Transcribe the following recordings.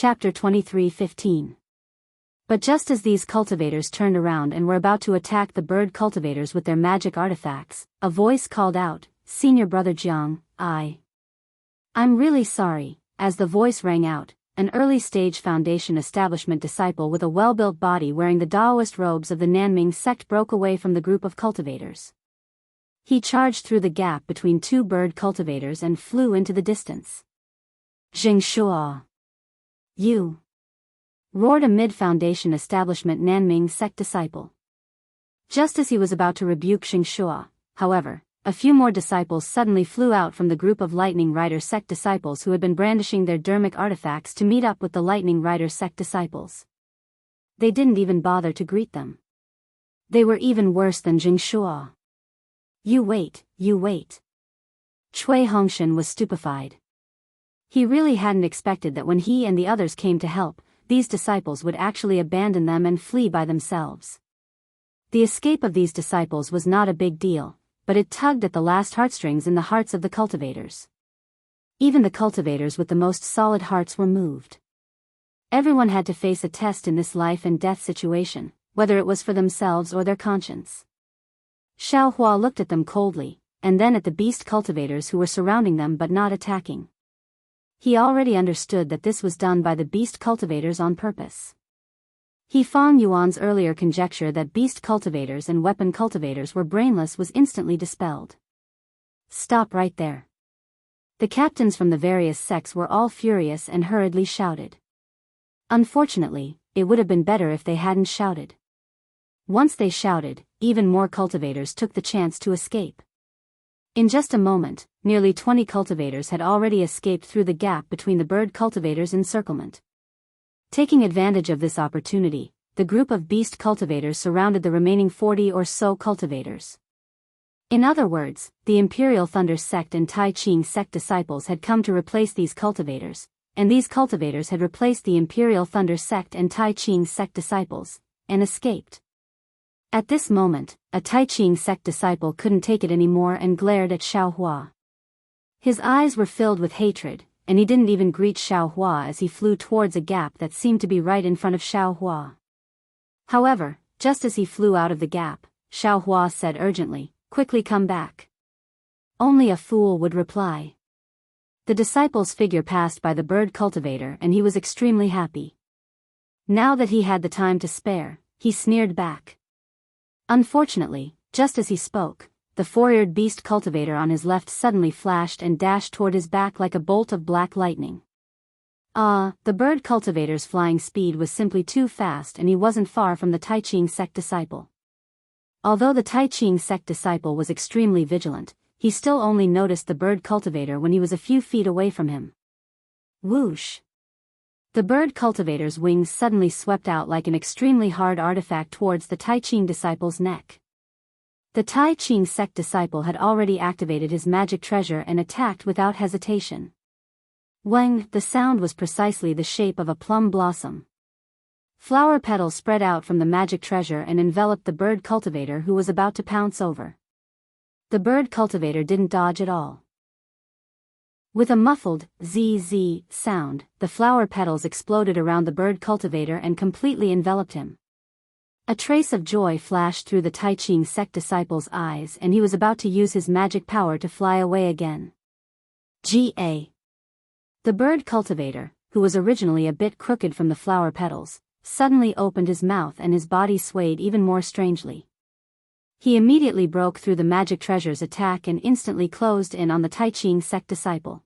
Chapter 23:15. But just as these cultivators turned around and were about to attack the bird cultivators with their magic artifacts, a voice called out, "Senior Brother Jiang, I'm really sorry." As the voice rang out, an early-stage Foundation establishment disciple with a well-built body wearing the Daoist robes of the Nanming sect broke away from the group of cultivators. He charged through the gap between two bird cultivators and flew into the distance. "Xianxia! You!" roared a mid-Foundation establishment Nanming sect disciple. Just as he was about to rebuke Xianxia, however, a few more disciples suddenly flew out from the group of Lightning Rider sect disciples who had been brandishing their dermic artifacts to meet up with the Lightning Rider sect disciples. They didn't even bother to greet them. They were even worse than Xianxia. You wait. Cui Hongshan was stupefied. He really hadn't expected that when he and the others came to help, these disciples would actually abandon them and flee by themselves. The escape of these disciples was not a big deal, but it tugged at the last heartstrings in the hearts of the cultivators. Even the cultivators with the most solid hearts were moved. Everyone had to face a test in this life and death situation, whether it was for themselves or their conscience. Xiao Hua looked at them coldly, and then at the beast cultivators who were surrounding them but not attacking. He already understood that this was done by the beast cultivators on purpose. He Fang Yuan's earlier conjecture that beast cultivators and weapon cultivators were brainless was instantly dispelled. Stop right there. The captains from the various sects were all furious and hurriedly shouted. Unfortunately, it would have been better if they hadn't shouted. Once they shouted, even more cultivators took the chance to escape. In just a moment, nearly 20 cultivators had already escaped through the gap between the bird cultivators' encirclement. Taking advantage of this opportunity, the group of beast cultivators surrounded the remaining 40 or so cultivators. In other words, the Imperial Thunder sect and Tai Ching sect disciples had come to replace these cultivators, and these cultivators had replaced the Imperial Thunder sect and Tai Ching sect disciples, and escaped. At this moment, a Tai Ching sect disciple couldn't take it anymore and glared at Xiao Hua. His eyes were filled with hatred, and he didn't even greet Xiao Hua as he flew towards a gap that seemed to be right in front of Xiao Hua. However, just as he flew out of the gap, Xiao Hua said urgently, "Quickly come back." Only a fool would reply. The disciple's figure passed by the bird cultivator and he was extremely happy. Now that he had the time to spare, he sneered back. Unfortunately, just as he spoke, the four-eared beast cultivator on his left suddenly flashed and dashed toward his back like a bolt of black lightning. The bird cultivator's flying speed was simply too fast and he wasn't far from the Tai Ching sect disciple. Although the Tai Ching sect disciple was extremely vigilant, he still only noticed the bird cultivator when he was a few feet away from him. Whoosh! The bird cultivator's wings suddenly swept out like an extremely hard artifact towards the Tai Ching disciple's neck. The Tai Ching sect disciple had already activated his magic treasure and attacked without hesitation. Wang, the sound was precisely the shape of a plum blossom. Flower petals spread out from the magic treasure and enveloped the bird cultivator who was about to pounce over. The bird cultivator didn't dodge at all. With a muffled zzz sound, the flower petals exploded around the bird cultivator and completely enveloped him. A trace of joy flashed through the Tai Ching sect disciple's eyes and he was about to use his magic power to fly away again. Ga. The bird cultivator, who was originally a bit crooked from the flower petals, suddenly opened his mouth and his body swayed even more strangely. He immediately broke through the magic treasure's attack and instantly closed in on the Tai Ching sect disciple.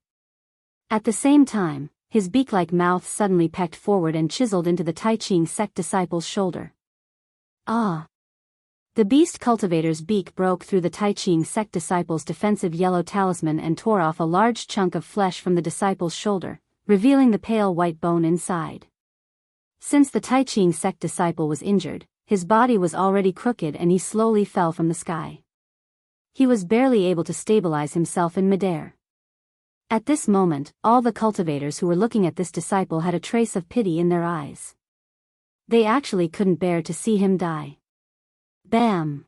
At the same time, his beak-like mouth suddenly pecked forward and chiseled into the Tai Ching sect disciple's shoulder. The beast cultivator's beak broke through the Tai Ching sect disciple's defensive yellow talisman and tore off a large chunk of flesh from the disciple's shoulder, revealing the pale white bone inside. Since the Tai Ching sect disciple was injured, his body was already crooked and he slowly fell from the sky. He was barely able to stabilize himself in midair. At this moment, all the cultivators who were looking at this disciple had a trace of pity in their eyes. They actually couldn't bear to see him die. Bam!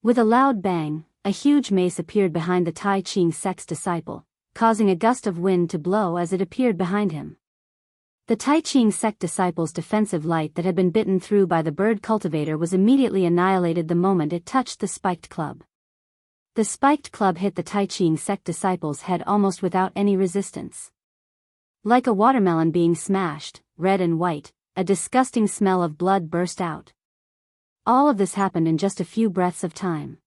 With a loud bang, a huge mace appeared behind the Tai Ching sect's disciple, causing a gust of wind to blow as it appeared behind him. The Tai-Ching sect disciple's defensive light that had been bitten through by the bird cultivator was immediately annihilated the moment it touched the spiked club. The spiked club hit the Tai-Ching sect disciple's head almost without any resistance. Like a watermelon being smashed, red and white, a disgusting smell of blood burst out. All of this happened in just a few breaths of time.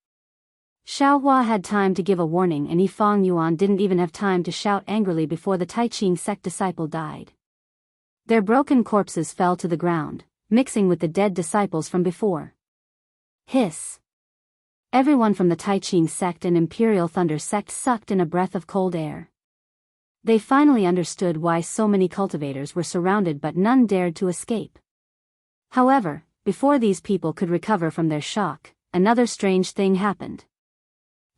Xiaohua had time to give a warning, and Yifang Yuan didn't even have time to shout angrily before the Tai-Ching sect disciple died. Their broken corpses fell to the ground, mixing with the dead disciples from before. Hiss! Everyone from the Tai-Ching sect and Imperial Thunder sect sucked in a breath of cold air. They finally understood why so many cultivators were surrounded but none dared to escape. However, before these people could recover from their shock, another strange thing happened.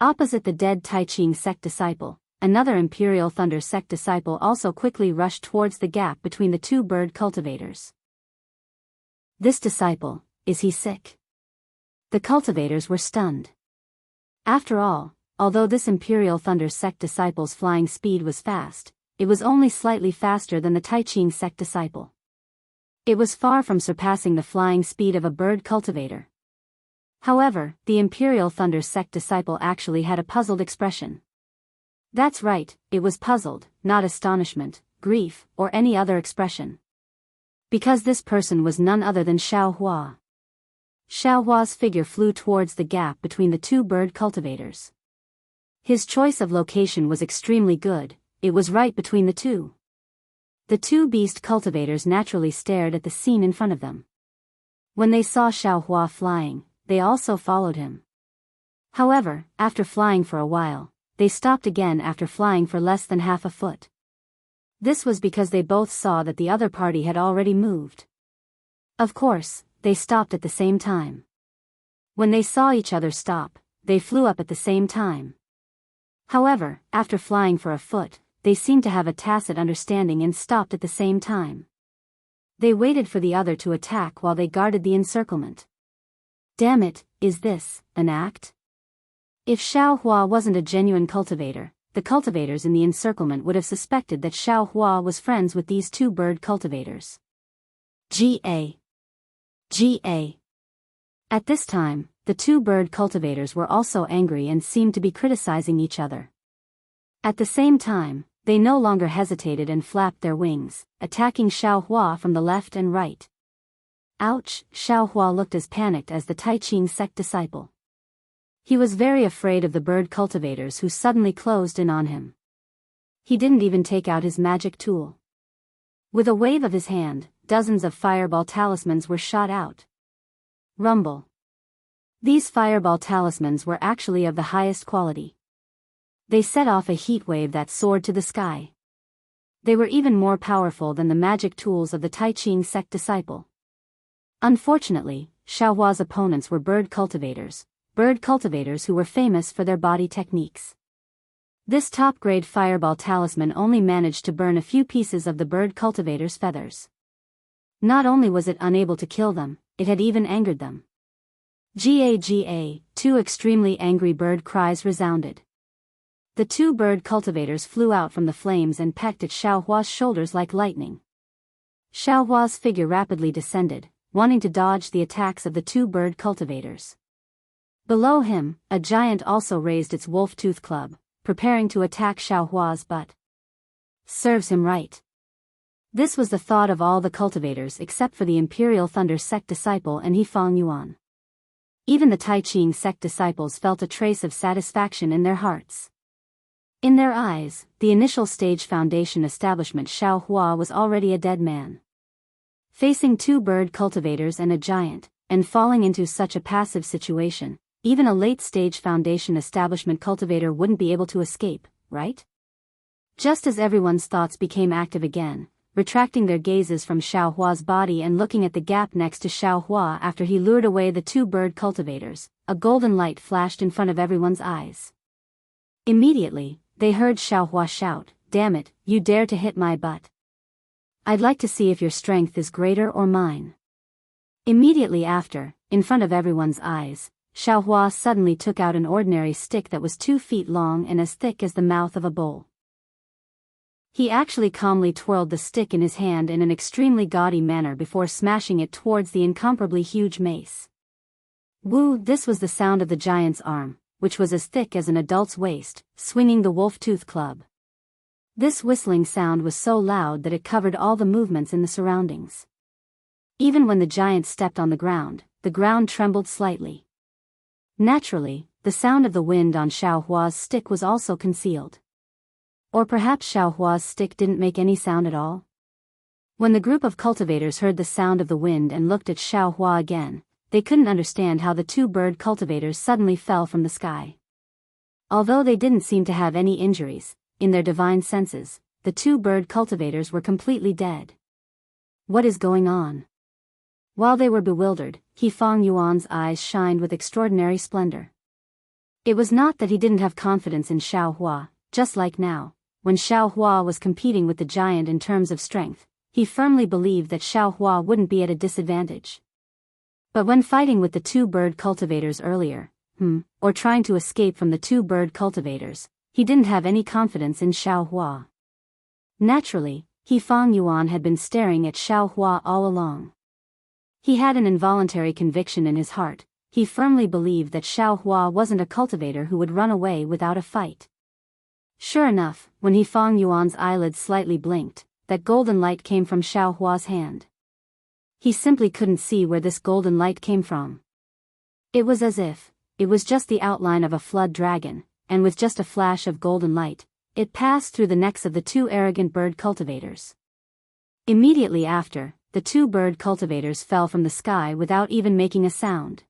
Opposite the dead Tai-Ching sect disciple, another Imperial Thunder sect disciple also quickly rushed towards the gap between the two bird cultivators. This disciple, is he sick? The cultivators were stunned. After all, although this Imperial Thunder sect disciple's flying speed was fast, it was only slightly faster than the Tai-Ching sect disciple. It was far from surpassing the flying speed of a bird cultivator. However, the Imperial Thunder sect disciple actually had a puzzled expression. That's right, it was puzzled, not astonishment, grief, or any other expression. Because this person was none other than Xiaohua. Xiaohua's figure flew towards the gap between the two bird cultivators. His choice of location was extremely good, it was right between the two. The two beast cultivators naturally stared at the scene in front of them. When they saw Xiaohua flying, they also followed him. However, after flying for a while, they stopped again after flying for less than half a foot. This was because they both saw that the other party had already moved. Of course, they stopped at the same time. When they saw each other stop, they flew up at the same time. However, after flying for a foot, they seemed to have a tacit understanding and stopped at the same time. They waited for the other to attack while they guarded the encirclement. Damn it, is this an act? If Xiaohua wasn't a genuine cultivator, the cultivators in the encirclement would have suspected that Xiaohua was friends with these two bird cultivators. Ga. At this time, the two bird cultivators were also angry and seemed to be criticizing each other. At the same time, they no longer hesitated and flapped their wings, attacking Xiaohua from the left and right. Ouch! Xiaohua looked as panicked as the Tai-Ching sect disciple. He was very afraid of the bird cultivators who suddenly closed in on him. He didn't even take out his magic tool. With a wave of his hand, dozens of fireball talismans were shot out. Rumble. These fireball talismans were actually of the highest quality. They set off a heat wave that soared to the sky. They were even more powerful than the magic tools of the Tai-Ching sect disciple. Unfortunately, Xiaohua's opponents were bird cultivators who were famous for their body techniques. This top-grade fireball talisman only managed to burn a few pieces of the bird cultivator's feathers. Not only was it unable to kill them, it had even angered them. Ga, two extremely angry bird cries resounded. The two bird cultivators flew out from the flames and pecked at Xiaohua's shoulders like lightning. Xiaohua's figure rapidly descended, wanting to dodge the attacks of the two bird cultivators. Below him, a giant also raised its wolf-tooth club, preparing to attack Xiaohua's butt. Serves him right. This was the thought of all the cultivators except for the Imperial Thunder sect disciple and Yifang Yuan. Even the Tai-Ching sect disciples felt a trace of satisfaction in their hearts. In their eyes, the initial stage foundation establishment Xiaohua was already a dead man. Facing two bird cultivators and a giant, and falling into such a passive situation, even a late-stage foundation establishment cultivator wouldn't be able to escape, right? Just as everyone's thoughts became active again, retracting their gazes from Xiaohua's body and looking at the gap next to Xiaohua after he lured away the two bird cultivators, a golden light flashed in front of everyone's eyes. Immediately, they heard Xiaohua shout, "Damn it, you dare to hit my butt! I'd like to see if your strength is greater or mine." Immediately after, in front of everyone's eyes, Xiaohua suddenly took out an ordinary stick that was 2 feet long and as thick as the mouth of a bowl. He actually calmly twirled the stick in his hand in an extremely gaudy manner before smashing it towards the incomparably huge mace. Woo! This was the sound of the giant's arm, which was as thick as an adult's waist, swinging the wolf-tooth club. This whistling sound was so loud that it covered all the movements in the surroundings. Even when the giant stepped on the ground trembled slightly. Naturally, the sound of the wind on Xiao Hua's stick was also concealed. Or perhaps Xiao Hua's stick didn't make any sound at all? When the group of cultivators heard the sound of the wind and looked at Xiao Hua again, they couldn't understand how the two bird cultivators suddenly fell from the sky. Although they didn't seem to have any injuries, in their divine senses, the two bird cultivators were completely dead. What is going on? While they were bewildered, He Feng Yuan's eyes shined with extraordinary splendor. It was not that he didn't have confidence in Xiao Hua, just like now, when Xiao Hua was competing with the giant in terms of strength, he firmly believed that Xiao Hua wouldn't be at a disadvantage. But when fighting with the two bird cultivators earlier, or trying to escape from the two bird cultivators, he didn't have any confidence in Xiao Hua. Naturally, He Feng Yuan had been staring at Xiao Hua all along. He had an involuntary conviction in his heart. He firmly believed that Xiao Hua wasn't a cultivator who would run away without a fight. Sure enough, when He Feng Yuan's eyelids slightly blinked, that golden light came from Xiao Hua's hand. He simply couldn't see where this golden light came from. It was as if it was just the outline of a flood dragon, and with just a flash of golden light, it passed through the necks of the two arrogant bird cultivators. Immediately after, the two bird cultivators fell from the sky without even making a sound.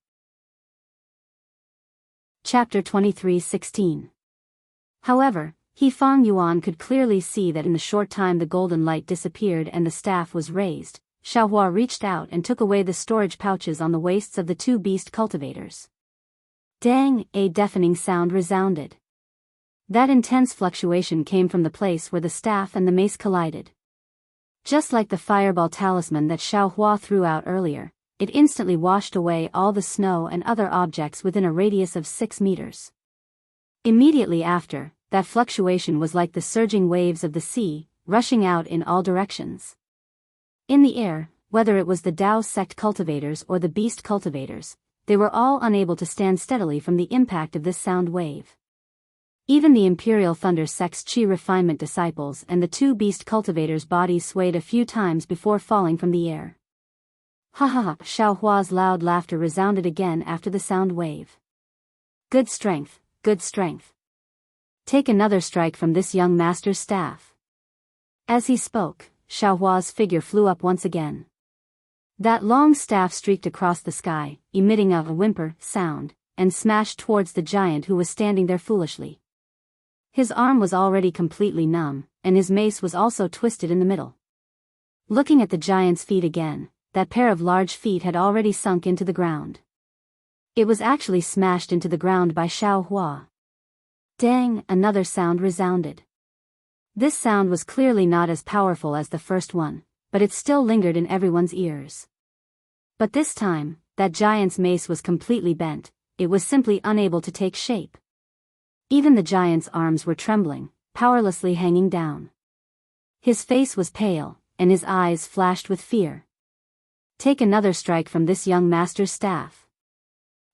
Chapter 23:16. However, He Feng Yuan could clearly see that in the short time the golden light disappeared and the staff was raised, Xiao Hua reached out and took away the storage pouches on the waists of the two beast cultivators. Dang! A deafening sound resounded. That intense fluctuation came from the place where the staff and the mace collided. Just like the fireball talisman that Xiao Hua threw out earlier, it instantly washed away all the snow and other objects within a radius of 6 meters. Immediately after, that fluctuation was like the surging waves of the sea, rushing out in all directions. In the air, whether it was the Dao sect cultivators or the beast cultivators, they were all unable to stand steadily from the impact of this sound wave. Even the Imperial Thunder sect's Qi refinement disciples and the two beast cultivators' bodies swayed a few times before falling from the air. Ha ha ha! Xiao Hua's loud laughter resounded again after the sound wave. Good strength, good strength. Take another strike from this young master's staff. As he spoke, Xiao Hua's figure flew up once again. That long staff streaked across the sky, emitting a whimper sound, and smashed towards the giant who was standing there foolishly. His arm was already completely numb, and his mace was also twisted in the middle. Looking at the giant's feet again, that pair of large feet had already sunk into the ground. It was actually smashed into the ground by Xiao Hua. Dang! Another sound resounded. This sound was clearly not as powerful as the first one, but it still lingered in everyone's ears. But this time, that giant's mace was completely bent, it was simply unable to take shape. Even the giant's arms were trembling, powerlessly hanging down. His face was pale, and his eyes flashed with fear. Take another strike from this young master's staff.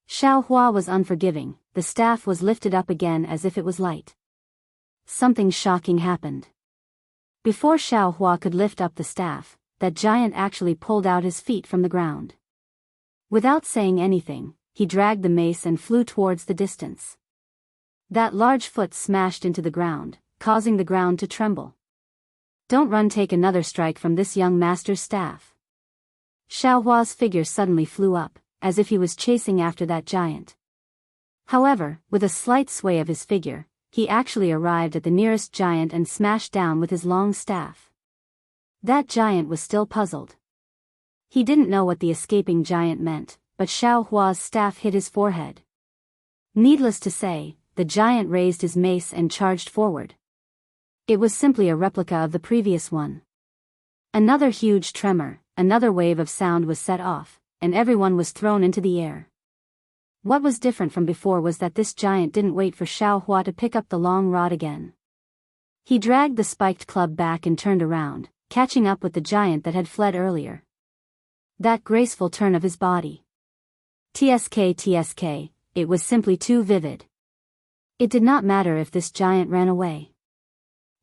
Xiao Hua was unforgiving. The staff was lifted up again as if it was light. Something shocking happened. Before Xiao Hua could lift up the staff, that giant actually pulled out his feet from the ground. Without saying anything, he dragged the mace and flew towards the distance. That large foot smashed into the ground, causing the ground to tremble. Don't run! Take another strike from this young master's staff. Xiao Hua's figure suddenly flew up, as if he was chasing after that giant. However, with a slight sway of his figure, he actually arrived at the nearest giant and smashed down with his long staff. That giant was still puzzled. He didn't know what the escaping giant meant, but Xiao Hua's staff hit his forehead. Needless to say, the giant raised his mace and charged forward. It was simply a replica of the previous one. Another huge tremor, another wave of sound was set off, and everyone was thrown into the air. What was different from before was that this giant didn't wait for Xiao Hua to pick up the long rod again. He dragged the spiked club back and turned around, catching up with the giant that had fled earlier. That graceful turn of his body. TSK, it was simply too vivid. It did not matter if this giant ran away.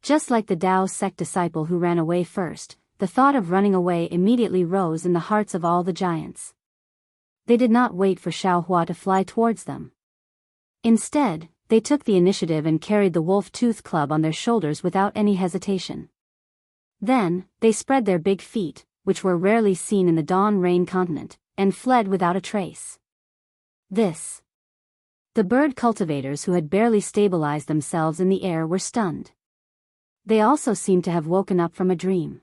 Just like the Daoist sect disciple who ran away first, the thought of running away immediately rose in the hearts of all the giants. They did not wait for Xiaohua to fly towards them. Instead, they took the initiative and carried the wolf-tooth club on their shoulders without any hesitation. Then, they spread their big feet, which were rarely seen in the Dawn Rain continent, and fled without a trace. The bird cultivators who had barely stabilized themselves in the air were stunned. They also seemed to have woken up from a dream.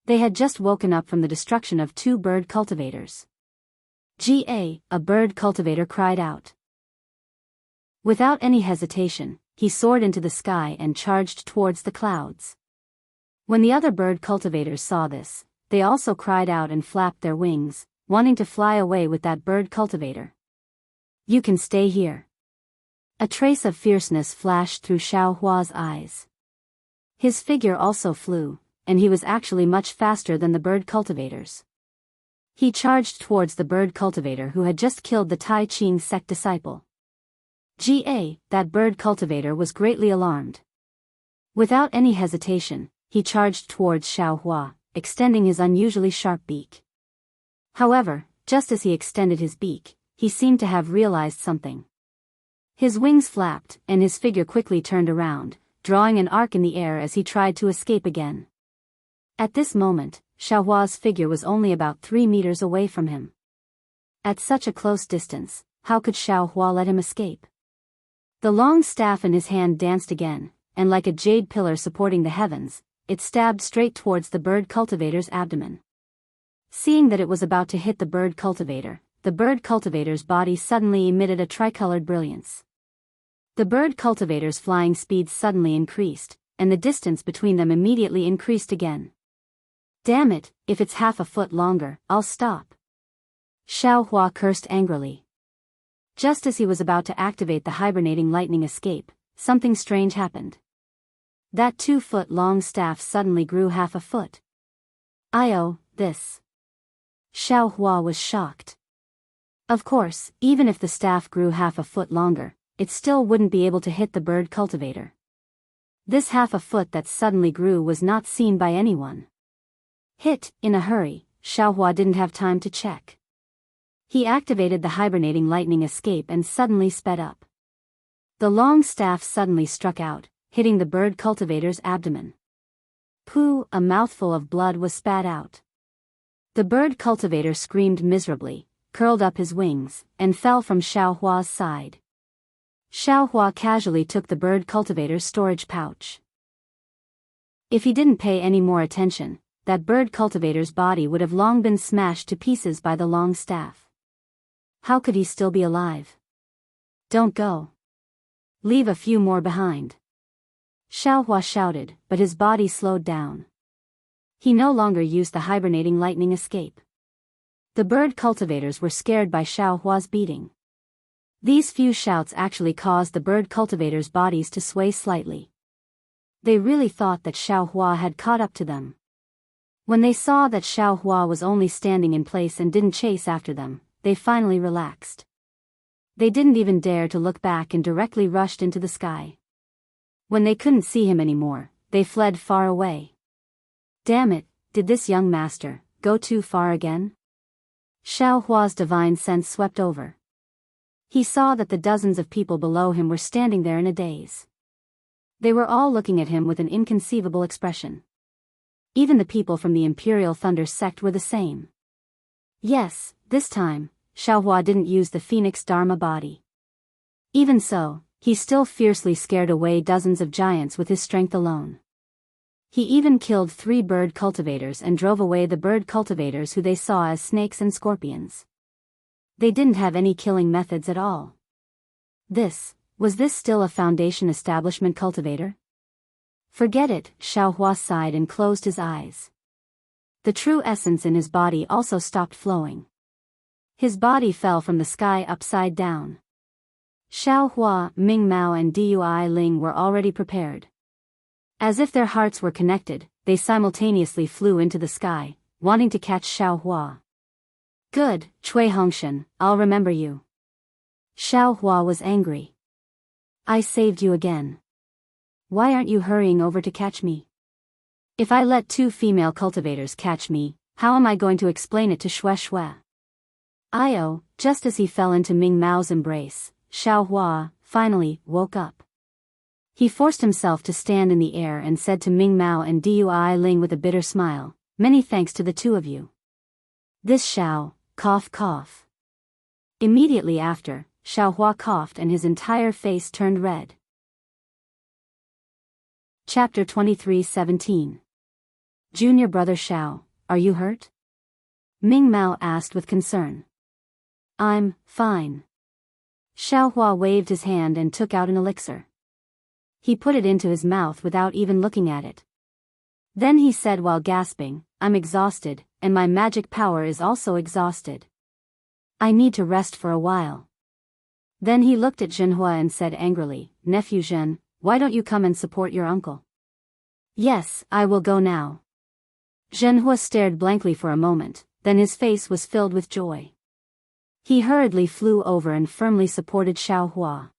They had just woken up from the destruction of 2 bird cultivators. A bird cultivator cried out. Without any hesitation, he soared into the sky and charged towards the clouds. When the other bird cultivators saw this, they also cried out and flapped their wings, wanting to fly away with that bird cultivator. You can stay here. A trace of fierceness flashed through Xiaohua's eyes. His figure also flew, and he was actually much faster than the bird cultivators. He charged towards the bird cultivator who had just killed the Tai Ching sect disciple. That bird cultivator was greatly alarmed. Without any hesitation, he charged towards Xiaohua, extending his unusually sharp beak. However, just as he extended his beak, he seemed to have realized something. His wings flapped, and his figure quickly turned around, drawing an arc in the air as he tried to escape again. At this moment, Xiaohua's figure was only about 3 meters away from him. At such a close distance, how could Xiaohua let him escape? The long staff in his hand danced again, and like a jade pillar supporting the heavens, it stabbed straight towards the bird cultivator's abdomen. Seeing that it was about to hit the bird cultivator's body suddenly emitted a tricolored brilliance. The bird cultivator's flying speed suddenly increased, and the distance between them immediately increased again. Damn it, if it's half a foot longer, I'll stop. Xiaohua cursed angrily. Just as he was about to activate the hibernating lightning escape, something strange happened. That 2-foot-long staff suddenly grew half a foot. This. Xiaohua was shocked. Of course, even if the staff grew half a foot longer, it still wouldn't be able to hit the bird cultivator. This half a foot that suddenly grew was not seen by anyone. In a hurry, Xiaohua didn't have time to check. He activated the hibernating lightning escape and suddenly sped up. The long staff suddenly struck out, hitting the bird cultivator's abdomen. Pooh, a mouthful of blood was spat out. The bird cultivator screamed miserably, curled up his wings, and fell from Xiaohua's side. Xiaohua casually took the bird cultivator's storage pouch. If he didn't pay any more attention, that bird cultivator's body would have long been smashed to pieces by the long staff. How could he still be alive? Don't go. Leave a few more behind. Xiaohua shouted, but his body slowed down. He no longer used the hibernating lightning escape. The bird cultivators were scared by Xiaohua's beating. These few shouts actually caused the bird cultivators' bodies to sway slightly. They really thought that Xiaohua had caught up to them. When they saw that Xiaohua was only standing in place and didn't chase after them, they finally relaxed. They didn't even dare to look back and directly rushed into the sky. When they couldn't see him anymore, they fled far away. Damn it, did this young master go too far again? Xiaohua's divine sense swept over. He saw that the dozens of people below him were standing there in a daze. They were all looking at him with an inconceivable expression. Even the people from the Imperial Thunder sect were the same. Yes, this time, Xiaohua didn't use the Phoenix Dharma body. Even so, he still fiercely scared away dozens of giants with his strength alone. He even killed 3 bird cultivators and drove away the bird cultivators who they saw as snakes and scorpions. They didn't have any killing methods at all. Was this still a Foundation establishment cultivator? Forget it, Xiaohua sighed and closed his eyes. The true essence in his body also stopped flowing. His body fell from the sky upside down. Xiaohua, Ming Mao and Dui Ling were already prepared. As if their hearts were connected, they simultaneously flew into the sky, wanting to catch Xiao Hua. Good, Cui Hongshan, I'll remember you. Xiao Hua was angry. I saved you again. Why aren't you hurrying over to catch me? If I let 2 female cultivators catch me, how am I going to explain it to Xue Xue? Just as he fell into Ming Mao's embrace, Xiao Hua, finally, woke up. He forced himself to stand in the air and said to Ming Mao and Dui Ling with a bitter smile, many thanks to the 2 of you. This Xiao, cough cough. Immediately after, Xiao Hua coughed and his entire face turned red. Chapter 23:17. Junior brother Xiao, are you hurt? Ming Mao asked with concern. I'm fine. Xiao Hua waved his hand and took out an elixir. He put it into his mouth without even looking at it. Then he said while gasping, I'm exhausted, and my magic power is also exhausted. I need to rest for a while. Then he looked at Zhenhua and said angrily, Nephew Zhen, why don't you come and support your uncle? Yes, I will go now. Zhenhua stared blankly for a moment, then his face was filled with joy. He hurriedly flew over and firmly supported Xiao Hua.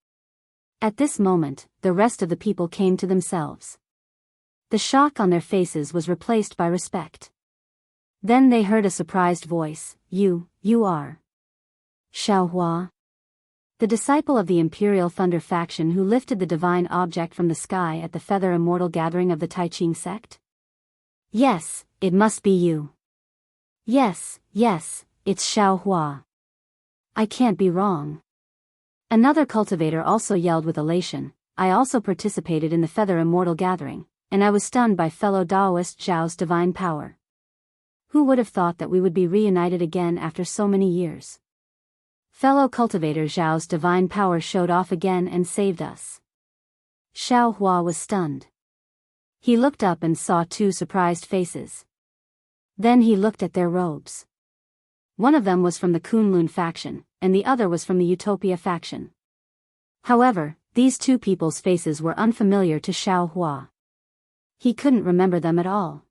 At this moment, the rest of the people came to themselves. The shock on their faces was replaced by respect. Then they heard a surprised voice, You are Xiao Hua? The disciple of the Imperial Thunder faction who lifted the divine object from the sky at the Feather Immortal gathering of the Taiqing sect? Yes, it must be you. Yes, it's Xiao Hua. I can't be wrong. Another cultivator also yelled with elation, I also participated in the Feather Immortal gathering, and I was stunned by fellow Daoist Zhao's divine power. Who would have thought that we would be reunited again after so many years? Fellow cultivator Zhao's divine power showed off again and saved us. Xiao Hua was stunned. He looked up and saw 2 surprised faces. Then he looked at their robes. One of them was from the Kunlun faction, and the other was from the Utopia faction. However, these 2 people's faces were unfamiliar to Xiao Hua. He couldn't remember them at all.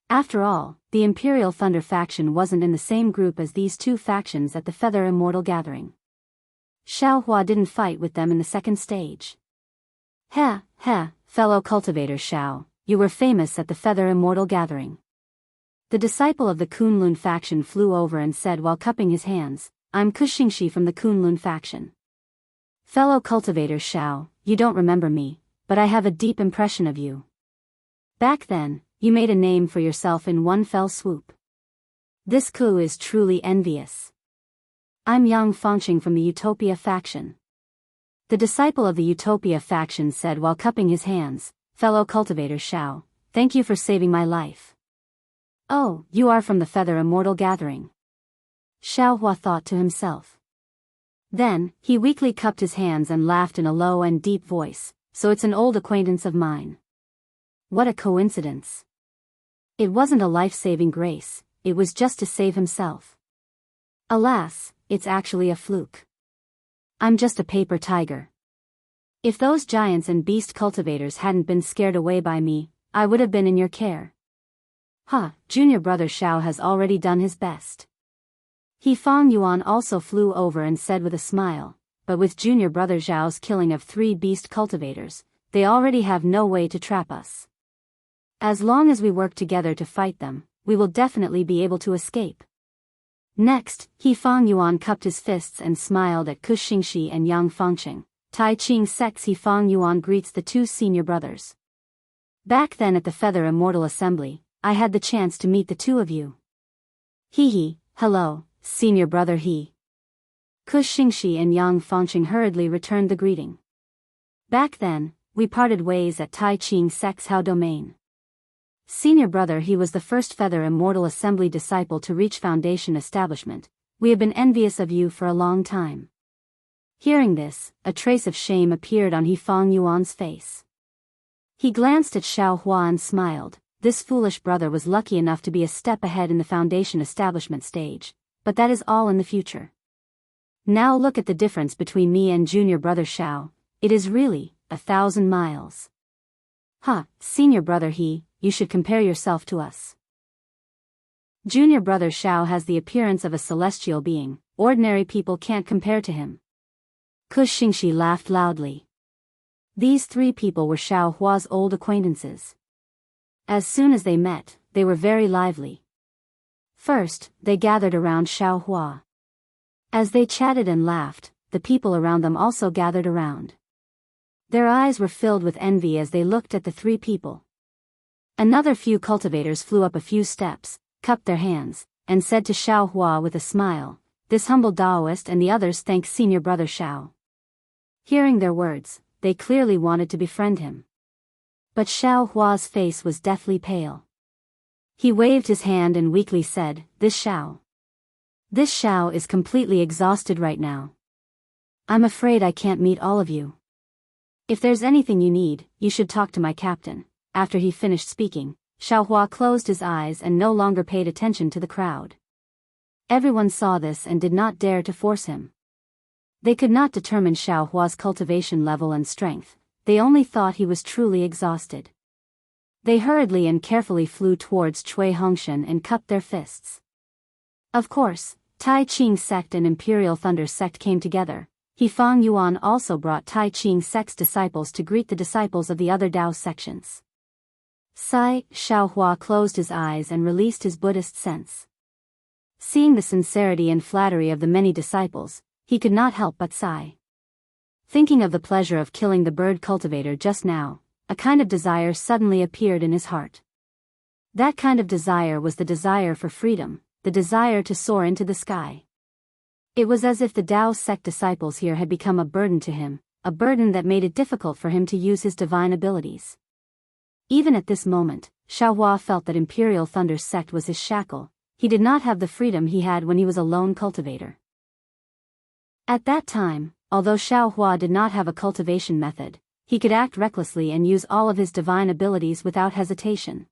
After all, the Imperial Thunder faction wasn't in the same group as these 2 factions at the Feather Immortal gathering. Xiao Hua didn't fight with them in the second stage. Heh, fellow cultivator Xiao, you were famous at the Feather Immortal gathering. The disciple of the Kunlun faction flew over and said while cupping his hands, I'm Kuxingxi from the Kunlun faction. Fellow cultivator Xiao, you don't remember me, but I have a deep impression of you. Back then, you made a name for yourself in one fell swoop. This coup is truly envious. I'm Yang Fangqing from the Utopia faction. The disciple of the Utopia faction said while cupping his hands, fellow cultivator Xiao, thank you for saving my life. Oh, you are from the Feather Immortal gathering. Xiao Hua thought to himself. Then, he weakly cupped his hands and laughed in a low and deep voice, so it's an old acquaintance of mine. What a coincidence. It wasn't a life-saving grace, it was just to save himself. Alas, it's actually a fluke. I'm just a paper tiger. If those giants and beast cultivators hadn't been scared away by me, I would have been in your care. Junior brother Xiao has already done his best. He Fang Yuan also flew over and said with a smile, but with junior brother Zhao's killing of 3 beast cultivators, they already have no way to trap us. As long as we work together to fight them, we will definitely be able to escape. Next, He Fang Yuan cupped his fists and smiled at Kuxingxi and Yang Fangqing. Taiqing sect's He Fang Yuan greets the 2 senior brothers. Back then at the Feather Immortal Assembly, I had the chance to meet the 2 of you. Hello, senior brother He. Kuxingxi and Yang Fangqing hurriedly returned the greeting. Back then, we parted ways at Taiqing sect's Hao domain. Senior brother He was the first Feather Immortal Assembly disciple to reach Foundation establishment. We have been envious of you for a long time. Hearing this, a trace of shame appeared on He Fang Yuan's face. He glanced at Xiao Hua and smiled. This foolish brother was lucky enough to be a step ahead in the Foundation establishment stage, but that is all in the future. Now look at the difference between me and junior brother Xiao, it is really 1,000 miles. Senior brother you should compare yourself to us. Junior brother Xiao has the appearance of a celestial being, ordinary people can't compare to him. Xingxi laughed loudly. These three people were Xiao Hua's old acquaintances. As soon as they met, they were very lively. First, they gathered around Xiao Hua. As they chatted and laughed, the people around them also gathered around. Their eyes were filled with envy as they looked at the three people. Another few cultivators flew up a few steps, cupped their hands, and said to Xiao Hua with a smile, "This humble Daoist and the others thank senior brother Xiao." Hearing their words, they clearly wanted to befriend him. But Xiao Hua's face was deathly pale. He waved his hand and weakly said, This Xiao is completely exhausted right now. I'm afraid I can't meet all of you. If there's anything you need, you should talk to my captain." After he finished speaking, Xiao Hua closed his eyes and no longer paid attention to the crowd. Everyone saw this and did not dare to force him. They could not determine Xiao Hua's cultivation level and strength, they only thought he was truly exhausted. They hurriedly and carefully flew towards Cui Hongshan and cupped their fists. Of course, Tai Ching sect and Imperial Thunder sect came together. Fang Yuan also brought Tai Ching sect's disciples to greet the disciples of the other Dao sections. Xiao Hua closed his eyes and released his Buddhist sense. Seeing the sincerity and flattery of the many disciples, he could not help but sigh. Thinking of the pleasure of killing the bird cultivator just now, a kind of desire suddenly appeared in his heart. That kind of desire was the desire for freedom, the desire to soar into the sky. It was as if the Dao sect disciples here had become a burden to him, a burden that made it difficult for him to use his divine abilities. Even at this moment, Xiao Hua felt that Imperial Thunder sect was his shackle. He did not have the freedom he had when he was a lone cultivator. At that time, although Xiao Hua did not have a cultivation method, he could act recklessly and use all of his divine abilities without hesitation.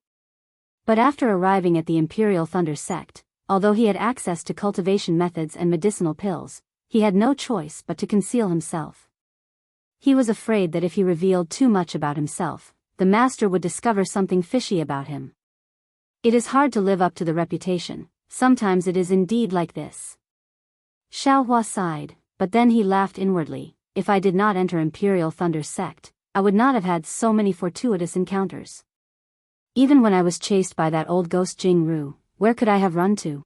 But after arriving at the Imperial Thunder sect, although he had access to cultivation methods and medicinal pills, he had no choice but to conceal himself. He was afraid that if he revealed too much about himself, the master would discover something fishy about him. It is hard to live up to the reputation, sometimes it is indeed like this. Xiao Hua sighed, but then he laughed inwardly. If I did not enter Imperial Thunder sect, I would not have had so many fortuitous encounters. Even when I was chased by that old ghost Jianghu, where could I have run to?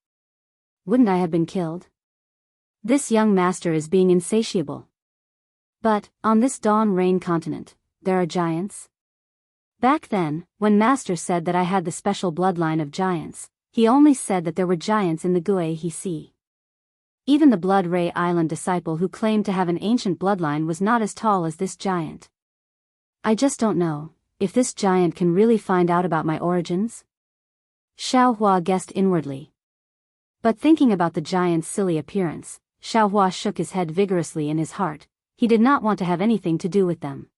Wouldn't I have been killed? This young master is being insatiable. But, on this Dawn Rain continent, there are giants? Back then, when master said that I had the special bloodline of giants, he only said that there were giants in the Guihe Sea. Even the Blood Ray Island disciple who claimed to have an ancient bloodline was not as tall as this giant. I just don't know, if this giant can really find out about my origins? Xiao Hua guessed inwardly. But thinking about the giant's silly appearance, Xiao Hua shook his head vigorously in his heart. He did not want to have anything to do with them.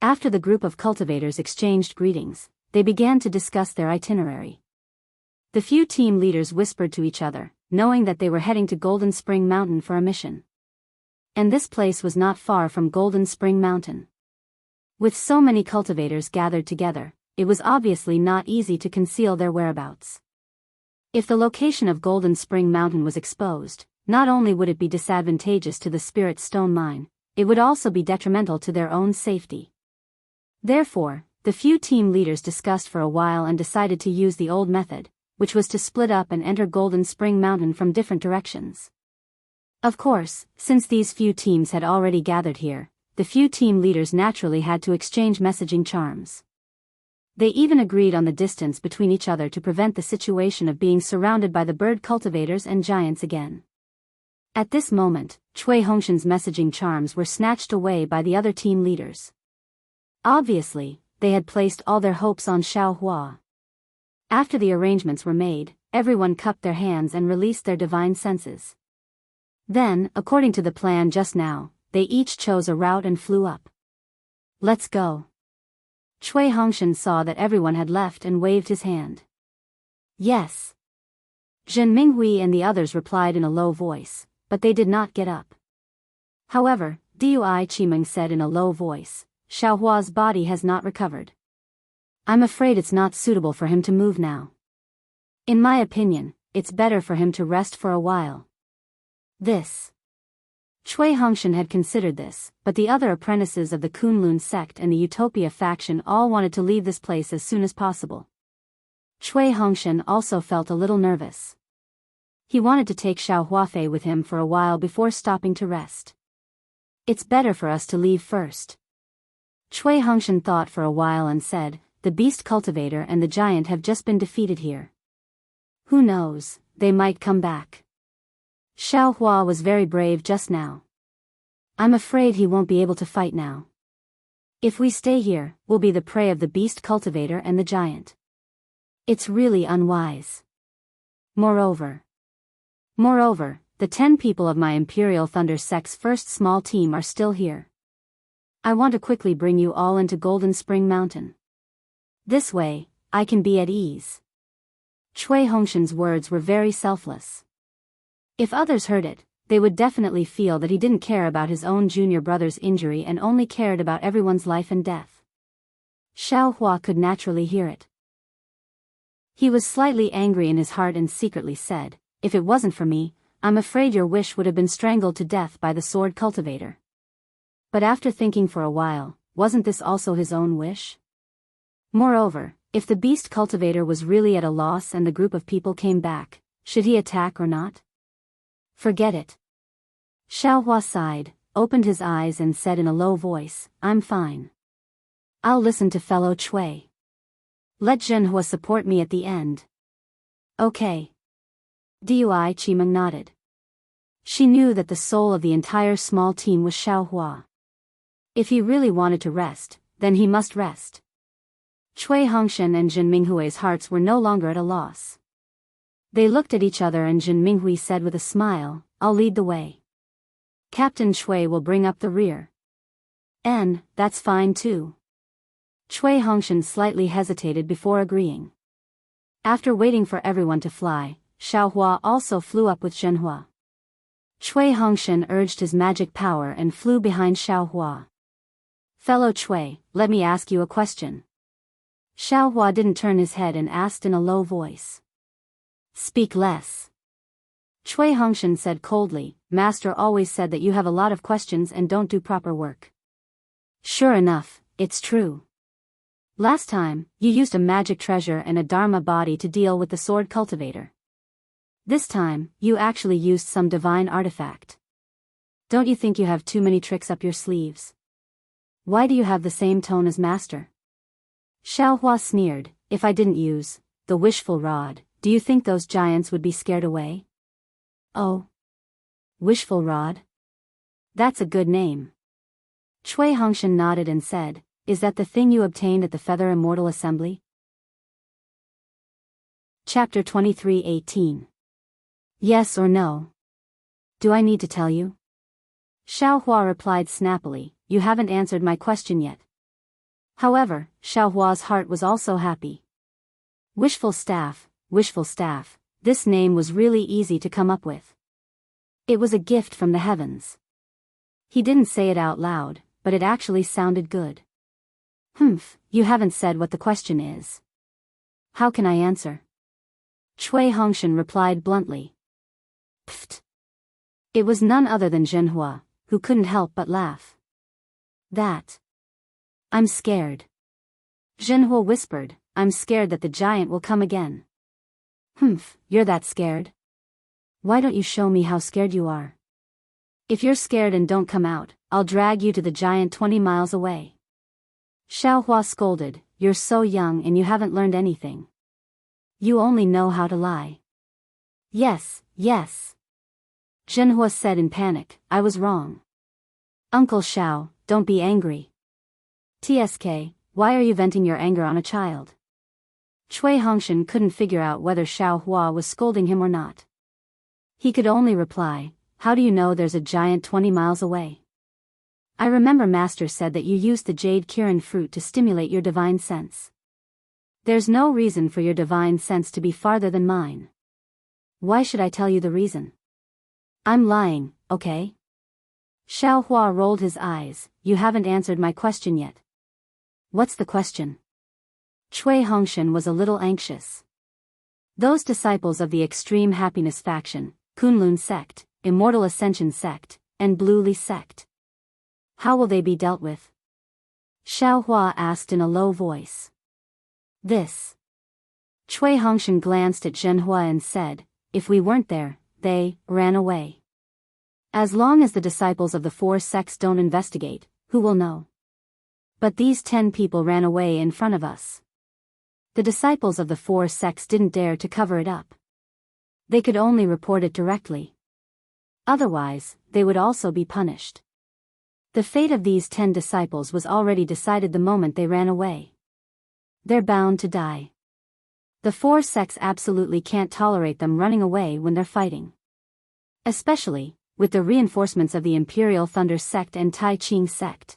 After the group of cultivators exchanged greetings, they began to discuss their itinerary. The few team leaders whispered to each other, knowing that they were heading to Golden Spring Mountain for a mission. And this place was not far from Golden Spring Mountain. With so many cultivators gathered together, it was obviously not easy to conceal their whereabouts. If the location of Golden Spring Mountain was exposed, not only would it be disadvantageous to the Spirit Stone Mine, it would also be detrimental to their own safety. Therefore, the few team leaders discussed for a while and decided to use the old method, which was to split up and enter Golden Spring Mountain from different directions. Of course, since these few teams had already gathered here, the few team leaders naturally had to exchange messaging charms. They even agreed on the distance between each other to prevent the situation of being surrounded by the bird cultivators and giants again. At this moment, Cui Hongshan's messaging charms were snatched away by the other team leaders. Obviously, they had placed all their hopes on Xiao Hua. After the arrangements were made, everyone cupped their hands and released their divine senses. Then, according to the plan just now, they each chose a route and flew up. Let's go. Cui Hongshan saw that everyone had left and waved his hand. Yes. Zhen Minghui and the others replied in a low voice, but they did not get up. However, Dui Qimeng said in a low voice, Xiao Hua's body has not recovered. I'm afraid it's not suitable for him to move now. In my opinion, it's better for him to rest for a while. This. Cui Hongshan had considered this, but the other apprentices of the Kunlun sect and the Utopia faction all wanted to leave this place as soon as possible. Cui Hongshan also felt a little nervous. He wanted to take Xiao Huafei with him for a while before stopping to rest. It's better for us to leave first. Cui Hongshan thought for a while and said, the beast cultivator and the giant have just been defeated here. Who knows, they might come back. Xiao Hua was very brave just now. I'm afraid he won't be able to fight now. If we stay here, we'll be the prey of the beast cultivator and the giant. It's really unwise. Moreover, the 10 people of my Imperial Thunder Sect's first small team are still here. I want to quickly bring you all into Golden Spring Mountain. This way, I can be at ease. Cui Hongshan's words were very selfless. If others heard it, they would definitely feel that he didn't care about his own junior brother's injury and only cared about everyone's life and death. Xiao Hua could naturally hear it. He was slightly angry in his heart and secretly said, if it wasn't for me, I'm afraid your wish would have been strangled to death by the sword cultivator. But after thinking for a while, wasn't this also his own wish? Moreover, if the beast cultivator was really at a loss and the group of people came back, should he attack or not? Forget it. Xiao Hua sighed, opened his eyes and said in a low voice, I'm fine. I'll listen to fellow Cui. Let Jianghu support me at the end. Okay. Dui Qimeng nodded. She knew that the soul of the entire small team was Xiao Hua. If he really wanted to rest, then he must rest. Cui Hongshan and Jin Minghui's hearts were no longer at a loss. They looked at each other and Jin Minghui said with a smile, I'll lead the way. Captain Cui will bring up the rear. That's fine too. Cui Hongshan slightly hesitated before agreeing. After waiting for everyone to fly, Xiao Hua also flew up with Zhenhua. Cui Hongshan urged his magic power and flew behind Xiao Hua. Fellow Cui, let me ask you a question. Xiao Hua didn't turn his head and asked in a low voice. Speak less. Cui Hongshan said coldly, Master always said that you have a lot of questions and don't do proper work. Sure enough, it's true. Last time, you used a magic treasure and a dharma body to deal with the sword cultivator. This time, you actually used some divine artifact. Don't you think you have too many tricks up your sleeves? Why do you have the same tone as Master? Xiao Hua sneered, if I didn't use the wishful rod, do you think those giants would be scared away? Oh. Wishful rod? That's a good name. Cui Hongshan nodded and said, is that the thing you obtained at the Feather Immortal Assembly? Chapter 23:18. Yes or no? Do I need to tell you? Xiao Hua replied snappily, you haven't answered my question yet. However, Xiao Hua's heart was also happy. Wishful staff, this name was really easy to come up with. It was a gift from the heavens. He didn't say it out loud, but it actually sounded good. You haven't said what the question is. How can I answer? Cui Hongshan replied bluntly. Pfft. It was none other than Zhenhua, who couldn't help but laugh. I'm scared. Zhenhua whispered, I'm scared that the giant will come again. You're that scared? Why don't you show me how scared you are? If you're scared and don't come out, I'll drag you to the giant 20 miles away. Xiao Hua scolded, you're so young and you haven't learned anything. You only know how to lie. Yes. Zhenhua said in panic, I was wrong. Uncle Xiao, don't be angry. TSK, why are you venting your anger on a child? Cui Hongshan couldn't figure out whether Xiao Hua was scolding him or not. He could only reply, how do you know there's a giant 20 miles away? I remember Master said that you used the jade Kirin fruit to stimulate your divine sense. There's no reason for your divine sense to be farther than mine. Why should I tell you the reason? I'm lying, okay? Xiao Hua rolled his eyes, you haven't answered my question yet. What's the question? Cui Hongshan was a little anxious. Those disciples of the Extreme Happiness faction, Kunlun sect, Immortal Ascension sect, and Blue Li sect. How will they be dealt with? Xiao Hua asked in a low voice. This. Cui Hongshan glanced at Zhenhua and said, if we weren't there, they ran away. As long as the disciples of the four sects don't investigate, who will know? But these 10 people ran away in front of us. The disciples of the four sects didn't dare to cover it up. They could only report it directly. Otherwise, they would also be punished. The fate of these 10 disciples was already decided the moment they ran away. They're bound to die. The four sects absolutely can't tolerate them running away when they're fighting. Especially, with the reinforcements of the Imperial Thunder sect and Tai Ching sect.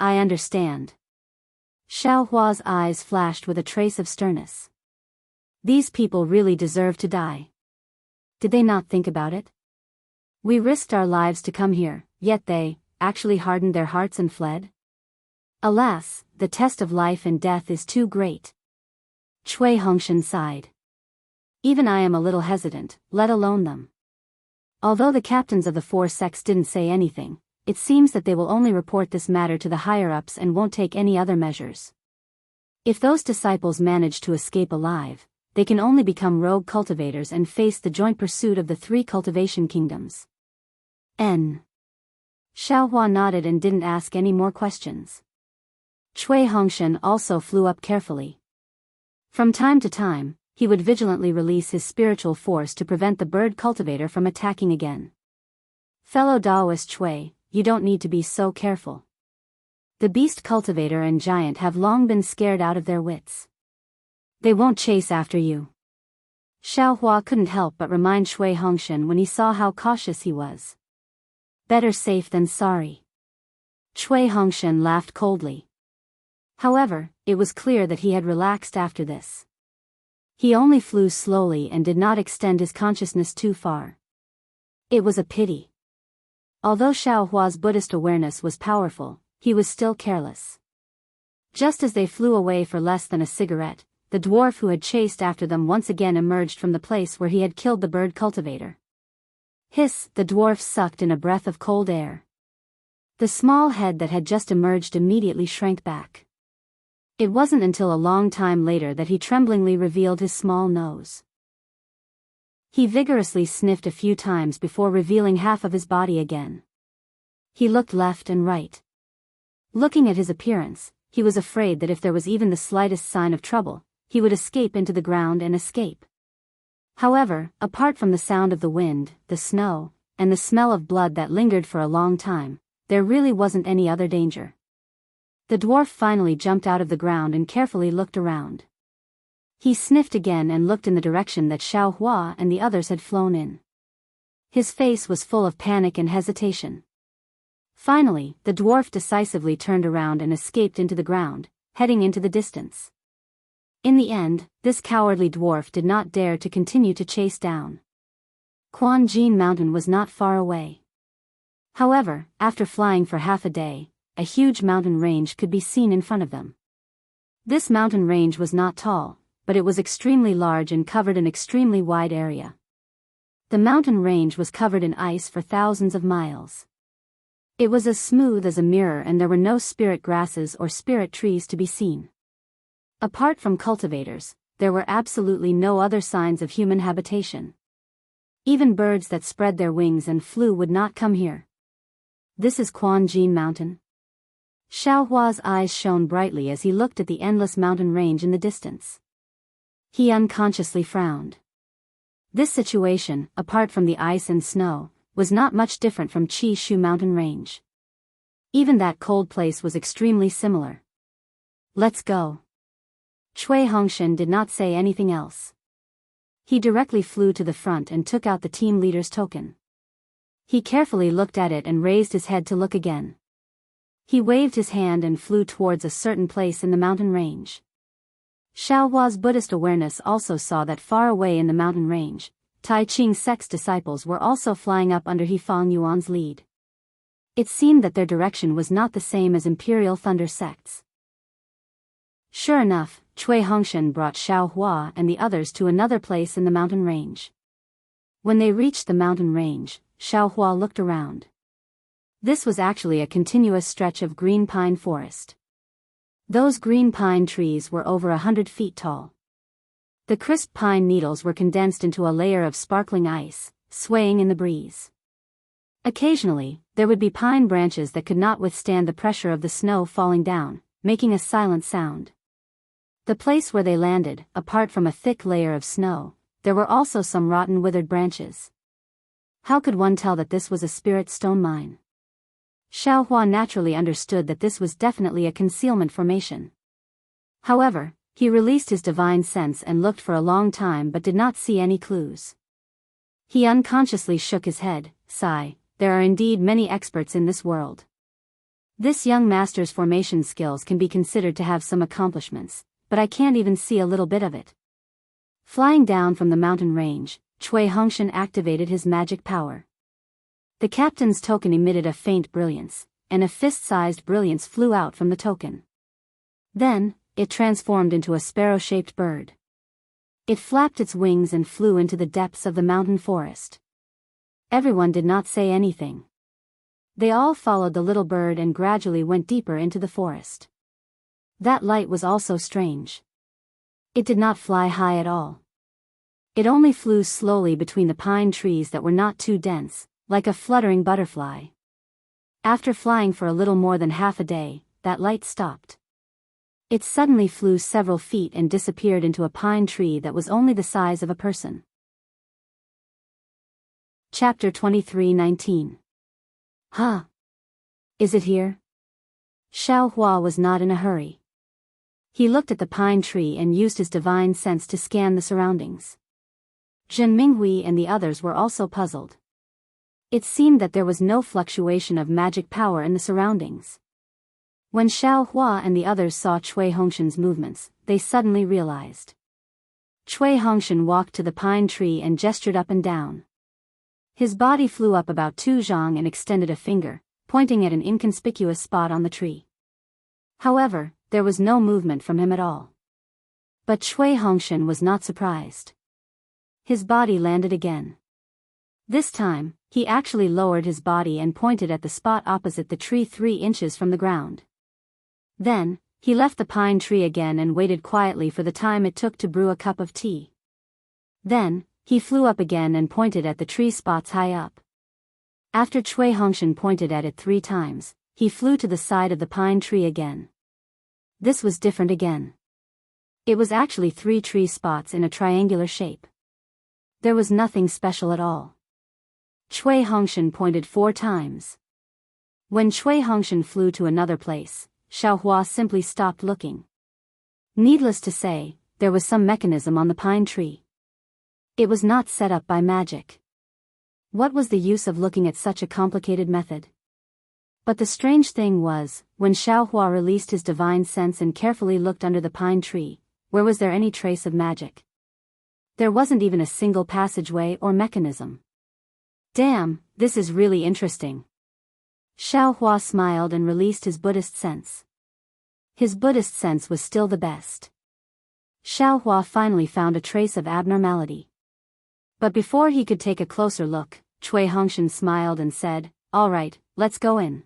I understand. Xiao Hua's eyes flashed with a trace of sternness. These people really deserve to die. Did they not think about it? We risked our lives to come here, yet they actually hardened their hearts and fled? Alas, the test of life and death is too great. Cui Hongshan sighed. Even I am a little hesitant, let alone them. Although the captains of the four sects didn't say anything, it seems that they will only report this matter to the higher-ups and won't take any other measures. If those disciples manage to escape alive, they can only become rogue cultivators and face the joint pursuit of the 3 cultivation kingdoms. Xiao Hua nodded and didn't ask any more questions. Cui Hongshan also flew up carefully. From time to time, he would vigilantly release his spiritual force to prevent the bird cultivator from attacking again. Fellow Daoist Cui, you don't need to be so careful. The beast cultivator and giant have long been scared out of their wits. They won't chase after you. Xiao Hua couldn't help but remind Cui Hongshan when he saw how cautious he was. Better safe than sorry. Cui Hongshan laughed coldly. However, it was clear that he had relaxed after this. He only flew slowly and did not extend his consciousness too far. It was a pity. Although Xiao Hua's Buddhist awareness was powerful, he was still careless. Just as they flew away for less than a cigarette, the dwarf who had chased after them once again emerged from the place where he had killed the bird cultivator. Hiss! The dwarf sucked in a breath of cold air. The small head that had just emerged immediately shrank back. It wasn't until a long time later that he tremblingly revealed his small nose. He vigorously sniffed a few times before revealing half of his body again. He looked left and right. Looking at his appearance, he was afraid that if there was even the slightest sign of trouble, he would escape into the ground and escape. However, apart from the sound of the wind, the snow, and the smell of blood that lingered for a long time, there really wasn't any other danger. The dwarf finally jumped out of the ground and carefully looked around. He sniffed again and looked in the direction that Xiao Hua and the others had flown in. His face was full of panic and hesitation. Finally, the dwarf decisively turned around and escaped into the ground, heading into the distance. In the end, this cowardly dwarf did not dare to continue to chase down. Quanjin Mountain was not far away. However, after flying for half a day, a huge mountain range could be seen in front of them. This mountain range was not tall, but it was extremely large and covered an extremely wide area. The mountain range was covered in ice for thousands of miles. It was as smooth as a mirror and there were no spirit grasses or spirit trees to be seen. Apart from cultivators, there were absolutely no other signs of human habitation. Even birds that spread their wings and flew would not come here. This is Quanjin Mountain? Xiao Hua's eyes shone brightly as he looked at the endless mountain range in the distance. He unconsciously frowned. This situation, apart from the ice and snow, was not much different from Qi Shu mountain range. Even that cold place was extremely similar. Let's go. Cui Hongshan did not say anything else. He directly flew to the front and took out the team leader's token. He carefully looked at it and raised his head to look again. He waved his hand and flew towards a certain place in the mountain range. Xiao Hua's Buddhist awareness also saw that far away in the mountain range, Tai Ching sect's disciples were also flying up under He Fang Yuan's lead. It seemed that their direction was not the same as Imperial Thunder sect's. Sure enough, Cui Hongshan brought Xiao Hua and the others to another place in the mountain range. When they reached the mountain range, Xiao Hua looked around. This was actually a continuous stretch of green pine forest. Those green pine trees were over 100 feet tall. The crisp pine needles were condensed into a layer of sparkling ice, swaying in the breeze. Occasionally, there would be pine branches that could not withstand the pressure of the snow falling down, making a silent sound. The place where they landed, apart from a thick layer of snow, there were also some rotten withered branches. How could one tell that this was a spirit stone mine? Xiao Hua naturally understood that this was definitely a concealment formation. However, he released his divine sense and looked for a long time but did not see any clues. He unconsciously shook his head. Sigh, there are indeed many experts in this world. This young master's formation skills can be considered to have some accomplishments, but I can't even see a little bit of it. Flying down from the mountain range, Cui Hongshan activated his magic power. The captain's token emitted a faint brilliance, and a fist-sized brilliance flew out from the token. Then, it transformed into a sparrow-shaped bird. It flapped its wings and flew into the depths of the mountain forest. Everyone did not say anything. They all followed the little bird and gradually went deeper into the forest. That light was also strange. It did not fly high at all. It only flew slowly between the pine trees that were not too dense, like a fluttering butterfly. After flying for a little more than half a day, that light stopped. It suddenly flew several feet and disappeared into a pine tree that was only the size of a person. Chapter 23:19. Huh? Is it here? Xiao Hua was not in a hurry. He looked at the pine tree and used his divine sense to scan the surroundings. Zhen Minghui and the others were also puzzled. It seemed that there was no fluctuation of magic power in the surroundings. When Xiao Hua and the others saw Cui Hongshan's movements, they suddenly realized. Cui Hongshan walked to the pine tree and gestured up and down. His body flew up about 2 zhang and extended a finger, pointing at an inconspicuous spot on the tree. However, there was no movement from him at all. But Cui Hongshan was not surprised. His body landed again. This time, he actually lowered his body and pointed at the spot opposite the tree 3 inches from the ground. Then, he left the pine tree again and waited quietly for the time it took to brew a cup of tea. Then, he flew up again and pointed at the tree spots high up. After Cui Hongshan pointed at it 3 times, he flew to the side of the pine tree again. This was different again. It was actually 3 tree spots in a triangular shape. There was nothing special at all. Cui Hongshan pointed 4 times. When Cui Hongshan flew to another place, Xiao Hua simply stopped looking. Needless to say, there was some mechanism on the pine tree. It was not set up by magic. What was the use of looking at such a complicated method? But the strange thing was, when Xiao Hua released his divine sense and carefully looked under the pine tree, where was there any trace of magic? There wasn't even a single passageway or mechanism. Damn, this is really interesting. Xiao Hua smiled and released his Buddhist sense. His Buddhist sense was still the best. Xiao Hua finally found a trace of abnormality. But before he could take a closer look, Cui Hongshan smiled and said, "All right, let's go in."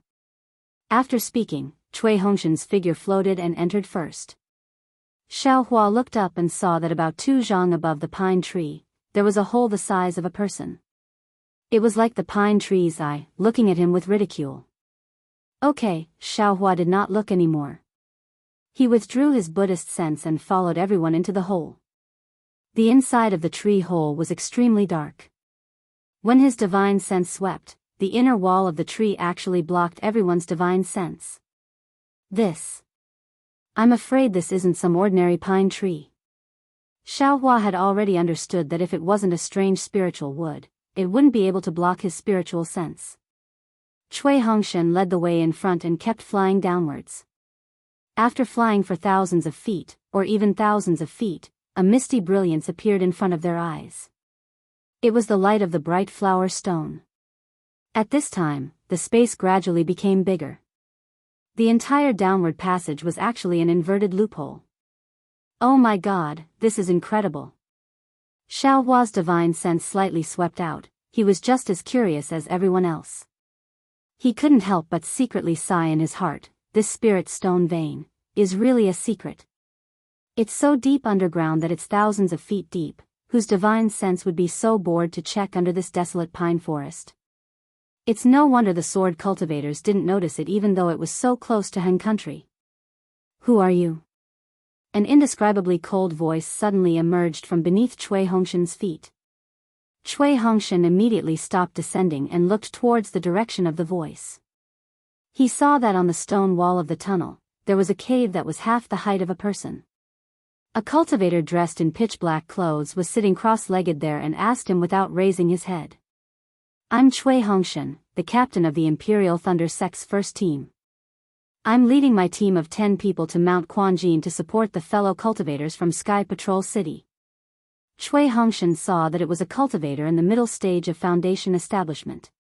After speaking, Cui Hongshan's figure floated and entered first. Xiao Hua looked up and saw that about 2 zhang above the pine tree, there was a hole the size of a person. It was like the pine tree's eye, looking at him with ridicule. Okay, Xiao Hua did not look anymore. He withdrew his Buddhist sense and followed everyone into the hole. The inside of the tree hole was extremely dark. When his divine sense swept, the inner wall of the tree actually blocked everyone's divine sense. I'm afraid this isn't some ordinary pine tree. Xiao Hua had already understood that if it wasn't a strange spiritual wood, it wouldn't be able to block his spiritual sense. Cui Hongshan led the way in front and kept flying downwards. After flying for thousands of feet, or even thousands of feet, a misty brilliance appeared in front of their eyes. It was the light of the bright flower stone. At this time, the space gradually became bigger. The entire downward passage was actually an inverted loophole. Oh my god, this is incredible. Xiao Hua's divine sense slightly swept out. He was just as curious as everyone else. He couldn't help but secretly sigh in his heart. This spirit stone vein is really a secret. It's so deep underground that it's thousands of feet deep. Whose divine sense would be so bored to check under this desolate pine forest? It's no wonder the sword cultivators didn't notice it even though it was so close to Han country. Who are you? An indescribably cold voice suddenly emerged from beneath Cui Hongshan's feet. Cui Hongshan immediately stopped descending and looked towards the direction of the voice. He saw that on the stone wall of the tunnel, there was a cave that was half the height of a person. A cultivator dressed in pitch-black clothes was sitting cross-legged there and asked him without raising his head. I'm Cui Hongshan, the captain of the Imperial Thunder Sect's first team. I'm leading my team of 10 people to Mount Quanjin to support the fellow cultivators from Sky Patrol City. Cui Hongshan saw that it was a cultivator in the middle stage of Foundation establishment.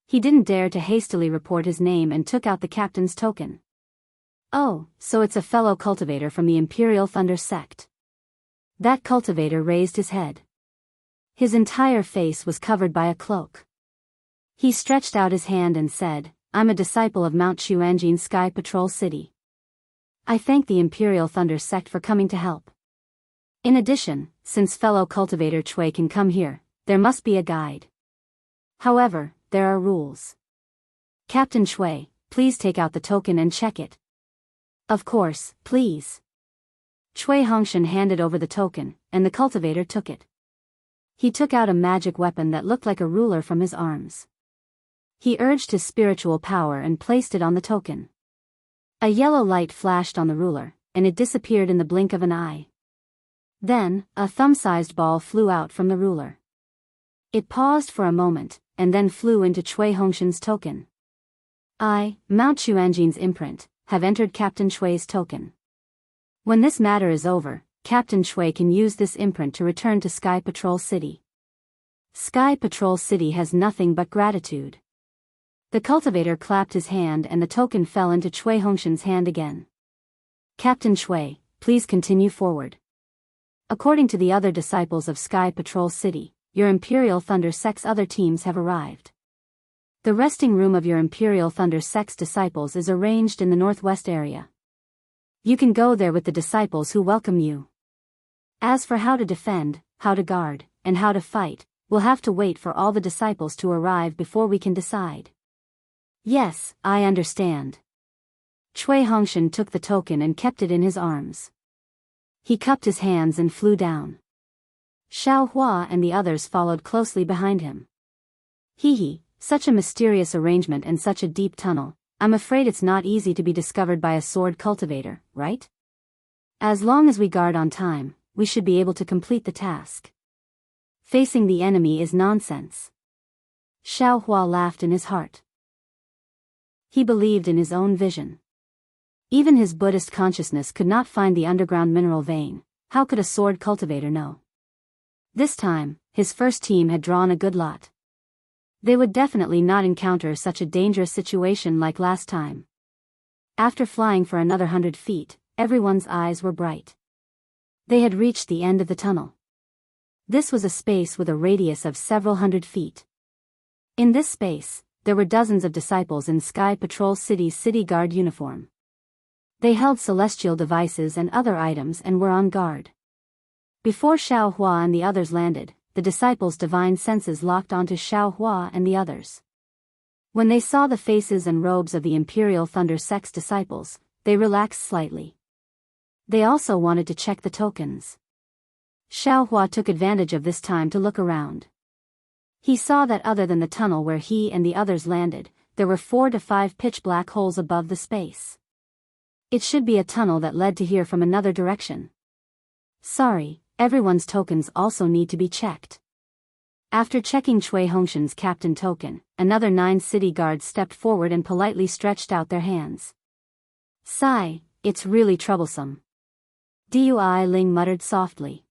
He didn't dare to hastily report his name and took out the captain's token. Oh, so it's a fellow cultivator from the Imperial Thunder Sect. That cultivator raised his head. His entire face was covered by a cloak. He stretched out his hand and said, I'm a disciple of Mount Quanjin Sky Patrol City. I thank the Imperial Thunder Sect for coming to help. In addition, since fellow cultivator Cui can come here, there must be a guide. However, there are rules. Captain Cui, please take out the token and check it. Of course, please. Cui Hongshan handed over the token, and the cultivator took it. He took out a magic weapon that looked like a ruler from his arms. He urged his spiritual power and placed it on the token. A yellow light flashed on the ruler, and it disappeared in the blink of an eye. Then, a thumb-sized ball flew out from the ruler. It paused for a moment, and then flew into Cui Hongshan's token. I, Mount Quanjin's imprint, have entered Captain Cui's token. When this matter is over, Captain Cui can use this imprint to return to Sky Patrol City. Sky Patrol City has nothing but gratitude. The cultivator clapped his hand and the token fell into Cui Hongshan's hand again. Captain Cui, please continue forward. According to the other disciples of Sky Patrol City, your Imperial Thunder Sect's other teams have arrived. The resting room of your Imperial Thunder Sect's disciples is arranged in the northwest area. You can go there with the disciples who welcome you. As for how to defend, how to guard, and how to fight, we'll have to wait for all the disciples to arrive before we can decide. Yes, I understand. Cui Hongshan took the token and kept it in his arms. He cupped his hands and flew down. Xiao Hua and the others followed closely behind him. Hee. Such a mysterious arrangement and such a deep tunnel, I'm afraid it's not easy to be discovered by a sword cultivator, right? As long as we guard on time, we should be able to complete the task. Facing the enemy is nonsense. Xiao Hua laughed in his heart. He believed in his own vision. Even his Buddhist consciousness could not find the underground mineral vein. How could a sword cultivator know? This time, his first team had drawn a good lot. They would definitely not encounter such a dangerous situation like last time. After flying for another 100 feet, everyone's eyes were bright. They had reached the end of the tunnel. This was a space with a radius of several hundred feet. In this space, there were dozens of disciples in Sky Patrol City's city guard uniform. They held celestial devices and other items and were on guard. Before Xiao Hua and the others landed, the disciples' divine senses locked onto Xiao Hua and the others. When they saw the faces and robes of the Imperial Thunder Sect's disciples, they relaxed slightly. They also wanted to check the tokens. Xiao Hua took advantage of this time to look around. He saw that other than the tunnel where he and the others landed, there were 4 to 5 pitch-black holes above the space. It should be a tunnel that led to here from another direction. Sorry. Everyone's tokens also need to be checked. After checking Cui Hongshan's captain token, another 9 city guards stepped forward and politely stretched out their hands. Sigh, it's really troublesome. Dui Ling muttered softly.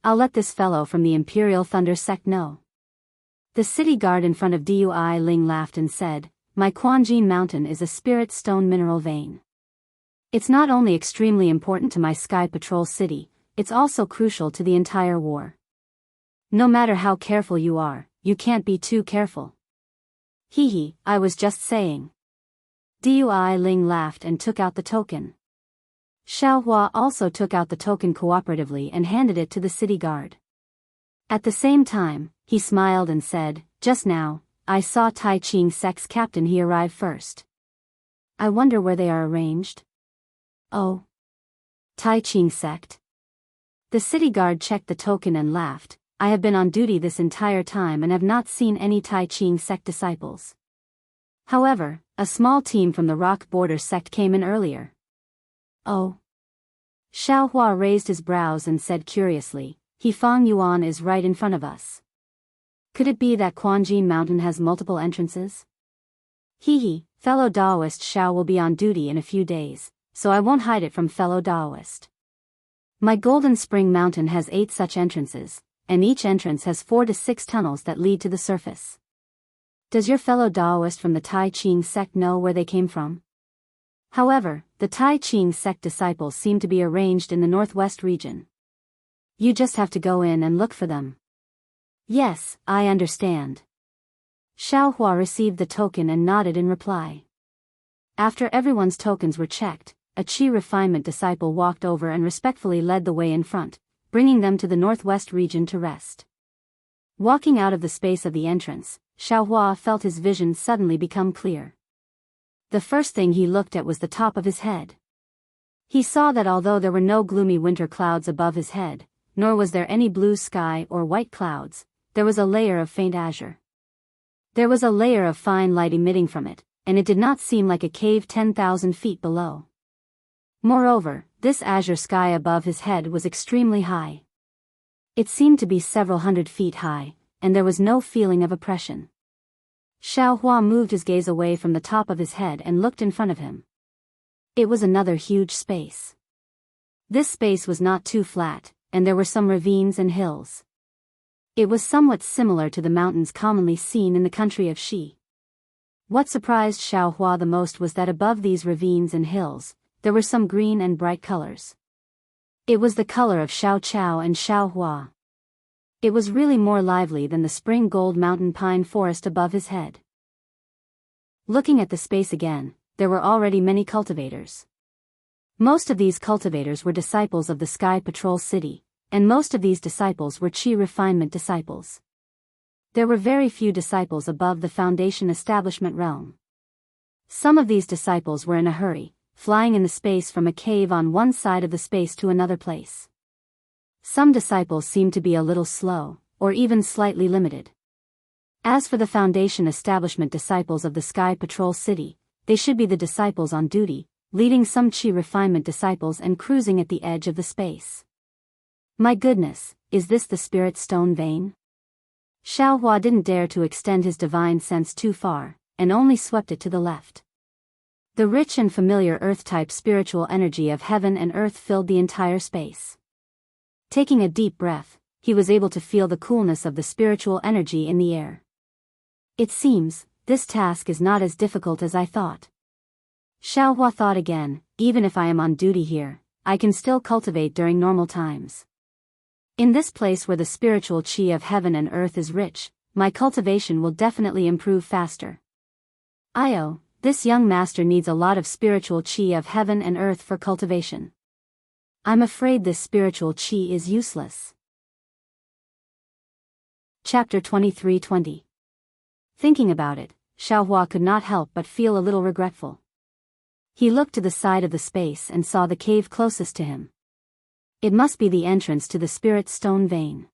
I'll let this fellow from the Imperial Thunder Sect know. The city guard in front of Dui Ling laughed and said, My Quanjin mountain is a spirit stone mineral vein. It's not only extremely important to my Sky Patrol city, it's also crucial to the entire war. No matter how careful you are, you can't be too careful. Hee, I was just saying. Dui Ling laughed and took out the token. Xiao Hua also took out the token cooperatively and handed it to the city guard. At the same time, he smiled and said, "Just now, I saw Tai Ching Sect's captain. He arrived first. I wonder where they are arranged." "Oh. Tai Ching Sect." The city guard checked the token and laughed. "I have been on duty this entire time and have not seen any Tai Ching Sect disciples. However, a small team from the Rock Border Sect came in earlier." "Oh." Xiao Hua raised his brows and said curiously, "Fang Yuan is right in front of us. Could it be that Quanjin Mountain has multiple entrances?" Fellow Daoist Xiao will be on duty in a few days, so I won't hide it from fellow Daoist. My Golden Spring Mountain has 8 such entrances, and each entrance has 4 to 6 tunnels that lead to the surface. Does your fellow Daoist from the Tai Ching Sect know where they came from? However, the Tai Ching Sect disciples seem to be arranged in the northwest region. You just have to go in and look for them." "Yes, I understand." Xiao Hua received the token and nodded in reply. After everyone's tokens were checked, a Qi refinement disciple walked over and respectfully led the way in front, bringing them to the northwest region to rest. Walking out of the space of the entrance, Xiao Hua felt his vision suddenly become clear. The first thing he looked at was the top of his head. He saw that although there were no gloomy winter clouds above his head, nor was there any blue sky or white clouds, there was a layer of faint azure. There was a layer of fine light emitting from it, and it did not seem like a cave 10,000 feet below. Moreover, this azure sky above his head was extremely high. It seemed to be several hundred feet high, and there was no feeling of oppression. Xiao Hua moved his gaze away from the top of his head and looked in front of him. It was another huge space. This space was not too flat, and there were some ravines and hills. It was somewhat similar to the mountains commonly seen in the country of Xi. What surprised Xiao Hua the most was that above these ravines and hills, there were some green and bright colors. It was the color of Xiao Chao and Xiao Hua. It was really more lively than the spring gold mountain pine forest above his head. Looking at the space again, there were already many cultivators. Most of these cultivators were disciples of the Sky Patrol City, and most of these disciples were Qi refinement disciples. There were very few disciples above the Foundation establishment realm. Some of these disciples were in a hurry, flying in the space from a cave on one side of the space to another place. Some disciples seemed to be a little slow, or even slightly limited. As for the Foundation establishment disciples of the Sky Patrol City, they should be the disciples on duty, leading some Qi refinement disciples and cruising at the edge of the space. My goodness, is this the spirit stone vein? Xiao Hua didn't dare to extend his divine sense too far, and only swept it to the left. The rich and familiar earth-type spiritual energy of heaven and earth filled the entire space. Taking a deep breath, he was able to feel the coolness of the spiritual energy in the air. It seems, this task is not as difficult as I thought. Xiao Hua thought again, even if I am on duty here, I can still cultivate during normal times. In this place where the spiritual qi of heaven and earth is rich, my cultivation will definitely improve faster. This young master needs a lot of spiritual qi of heaven and earth for cultivation. I'm afraid this spiritual qi is useless. Chapter 23:20. Thinking about it, Xiao Hua could not help but feel a little regretful. He looked to the side of the space and saw the cave closest to him. It must be the entrance to the spirit stone vein.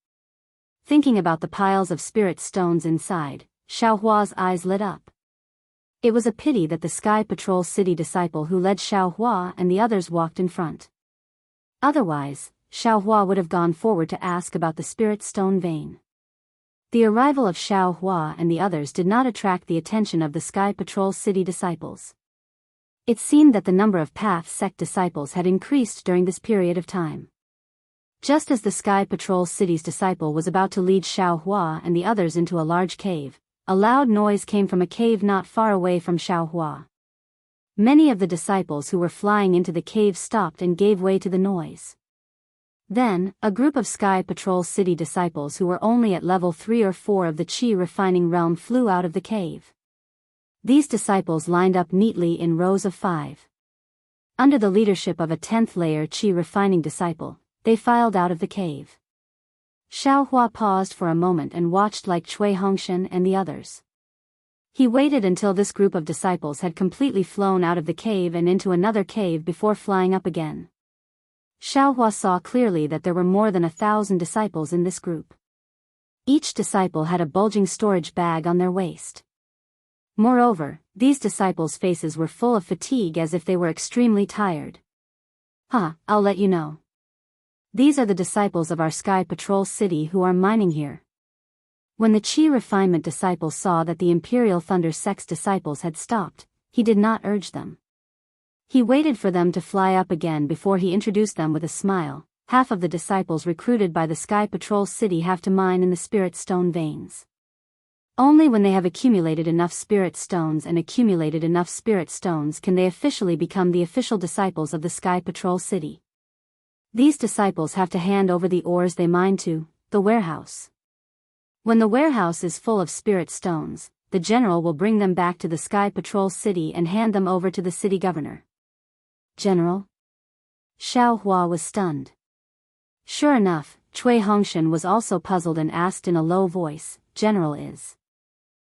Thinking about the piles of spirit stones inside, Xiao Hua's eyes lit up. It was a pity that the Sky Patrol City disciple who led Xiao Hua and the others walked in front. Otherwise, Xiao Hua would have gone forward to ask about the spirit stone vein. The arrival of Xiao Hua and the others did not attract the attention of the Sky Patrol City disciples. It seemed that the number of Path Sect disciples had increased during this period of time. Just as the Sky Patrol City's disciple was about to lead Xiao Hua and the others into a large cave, a loud noise came from a cave not far away from Xiao Hua. Many of the disciples who were flying into the cave stopped and gave way to the noise. Then, a group of Sky Patrol City disciples who were only at level 3 or 4 of the Qi refining realm flew out of the cave. These disciples lined up neatly in rows of 5. Under the leadership of a 10th layer Qi refining disciple, they filed out of the cave. Xiaohua paused for a moment and watched like Cui Hongshan and the others. He waited until this group of disciples had completely flown out of the cave and into another cave before flying up again. Xiaohua saw clearly that there were more than 1,000 disciples in this group. Each disciple had a bulging storage bag on their waist. Moreover, these disciples' faces were full of fatigue as if they were extremely tired. I'll let you know. These are the disciples of our Sky Patrol City who are mining here. When the Qi refinement disciple saw that the Imperial Thunder Sect's disciples had stopped, he did not urge them. He waited for them to fly up again before he introduced them with a smile. Half of the disciples recruited by the Sky Patrol City have to mine in the Spirit Stone veins. Only when they have accumulated enough Spirit Stones can they officially become the official disciples of the Sky Patrol City. These disciples have to hand over the ores they mine to the warehouse. When the warehouse is full of Spirit Stones, the general will bring them back to the Sky Patrol City and hand them over to the city governor. General? Xiaohua was stunned. Sure enough, Cui Hongshan was also puzzled and asked in a low voice, General is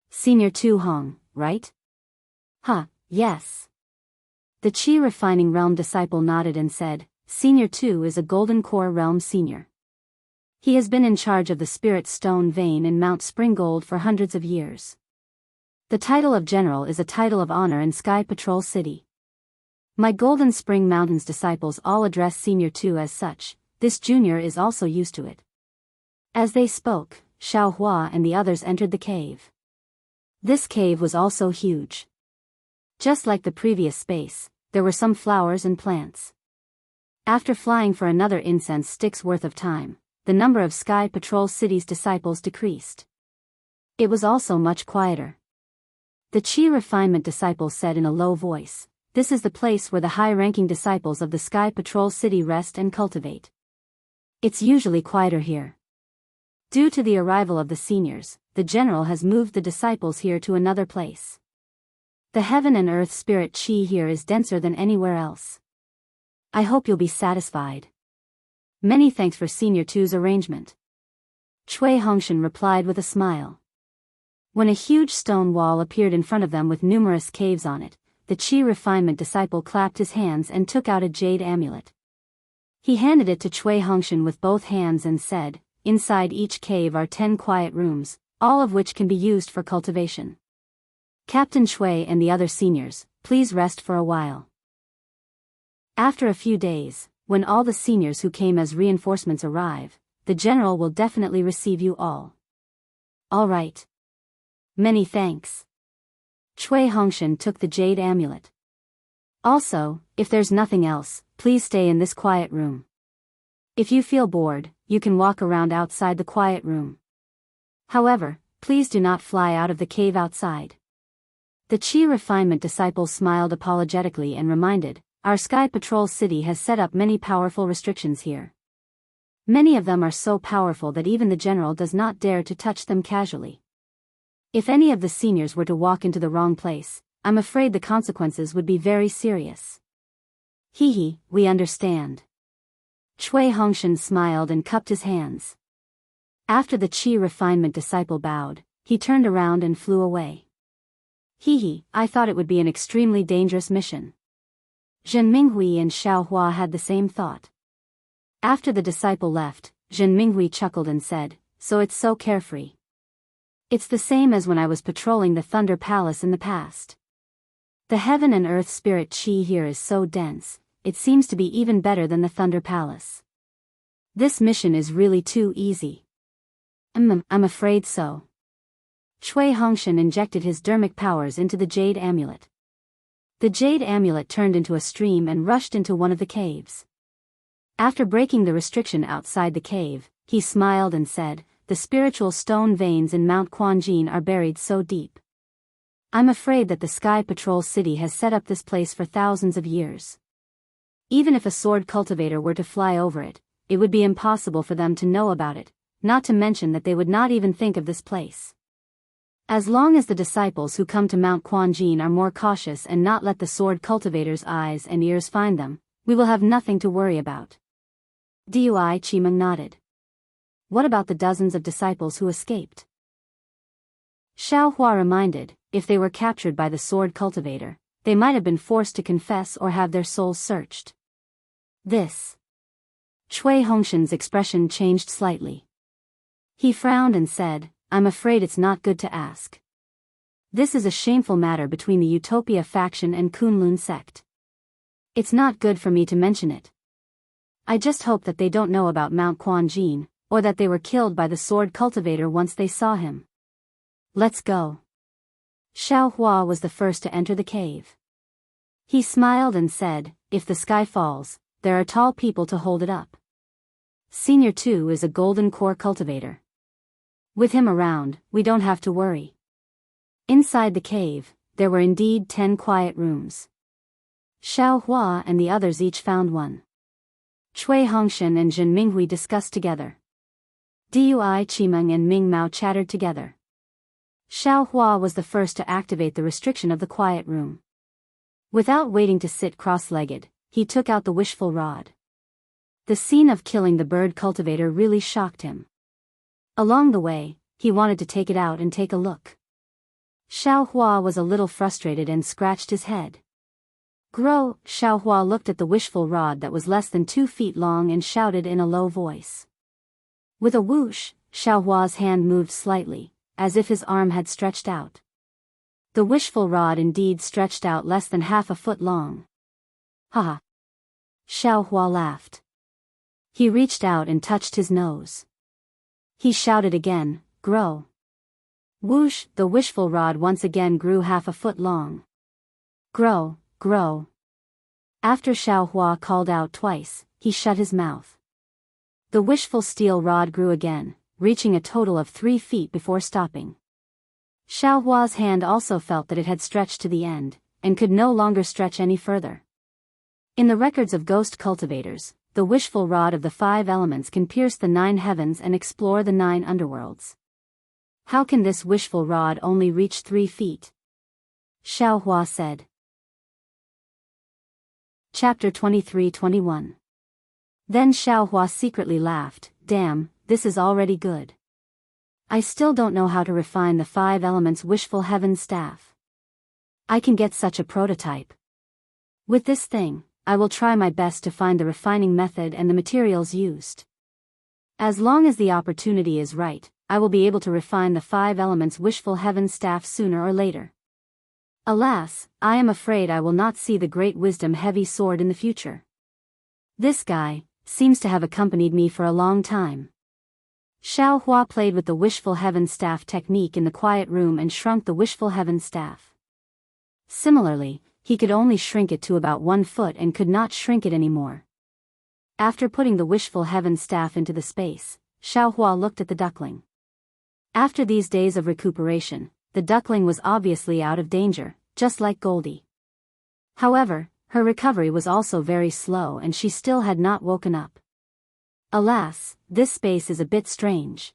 Senior Tu Hong, right? Yes. The Qi refining realm disciple nodded and said, Senior Tu is a Golden Core realm senior. He has been in charge of the Spirit Stone vein in Mount Springgold for hundreds of years. The title of General is a title of honor in Sky Patrol City. My Golden Spring Mountains disciples all address Senior Tu as such. This junior is also used to it. As they spoke, Xiaohua and the others entered the cave. This cave was also huge. Just like the previous space, there were some flowers and plants. After flying for another incense stick's worth of time, the number of Sky Patrol City's disciples decreased. It was also much quieter. The Qi refinement disciple said in a low voice, This is the place where the high-ranking disciples of the Sky Patrol City rest and cultivate. It's usually quieter here. Due to the arrival of the seniors, the general has moved the disciples here to another place. The heaven and earth spirit Qi here is denser than anywhere else. I hope you'll be satisfied. Many thanks for Senior Tu's arrangement. Cui Hongshan replied with a smile. When a huge stone wall appeared in front of them with numerous caves on it, the Qi refinement disciple clapped his hands and took out a jade amulet. He handed it to Cui Hongshan with both hands and said, Inside each cave are 10 quiet rooms, all of which can be used for cultivation. Captain Cui and the other seniors, please rest for a while. After a few days, when all the seniors who came as reinforcements arrive, the general will definitely receive you all. All right. Many thanks. Cui Hongshan took the jade amulet. Also, if there's nothing else, please stay in this quiet room. If you feel bored, you can walk around outside the quiet room. However, please do not fly out of the cave outside. The Qi refinement disciple smiled apologetically and reminded, Our Sky Patrol City has set up many powerful restrictions here. Many of them are so powerful that even the general does not dare to touch them casually. If any of the seniors were to walk into the wrong place, I'm afraid the consequences would be very serious. We understand. Cui Hongshan smiled and cupped his hands. After the Qi refinement disciple bowed, he turned around and flew away. I thought it would be an extremely dangerous mission. Zhen Minghui and Xiaohua had the same thought. After the disciple left, Zhen Minghui chuckled and said, So it's so carefree. It's the same as when I was patrolling the Thunder Palace in the past. The heaven and earth spirit Qi here is so dense, it seems to be even better than the Thunder Palace. This mission is really too easy. I'm afraid so. Cui Hongshan injected his dermic powers into the jade amulet. The jade amulet turned into a stream and rushed into one of the caves. After breaking the restriction outside the cave, he smiled and said, The spiritual stone veins in Mount Quanjin are buried so deep. I'm afraid that the Sky Patrol City has set up this place for thousands of years. Even if a sword cultivator were to fly over it, it would be impossible for them to know about it, not to mention that they would not even think of this place. As long as the disciples who come to Mount Quanjin are more cautious and not let the sword cultivator's eyes and ears find them, we will have nothing to worry about. Daoist Qimeng nodded. What about the dozens of disciples who escaped? Xiao Hua reminded, if they were captured by the sword cultivator, they might have been forced to confess or have their souls searched. This. Cui Hongshan's expression changed slightly. He frowned and said, I'm afraid it's not good to ask. This is a shameful matter between the Utopia faction and Kunlun sect. It's not good for me to mention it. I just hope that they don't know about Mount Quanjin, or that they were killed by the sword cultivator once they saw him. Let's go. Xiao Hua was the first to enter the cave. He smiled and said, if the sky falls, there are tall people to hold it up. Senior 2 is a golden core cultivator. With him around, we don't have to worry. Inside the cave, there were indeed 10 quiet rooms. Xiao Hua and the others each found one. Cui Hongshan and Zhen Minghui discussed together. Daoist Qimeng and Ming Mao chattered together. Xiao Hua was the first to activate the restriction of the quiet room. Without waiting to sit cross-legged, he took out the wishful rod. The scene of killing the bird cultivator really shocked him. Along the way, he wanted to take it out and take a look. Xiao Hua was a little frustrated and scratched his head. Grow! Xiao Hua looked at the wishful rod that was less than 2 feet long and shouted in a low voice. With a whoosh, Xiao Hua's hand moved slightly, as if his arm had stretched out. The wishful rod indeed stretched out less than half a foot long. Ha! Xiao Hua laughed. He reached out and touched his nose. He shouted again, grow. Whoosh! The wishful rod once again grew half a foot long. Grow, grow. After Xiao Hua called out twice, he shut his mouth. The wishful steel rod grew again, reaching a total of 3 feet before stopping. Xiao Hua's hand also felt that it had stretched to the end, and could no longer stretch any further. In the records of ghost cultivators, the wishful rod of the 5 elements can pierce the 9 heavens and explore the 9 underworlds. How can this wishful rod only reach 3 feet? Xiao Hua said. Chapter 23-21. Then Xiao Hua secretly laughed, damn, this is already good. I still don't know how to refine the 5 elements wishful heaven staff. I can get such a prototype. With this thing, I will try my best to find the refining method and the materials used. As long as the opportunity is right, I will be able to refine the 5 elements wishful heaven staff sooner or later. Alas, I am afraid I will not see the great wisdom heavy sword in the future. This guy seems to have accompanied me for a long time. Xiao Hua played with the wishful heaven staff technique in the quiet room and shrunk the wishful heaven staff. Similarly, he could only shrink it to about 1 foot and could not shrink it anymore. After putting the wishful heaven staff into the space, Xiao Hua looked at the duckling. After these days of recuperation, the duckling was obviously out of danger, just like Goldie. However, her recovery was also very slow and she still had not woken up. Alas, this space is a bit strange.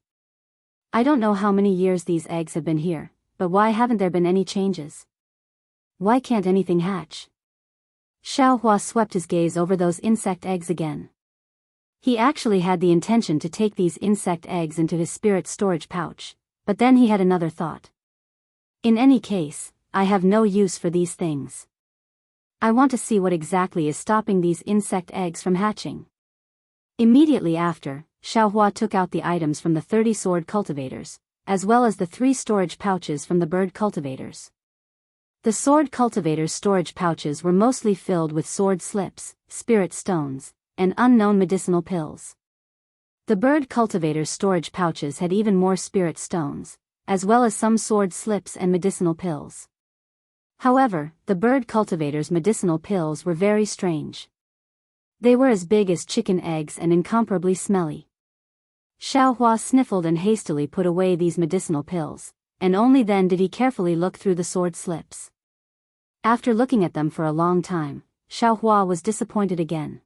I don't know how many years these eggs have been here, but why haven't there been any changes? Why can't anything hatch? Xiao Hua swept his gaze over those insect eggs again. He actually had the intention to take these insect eggs into his spirit storage pouch, but then he had another thought. In any case, I have no use for these things. I want to see what exactly is stopping these insect eggs from hatching. Immediately after, Xiao Hua took out the items from the 30 sword cultivators, as well as the 3 storage pouches from the bird cultivators. The sword cultivators' storage pouches were mostly filled with sword slips, spirit stones, and unknown medicinal pills. The bird cultivators' storage pouches had even more spirit stones, as well as some sword slips and medicinal pills. However, the bird cultivators' medicinal pills were very strange. They were as big as chicken eggs and incomparably smelly. Xiao Hua sniffled and hastily put away these medicinal pills, and only then did he carefully look through the sword slips. After looking at them for a long time, Xiaohua was disappointed again.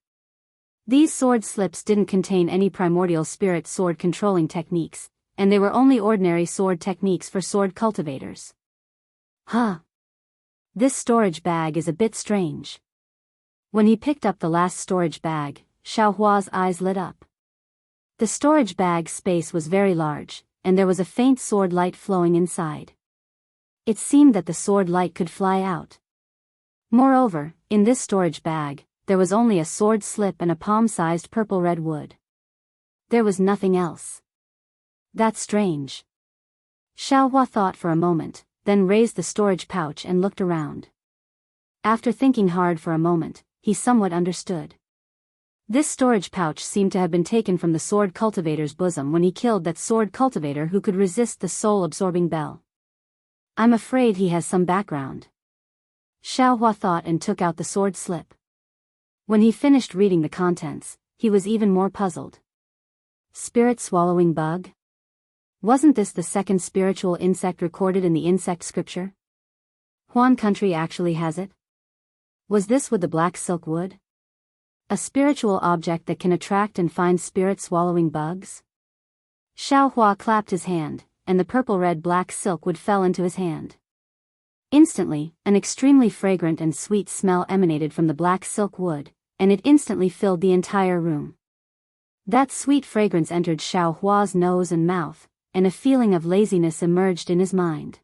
These sword slips didn't contain any primordial spirit sword controlling techniques, and they were only ordinary sword techniques for sword cultivators. Huh. This storage bag is a bit strange. When he picked up the last storage bag, Xiaohua's eyes lit up. The storage bag's space was very large, and there was a faint sword light flowing inside. It seemed that the sword light could fly out. Moreover, in this storage bag, there was only a sword slip and a palm-sized purple-red wood. There was nothing else. That's strange. Xiaohua thought for a moment, then raised the storage pouch and looked around. After thinking hard for a moment, he somewhat understood. This storage pouch seemed to have been taken from the sword cultivator's bosom when he killed that sword cultivator who could resist the soul-absorbing bell. I'm afraid he has some background. Xiaohua thought and took out the sword slip. When he finished reading the contents, he was even more puzzled. Spirit-swallowing bug? Wasn't this the second spiritual insect recorded in the insect scripture? Huan country actually has it? Was this with the black silk wood? A spiritual object that can attract and find spirit-swallowing bugs? Xiaohua clapped his hand, and the purple-red black silk wood fell into his hand. Instantly, an extremely fragrant and sweet smell emanated from the black silk wood, and it instantly filled the entire room. That sweet fragrance entered Xiaohua's nose and mouth, and a feeling of laziness emerged in his mind.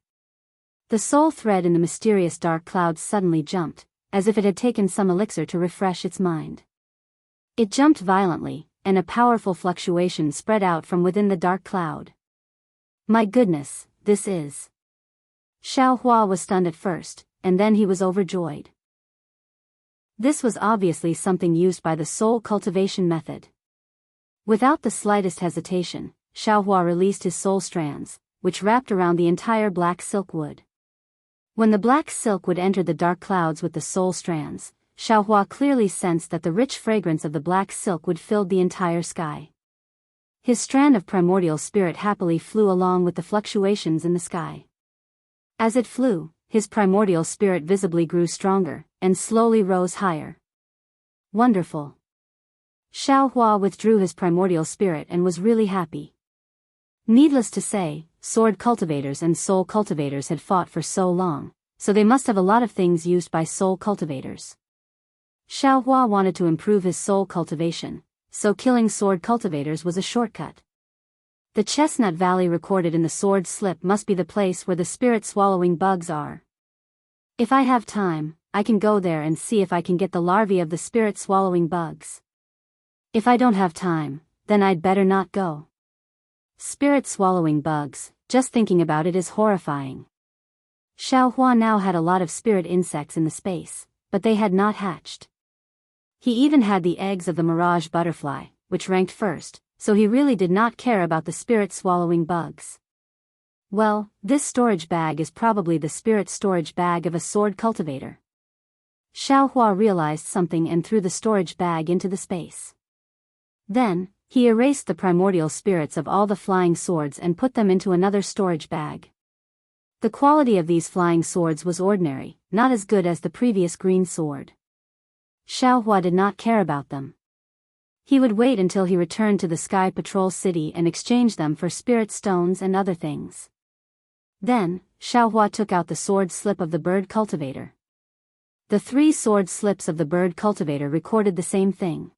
The soul thread in the mysterious dark clouds suddenly jumped, as if it had taken some elixir to refresh its mind. It jumped violently, and a powerful fluctuation spread out from within the dark cloud. My goodness, this is... Xiaohua was stunned at first, and then he was overjoyed. This was obviously something used by the soul cultivation method. Without the slightest hesitation, Xiaohua released his soul strands, which wrapped around the entire black silk wood. When the black silk wood entered the dark clouds with the soul strands, Xiaohua clearly sensed that the rich fragrance of the black silk wood filled the entire sky. His strand of primordial spirit happily flew along with the fluctuations in the sky. As it flew, his primordial spirit visibly grew stronger, and slowly rose higher. Wonderful. Xiaohua withdrew his primordial spirit and was really happy. Needless to say, sword cultivators and soul cultivators had fought for so long, so they must have a lot of things used by soul cultivators. Xiaohua wanted to improve his soul cultivation, so killing sword cultivators was a shortcut. The Chestnut Valley recorded in the sword slip must be the place where the spirit-swallowing bugs are. If I have time, I can go there and see if I can get the larvae of the spirit-swallowing bugs. If I don't have time, then I'd better not go. Spirit-swallowing bugs, just thinking about it is horrifying. Xiaohua now had a lot of spirit insects in the space, but they had not hatched. He even had the eggs of the mirage butterfly, which ranked first, so he really did not care about the spirit-swallowing bugs. Well, this storage bag is probably the spirit storage bag of a sword cultivator. Xiaohua realized something and threw the storage bag into the space. Then, he erased the primordial spirits of all the flying swords and put them into another storage bag. The quality of these flying swords was ordinary, not as good as the previous green sword. Xiaohua did not care about them. He would wait until he returned to the Sky Patrol City and exchange them for spirit stones and other things. Then, Xiaohua took out the sword slip of the bird cultivator. The 3 sword slips of the bird cultivator recorded the same thing.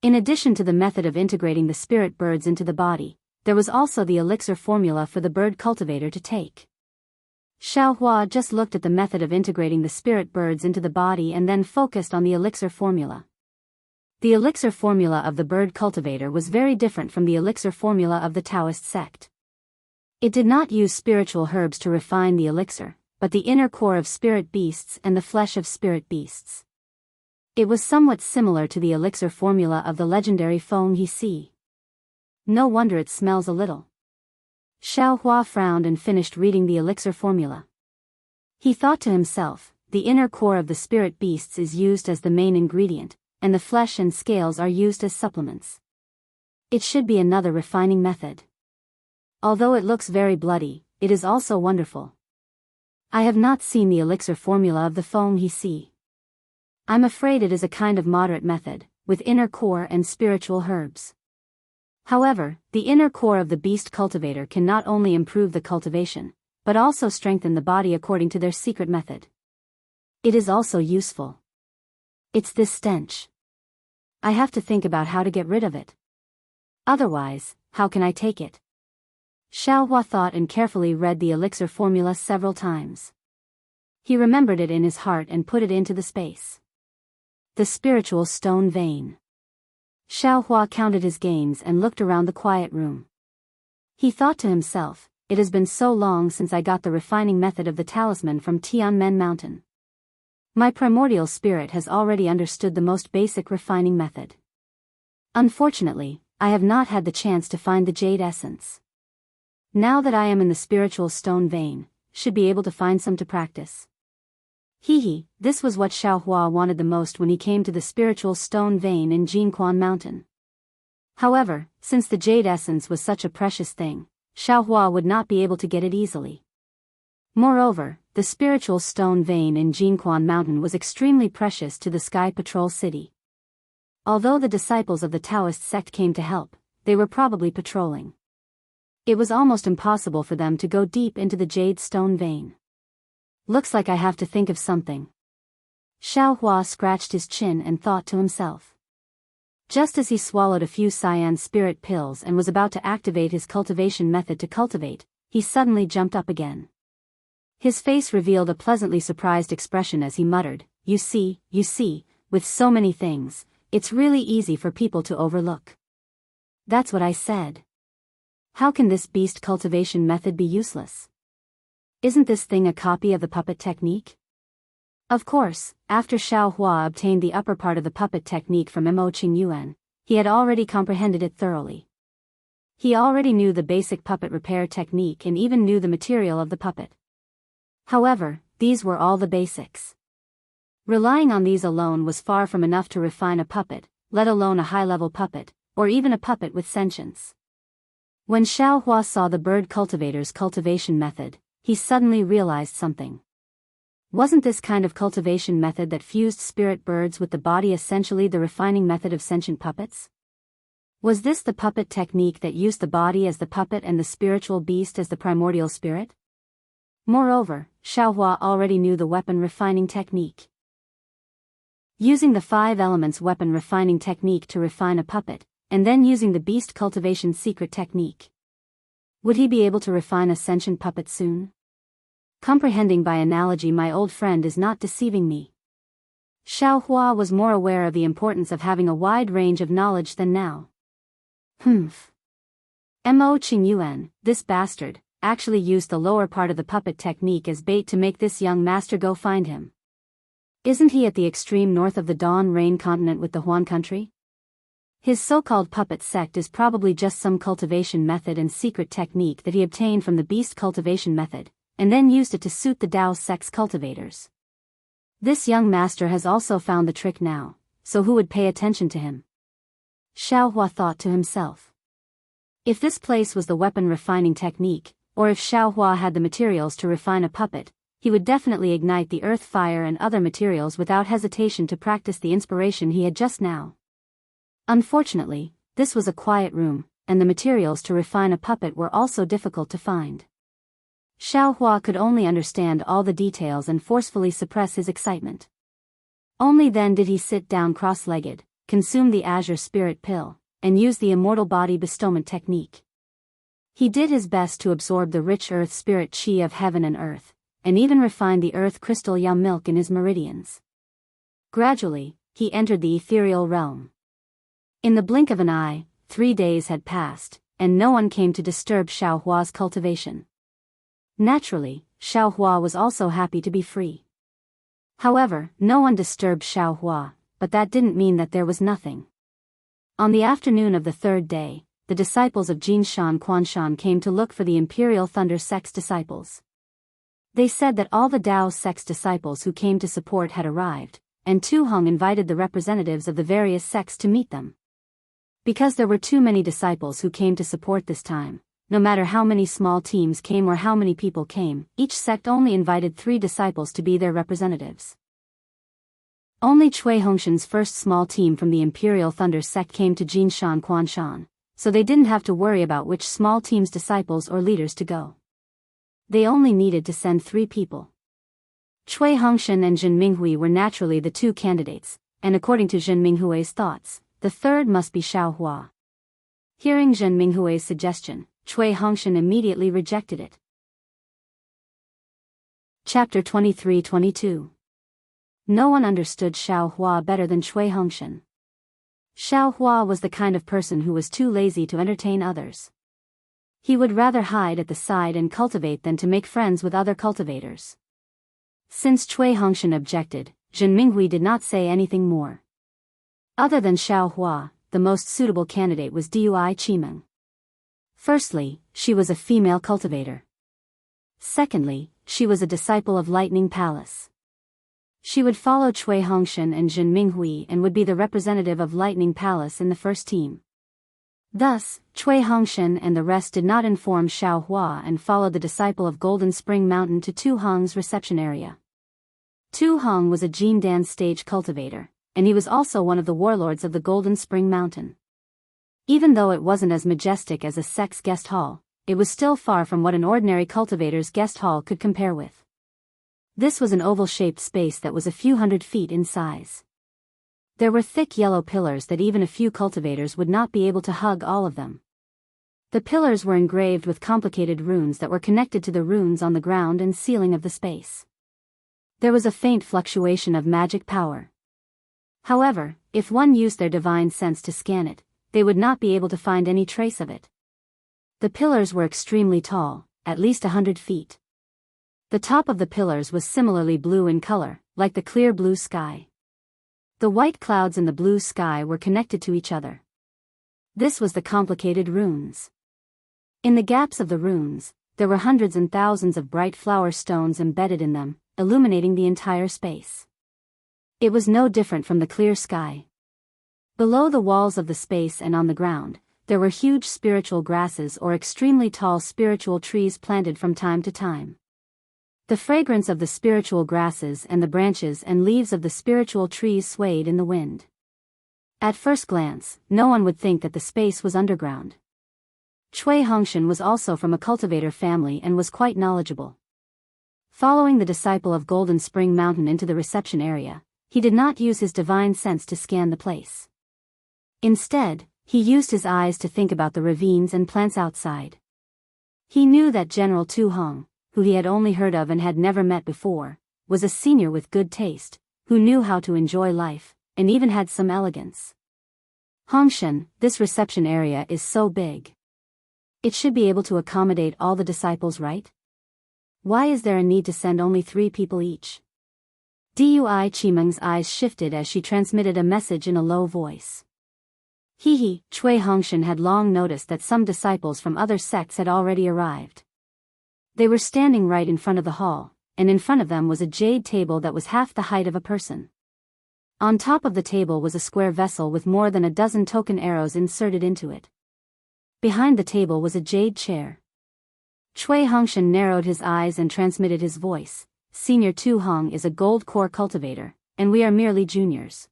In addition to the method of integrating the spirit birds into the body, there was also the elixir formula for the bird cultivator to take. Xiaohua just looked at the method of integrating the spirit birds into the body and then focused on the elixir formula. The elixir formula of the bird cultivator was very different from the elixir formula of the Daoist sect. It did not use spiritual herbs to refine the elixir, but the inner core of spirit beasts and the flesh of spirit beasts. It was somewhat similar to the elixir formula of the legendary Feng He Si. No wonder it smells a little. Xiaohua frowned and finished reading the elixir formula. He thought to himself, the inner core of the spirit beasts is used as the main ingredient, and the flesh and scales are used as supplements. It should be another refining method. Although it looks very bloody, it is also wonderful. I have not seen the elixir formula of the foam he see. I'm afraid it is a kind of moderate method, with inner core and spiritual herbs. However, the inner core of the beast cultivator can not only improve the cultivation, but also strengthen the body according to their secret method. It is also useful. It's this stench. I have to think about how to get rid of it. Otherwise, how can I take it? Xiaohua thought and carefully read the elixir formula several times. He remembered it in his heart and put it into the space. The spiritual stone vein. Xiaohua counted his gains and looked around the quiet room. He thought to himself, it has been so long since I got the refining method of the talisman from Tianmen Mountain. My primordial spirit has already understood the most basic refining method. Unfortunately, I have not had the chance to find the jade essence. Now that I am in the spiritual stone vein, should be able to find some to practice. This was what Xiaohua wanted the most when he came to the spiritual stone vein in Jianghu Mountain. However, since the jade essence was such a precious thing, Xiaohua would not be able to get it easily. Moreover, the spiritual stone vein in Jianghu Mountain was extremely precious to the Sky Patrol City. Although the disciples of the Daoist sect came to help, they were probably patrolling. It was almost impossible for them to go deep into the jade stone vein. Looks like I have to think of something. Xiaohua scratched his chin and thought to himself. Just as he swallowed a few cyan spirit pills and was about to activate his cultivation method to cultivate, he suddenly jumped up again. His face revealed a pleasantly surprised expression as he muttered, you see, with so many things, it's really easy for people to overlook. That's what I said. How can this beast cultivation method be useless? Isn't this thing a copy of the puppet technique? Of course, after Xiaohua obtained the upper part of the puppet technique from Mo Qingyuan, he had already comprehended it thoroughly. He already knew the basic puppet repair technique and even knew the material of the puppet. However, these were all the basics. Relying on these alone was far from enough to refine a puppet, let alone a high-level puppet, or even a puppet with sentience. When Xiaohua saw the bird cultivator's cultivation method, he suddenly realized something. Wasn't this kind of cultivation method that fused spirit birds with the body essentially the refining method of sentient puppets? Was this the puppet technique that used the body as the puppet and the spiritual beast as the primordial spirit? Moreover, Xiaohua already knew the weapon refining technique. Using the 5 elements weapon refining technique to refine a puppet, and then using the beast cultivation secret technique. Would he be able to refine a sentient puppet soon? Comprehending by analogy, my old friend is not deceiving me. Xiaohua was more aware of the importance of having a wide range of knowledge than now. Mo Qingyuan, this bastard, actually used the lower part of the puppet technique as bait to make this young master go find him. Isn't he at the extreme north of the Dawn Rain continent with the Huan country? His so-called puppet sect is probably just some cultivation method and secret technique that he obtained from the beast cultivation method, and then used it to suit the Dao sect's cultivators. This young master has also found the trick now, so who would pay attention to him? Xiaohua thought to himself. If this place was the weapon refining technique, or if Xiaohua had the materials to refine a puppet, he would definitely ignite the earth fire and other materials without hesitation to practice the inspiration he had just now. Unfortunately, this was a quiet room, and the materials to refine a puppet were also difficult to find. Xiaohua could only understand all the details and forcefully suppress his excitement. Only then did he sit down cross-legged, consume the azure spirit pill, and use the immortal body bestowment technique. He did his best to absorb the rich earth spirit chi of heaven and earth, and even refined the earth crystal yao milk in his meridians. Gradually, he entered the ethereal realm. In the blink of an eye, 3 days had passed, and no one came to disturb Xiaohua's cultivation. Naturally, Xiaohua was also happy to be free. However, no one disturbed Xiaohua, but that didn't mean that there was nothing. On the afternoon of the 3rd day, the disciples of Jinshan Quanshan came to look for the Imperial Thunder Sect's disciples. They said that all the Dao sect's disciples who came to support had arrived, and Tu Hong invited the representatives of the various sects to meet them. Because there were too many disciples who came to support this time, no matter how many small teams came or how many people came, each sect only invited 3 disciples to be their representatives. Only Cui Hongshan's first small team from the Imperial Thunder sect came to Jinshan Quanshan, so they didn't have to worry about which small team's disciples or leaders to go. They only needed to send 3 people. Cui Hongshan and Zhen Minghui were naturally the 2 candidates, and according to Zhen Minghui's thoughts, the third must be Xiao Hua. Hearing Zhen Minghui's suggestion, Cui Hongshan immediately rejected it. Chapter 23-22. No one understood Xiao Hua better than Cui Hongshan. Xiao Hua was the kind of person who was too lazy to entertain others. He would rather hide at the side and cultivate than to make friends with other cultivators. Since Cui Hongshan objected, Zhen Minghui did not say anything more. Other than Xiao Hua, the most suitable candidate was Dui Qimeng. Firstly, she was a female cultivator. Secondly, she was a disciple of Lightning Palace. She would follow Cui Hongshan and Zhen Minghui and would be the representative of Lightning Palace in the first team. Thus, Cui Hongshan and the rest did not inform Xiao Hua and followed the disciple of Golden Spring Mountain to Tu Hong's reception area. Tu Hong was a Jindan stage cultivator, and he was also one of the warlords of the Golden Spring Mountain. Even though it wasn't as majestic as a sect's guest hall, it was still far from what an ordinary cultivator's guest hall could compare with. This was an oval-shaped space that was a few hundred feet in size. There were thick yellow pillars that even a few cultivators would not be able to hug all of them. The pillars were engraved with complicated runes that were connected to the runes on the ground and ceiling of the space. There was a faint fluctuation of magic power. However, if one used their divine sense to scan it, they would not be able to find any trace of it. The pillars were extremely tall, at least 100 feet. The top of the pillars was similarly blue in color, like the clear blue sky. The white clouds in the blue sky were connected to each other. This was the complicated runes. In the gaps of the runes, there were hundreds and thousands of bright flower stones embedded in them, illuminating the entire space. It was no different from the clear sky. Below the walls of the space and on the ground, there were huge spiritual grasses or extremely tall spiritual trees planted from time to time. The fragrance of the spiritual grasses and the branches and leaves of the spiritual trees swayed in the wind. At first glance, no one would think that the space was underground. Cui Hongshan was also from a cultivator family and was quite knowledgeable. Following the disciple of Golden Spring Mountain into the reception area, he did not use his divine sense to scan the place. Instead, he used his eyes to think about the ravines and plants outside. He knew that General Tu Hong, who he had only heard of and had never met before, was a senior with good taste, who knew how to enjoy life, and even had some elegance. Hongshan, this reception area is so big. It should be able to accommodate all the disciples, right? Why is there a need to send only 3 people each? Dui Qimeng's eyes shifted as she transmitted a message in a low voice. Cui Hongshan had long noticed that some disciples from other sects had already arrived. They were standing right in front of the hall, and in front of them was a jade table that was half the height of a person. On top of the table was a square vessel with more than a dozen token arrows inserted into it. Behind the table was a jade chair. Cui Hongshan narrowed his eyes and transmitted his voice. Senior Tu Hong is a gold core cultivator, and we are merely juniors.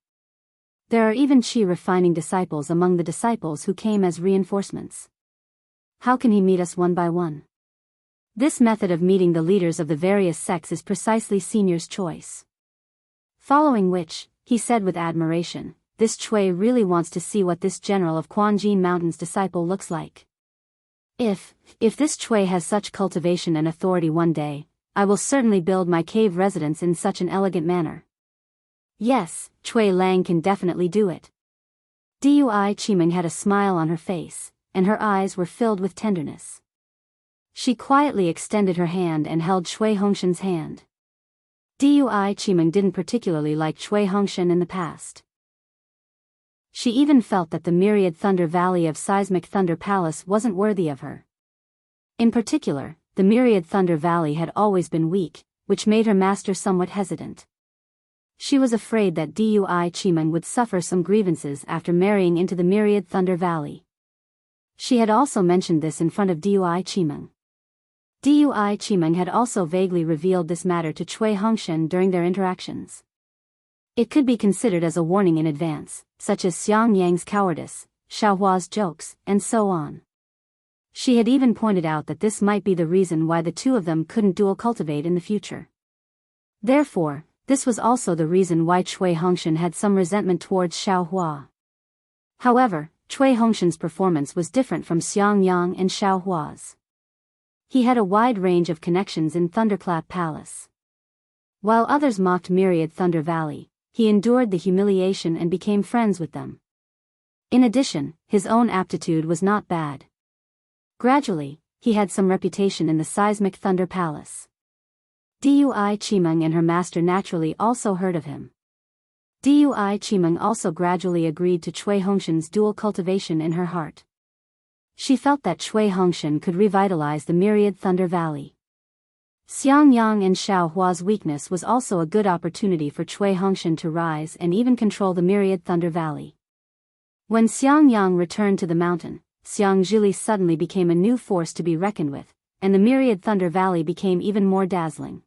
There are even chi refining disciples among the disciples who came as reinforcements. How can he meet us one by one? This method of meeting the leaders of the various sects is precisely Senior's choice. Following which, he said with admiration, this Cui really wants to see what this general of Quanjin Mountain's disciple looks like. If this Cui has such cultivation and authority one day, I will certainly build my cave residence in such an elegant manner. Yes, Cui Lang can definitely do it. Dui Qimeng had a smile on her face, and her eyes were filled with tenderness. She quietly extended her hand and held Cui Hongshan's hand. Dui Qimeng didn't particularly like Cui Hongshan in the past. She even felt that the myriad Thunder Valley of Seismic Thunder Palace wasn't worthy of her. In particular, the myriad Thunder Valley had always been weak, which made her master somewhat hesitant. She was afraid that Dui Qimeng would suffer some grievances after marrying into the myriad Thunder Valley. She had also mentioned this in front of Dui Qimeng. Dui Qimeng had also vaguely revealed this matter to Cui Hongshen during their interactions. It could be considered as a warning in advance, such as Xiang Yang's cowardice, Xiaohua's jokes, and so on. She had even pointed out that this might be the reason why the two of them couldn't dual cultivate in the future. Therefore, this was also the reason why Cui Hongshen had some resentment towards Xiaohua. However, Cui Hongshen's performance was different from Xiang Yang and Xiaohua's. He had a wide range of connections in Thunderclap Palace. While others mocked Myriad Thunder Valley, he endured the humiliation and became friends with them. In addition, his own aptitude was not bad. Gradually, he had some reputation in the seismic Thunder Palace. Dui Qimeng and her master naturally also heard of him. Dui Qimeng also gradually agreed to Cui Hongshen's dual cultivation in her heart. She felt that Cui Hongshen could revitalize the Myriad Thunder Valley. Xiang Yang and Xiaohua's weakness was also a good opportunity for Cui Hongshen to rise and even control the Myriad Thunder Valley. When Xiang Yang returned to the mountain, Xiang Zhili suddenly became a new force to be reckoned with, and the Myriad Thunder Valley became even more dazzling.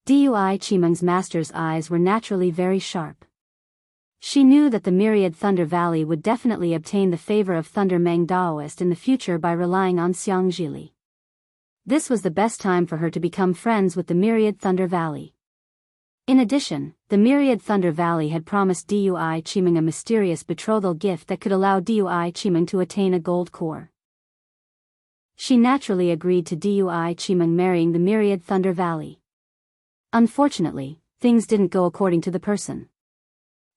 Dui Qimeng's master's eyes were naturally very sharp. She knew that the Myriad Thunder Valley would definitely obtain the favor of Thunder Meng Daoist in the future by relying on Xiang Zhili. This was the best time for her to become friends with the Myriad Thunder Valley. In addition, the Myriad Thunder Valley had promised Dui Qimeng a mysterious betrothal gift that could allow Dui Qimeng to attain a gold core. She naturally agreed to Dui Qimeng marrying the Myriad Thunder Valley. Unfortunately, things didn't go according to the person.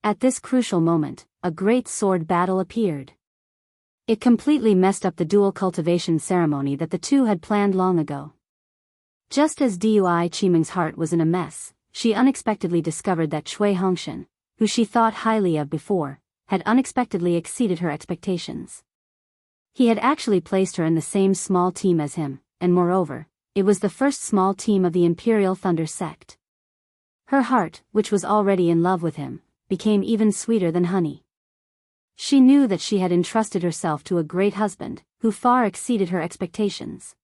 At this crucial moment, a great sword battle appeared. It completely messed up the dual cultivation ceremony that the two had planned long ago. Just as Dui Qimeng's heart was in a mess, she unexpectedly discovered that Cui Hongshen, who she thought highly of before, had unexpectedly exceeded her expectations. He had actually placed her in the same small team as him, and moreover, it was the first small team of the Imperial Thunder sect. Her heart, which was already in love with him, became even sweeter than honey. She knew that she had entrusted herself to a great husband, who far exceeded her expectations.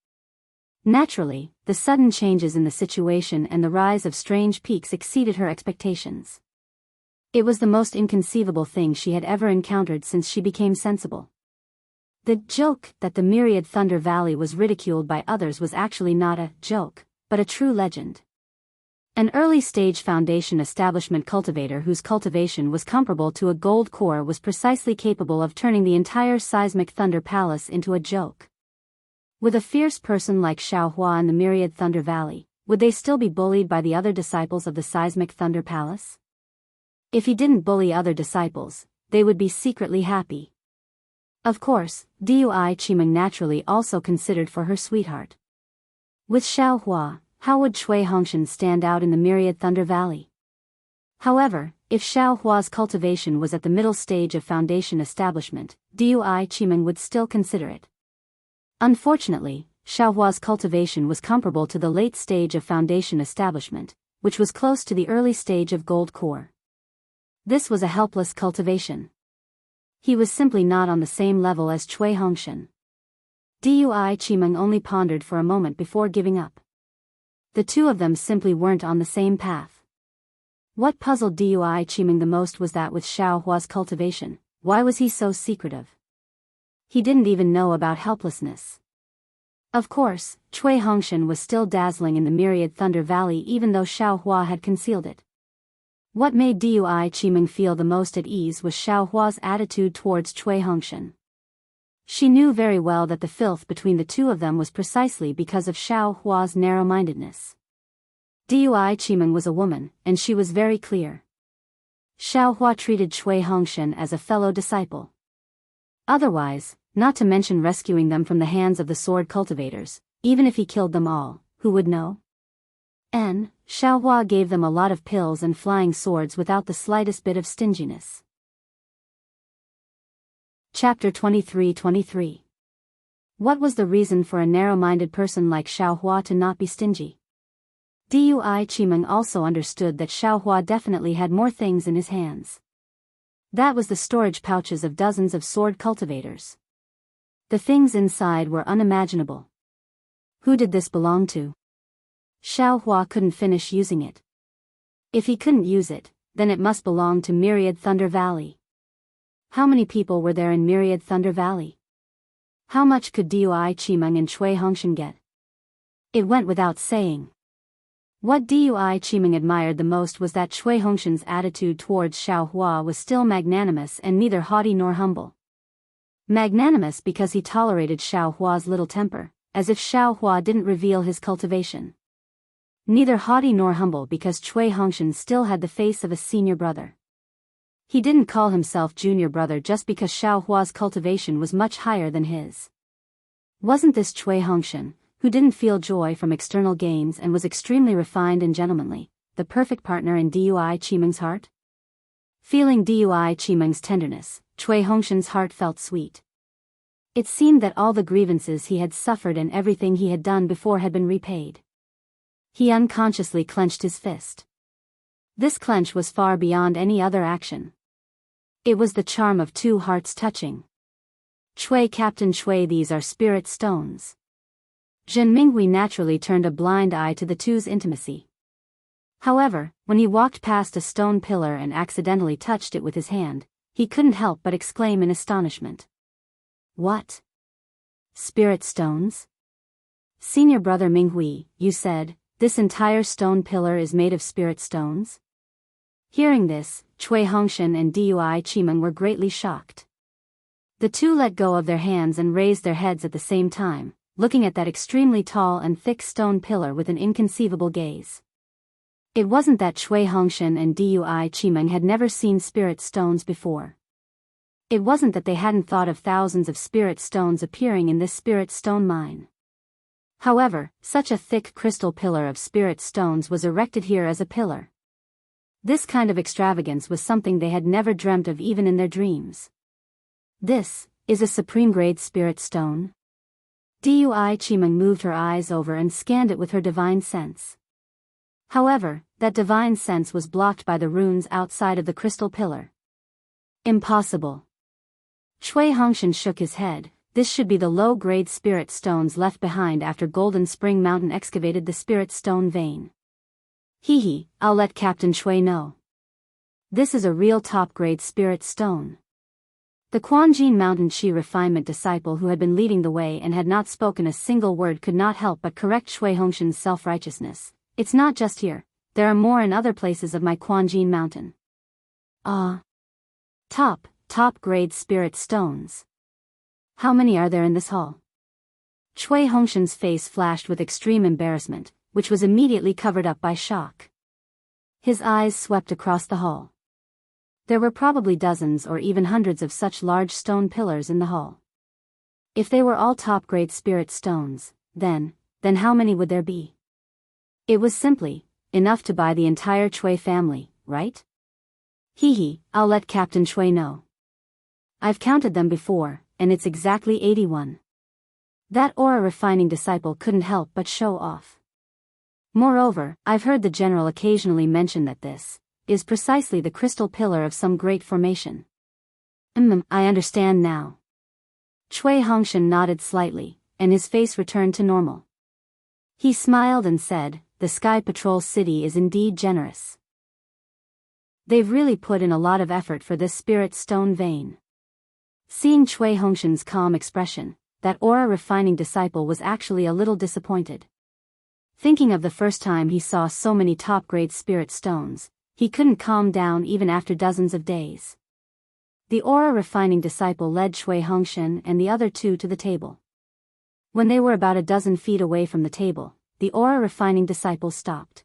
Naturally, the sudden changes in the situation and the rise of strange peaks exceeded her expectations. It was the most inconceivable thing she had ever encountered since she became sensible. The joke that the Myriad Thunder Valley was ridiculed by others was actually not a joke, but a true legend. An early-stage foundation establishment cultivator whose cultivation was comparable to a gold core was precisely capable of turning the entire seismic Thunder Palace into a joke. With a fierce person like Xiaohua in the Myriad Thunder Valley, would they still be bullied by the other disciples of the seismic Thunder Palace? If he didn't bully other disciples, they would be secretly happy. Of course, Dui Qimeng naturally also considered for her sweetheart. With Xiaohua, how would Cui Hongshen stand out in the Myriad Thunder Valley? However, if Xiaohua's cultivation was at the middle stage of foundation establishment, Dui Qimeng would still consider it. Unfortunately, Xiaohua's cultivation was comparable to the late stage of foundation establishment, which was close to the early stage of gold core. This was a helpless cultivation. He was simply not on the same level as Cui Hongshen. Dui Qimeng only pondered for a moment before giving up. The two of them simply weren't on the same path. What puzzled Dui Qimeng the most was that with Xiaohua's cultivation, why was he so secretive? He didn't even know about helplessness. Of course, Cui Hongshen was still dazzling in the Myriad Thunder Valley even though Xiaohua had concealed it. What made Dui Qimeng feel the most at ease was Xiaohua's attitude towards Cui Hongshen. She knew very well that the filth between the two of them was precisely because of Xiaohua's narrow-mindedness. Dui Qimeng was a woman, and she was very clear. Xiaohua treated Cui Hongshen as a fellow disciple. Otherwise, not to mention rescuing them from the hands of the sword cultivators, even if he killed them all, who would know? Xiaohua gave them a lot of pills and flying swords without the slightest bit of stinginess. Chapter 23-23. What was the reason for a narrow-minded person like Xiaohua to not be stingy? Dui Qimeng also understood that Xiaohua definitely had more things in his hands. That was the storage pouches of dozens of sword cultivators. The things inside were unimaginable. Who did this belong to? Xiao Hua couldn't finish using it. If he couldn't use it, then it must belong to Myriad Thunder Valley. How many people were there in Myriad Thunder Valley? How much could Dui Qimeng and Cui Hongshan get? It went without saying. What Dui Qimeng admired the most was that Cui Hongshan's attitude towards Xiao Hua was still magnanimous and neither haughty nor humble. Magnanimous because he tolerated Xiao Hua's little temper, as if Xiao Hua didn't reveal his cultivation. Neither haughty nor humble because Cui Hongshan still had the face of a senior brother. He didn't call himself junior brother just because Xiao Hua's cultivation was much higher than his. Wasn't this Cui Hongshan, who didn't feel joy from external gains and was extremely refined and gentlemanly, the perfect partner in Dui Qimeng's heart? Feeling Dui Qimeng's tenderness, Cui Hongshan's heart felt sweet. It seemed that all the grievances he had suffered and everything he had done before had been repaid. He unconsciously clenched his fist. This clench was far beyond any other action. It was the charm of two hearts touching. Cui Captain Cui, these are spirit stones. Zhen Minghui naturally turned a blind eye to the two's intimacy. However, when he walked past a stone pillar and accidentally touched it with his hand, he couldn't help but exclaim in astonishment. What? Spirit stones? Senior brother Minghui, you said, this entire stone pillar is made of spirit stones? Hearing this, Cui Hongshan and Dui Qimeng were greatly shocked. The two let go of their hands and raised their heads at the same time, looking at that extremely tall and thick stone pillar with an inconceivable gaze. It wasn't that Cui Hongshan and Dui Qimeng had never seen spirit stones before. It wasn't that they hadn't thought of thousands of spirit stones appearing in this spirit stone mine. However, such a thick crystal pillar of spirit stones was erected here as a pillar. This kind of extravagance was something they had never dreamt of even in their dreams. This is a supreme-grade spirit stone? Dui Qimeng moved her eyes over and scanned it with her divine sense. However, that divine sense was blocked by the runes outside of the crystal pillar. Impossible. Cui Hongshan shook his head. This should be the low-grade spirit stones left behind after Golden Spring Mountain excavated the spirit stone vein. Hee, I'll let Captain Cui know. This is a real top-grade spirit stone. The Quanjin Mountain Chi refinement disciple who had been leading the way and had not spoken a single word could not help but correct Cui Hongshan's self-righteousness. It's not just here, there are more in other places of my Quanjin Mountain. Top-grade spirit stones. How many are there in this hall? Cui Hongshan's face flashed with extreme embarrassment, which was immediately covered up by shock. His eyes swept across the hall. There were probably dozens or even hundreds of such large stone pillars in the hall. If they were all top-grade spirit stones, then how many would there be? It was simply enough to buy the entire Cui family, right? Hee, I'll let Captain Cui know. I've counted them before, and it's exactly 81. That aura refining disciple couldn't help but show off. Moreover, I've heard the general occasionally mention that this is precisely the crystal pillar of some great formation. I understand now. Cui Hongshan nodded slightly, and his face returned to normal. He smiled and said, the Sky Patrol City is indeed generous. They've really put in a lot of effort for this spirit stone vein. Seeing Cui Hongshan's calm expression, that aura refining disciple was actually a little disappointed. Thinking of the first time he saw so many top-grade spirit stones, he couldn't calm down even after dozens of days. The aura refining disciple led Cui Hongshan and the other two to the table. When they were about a dozen feet away from the table, the aura refining disciple stopped.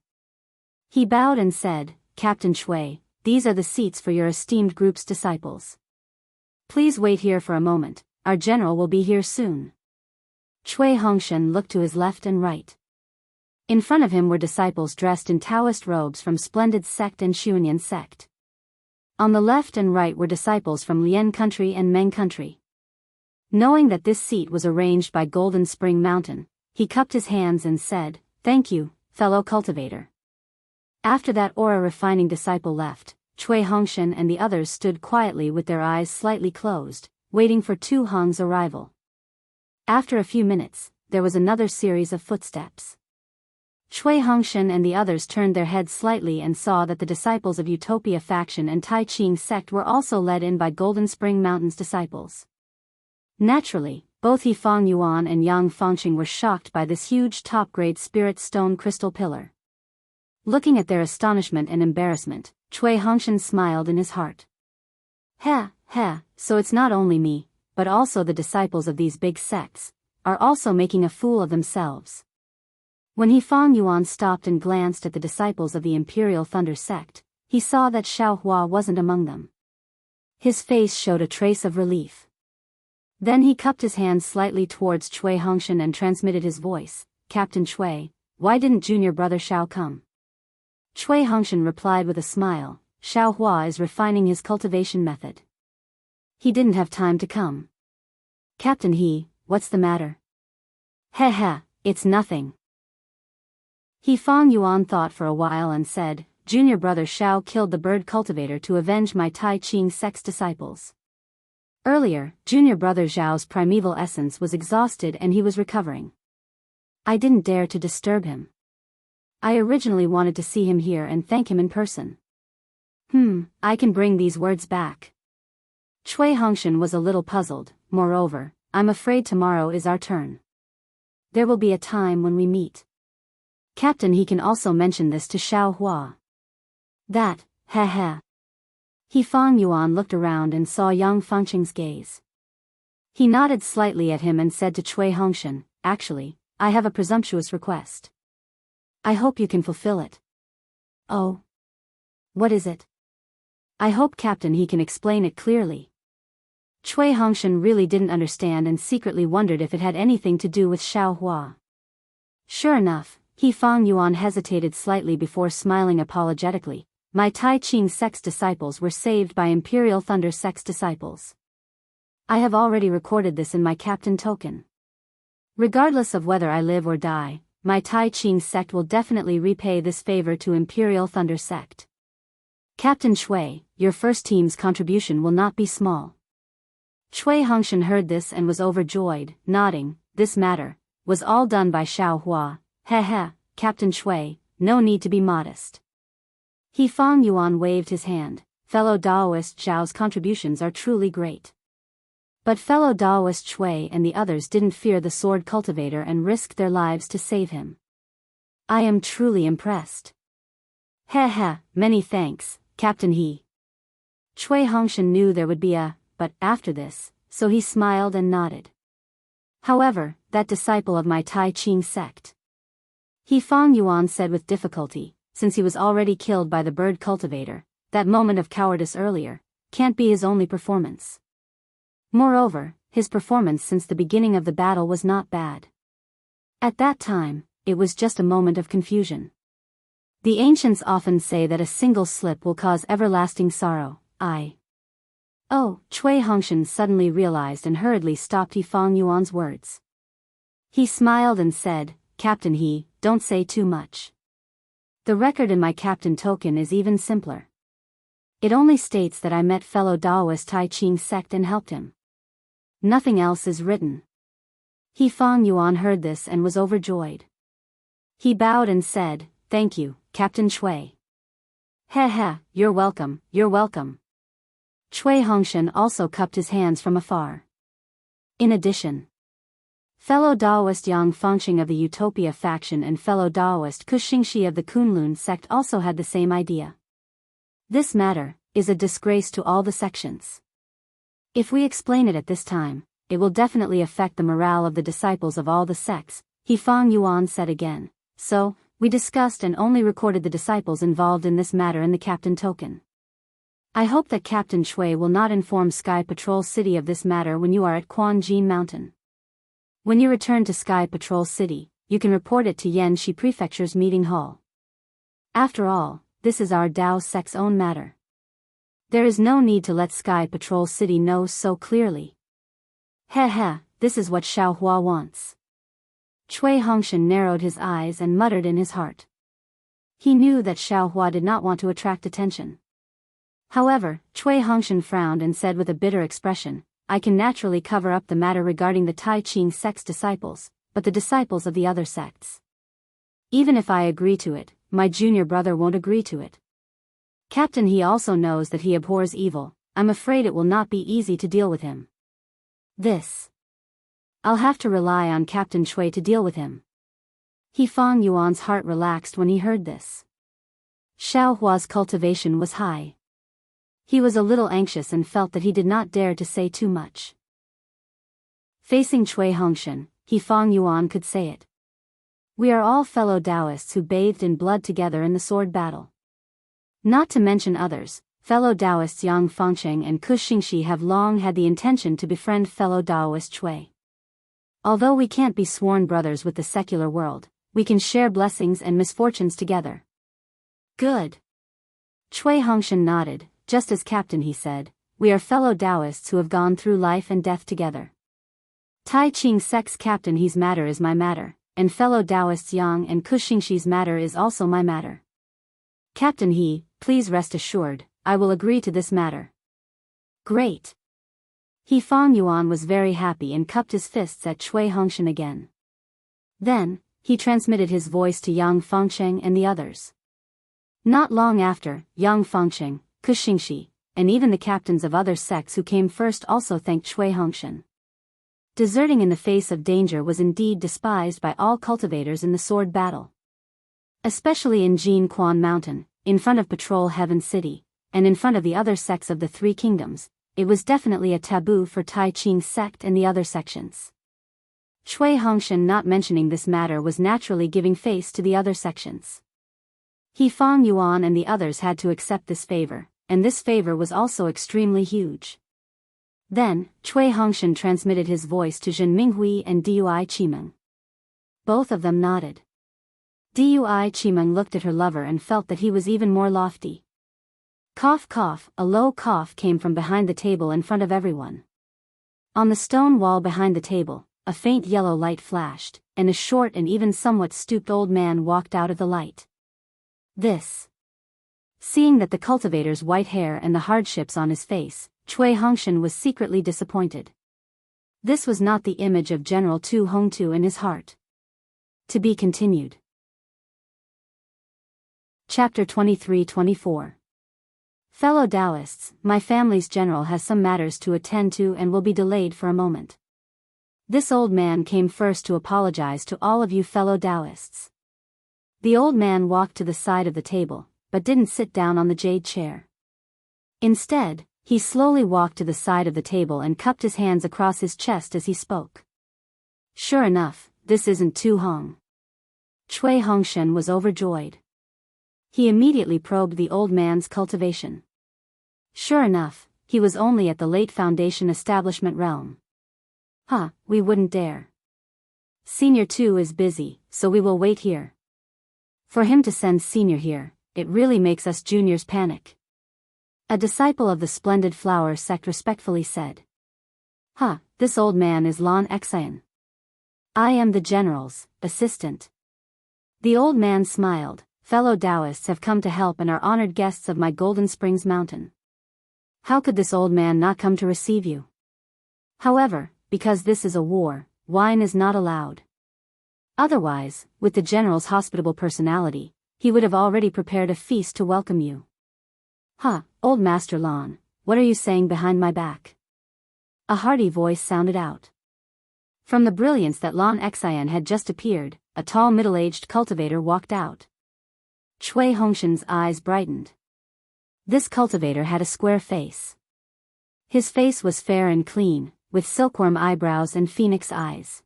He bowed and said, Captain Cui, these are the seats for your esteemed group's disciples. Please wait here for a moment, our general will be here soon. Cui Hongshan looked to his left and right. In front of him were disciples dressed in Daoist robes from Splendid Sect and Xuanyan Sect. On the left and right were disciples from Lian Country and Meng Country. Knowing that this seat was arranged by Golden Spring Mountain, he cupped his hands and said, Thank you, fellow cultivator. After that aura refining disciple left, Cui Hongshan and the others stood quietly with their eyes slightly closed, waiting for Tu Hong's arrival. After a few minutes, there was another series of footsteps. Cui Hongshan and the others turned their heads slightly and saw that the disciples of Utopia faction and Tai Ching sect were also led in by Golden Spring Mountain's disciples. Naturally, both He Fang Yuan and Yang Fangqing were shocked by this huge top-grade spirit stone crystal pillar. Looking at their astonishment and embarrassment, Cui Hongshan smiled in his heart. Heh, so it's not only me, but also the disciples of these big sects, are also making a fool of themselves. When He Fang Yuan stopped and glanced at the disciples of the Imperial Thunder sect, he saw that Xiao Hua wasn't among them. His face showed a trace of relief. Then he cupped his hand slightly towards Cui Hongshan and transmitted his voice, "Captain Cui, why didn't junior brother Xiao come?" Cui Hongshan replied with a smile, "Xiao Hua is refining his cultivation method. He didn't have time to come." "Captain He, what's the matter?" Heh, it's nothing." He Fang Yuan thought for a while and said, "Junior brother Xiao killed the bird cultivator to avenge my Tai Ching sect's disciples. Earlier, junior brother Zhao's primeval essence was exhausted and he was recovering. I didn't dare to disturb him. I originally wanted to see him here and thank him in person. I can bring these words back." Cui Hongshan was a little puzzled. "Moreover, I'm afraid tomorrow is our turn. There will be a time when we meet. Captain He can also mention this to Xiao Hua." "That, heh." He Fang Yuan looked around and saw Yang Fangqing's gaze. He nodded slightly at him and said to Cui Hongshan, "Actually, I have a presumptuous request. I hope you can fulfill it." "Oh? What is it?" "I hope Captain He can explain it clearly." Cui Hongshan really didn't understand and secretly wondered if it had anything to do with Xiao Hua. Sure enough, He Fang Yuan hesitated slightly before smiling apologetically. "My Tai Ching sect's disciples were saved by Imperial Thunder sect's disciples. I have already recorded this in my captain token. Regardless of whether I live or die, my Tai Ching sect will definitely repay this favor to Imperial Thunder sect. Captain Cui, your first team's contribution will not be small." Cui Hongshan heard this and was overjoyed, nodding. This matter was all done by Xiao Hua. Heh, Captain Cui, no need to be modest." He Fang Yuan waved his hand. "Fellow Daoist Zhao's contributions are truly great. But fellow Daoist Cui and the others didn't fear the sword cultivator and risked their lives to save him. I am truly impressed." Heh, many thanks, Captain He." Cui Hongshan knew there would be a but after this, so he smiled and nodded. "However, that disciple of my Tai Ching sect," He Fang Yuan said with difficulty, since he was already killed by the bird cultivator, that moment of cowardice earlier, can't be his only performance. Moreover, his performance since the beginning of the battle was not bad. At that time, it was just a moment of confusion. The ancients often say that a single slip will cause everlasting sorrow. Oh, Cui Hongshan suddenly realized and hurriedly stopped He Fang Yuan's words. He smiled and said, "Captain He, don't say too much. The record in my captain token is even simpler. It only states that I met fellow Daoist Tai Ching sect and helped him. Nothing else is written." He Fang Yuan heard this and was overjoyed. He bowed and said, "Thank you, Captain Cui." Heh, you're welcome. Cui Hongshan also cupped his hands from afar. In addition, fellow Daoist Yang Fangqing of the Utopia faction and fellow Daoist Xianxia of the Kunlun sect also had the same idea. This matter is a disgrace to all the sections. If we explain it at this time, it will definitely affect the morale of the disciples of all the sects, He Fang Yuan said again. So, we discussed and only recorded the disciples involved in this matter in the captain token. I hope that Captain Cui will not inform Sky Patrol City of this matter when you are at Quanjin Mountain. When you return to Sky Patrol City, you can report it to Yanxi Prefecture's meeting hall. After all, this is our Dao sect's own matter. There is no need to let Sky Patrol City know so clearly. Heh, this is what Xiao Hua wants." Cui Hongshan narrowed his eyes and muttered in his heart. He knew that Xiao Hua did not want to attract attention. However, Cui Hongshan frowned and said with a bitter expression, I can naturally cover up the matter regarding the Tai Ching sect's disciples, but the disciples of the other sects. Even if I agree to it, my junior brother won't agree to it. Captain, he also knows that he abhors evil. I'm afraid it will not be easy to deal with him. I'll have to rely on Captain Chui to deal with him. He Fang Yuan's heart relaxed when he heard this. Xiao Hua's cultivation was high. He was a little anxious and felt that he did not dare to say too much. Facing Chui Hongshan, he Fang Yuan could say it. We are all fellow Daoists who bathed in blood together in the sword battle. Not to mention others, fellow Daoists Yang Fangcheng and Ku Xingxi have long had the intention to befriend fellow Daoist Chui. Although we can't be sworn brothers with the secular world, we can share blessings and misfortunes together. Good. Chui Hongshan nodded, just as Captain, he said, we are fellow Daoists who have gone through life and death together. Tai Ching sect's Captain, he's matter is my matter, and fellow Daoists Yang and Ku Xingxi's matter is also my matter. Captain, please rest assured, I will agree to this matter. Great. He Fang Yuan was very happy and cupped his fists at Chui Hongshan again. Then, he transmitted his voice to Yang Fangcheng and the others. Not long after, Yang Fangcheng, Ku Xingxi, and even the captains of other sects who came first also thanked Chui Hongshan. Deserting in the face of danger was indeed despised by all cultivators in the sword battle. Especially in Jin Quan Mountain, in front of Patrol Heaven City, and in front of the other sects of the Three Kingdoms, it was definitely a taboo for Tai Ching sect and the other sections. Chui Hongshan not mentioning this matter was naturally giving face to the other sections. He Fang Yuan and the others had to accept this favor, and this favor was also extremely huge. Then, Chui Hongshan transmitted his voice to Zhen Minghui and Dui Qimeng. Both of them nodded. Dui Qimeng looked at her lover and felt that he was even more lofty. Cough cough, a low cough came from behind the table in front of everyone. On the stone wall behind the table, a faint yellow light flashed, and a short and even somewhat stooped old man walked out of the light. Seeing that the cultivator's white hair and the hardships on his face, Chui Hongshan was secretly disappointed. This was not the image of General Tu Hongtu in his heart. To be continued. Chapter 23-24. Fellow Daoists, my family's general has some matters to attend to and will be delayed for a moment. This old man came first to apologize to all of you fellow Daoists. The old man walked to the side of the table, but didn't sit down on the jade chair. Instead, he slowly walked to the side of the table and cupped his hands across his chest as he spoke. Sure enough, this isn't Tu Hong. Chui Hongshan was overjoyed. He immediately probed the old man's cultivation. Sure enough, he was only at the late Foundation establishment realm. We wouldn't dare. Senior 2 is busy, so we will wait here. For him to send Senior here, it really makes us juniors panic. A disciple of the Splendid Flower sect respectfully said. This old man is Lan Xian. I am the general's assistant. The old man smiled. Fellow Daoists have come to help and are honored guests of my Golden Springs Mountain. How could this old man not come to receive you? However, because this is a war, wine is not allowed. Otherwise, with the general's hospitable personality, he would have already prepared a feast to welcome you. Old Master Lan, what are you saying behind my back? A hearty voice sounded out. From the brilliance that Lan Xian had just appeared, a tall middle-aged cultivator walked out. Chui Hongshan's eyes brightened. This cultivator had a square face. His face was fair and clean, with silkworm eyebrows and phoenix eyes.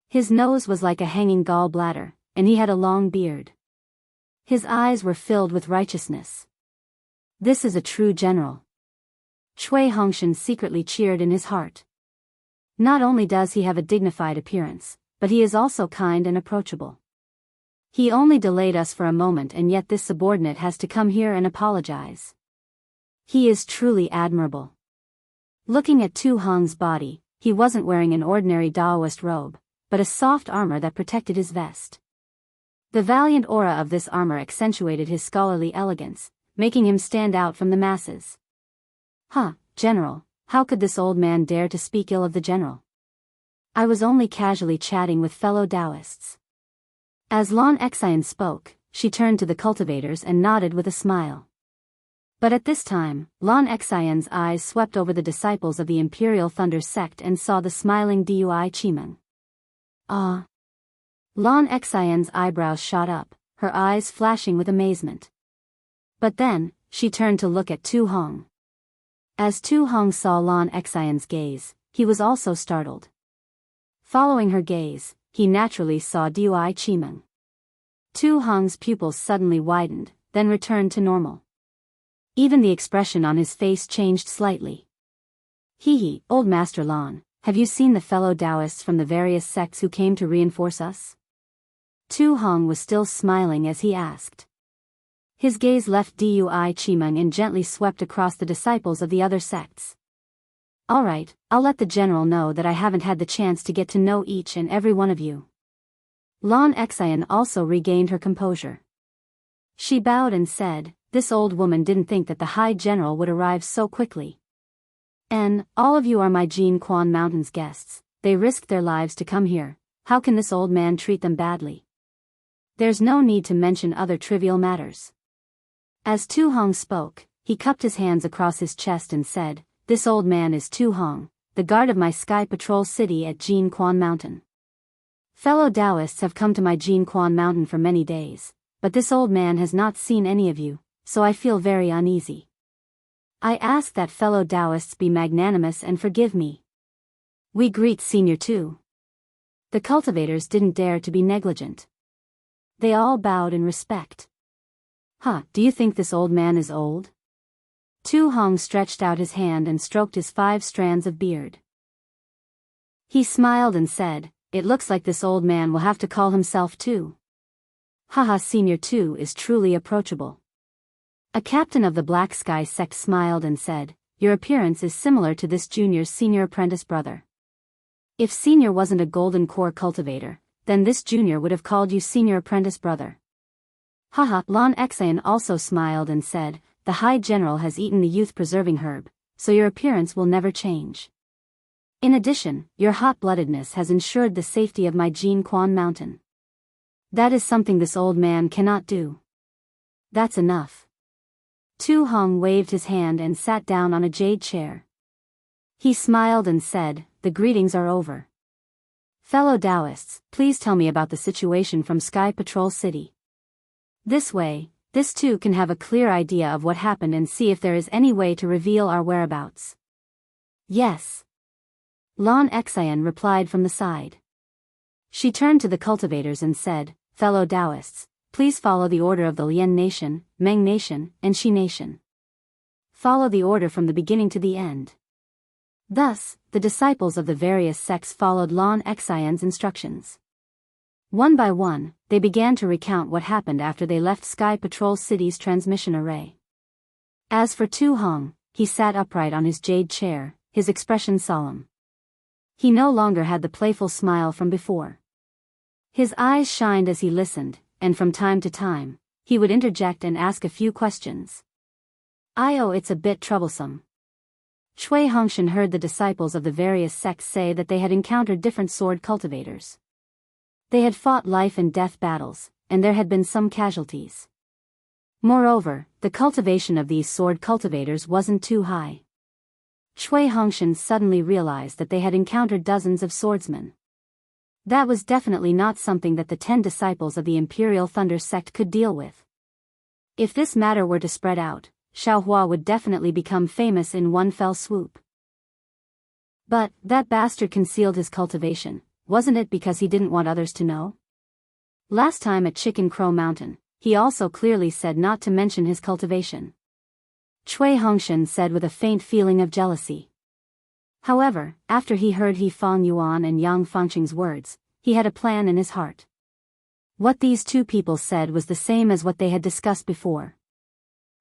His nose was like a hanging gall bladder, and he had a long beard. His eyes were filled with righteousness. This is a true general. Chui Hongshan secretly cheered in his heart. Not only does he have a dignified appearance, but he is also kind and approachable. He only delayed us for a moment and yet this subordinate has to come here and apologize. He is truly admirable. Looking at Tu Hong's body, he wasn't wearing an ordinary Daoist robe, but a soft armor that protected his vest. The valiant aura of this armor accentuated his scholarly elegance, making him stand out from the masses. General, How could this old man dare to speak ill of the general? I was only casually chatting with fellow Daoists. As Lan Xian spoke, she turned to the cultivators and nodded with a smile. But at this time, Lan Xian's eyes swept over the disciples of the Imperial Thunder sect and saw the smiling Dui Chimeng. Ah! Lan Xian's eyebrows shot up, her eyes flashing with amazement. But then, she turned to look at Tu Hong. As Tu Hong saw Lan Xian's gaze, he was also startled. Following her gaze, he naturally saw Dui Chimeng. Tu Hong's pupils suddenly widened, then returned to normal. Even the expression on his face changed slightly. Hee, old Master Lan, have you seen the fellow Daoists from the various sects who came to reinforce us? Tu Hong was still smiling as he asked. His gaze left Dui Chimeng and gently swept across the disciples of the other sects. All right, I'll let the general know that I haven't had the chance to get to know each and every one of you. Lan Xian also regained her composure. She bowed and said, this old woman didn't think that the High General would arrive so quickly. And, all of you are my Jianghu Mountains guests, they risked their lives to come here, how can this old man treat them badly? There's no need to mention other trivial matters. As Tu Hong spoke, he cupped his hands across his chest and said, this old man is Tu Hong, the guard of my Sky Patrol city at Jianghu Mountain. Fellow Daoists have come to my Jianghu Mountain for many days, but this old man has not seen any of you, so I feel very uneasy. I ask that fellow Daoists be magnanimous and forgive me. We greet Senior too. The cultivators didn't dare to be negligent. They all bowed in respect. Do you think this old man is old? Tu Hong stretched out his hand and stroked his 5 strands of beard. He smiled and said, it looks like this old man will have to call himself Tu. Senior Tu is truly approachable. A captain of the Black Sky sect smiled and said, your appearance is similar to this junior's senior apprentice brother. If Senior wasn't a golden core cultivator, then this junior would have called you senior apprentice brother. Lan Xian also smiled and said, the High General has eaten the youth-preserving herb, so your appearance will never change. In addition, your hot-bloodedness has ensured the safety of my Jianghu Mountain. That is something this old man cannot do. That's enough. Tu Hong waved his hand and sat down on a jade chair. He smiled and said, the greetings are over. Fellow Daoists, please tell me about the situation from Sky Patrol City. This way, this too can have a clear idea of what happened and see if there is any way to reveal our whereabouts. Yes. Lan Xian replied from the side. She turned to the cultivators and said, fellow Daoists, please follow the order of the Lian Nation, Meng Nation, and Xi Nation. Follow the order from the beginning to the end. Thus, the disciples of the various sects followed Lan Xian's instructions. One by one, they began to recount what happened after they left Sky Patrol City's transmission array. As for Tu Hong, he sat upright on his jade chair, his expression solemn. He no longer had the playful smile from before. His eyes shined as he listened, and from time to time, he would interject and ask a few questions. It's a bit troublesome. Cui Hongshan heard the disciples of the various sects say that they had encountered different sword cultivators. They had fought life and death battles, and there had been some casualties. Moreover, the cultivation of these sword cultivators wasn't too high. Cui Hongshan suddenly realized that they had encountered dozens of swordsmen. That was definitely not something that the 10 disciples of the Imperial Thunder sect could deal with. If this matter were to spread out, Xiaohua would definitely become famous in one fell swoop. But, that bastard concealed his cultivation, wasn't it because he didn't want others to know? Last time at Chicken Crow Mountain, he also clearly said not to mention his cultivation. Cui Hongshan said with a faint feeling of jealousy. However, after he heard He Fang Yuan and Yang Fangqing's words, he had a plan in his heart. What these two people said was the same as what they had discussed before.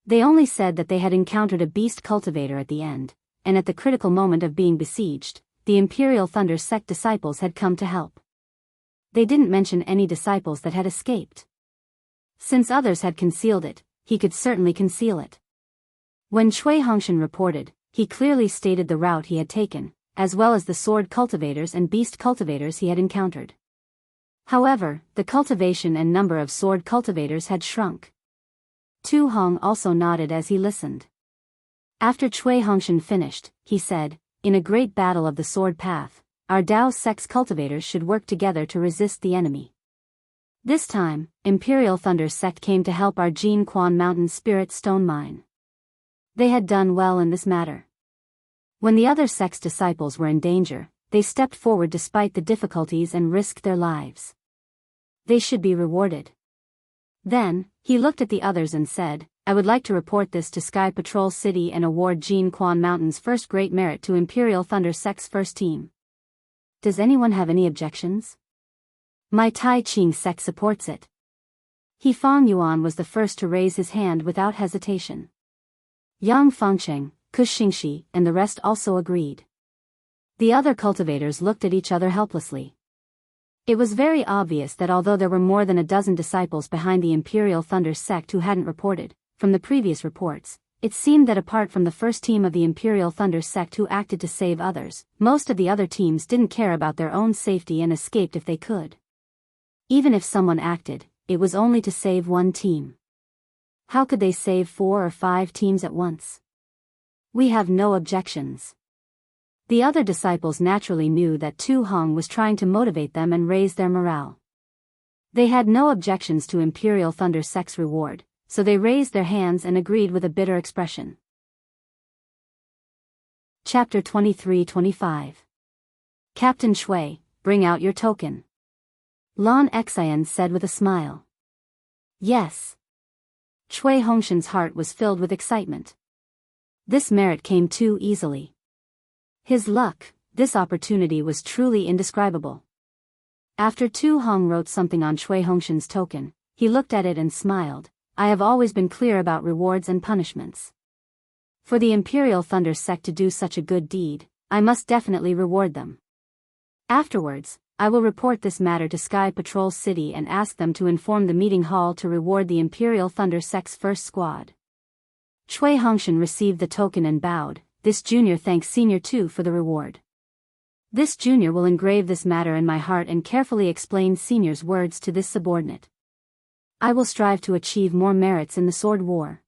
They only said that they had encountered a beast cultivator at the end, and at the critical moment of being besieged, the Imperial Thunder sect disciples had come to help. They didn't mention any disciples that had escaped. Since others had concealed it, he could certainly conceal it. When Cui Hongshan reported, he clearly stated the route he had taken, as well as the sword cultivators and beast cultivators he had encountered. However, the cultivation and number of sword cultivators had shrunk. Tu Hong also nodded as he listened. After Cui Hongshan finished, he said, "In a great battle of the sword path, our Dao sect's cultivators should work together to resist the enemy. This time, Imperial Thunder sect came to help our Jin Quan Mountain Spirit Stone Mine. They had done well in this matter. When the other sect's disciples were in danger, they stepped forward despite the difficulties and risked their lives. They should be rewarded." Then, he looked at the others and said, "I would like to report this to Sky Patrol City and award Jin Quan Mountain's first great merit to Imperial Thunder sect's first team. Does anyone have any objections? My Tai Ching sect supports it." He Fang Yuan was the first to raise his hand without hesitation. Yang Fangcheng, Kuxingxi, and the rest also agreed. The other cultivators looked at each other helplessly. It was very obvious that although there were more than a dozen disciples behind the Imperial Thunder sect who hadn't reported, from the previous reports, it seemed that apart from the first team of the Imperial Thunder sect who acted to save others, most of the other teams didn't care about their own safety and escaped if they could. Even if someone acted, it was only to save one team. How could they save 4 or 5 teams at once? We have no objections. The other disciples naturally knew that Tu Hong was trying to motivate them and raise their morale. They had no objections to Imperial Thunder sect's reward, so they raised their hands and agreed with a bitter expression. Chapter 23-25. Captain Shui, bring out your token. Lan Xian said with a smile. Yes. Cui Hongshan's heart was filled with excitement. This merit came too easily. His luck, this opportunity was truly indescribable. After Tu Hong wrote something on Cui Hongshan's token, he looked at it and smiled. I have always been clear about rewards and punishments. For the Imperial Thunder sect to do such a good deed, I must definitely reward them. Afterwards, I will report this matter to Sky Patrol City and ask them to inform the meeting hall to reward the Imperial Thunder sect's first squad. Cui Hongshan received the token and bowed. This junior thanks Senior 2 for the reward. This junior will engrave this matter in my heart and carefully explain Senior's words to this subordinate. I will strive to achieve more merits in the sword war.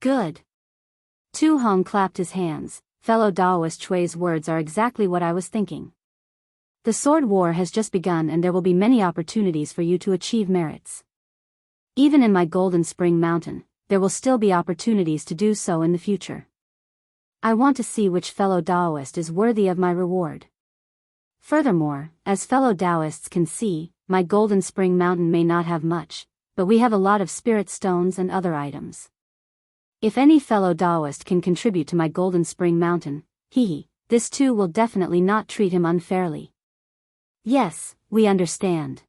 Good. Tu Hong clapped his hands. Fellow Daoist Chui's words are exactly what I was thinking. The sword war has just begun and there will be many opportunities for you to achieve merits. Even in my Golden Spring Mountain, there will still be opportunities to do so in the future. I want to see which fellow Daoist is worthy of my reward. Furthermore, as fellow Daoists can see, my Golden Spring Mountain may not have much, but we have a lot of spirit stones and other items. If any fellow Daoist can contribute to my Golden Spring Mountain, this too will definitely not treat him unfairly. Yes, we understand.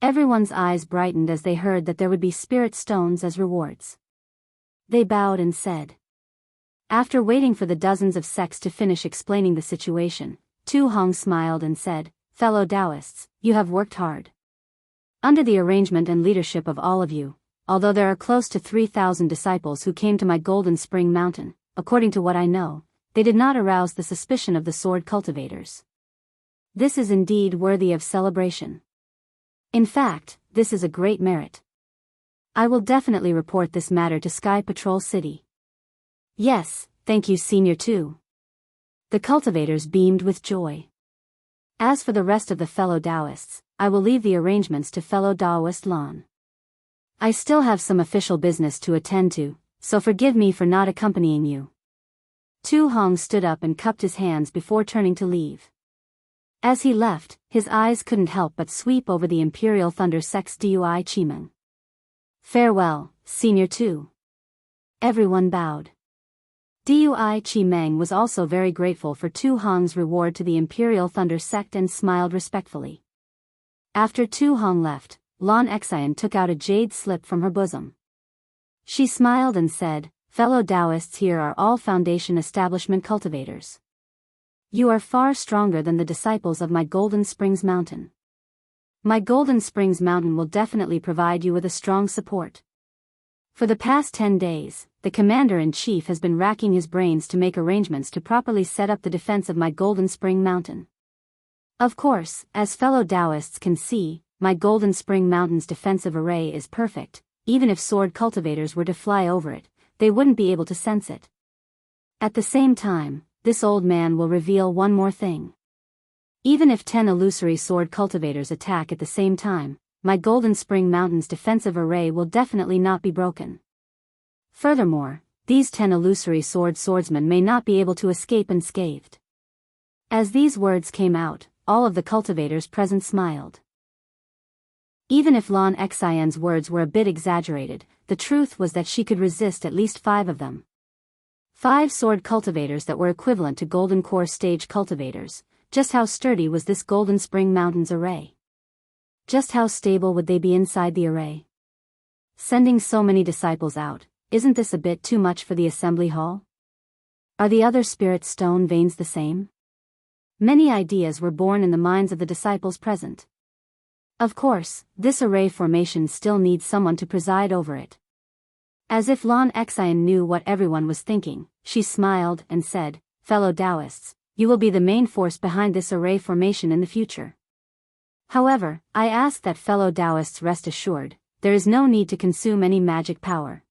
Everyone's eyes brightened as they heard that there would be spirit stones as rewards. They bowed and said. After waiting for the dozens of sects to finish explaining the situation, Tu Hong smiled and said, Fellow Daoists, you have worked hard. Under the arrangement and leadership of all of you, although there are close to 3,000 disciples who came to my Golden Spring Mountain, according to what I know, they did not arouse the suspicion of the sword cultivators. This is indeed worthy of celebration. In fact, this is a great merit. I will definitely report this matter to Sky Patrol City. Yes, thank you Senior 2. The cultivators beamed with joy. As for the rest of the fellow Daoists, I will leave the arrangements to fellow Daoist Lan. I still have some official business to attend to, so forgive me for not accompanying you. Tu Hong stood up and cupped his hands before turning to leave. As he left, his eyes couldn't help but sweep over the Imperial Thunder sect's Dui Chimeng. Farewell, Senior 2. Everyone bowed. Dui Chimeng was also very grateful for Tu Hong's reward to the Imperial Thunder sect and smiled respectfully. After Tu Hong left, Lan Xian took out a jade slip from her bosom. She smiled and said, Fellow Daoists, here are all Foundation Establishment cultivators. You are far stronger than the disciples of my Golden Springs Mountain. My Golden Springs Mountain will definitely provide you with a strong support. For the past 10 days, the commander-in-chief has been racking his brains to make arrangements to properly set up the defense of my Golden Spring Mountain. Of course, as fellow Daoists can see, my Golden Spring Mountain's defensive array is perfect. Even if sword cultivators were to fly over it, they wouldn't be able to sense it. At the same time, this old man will reveal one more thing. Even if 10 illusory sword cultivators attack at the same time, my Golden Spring Mountain's defensive array will definitely not be broken. Furthermore, these 10 illusory swordsmen may not be able to escape unscathed. As these words came out, all of the cultivators present smiled. Even if Lan Xian's words were a bit exaggerated, the truth was that she could resist at least 5 of them. 5 sword cultivators that were equivalent to Golden Core stage cultivators. Just how sturdy was this Golden Spring Mountain's array? Just how stable would they be inside the array? Sending so many disciples out, isn't this a bit too much for the assembly hall? Are the other spirit stone veins the same? Many ideas were born in the minds of the disciples present. Of course, this array formation still needs someone to preside over it. As if Lan Xian knew what everyone was thinking, she smiled and said, "Fellow Daoists, you will be the main force behind this array formation in the future. However, I ask that fellow Daoists rest assured, there is no need to consume any magic power.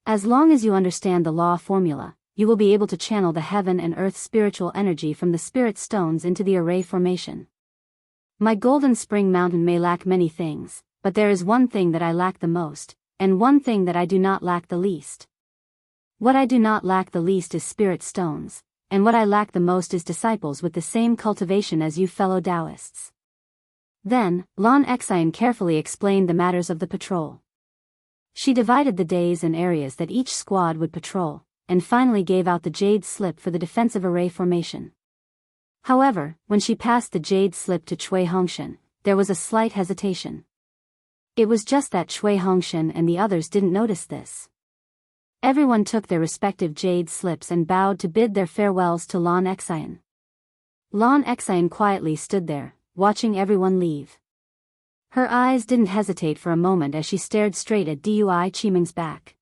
As long as you understand the law formula, you will be able to channel the heaven and earth spiritual energy from the spirit stones into the array formation. My Golden Spring Mountain may lack many things, but there is one thing that I lack the most, and one thing that I do not lack the least. What I do not lack the least is spirit stones, and what I lack the most is disciples with the same cultivation as you fellow Daoists." Then, Lan Xian carefully explained the matters of the patrol. She divided the days and areas that each squad would patrol, and finally gave out the jade slip for the defensive array formation. However, when she passed the jade slip to Cui Hongshan, there was a slight hesitation. It was just that Cui Hongshan and the others didn't notice this. Everyone took their respective jade slips and bowed to bid their farewells to Lan Xian. Lan Xian quietly stood there, watching everyone leave. Her eyes didn't hesitate for a moment as she stared straight at Dui Qimeng's back.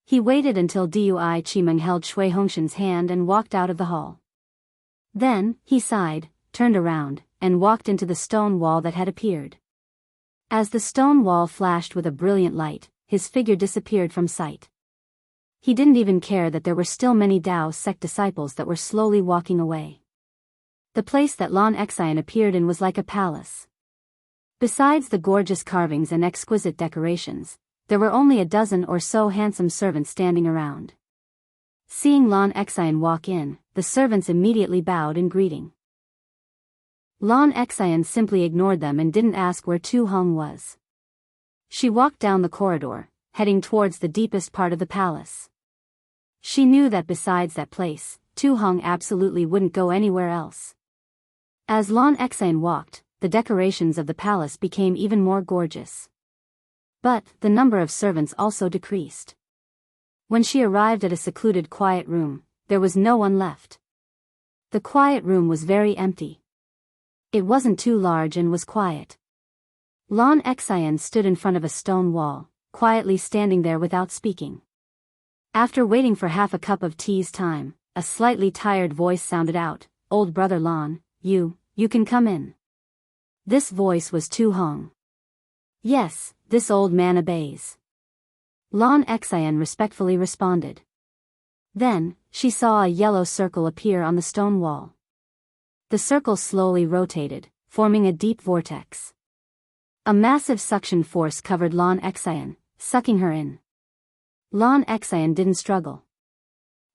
He waited until Dui Qimeng held Cui Hongshan's hand and walked out of the hall. Then, he sighed, turned around, and walked into the stone wall that had appeared. As the stone wall flashed with a brilliant light, his figure disappeared from sight. He didn't even care that there were still many Dao sect disciples that were slowly walking away. The place that Lan Xian appeared in was like a palace. Besides the gorgeous carvings and exquisite decorations, there were only a dozen or so handsome servants standing around. Seeing Lan Xian walk in, the servants immediately bowed in greeting. Lan Xian simply ignored them and didn't ask where Tu Hong was. She walked down the corridor, heading towards the deepest part of the palace. She knew that besides that place, Tu Hong absolutely wouldn't go anywhere else. As Lan Xian walked, the decorations of the palace became even more gorgeous. But, the number of servants also decreased. When she arrived at a secluded quiet room, there was no one left. The quiet room was very empty. It wasn't too large and was quiet. Lan Xian stood in front of a stone wall, quietly standing there without speaking. After waiting for half a cup of tea's time, a slightly tired voice sounded out, "Old brother Lan, you can come in." This voice was Tu Hong. "Yes, this old man obeys." Lan Xian respectfully responded. Then, she saw a yellow circle appear on the stone wall. The circle slowly rotated, forming a deep vortex. A massive suction force covered Lan Xian, sucking her in. Lan Xian didn't struggle.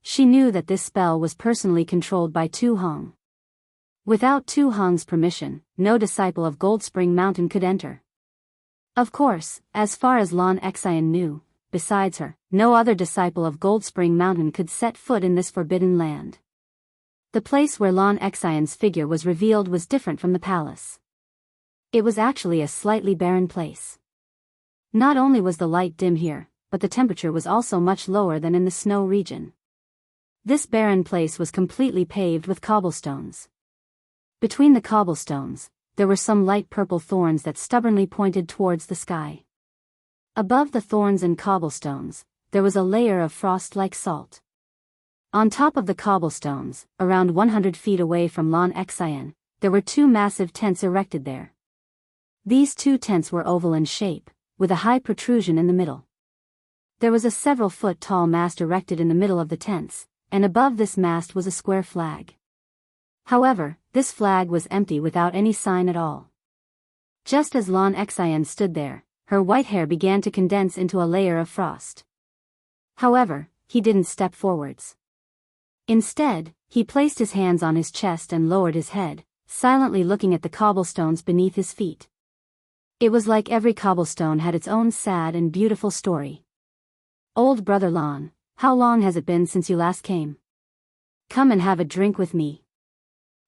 She knew that this spell was personally controlled by Tu Hong. Without Tu Hong's permission, no disciple of Gold Spring Mountain could enter. Of course, as far as Lan Xian knew, besides her, no other disciple of Gold Spring Mountain could set foot in this forbidden land. The place where Lan Xian's figure was revealed was different from the palace. It was actually a slightly barren place. Not only was the light dim here, but the temperature was also much lower than in the snow region. This barren place was completely paved with cobblestones. Between the cobblestones, there were some light purple thorns that stubbornly pointed towards the sky. Above the thorns and cobblestones, there was a layer of frost-like salt. On top of the cobblestones, around 100 feet away from Lan Xian, there were two massive tents erected there. These two tents were oval in shape, with a high protrusion in the middle. There was a several-foot-tall mast erected in the middle of the tents, and above this mast was a square flag. However, this flag was empty without any sign at all. Just as Lan Xian stood there, her white hair began to condense into a layer of frost. However, he didn't step forwards. Instead, he placed his hands on his chest and lowered his head, silently looking at the cobblestones beneath his feet. It was like every cobblestone had its own sad and beautiful story. "Old brother Lan, how long has it been since you last came? Come and have a drink with me."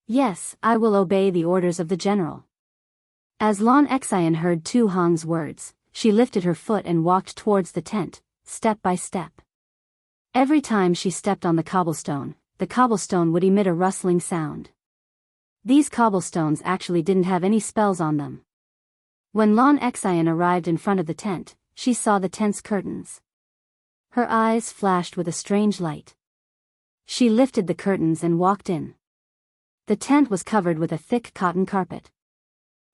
"Yes, I will obey the orders of the general." As Lan Xian heard Tu Hong's words, she lifted her foot and walked towards the tent, step by step. Every time she stepped on the cobblestone would emit a rustling sound. These cobblestones actually didn't have any spells on them. When Lan Xian arrived in front of the tent, she saw the tent's curtains. Her eyes flashed with a strange light. She lifted the curtains and walked in. The tent was covered with a thick cotton carpet.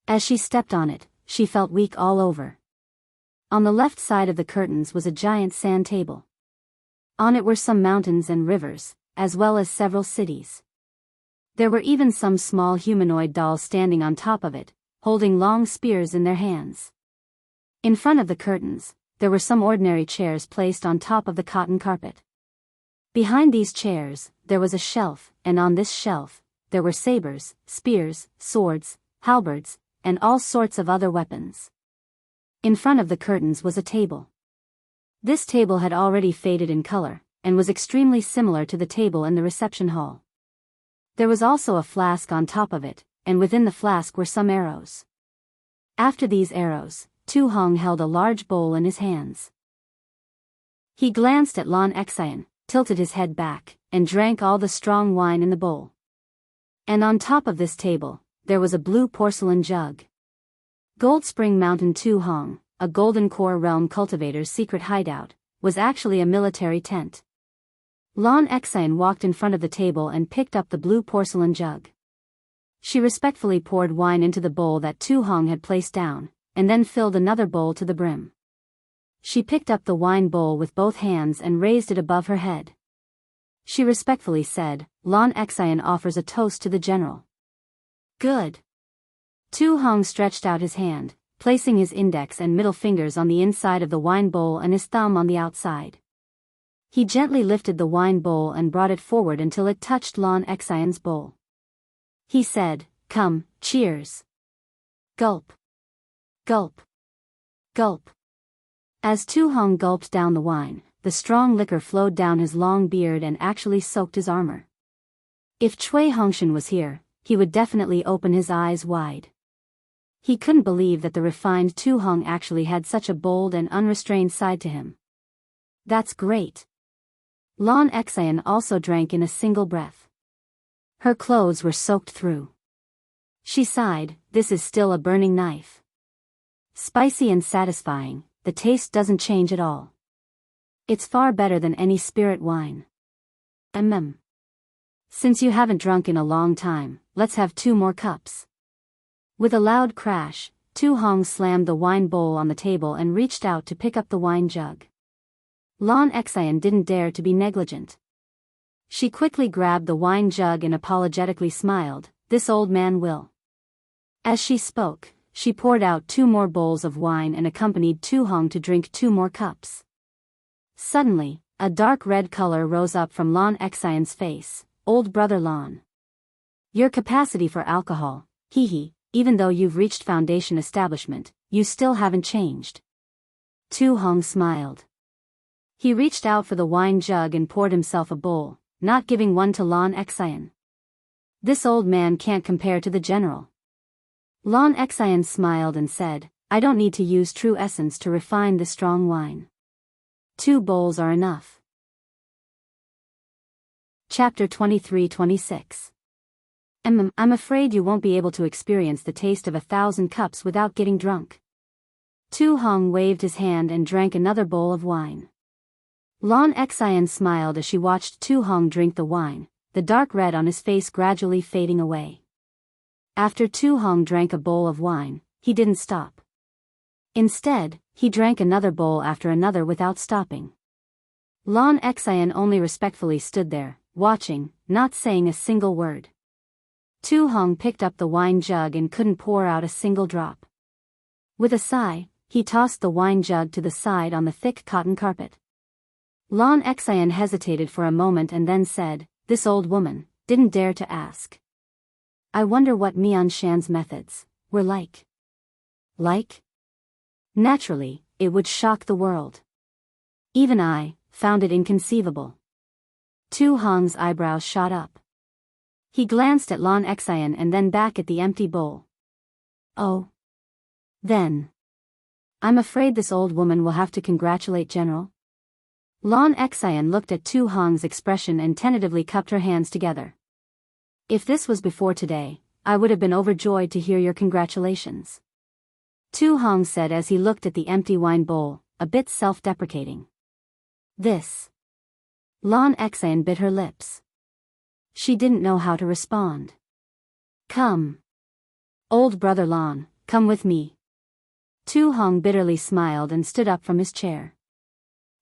As she stepped on it, she felt weak all over. On the left side of the curtains was a giant sand table. On it were some mountains and rivers, as well as several cities. There were even some small humanoid dolls standing on top of it, holding long spears in their hands. In front of the curtains, there were some ordinary chairs placed on top of the cotton carpet. Behind these chairs, there was a shelf, and on this shelf, there were sabers, spears, swords, halberds, and all sorts of other weapons. In front of the curtains was a table. This table had already faded in color, and was extremely similar to the table in the reception hall. There was also a flask on top of it, and within the flask were some arrows. After these arrows, Tu Hong held a large bowl in his hands. He glanced at Lan Xian, tilted his head back, and drank all the strong wine in the bowl. And on top of this table, there was a blue porcelain jug. Gold Spring Mountain Tu Hong, a Golden Core Realm cultivator's secret hideout, was actually a military tent. Lan Xian walked in front of the table and picked up the blue porcelain jug. She respectfully poured wine into the bowl that Tu Hong had placed down, and then filled another bowl to the brim. She picked up the wine bowl with both hands and raised it above her head. She respectfully said, "Lan Xian offers a toast to the general." "Good." Tu Hong stretched out his hand, placing his index and middle fingers on the inside of the wine bowl and his thumb on the outside. He gently lifted the wine bowl and brought it forward until it touched Lan Xian's bowl. He said, "Come, cheers." Gulp. Gulp. Gulp. As Tu Hong gulped down the wine, the strong liquor flowed down his long beard and actually soaked his armor. If Cui Hongshan was here, he would definitely open his eyes wide. He couldn't believe that the refined Tu Hong actually had such a bold and unrestrained side to him. "That's great." Lan Xian also drank in a single breath. Her clothes were soaked through. She sighed, "This is still a burning knife. Spicy and satisfying, the taste doesn't change at all. It's far better than any spirit wine. Since you haven't drunk in a long time, let's have 2 more cups." With a loud crash, Tu Hong slammed the wine bowl on the table and reached out to pick up the wine jug. Lan Xian didn't dare to be negligent. She quickly grabbed the wine jug and apologetically smiled, "This old man will." As she spoke, she poured out 2 more bowls of wine and accompanied Tu Hong to drink 2 more cups. Suddenly, a dark red color rose up from Lan Xian's face. "Old brother Lan. Your capacity for alcohol, even though you've reached foundation establishment, you still haven't changed." Tu Hong smiled. He reached out for the wine jug and poured himself a bowl, not giving one to Lan Xian. "This old man can't compare to the general." Lan Xian smiled and said, "I don't need to use true essence to refine this strong wine. 2 bowls are enough." Chapter 23-26. I'm afraid you won't be able to experience the taste of 1,000 cups without getting drunk. Tu Hong waved his hand and drank another bowl of wine. Lan Xian smiled as she watched Tu Hong drink the wine, the dark red on his face gradually fading away. After Tu Hong drank a bowl of wine, he didn't stop. Instead, he drank another bowl after another without stopping. Lan Xian only respectfully stood there, watching, not saying a single word. Tu Hong picked up the wine jug and couldn't pour out a single drop. With a sigh, he tossed the wine jug to the side on the thick cotton carpet. Lan Xian hesitated for a moment and then said, "This old woman didn't dare to ask. I wonder what Mian Shan's methods were like." Like? Naturally, it would shock the world. Even I found it inconceivable. Tu Hong's eyebrows shot up. He glanced at Lan Xian and then back at the empty bowl. "Oh. Then. I'm afraid this old woman will have to congratulate General." Lan Xian looked at Tu Hong's expression and tentatively cupped her hands together. "If this was before today, I would have been overjoyed to hear your congratulations," Tu Hong said as he looked at the empty wine bowl, a bit self-deprecating. "This." Lan Xian bit her lips. She didn't know how to respond. "Come. Old brother Lan, come with me." Tu Hong bitterly smiled and stood up from his chair.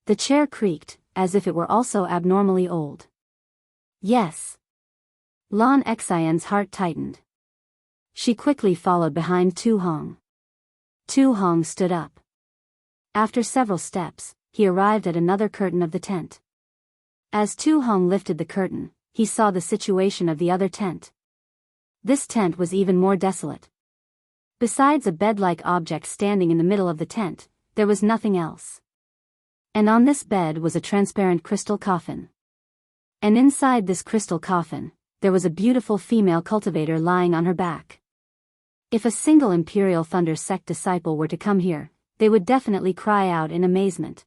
The chair creaked, as if it were also abnormally old. "Yes." Lan Xian's heart tightened. She quickly followed behind Tu Hong. Tu Hong stood up. After several steps, he arrived at another curtain of the tent. As Tu Hong lifted the curtain, he saw the situation of the other tent. This tent was even more desolate. Besides a bed-like object standing in the middle of the tent, there was nothing else. And on this bed was a transparent crystal coffin. And inside this crystal coffin, there was a beautiful female cultivator lying on her back. If a single Imperial Thunder Sect disciple were to come here, they would definitely cry out in amazement.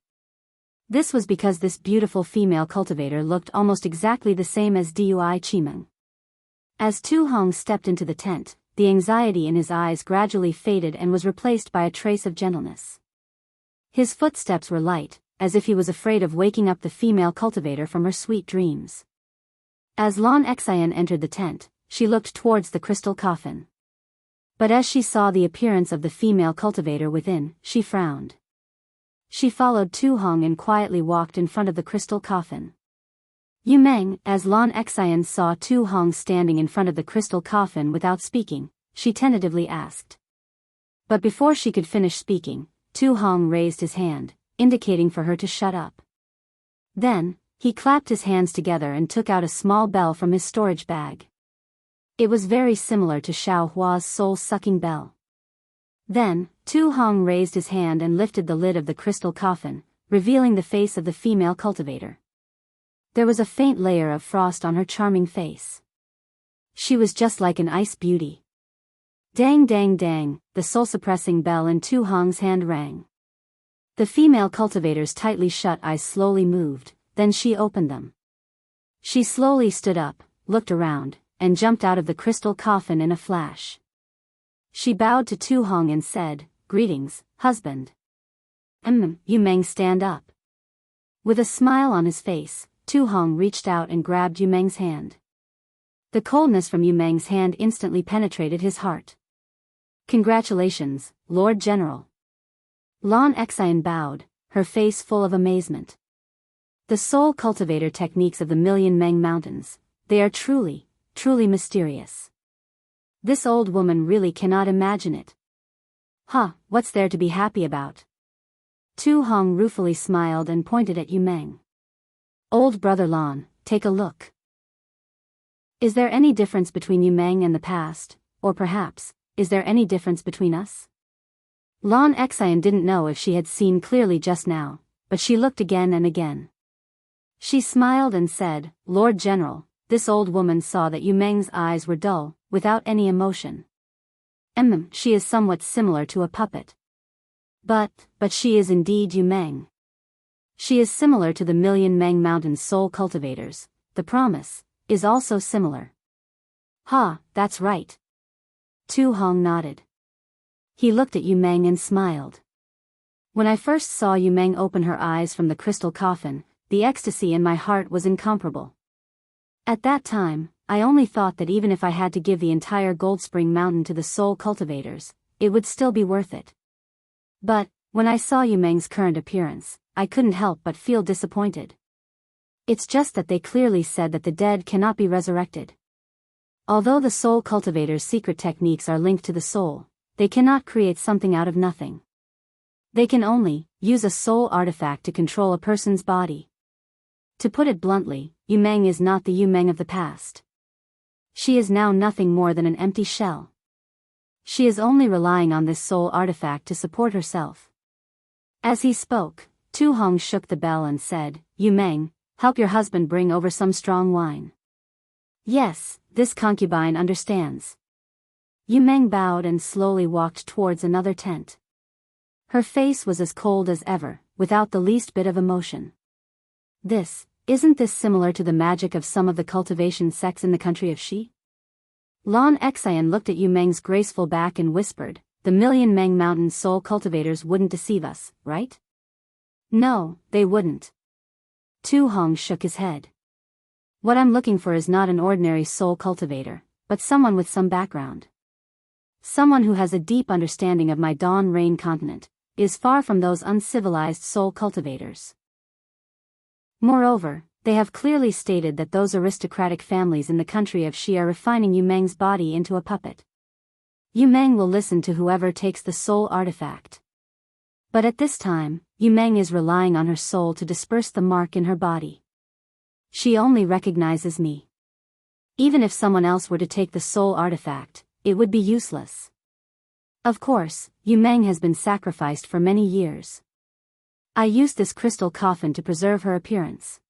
This was because this beautiful female cultivator looked almost exactly the same as Dui Qimeng. As Tu Hong stepped into the tent, the anxiety in his eyes gradually faded and was replaced by a trace of gentleness. His footsteps were light, as if he was afraid of waking up the female cultivator from her sweet dreams. As Lan Xian entered the tent, she looked towards the crystal coffin. But as she saw the appearance of the female cultivator within, she frowned. She followed Tu Hong and quietly walked in front of the crystal coffin. "Yu Meng," as Lan Xian saw Tu Hong standing in front of the crystal coffin without speaking, she tentatively asked. But before she could finish speaking, Tu Hong raised his hand, indicating for her to shut up. Then, he clapped his hands together and took out a small bell from his storage bag. It was very similar to Xiao Hua's soul-sucking bell. Then, Tu Hong raised his hand and lifted the lid of the crystal coffin, revealing the face of the female cultivator. There was a faint layer of frost on her charming face. She was just like an ice beauty. Dang dang dang, the soul-suppressing bell in Tu Hong's hand rang. The female cultivator's tightly shut eyes slowly moved, then she opened them. She slowly stood up, looked around, and jumped out of the crystal coffin in a flash. She bowed to Tu Hong and said, "Greetings, husband." Yu Meng, stand up." With a smile on his face, Tu Hong reached out and grabbed Yu Meng's hand. The coldness from Yu Meng's hand instantly penetrated his heart. "Congratulations, Lord General." Lan Xian bowed, her face full of amazement. The soul cultivator techniques of the Million Meng Mountains, they are truly, truly mysterious. This old woman really cannot imagine it. "Huh, what's there to be happy about?" Tu Hong ruefully smiled and pointed at Yu Meng. "Old brother Lan, take a look. Is there any difference between Yu Meng and the past, or perhaps, is there any difference between us?" Lan Xian didn't know if she had seen clearly just now, but she looked again and again. She smiled and said, "Lord General, this old woman saw that Yu Meng's eyes were dull, without any emotion. She is somewhat similar to a puppet. But she is indeed Yu Meng. She is similar to the Million Meng Mountains soul cultivators, the promise is also similar." "Ha, that's right." Tu Hong nodded. He looked at Yu Meng and smiled. When I first saw Yu Meng open her eyes from the crystal coffin, the ecstasy in my heart was incomparable. At that time, I only thought that even if I had to give the entire Gold Spring Mountain to the soul cultivators, it would still be worth it. But, when I saw Yu Meng's current appearance, I couldn't help but feel disappointed. It's just that they clearly said that the dead cannot be resurrected. Although the soul cultivator's secret techniques are linked to the soul, they cannot create something out of nothing. They can only use a soul artifact to control a person's body. To put it bluntly, Yu Meng is not the Yu Meng of the past. She is now nothing more than an empty shell. She is only relying on this soul artifact to support herself. As he spoke, Tu Hong shook the bell and said, "Yu Meng, help your husband bring over some strong wine." "Yes, this concubine understands." Yu Meng bowed and slowly walked towards another tent. Her face was as cold as ever, without the least bit of emotion. Isn't this similar to the magic of some of the cultivation sects in the country of Xi? Lan Xian looked at Yu Meng's graceful back and whispered, "The Million Meng Mountain soul cultivators wouldn't deceive us, right?" "No, they wouldn't." Tu Hong shook his head. "What I'm looking for is not an ordinary soul cultivator, but someone with some background. Someone who has a deep understanding of my Dawn Rain continent, is far from those uncivilized soul cultivators. Moreover, they have clearly stated that those aristocratic families in the country of Xi are refining Yu Meng's body into a puppet. Yu Meng will listen to whoever takes the soul artifact. But at this time, Yu Meng is relying on her soul to disperse the mark in her body. She only recognizes me. Even if someone else were to take the soul artifact, it would be useless. Of course, Yu Meng has been sacrificed for many years. I used this crystal coffin to preserve her appearance.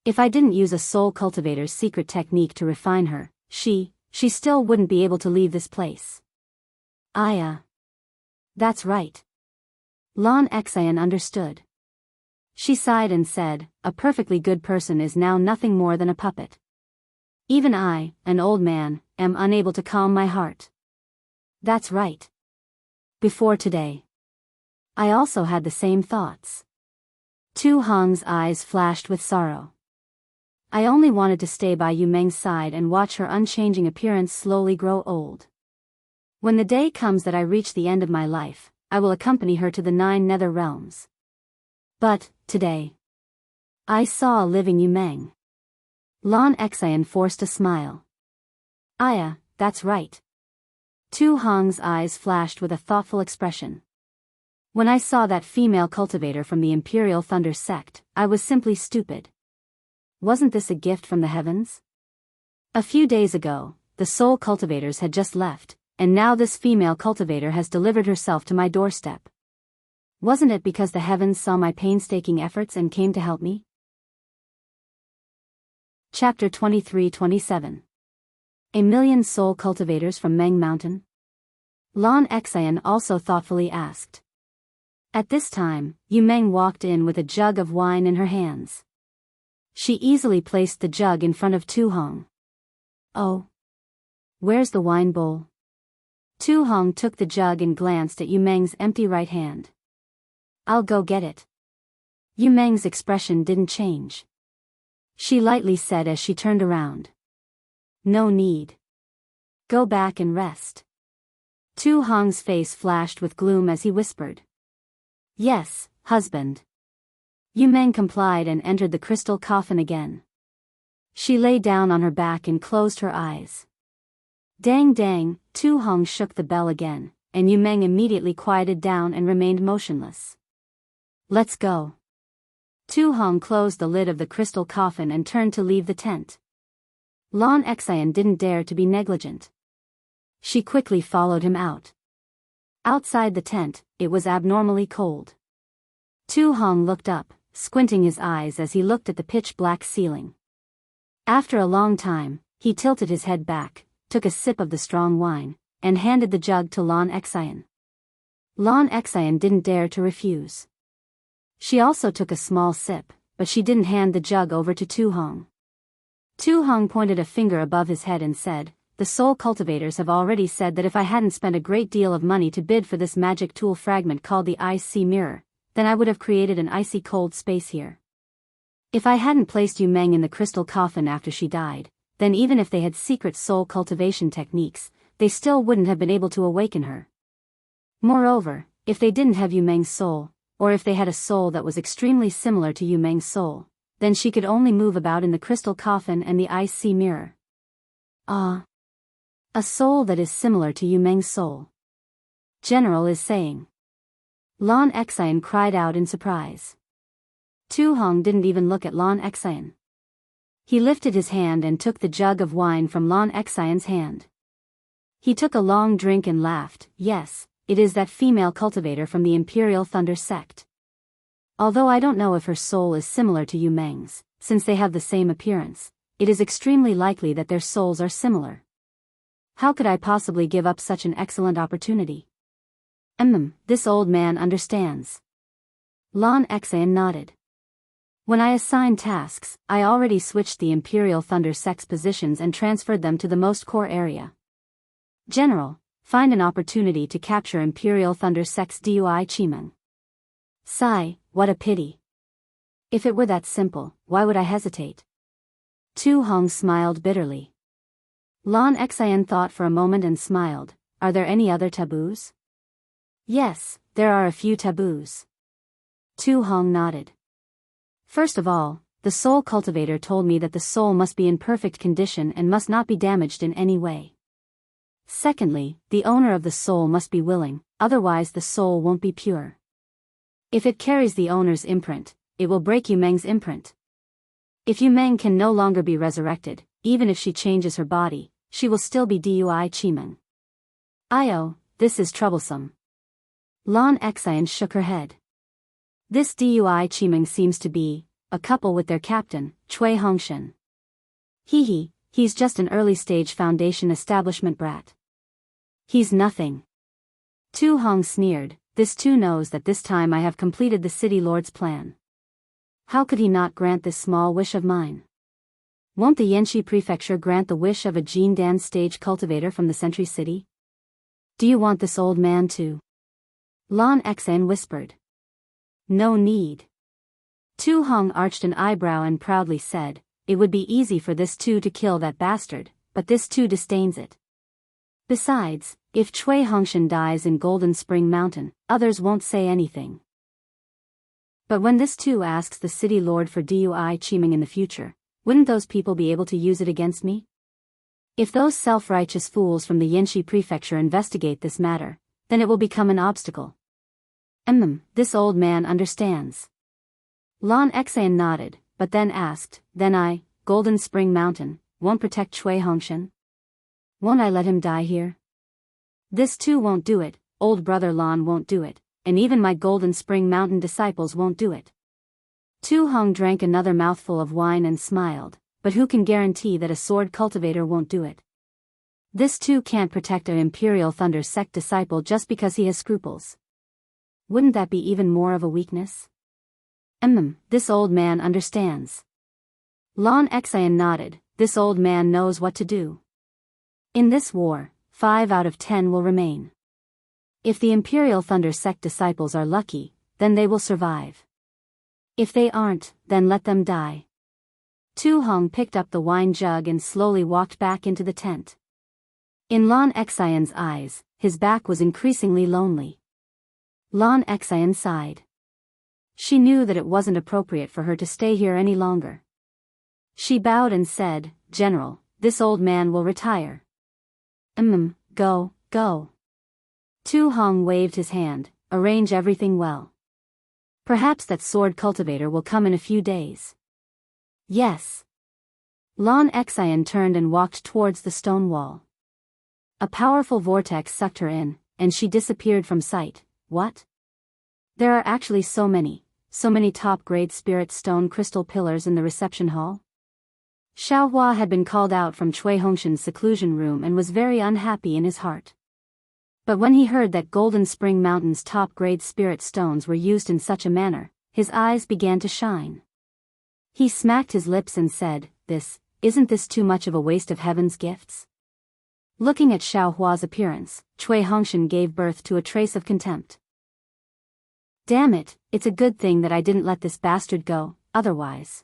If I didn't use a soul cultivator's secret technique to refine her, she still wouldn't be able to leave this place." That's right." Lan Xian understood. She sighed and said, "A perfectly good person is now nothing more than a puppet. Even I, an old man, am unable to calm my heart." "That's right. Before today, I also had the same thoughts." Tu Hong's eyes flashed with sorrow. "I only wanted to stay by Yu Meng's side and watch her unchanging appearance slowly grow old. When the day comes that I reach the end of my life, I will accompany her to the 9 nether realms. But, today, I saw a living Yu Meng." Lan Xian forced a smile. That's right." Tu Hong's eyes flashed with a thoughtful expression. "When I saw that female cultivator from the Imperial Thunder sect, I was simply stupid. Wasn't this a gift from the heavens? A few days ago, the soul cultivators had just left, and now this female cultivator has delivered herself to my doorstep. Wasn't it because the heavens saw my painstaking efforts and came to help me?" Chapter 23-27. A million soul cultivators from Meng Mountain? Lan Xian also thoughtfully asked. At this time, Yu Meng walked in with a jug of wine in her hands. She easily placed the jug in front of Tu Hong. "Oh. Where's the wine bowl?" Tu Hong took the jug and glanced at Yu Meng's empty right hand. "I'll go get it." Yu Meng's expression didn't change. She lightly said as she turned around. "No need. Go back and rest." Tu Hong's face flashed with gloom as he whispered. "Yes, husband." Yu Meng complied and entered the crystal coffin again. She lay down on her back and closed her eyes. Dang dang, Tu Hong shook the bell again, and Yu Meng immediately quieted down and remained motionless. "Let's go." Tu Hong closed the lid of the crystal coffin and turned to leave the tent. Lan Xian didn't dare to be negligent. She quickly followed him out. Outside the tent, it was abnormally cold. Tu Hong looked up, squinting his eyes as he looked at the pitch-black ceiling. After a long time, he tilted his head back, took a sip of the strong wine, and handed the jug to Lan Xian. Lan Xian didn't dare to refuse. She also took a small sip, but she didn't hand the jug over to Tu Hong. Tu Hong pointed a finger above his head and said, the soul cultivators have already said that if I hadn't spent a great deal of money to bid for this magic tool fragment called the icy mirror, then I would have created an icy cold space here. If I hadn't placed Yu Meng in the crystal coffin after she died, then even if they had secret soul cultivation techniques, they still wouldn't have been able to awaken her. Moreover, if they didn't have Yu Meng's soul, or if they had a soul that was extremely similar to Yu Meng's soul, then she could only move about in the crystal coffin and the icy mirror. Ah. A soul that is similar to Yu Meng's soul. General is saying. Lan Xian cried out in surprise. Tu Hong didn't even look at Lan Xian. He lifted his hand and took the jug of wine from Lan Xian's hand. He took a long drink and laughed. Yes, it is that female cultivator from the Imperial Thunder sect. Although I don't know if her soul is similar to Yu Meng's, since they have the same appearance, it is extremely likely that their souls are similar. How could I possibly give up such an excellent opportunity? This old man understands. Lan Xian nodded. When I assign tasks, I already switched the Imperial Thunder sect's positions and transferred them to the most core area. General, find an opportunity to capture Imperial Thunder sect's Dui Qimeng. Sigh, what a pity. If it were that simple, why would I hesitate? Tu Hong smiled bitterly. Lan Xian thought for a moment and smiled. Are there any other taboos? Yes, there are a few taboos. Tu Hong nodded. First of all, the soul cultivator told me that the soul must be in perfect condition and must not be damaged in any way. Secondly, the owner of the soul must be willing, otherwise the soul won't be pure. If it carries the owner's imprint, it will break Yu Meng's imprint. If Yu Meng can no longer be resurrected, even if she changes her body, she will still be Dui Qimeng. Io, this is troublesome. Lan Xian shook her head. This Dui Qimeng seems to be a couple with their captain, Cui Hongshan. He's just an early-stage Foundation establishment brat. He's nothing. Tu Hong sneered. This too knows that this time I have completed the city lord's plan. How could he not grant this small wish of mine? Won't the Yanxi prefecture grant the wish of a Jindan stage cultivator from the Sentry City? Do you want this old man too? Lan Xian whispered. No need. Tu Hong arched an eyebrow and proudly said, it would be easy for this two to kill that bastard, but this two disdains it. Besides, if Cui Hongshan dies in Golden Spring Mountain, others won't say anything. But when this two asks the city lord for Dui Qimeng in the future, wouldn't those people be able to use it against me? If those self-righteous fools from the Yanxi prefecture investigate this matter, then it will become an obstacle. This old man understands. Lan Xian nodded, but then asked, then Golden Spring Mountain, won't protect Cui Hongshan? Won't I let him die here? This too won't do it, old brother Lan won't do it, and even my Golden Spring Mountain disciples won't do it. Tu Hong drank another mouthful of wine and smiled, but who can guarantee that a sword cultivator won't do it? This too can't protect an Imperial Thunder sect disciple just because he has scruples. Wouldn't that be even more of a weakness? This old man understands. Lan Xian nodded. This old man knows what to do. In this war, 5 out of 10 will remain. If the Imperial Thunder sect disciples are lucky, then they will survive. If they aren't, then let them die. Tu Hong picked up the wine jug and slowly walked back into the tent. In Lan Xian's eyes, his back was increasingly lonely. Lan Xian sighed. She knew that it wasn't appropriate for her to stay here any longer. She bowed and said, General, this old man will retire. Go. Tu Hong waved his hand. Arrange everything well. Perhaps that sword cultivator will come in a few days. Yes. Lan Xian turned and walked towards the stone wall. A powerful vortex sucked her in, and she disappeared from sight. What? There are actually so many top-grade spirit stone crystal pillars in the reception hall? Xiaohua had been called out from Cui Hongshan's seclusion room and was very unhappy in his heart. But when he heard that Golden Spring Mountain's top-grade spirit stones were used in such a manner, his eyes began to shine. He smacked his lips and said, isn't this too much of a waste of heaven's gifts? Looking at Xiao Hua's appearance, Cui Hongshan gave birth to a trace of contempt. Damn it, it's a good thing that I didn't let this bastard go, otherwise.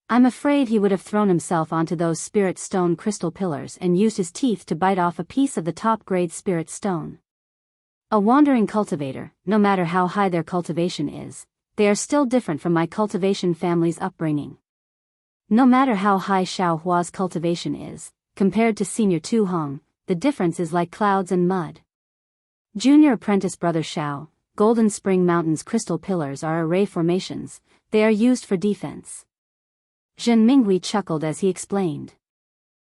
I'm afraid he would have thrown himself onto those spirit stone crystal pillars and used his teeth to bite off a piece of the top-grade spirit stone. A wandering cultivator, no matter how high their cultivation is, they are still different from my cultivation family's upbringing. No matter how high Xiao Hua's cultivation is, compared to Senior Tu Hong, the difference is like clouds and mud. Junior apprentice brother Xiao, Golden Spring Mountain's crystal pillars are array formations, they are used for defense. Zhen Minghui chuckled as he explained.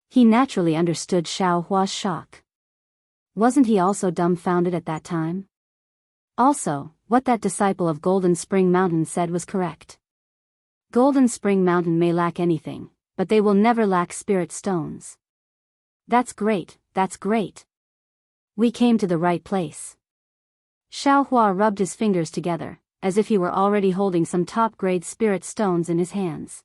He naturally understood Xiao Hua's shock. Wasn't he also dumbfounded at that time? Also, what that disciple of Golden Spring Mountain said was correct. Golden Spring Mountain may lack anything, but they will never lack spirit stones. That's great, that's great. We came to the right place. Xiao Hua rubbed his fingers together, as if he were already holding some top-grade spirit stones in his hands.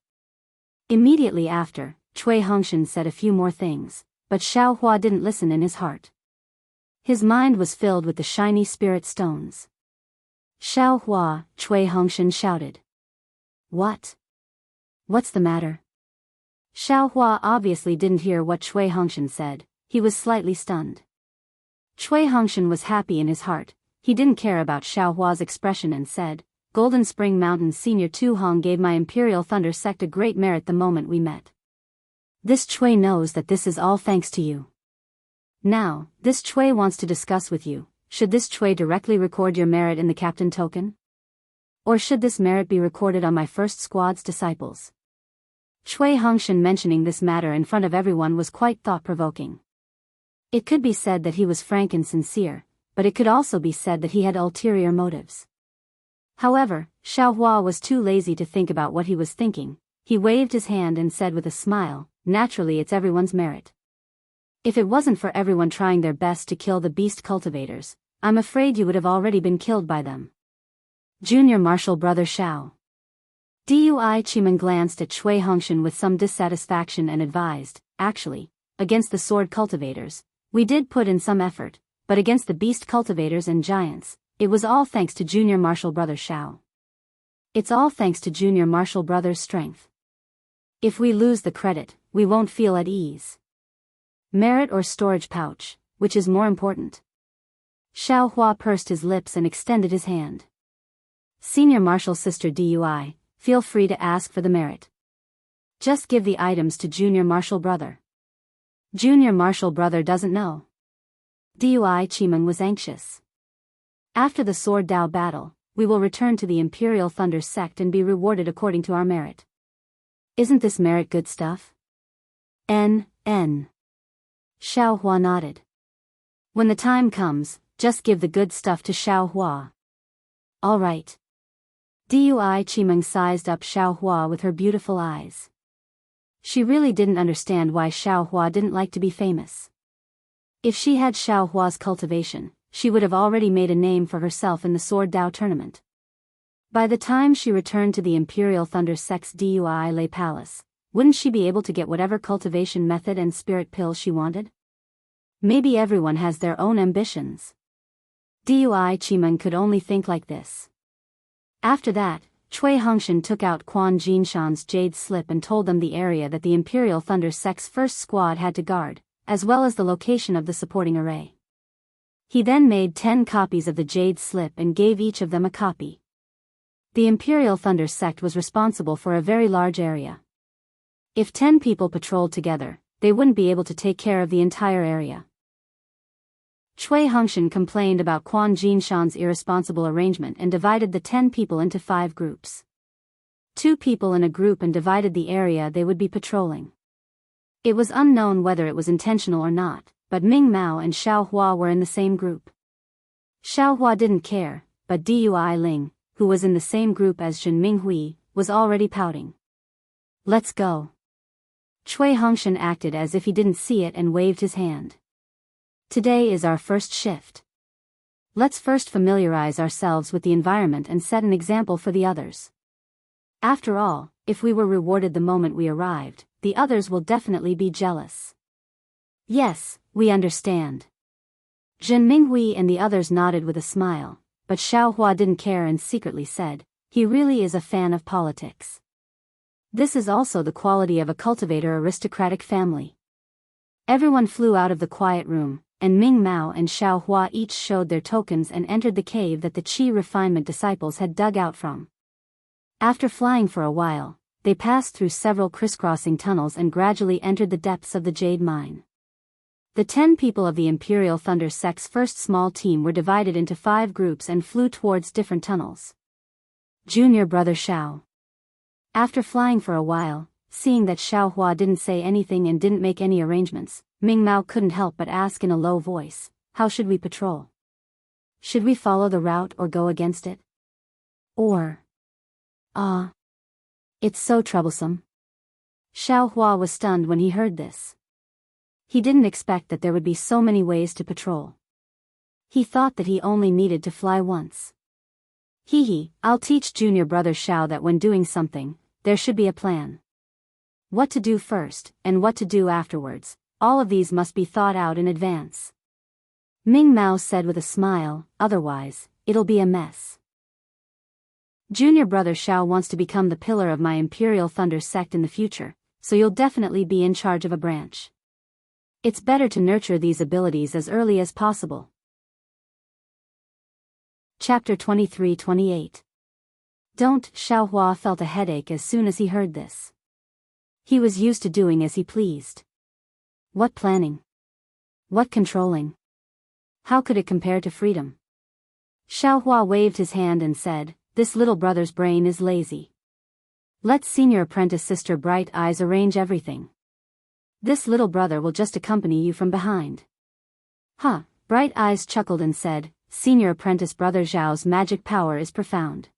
Immediately after, Cui Hongshan said a few more things, but Xiao Hua didn't listen in his heart. His mind was filled with the shiny spirit stones. Xiao Hua, Cui Hongshan shouted. What? What's the matter? Xiao Hua obviously didn't hear what Cui Hongshan said, he was slightly stunned. Cui Hongshan was happy in his heart, he didn't care about Xiao Hua's expression and said, Golden Spring Mountain Senior Tu Hong gave my Imperial Thunder Sect a great merit the moment we met. This Cui knows that this is all thanks to you. Now, this Cui wants to discuss with you, should this Cui directly record your merit in the captain token? Or should this merit be recorded on my first squad's disciples? Cui Hongshan mentioning this matter in front of everyone was quite thought-provoking. It could be said that he was frank and sincere, but it could also be said that he had ulterior motives. However, Xiao Hua was too lazy to think about what he was thinking. He waved his hand and said with a smile, naturally it's everyone's merit. If it wasn't for everyone trying their best to kill the beast cultivators, I'm afraid you would have already been killed by them. Junior Marshal Brother Xiao. Dui Chiman glanced at Cui Hongshan with some dissatisfaction and advised, actually, against the sword cultivators, we did put in some effort, but against the beast cultivators and giants, it was all thanks to Junior Marshal Brother Xiao. It's all thanks to Junior Marshal Brother's strength. If we lose the credit, we won't feel at ease. Merit or storage pouch, which is more important? Xiao Hua pursed his lips and extended his hand. Senior Marshal Sister Dui, feel free to ask for the merit. Just give the items to Junior Marshal Brother. Junior Marshal Brother doesn't know. Dui Chimeng was anxious. After the Sword Dao battle, we will return to the Imperial Thunder Sect and be rewarded according to our merit. Isn't this merit good stuff? N. Xiao Hua nodded. When the time comes, just give the good stuff to Xiao Hua. All right. Dui Chimeng sized up Xiao Hua with her beautiful eyes. She really didn't understand why Xiao Hua didn't like to be famous. If she had Xiao Hua's cultivation, she would have already made a name for herself in the Sword Dao tournament. By the time she returned to the Imperial Thunder Sect's Dui Lei Palace, wouldn't she be able to get whatever cultivation method and spirit pill she wanted? Maybe everyone has their own ambitions. Dui Chimeng could only think like this. After that, Cui Hongshan took out Quan Jinshan's jade slip and told them the area that the Imperial Thunder Sect's first squad had to guard, as well as the location of the supporting array. He then made 10 copies of the jade slip and gave each of them a copy. The Imperial Thunder Sect was responsible for a very large area. If 10 people patrolled together, they wouldn't be able to take care of the entire area. Cui Hongshan complained about Quan Jinshan's irresponsible arrangement and divided the 10 people into 5 groups. 2 people in a group and divided the area they would be patrolling. It was unknown whether it was intentional or not, but Ming Mao and Xiao Hua were in the same group. Xiao Hua didn't care, but Dui Ling, who was in the same group as Zhen Minghui, was already pouting. Let's go. Cui Hongshan acted as if he didn't see it and waved his hand. Today is our first shift. Let's first familiarize ourselves with the environment and set an example for the others. After all, if we were rewarded the moment we arrived, the others will definitely be jealous. Yes, we understand. Zhen Minghui and the others nodded with a smile, but Xiaohua didn't care and secretly said, he really is a fan of politics. This is also the quality of a cultivator aristocratic family. Everyone flew out of the quiet room, and Ming Mao and Xiaohua each showed their tokens and entered the cave that the Qi refinement disciples had dug out from. After flying for a while, they passed through several crisscrossing tunnels and gradually entered the depths of the jade mine. The 10 people of the Imperial Thunder Sect's first small team were divided into 5 groups and flew towards different tunnels. Junior brother Xiao. After flying for a while, seeing that Xiaohua didn't say anything and didn't make any arrangements, Ming Mao couldn't help but ask in a low voice, how should we patrol? Should we follow the route or go against it? Or... it's so troublesome. Xiaohua was stunned when he heard this. He didn't expect that there would be so many ways to patrol. He thought that he only needed to fly once. I'll teach junior brother Xiao that when doing something, there should be a plan. What to do first, and what to do afterwards, all of these must be thought out in advance. Ming Mao said with a smile, otherwise, it'll be a mess. Junior brother Xiao wants to become the pillar of my Imperial Thunder sect in the future, so you'll definitely be in charge of a branch. It's better to nurture these abilities as early as possible. Chapter 23-28. Xiaohua felt a headache as soon as he heard this. He was used to doing as he pleased. What planning? What controlling? How could it compare to freedom? Xiaohua waved his hand and said, this little brother's brain is lazy. Let senior apprentice sister Bright Eyes arrange everything. This little brother will just accompany you from behind. Bright Eyes chuckled and said, senior apprentice brother Zhao's magic power is profound.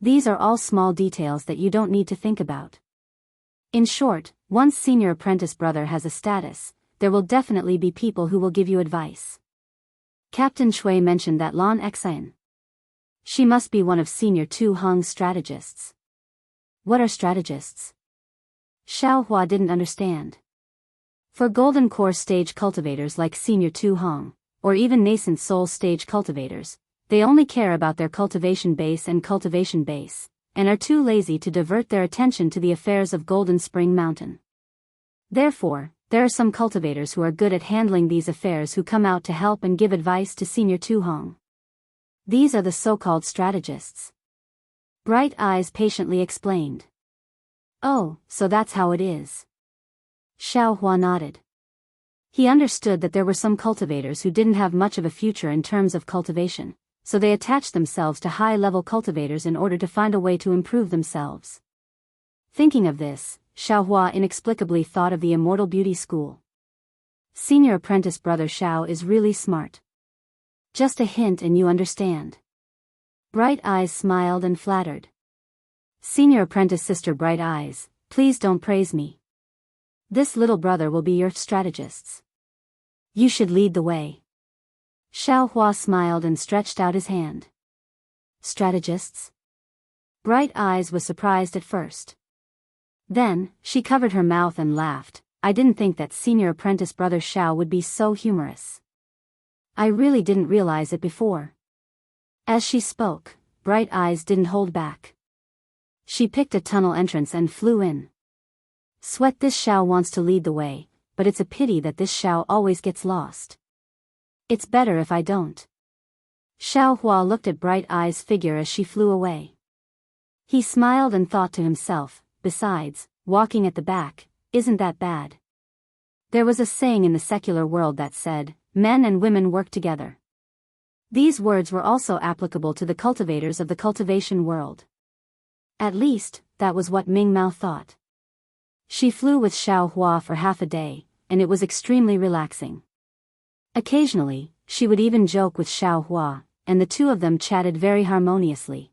These are all small details that you don't need to think about. In short, once senior apprentice brother has a status, there will definitely be people who will give you advice. Captain Shui mentioned that Lan Exan. She must be one of senior Tu Hong's strategists. What are strategists? Xiaohua didn't understand. For Golden Core stage cultivators like senior Tu Hong, or even nascent soul stage cultivators, they only care about their cultivation base and cultivation base, and are too lazy to divert their attention to the affairs of Golden Spring Mountain. Therefore, there are some cultivators who are good at handling these affairs who come out to help and give advice to senior Tu Hong. These are the so-called strategists. Bright Eyes patiently explained. Oh, so that's how it is. Xiaohua nodded. He understood that there were some cultivators who didn't have much of a future in terms of cultivation, so they attached themselves to high-level cultivators in order to find a way to improve themselves. Thinking of this, Xiaohua inexplicably thought of the Immortal Beauty School. Senior apprentice brother Xiao is really smart. Just a hint and you understand. Bright Eyes smiled and flattered. Senior apprentice sister Bright Eyes, please don't praise me. This little brother will be your strategists. You should lead the way. Xiaohua smiled and stretched out his hand. Strategists? Bright Eyes was surprised at first. Then, she covered her mouth and laughed. I didn't think that senior apprentice brother Xiao would be so humorous. I really didn't realize it before. As she spoke, Bright Eyes didn't hold back. She picked a tunnel entrance and flew in. Sweat, this Xiao wants to lead the way, but it's a pity that this Xiao always gets lost. It's better if I don't. Xiaohua looked at Bright Eyes' figure as she flew away. He smiled and thought to himself, besides, walking at the back, isn't that bad? There was a saying in the secular world that said, men and women work together. These words were also applicable to the cultivators of the cultivation world. At least, that was what Ming Mao thought. She flew with Xiaohua for half a day, and it was extremely relaxing. Occasionally, she would even joke with Xiaohua, and the two of them chatted very harmoniously.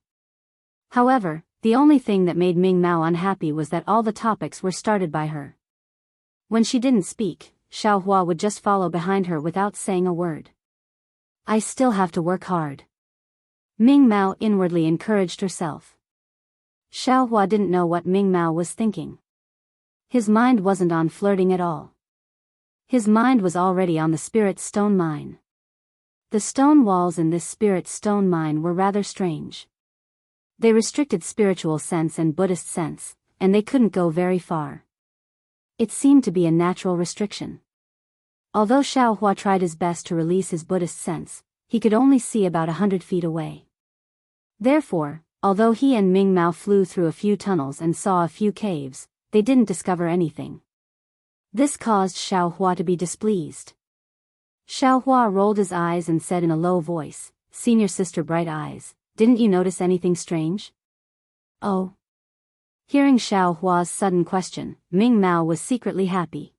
However, the only thing that made Ming Mao unhappy was that all the topics were started by her. When she didn't speak, Xiaohua would just follow behind her without saying a word. I still have to work hard. Ming Mao inwardly encouraged herself. Xiaohua didn't know what Ming Mao was thinking. His mind wasn't on flirting at all. His mind was already on the spirit stone mine. The stone walls in this spirit stone mine were rather strange. They restricted spiritual sense and Buddhist sense, and they couldn't go very far. It seemed to be a natural restriction. Although Xiaohua tried his best to release his Buddhist sense, he could only see about 100 feet away. Therefore, although he and Ming Mao flew through a few tunnels and saw a few caves, they didn't discover anything. This caused Xiaohua to be displeased. Xiaohua rolled his eyes and said in a low voice, "Senior Sister Bright Eyes, didn't you notice anything strange?" "Oh." Hearing Xiaohua's sudden question, Ming Mao was secretly happy.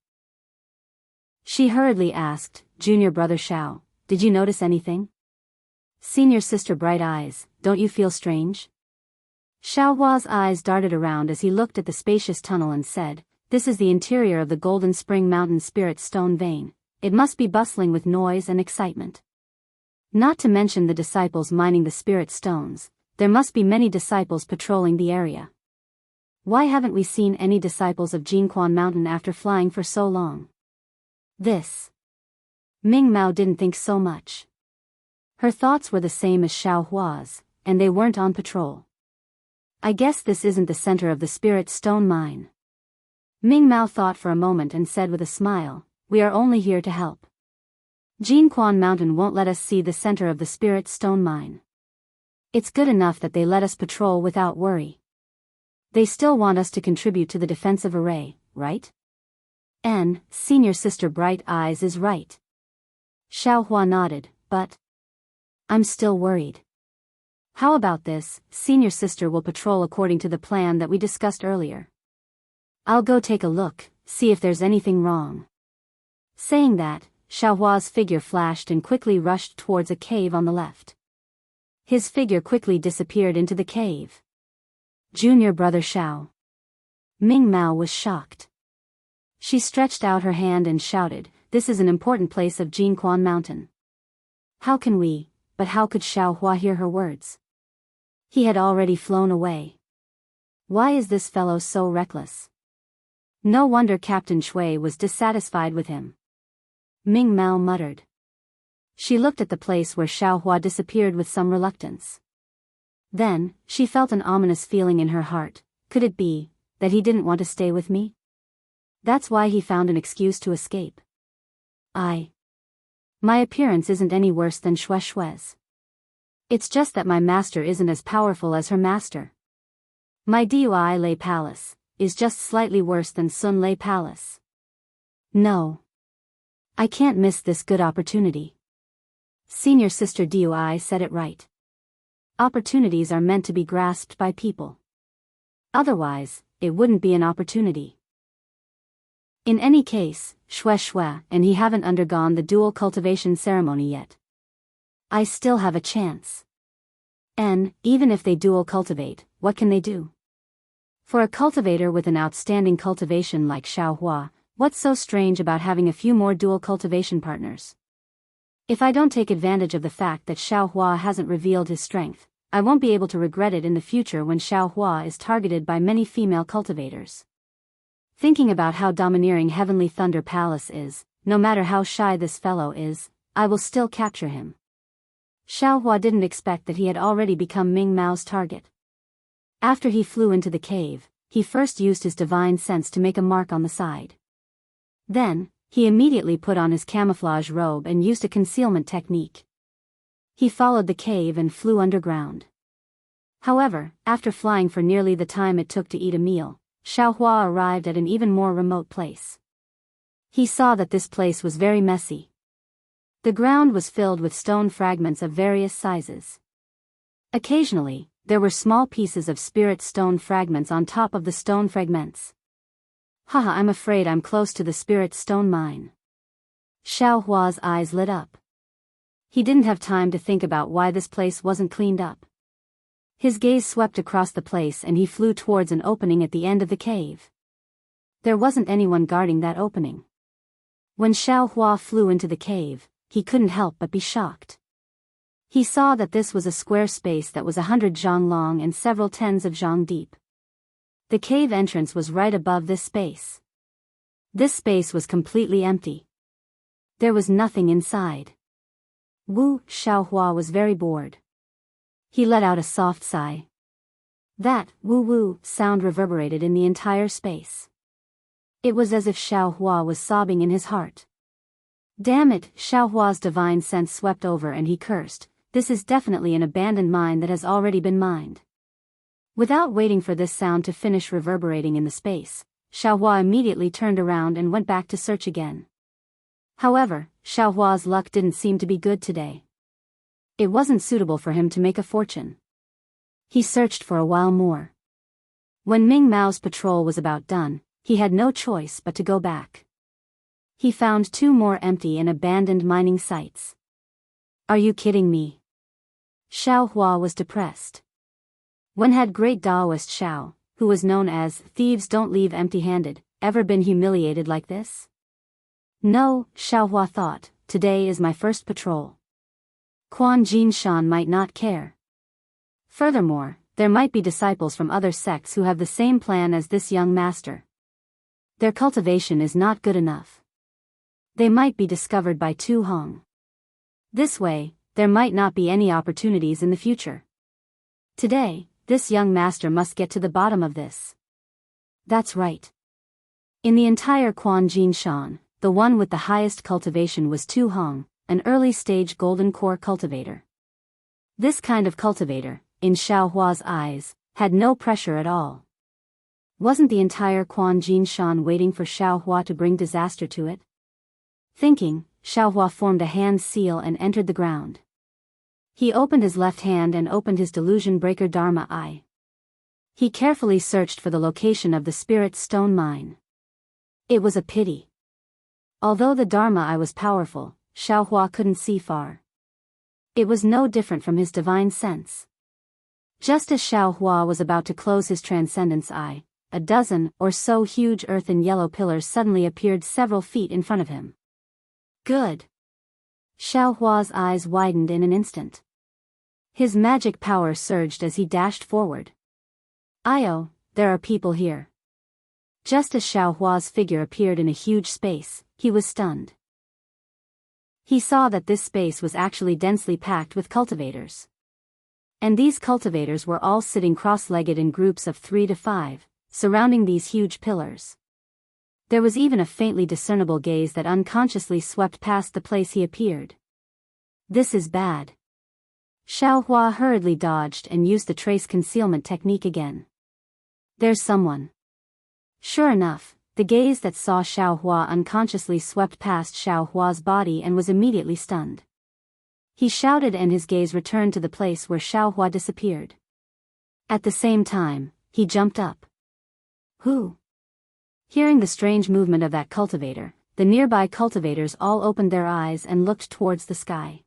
She hurriedly asked, "Junior brother Xiao, did you notice anything?" "Senior Sister Bright Eyes, don't you feel strange?" Xiaohua's eyes darted around as he looked at the spacious tunnel and said, "This is the interior of the Golden Spring Mountain Spirit Stone Vein. It must be bustling with noise and excitement. Not to mention the disciples mining the spirit stones, there must be many disciples patrolling the area. Why haven't we seen any disciples of Jinquan Mountain after flying for so long?" This. Ming Mao didn't think so much. Her thoughts were the same as Xiaohua's, and they weren't on patrol. "I guess this isn't the center of the spirit stone mine." Ming Mao thought for a moment and said with a smile, "We are only here to help. Jinquan Mountain won't let us see the center of the spirit stone mine. It's good enough that they let us patrol without worry. They still want us to contribute to the defensive array, right?" Senior Sister Bright Eyes is right. Xiaohua nodded, "But I'm still worried. How about this? Senior Sister will patrol according to the plan that we discussed earlier. I'll go take a look, see if there's anything wrong." Saying that, Xiaohua's figure flashed and quickly rushed towards a cave on the left. His figure quickly disappeared into the cave. "Junior brother Xiao." Ming Mao was shocked. She stretched out her hand and shouted, "This is an important place of Jinquan Mountain. How can we?" But how could Xiaohua hear her words? He had already flown away. Why is this fellow so reckless? No wonder Captain Shui was dissatisfied with him. Ming Mao muttered. She looked at the place where Xiaohua disappeared with some reluctance. Then, she felt an ominous feeling in her heart. Could it be that he didn't want to stay with me? That's why he found an excuse to escape. My appearance isn't any worse than Shue's. It's just that my master isn't as powerful as her master. My Dui Lei Palace is just slightly worse than Sun Lei Palace. No. I can't miss this good opportunity. Senior Sister Dui said it right. Opportunities are meant to be grasped by people. Otherwise, it wouldn't be an opportunity. In any case, Shui and he haven't undergone the dual cultivation ceremony yet. I still have a chance. And, even if they dual cultivate, what can they do? For a cultivator with an outstanding cultivation like Xiaohua, what's so strange about having a few more dual cultivation partners? If I don't take advantage of the fact that Xiaohua hasn't revealed his strength, I won't be able to regret it in the future when Xiaohua is targeted by many female cultivators. Thinking about how domineering Heavenly Thunder Palace is, no matter how shy this fellow is, I will still capture him. Xiaohua didn't expect that he had already become Ming Mao's target. After he flew into the cave, he first used his divine sense to make a mark on the side. Then, he immediately put on his camouflage robe and used a concealment technique. He followed the cave and flew underground. However, after flying for nearly the time it took to eat a meal, Xiaohua arrived at an even more remote place. He saw that this place was very messy. The ground was filled with stone fragments of various sizes. Occasionally, there were small pieces of spirit stone fragments on top of the stone fragments. Haha, I'm afraid I'm close to the spirit stone mine. Xiaohua's eyes lit up. He didn't have time to think about why this place wasn't cleaned up. His gaze swept across the place and he flew towards an opening at the end of the cave. There wasn't anyone guarding that opening. When Xiaohua flew into the cave, he couldn't help but be shocked. He saw that this was a square space that was 100 zhang long and several tens of zhang deep. The cave entrance was right above this space. This space was completely empty. There was nothing inside. Wu Xiaohua was very bored. He let out a soft sigh. That woo-woo sound reverberated in the entire space. It was as if Xiaohua was sobbing in his heart. Damn it, Xiaohua's divine sense swept over and he cursed. This is definitely an abandoned mine that has already been mined. Without waiting for this sound to finish reverberating in the space, Xiaohua immediately turned around and went back to search again. However, Xiaohua's luck didn't seem to be good today. It wasn't suitable for him to make a fortune. He searched for a while more. When Ming Mao's patrol was about done, he had no choice but to go back. He found 2 more empty and abandoned mining sites. Are you kidding me? Xiaohua was depressed. When had great Daoist Xiao, who was known as "thieves don't leave empty-handed," ever been humiliated like this? No, Xiaohua thought, today is my first patrol. Quan Jinshan might not care. Furthermore, there might be disciples from other sects who have the same plan as this young master. Their cultivation is not good enough. They might be discovered by Tu Hong. This way, there might not be any opportunities in the future. Today, this young master must get to the bottom of this. That's right. In the entire Quan Jinshan, the one with the highest cultivation was Tu Hong, an early-stage golden core cultivator. This kind of cultivator, in Xiaohua's eyes, had no pressure at all. Wasn't the entire Quan Jinshan waiting for Xiaohua to bring disaster to it? Thinking, Xiaohua formed a hand seal and entered the ground. He opened his left hand and opened his delusion breaker Dharma eye. He carefully searched for the location of the spirit stone mine. It was a pity. Although the Dharma eye was powerful, Xiaohua couldn't see far. It was no different from his divine sense. Just as Xiaohua was about to close his transcendence eye, a dozen or so huge earthen yellow pillars suddenly appeared several feet in front of him. Good. Xiaohua's eyes widened in an instant. His magic power surged as he dashed forward. Io, there are people here. Just as Xiaohua's figure appeared in a huge space, he was stunned. He saw that this space was actually densely packed with cultivators. And these cultivators were all sitting cross-legged in groups of 3 to 5, surrounding these huge pillars. There was even a faintly discernible gaze that unconsciously swept past the place he appeared. This is bad. Xiaohua hurriedly dodged and used the trace concealment technique again. There's someone. Sure enough, the gaze that saw Xiaohua unconsciously swept past Xiaohua's body and was immediately stunned. He shouted and his gaze returned to the place where Xiaohua disappeared. At the same time, he jumped up. Who? Hearing the strange movement of that cultivator, the nearby cultivators all opened their eyes and looked towards the sky.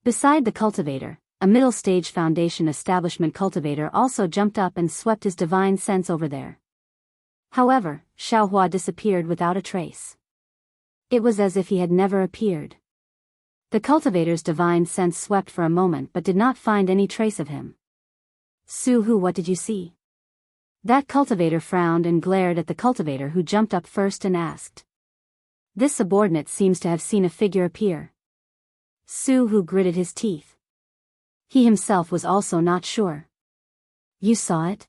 Beside the cultivator, a middle-stage foundation establishment cultivator also jumped up and swept his divine sense over there. However, Xiaohua disappeared without a trace. It was as if he had never appeared. The cultivator's divine sense swept for a moment but did not find any trace of him. Su-hu, what did you see? That cultivator frowned and glared at the cultivator who jumped up first and asked. This subordinate seems to have seen a figure appear. Su-hu gritted his teeth. He himself was also not sure. You saw it?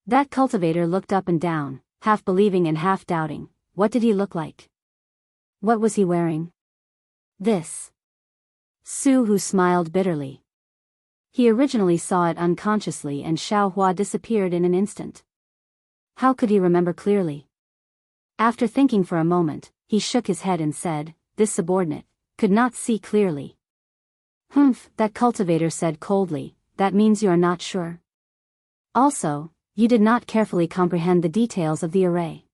That cultivator looked up and down, half believing and half doubting. What did he look like? What was he wearing? This. Su-hu smiled bitterly. He originally saw it unconsciously and Xiaohua disappeared in an instant. How could he remember clearly? After thinking for a moment, he shook his head and said, this subordinate could not see clearly. Humph, that cultivator said coldly, that means you are not sure. Also, you did not carefully comprehend the details of the array.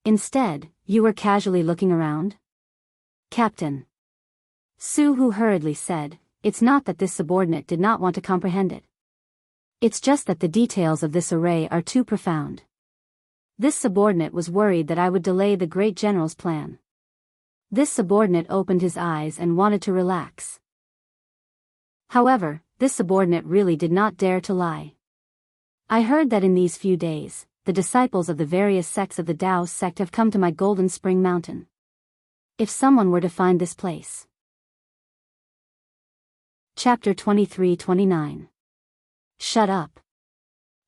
Instead, you were casually looking around? Captain. Su-hu hurriedly said, it's not that this subordinate did not want to comprehend it. It's just that the details of this array are too profound. This subordinate was worried that I would delay the great general's plan. This subordinate opened his eyes and wanted to relax. However, this subordinate really did not dare to lie. I heard that in these few days, the disciples of the various sects of the Daoist sect have come to my Golden Spring Mountain. If someone were to find this place. Chapter 23-29. Shut up.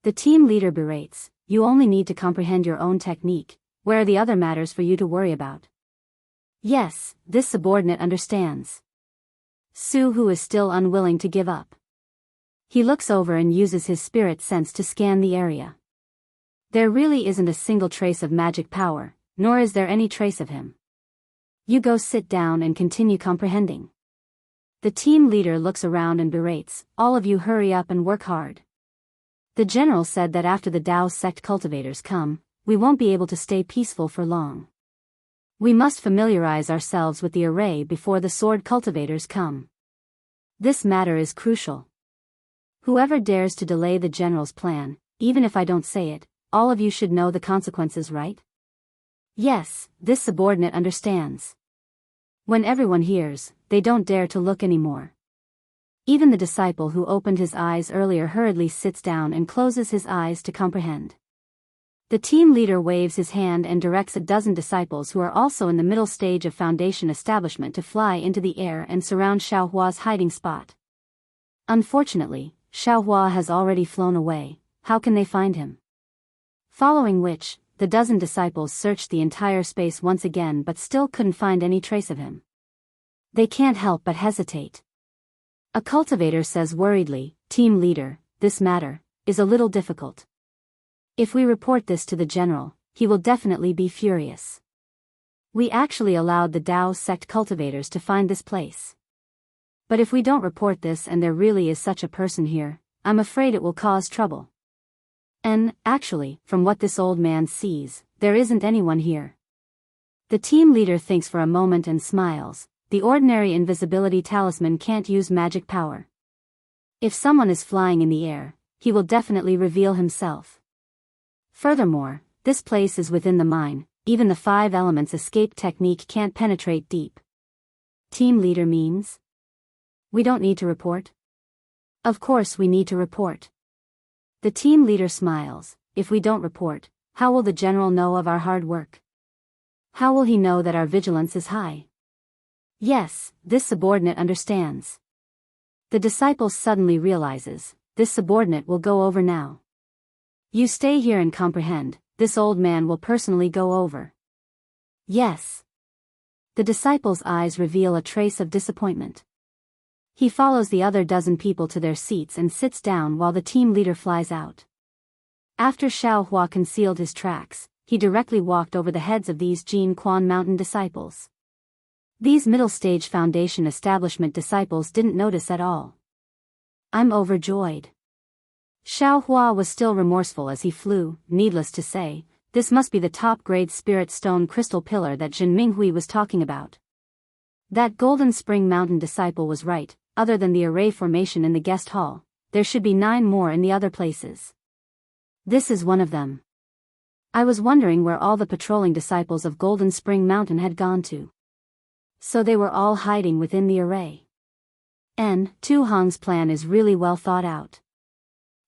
The team leader berates, you only need to comprehend your own technique, where are the other matters for you to worry about? Yes, this subordinate understands. Su Hu is still unwilling to give up. He looks over and uses his spirit sense to scan the area. There really isn't a single trace of magic power, nor is there any trace of him. You go sit down and continue comprehending. The team leader looks around and berates, all of you hurry up and work hard. The general said that after the Daoist sect cultivators come, we won't be able to stay peaceful for long. We must familiarize ourselves with the array before the sword cultivators come. This matter is crucial. Whoever dares to delay the general's plan, even if I don't say it, all of you should know the consequences, right? Yes, this subordinate understands. When everyone hears, they don't dare to look anymore. Even the disciple who opened his eyes earlier hurriedly sits down and closes his eyes to comprehend. The team leader waves his hand and directs a dozen disciples who are also in the middle stage of foundation establishment to fly into the air and surround Xiaohua's hiding spot. Unfortunately, Xiaohua has already flown away. How can they find him? Following which, the dozen disciples searched the entire space once again but still couldn't find any trace of him. They can't help but hesitate. A cultivator says worriedly, Team leader, this matter is a little difficult. If we report this to the general, he will definitely be furious. We actually allowed the Daoist sect cultivators to find this place. But if we don't report this and there really is such a person here, I'm afraid it will cause trouble. And, actually, from what this old man sees, there isn't anyone here. The team leader thinks for a moment and smiles. The ordinary invisibility talisman can't use magic power. If someone is flying in the air, he will definitely reveal himself. Furthermore, this place is within the mine, even the 5 elements escape technique can't penetrate deep. Team leader means? We don't need to report? Of course we need to report. The team leader smiles. If we don't report, how will the general know of our hard work? How will he know that our vigilance is high? Yes, this subordinate understands. The disciple suddenly realizes, this subordinate will go over now. You stay here and comprehend, this old man will personally go over. Yes. The disciple's eyes reveal a trace of disappointment. He follows the other dozen people to their seats and sits down while the team leader flies out. After Xiaohua concealed his tracks, he directly walked over the heads of these Jianghu mountain disciples. These middle-stage foundation establishment disciples didn't notice at all. I'm overjoyed. Xiaohua was still remorseful as he flew. Needless to say, this must be the top-grade spirit stone crystal pillar that Jin Minghui was talking about. That Golden Spring Mountain disciple was right. Other than the array formation in the guest hall, there should be 9 more in the other places. This is one of them. I was wondering where all the patrolling disciples of Golden Spring Mountain had gone to. So they were all hiding within the array. Tu Hong's plan is really well thought out.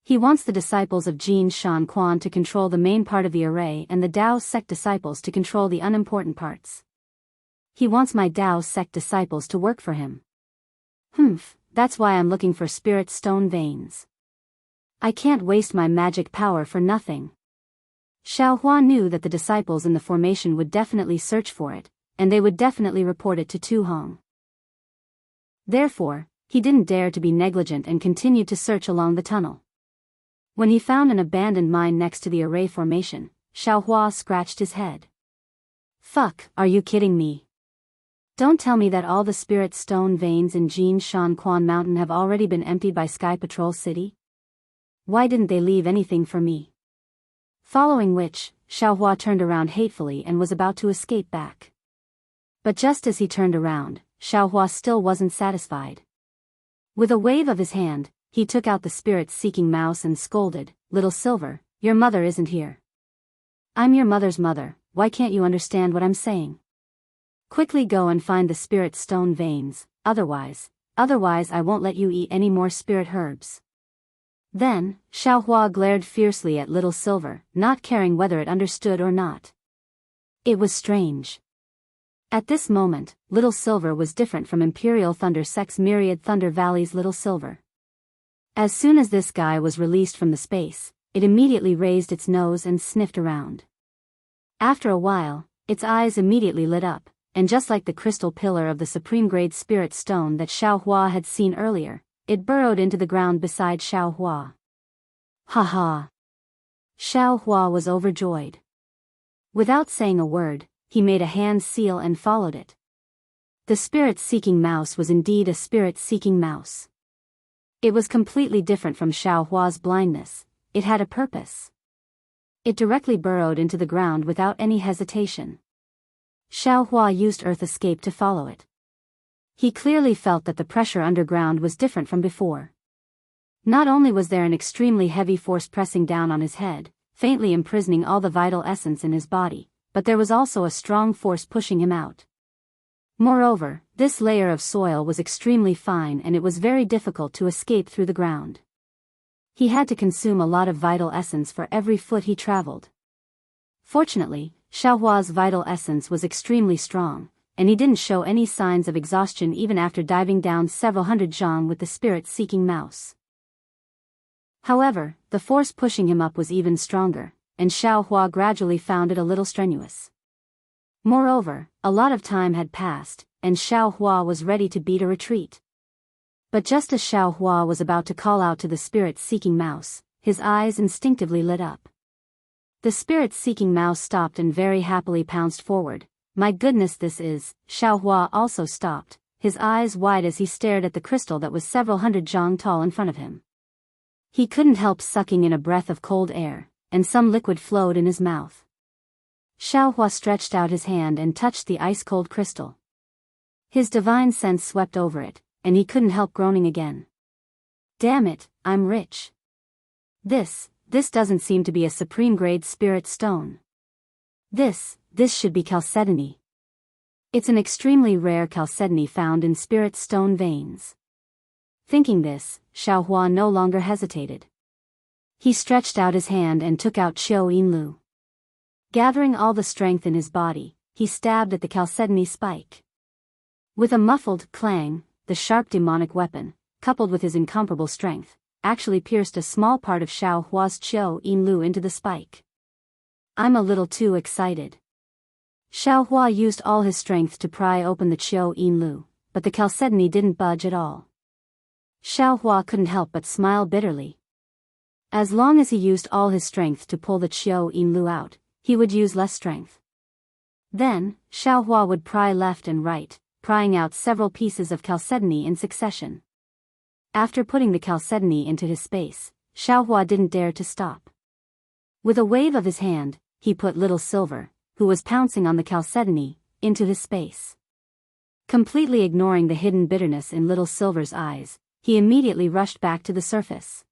He wants the disciples of Jin Shan to control the main part of the array and the Daoist sect disciples to control the unimportant parts. He wants my Daoist sect disciples to work for him. That's why I'm looking for spirit stone veins. I can't waste my magic power for nothing. Xiaohua knew that the disciples in the formation would definitely search for it, and they would definitely report it to Tu Hong. Therefore, he didn't dare to be negligent and continued to search along the tunnel. When he found an abandoned mine next to the array formation, Xiaohua scratched his head. Fuck, are you kidding me? Don't tell me that all the spirit stone veins in Jin Shan Mountain have already been emptied by Sky Patrol City? Why didn't they leave anything for me? Following which, Xiaohua turned around hatefully and was about to escape back. But just as he turned around, Xiaohua still wasn't satisfied. With a wave of his hand, he took out the spirit-seeking mouse and scolded, "Little Silver, your mother isn't here. I'm your mother's mother, why can't you understand what I'm saying? Quickly go and find the spirit stone veins, otherwise I won't let you eat any more spirit herbs." Then, Xiaohua glared fiercely at Little Silver, not caring whether it understood or not. It was strange. At this moment, Little Silver was different from Imperial Thunder Sect's myriad Thunder Valley's Little Silver. As soon as this guy was released from the space, it immediately raised its nose and sniffed around. After a while, its eyes immediately lit up, and just like the crystal pillar of the supreme-grade spirit stone that Xiao Hua had seen earlier, it burrowed into the ground beside Xiao Hua. Ha ha! Xiao Hua was overjoyed. Without saying a word, he made a hand seal and followed it. The spirit-seeking mouse was indeed a spirit-seeking mouse. It was completely different from Xiao Hua's blindness. It had a purpose. It directly burrowed into the ground without any hesitation. Xiao Hua used Earth Escape to follow it. He clearly felt that the pressure underground was different from before. Not only was there an extremely heavy force pressing down on his head, faintly imprisoning all the vital essence in his body, but there was also a strong force pushing him out. Moreover, this layer of soil was extremely fine and it was very difficult to escape through the ground. He had to consume a lot of vital essence for every foot he traveled. Fortunately, Xiao Hua's vital essence was extremely strong, and he didn't show any signs of exhaustion even after diving down several hundred zhang with the spirit-seeking mouse. However, the force pushing him up was even stronger, and Xiao Hua gradually found it a little strenuous. Moreover, a lot of time had passed, and Xiao Hua was ready to beat a retreat. But just as Xiao Hua was about to call out to the spirit-seeking mouse, his eyes instinctively lit up. The spirit-seeking mouse stopped and very happily pounced forward. My goodness, this is... Xiao Hua also stopped, his eyes wide as he stared at the crystal that was several hundred zhang tall in front of him. He couldn't help sucking in a breath of cold air, and some liquid flowed in his mouth. Xiao Hua stretched out his hand and touched the ice-cold crystal. His divine sense swept over it, and he couldn't help groaning again. Damn it, I'm rich. This doesn't seem to be a supreme-grade spirit stone. This should be chalcedony. It's an extremely rare chalcedony found in spirit stone veins. Thinking this, Xiao Hua no longer hesitated. He stretched out his hand and took out Qiu Yinlu. Gathering all the strength in his body, he stabbed at the chalcedony spike. With a muffled clang, the sharp demonic weapon, coupled with his incomparable strength, actually pierced a small part of Xiao Hua's Qiu Yinlu into the spike. I'm a little too excited. Xiao Hua used all his strength to pry open the Qiu Yinlu, but the chalcedony didn't budge at all. Xiao Hua couldn't help but smile bitterly. As long as he used all his strength to pull the Qiu Yinlu out, he would use less strength. Then, Xiao Hua would pry left and right, prying out several pieces of chalcedony in succession. After putting the chalcedony into his space, Xiao Hua didn't dare to stop. With a wave of his hand, he put Little Silver, who was pouncing on the chalcedony, into his space. Completely ignoring the hidden bitterness in Little Silver's eyes, he immediately rushed back to the surface.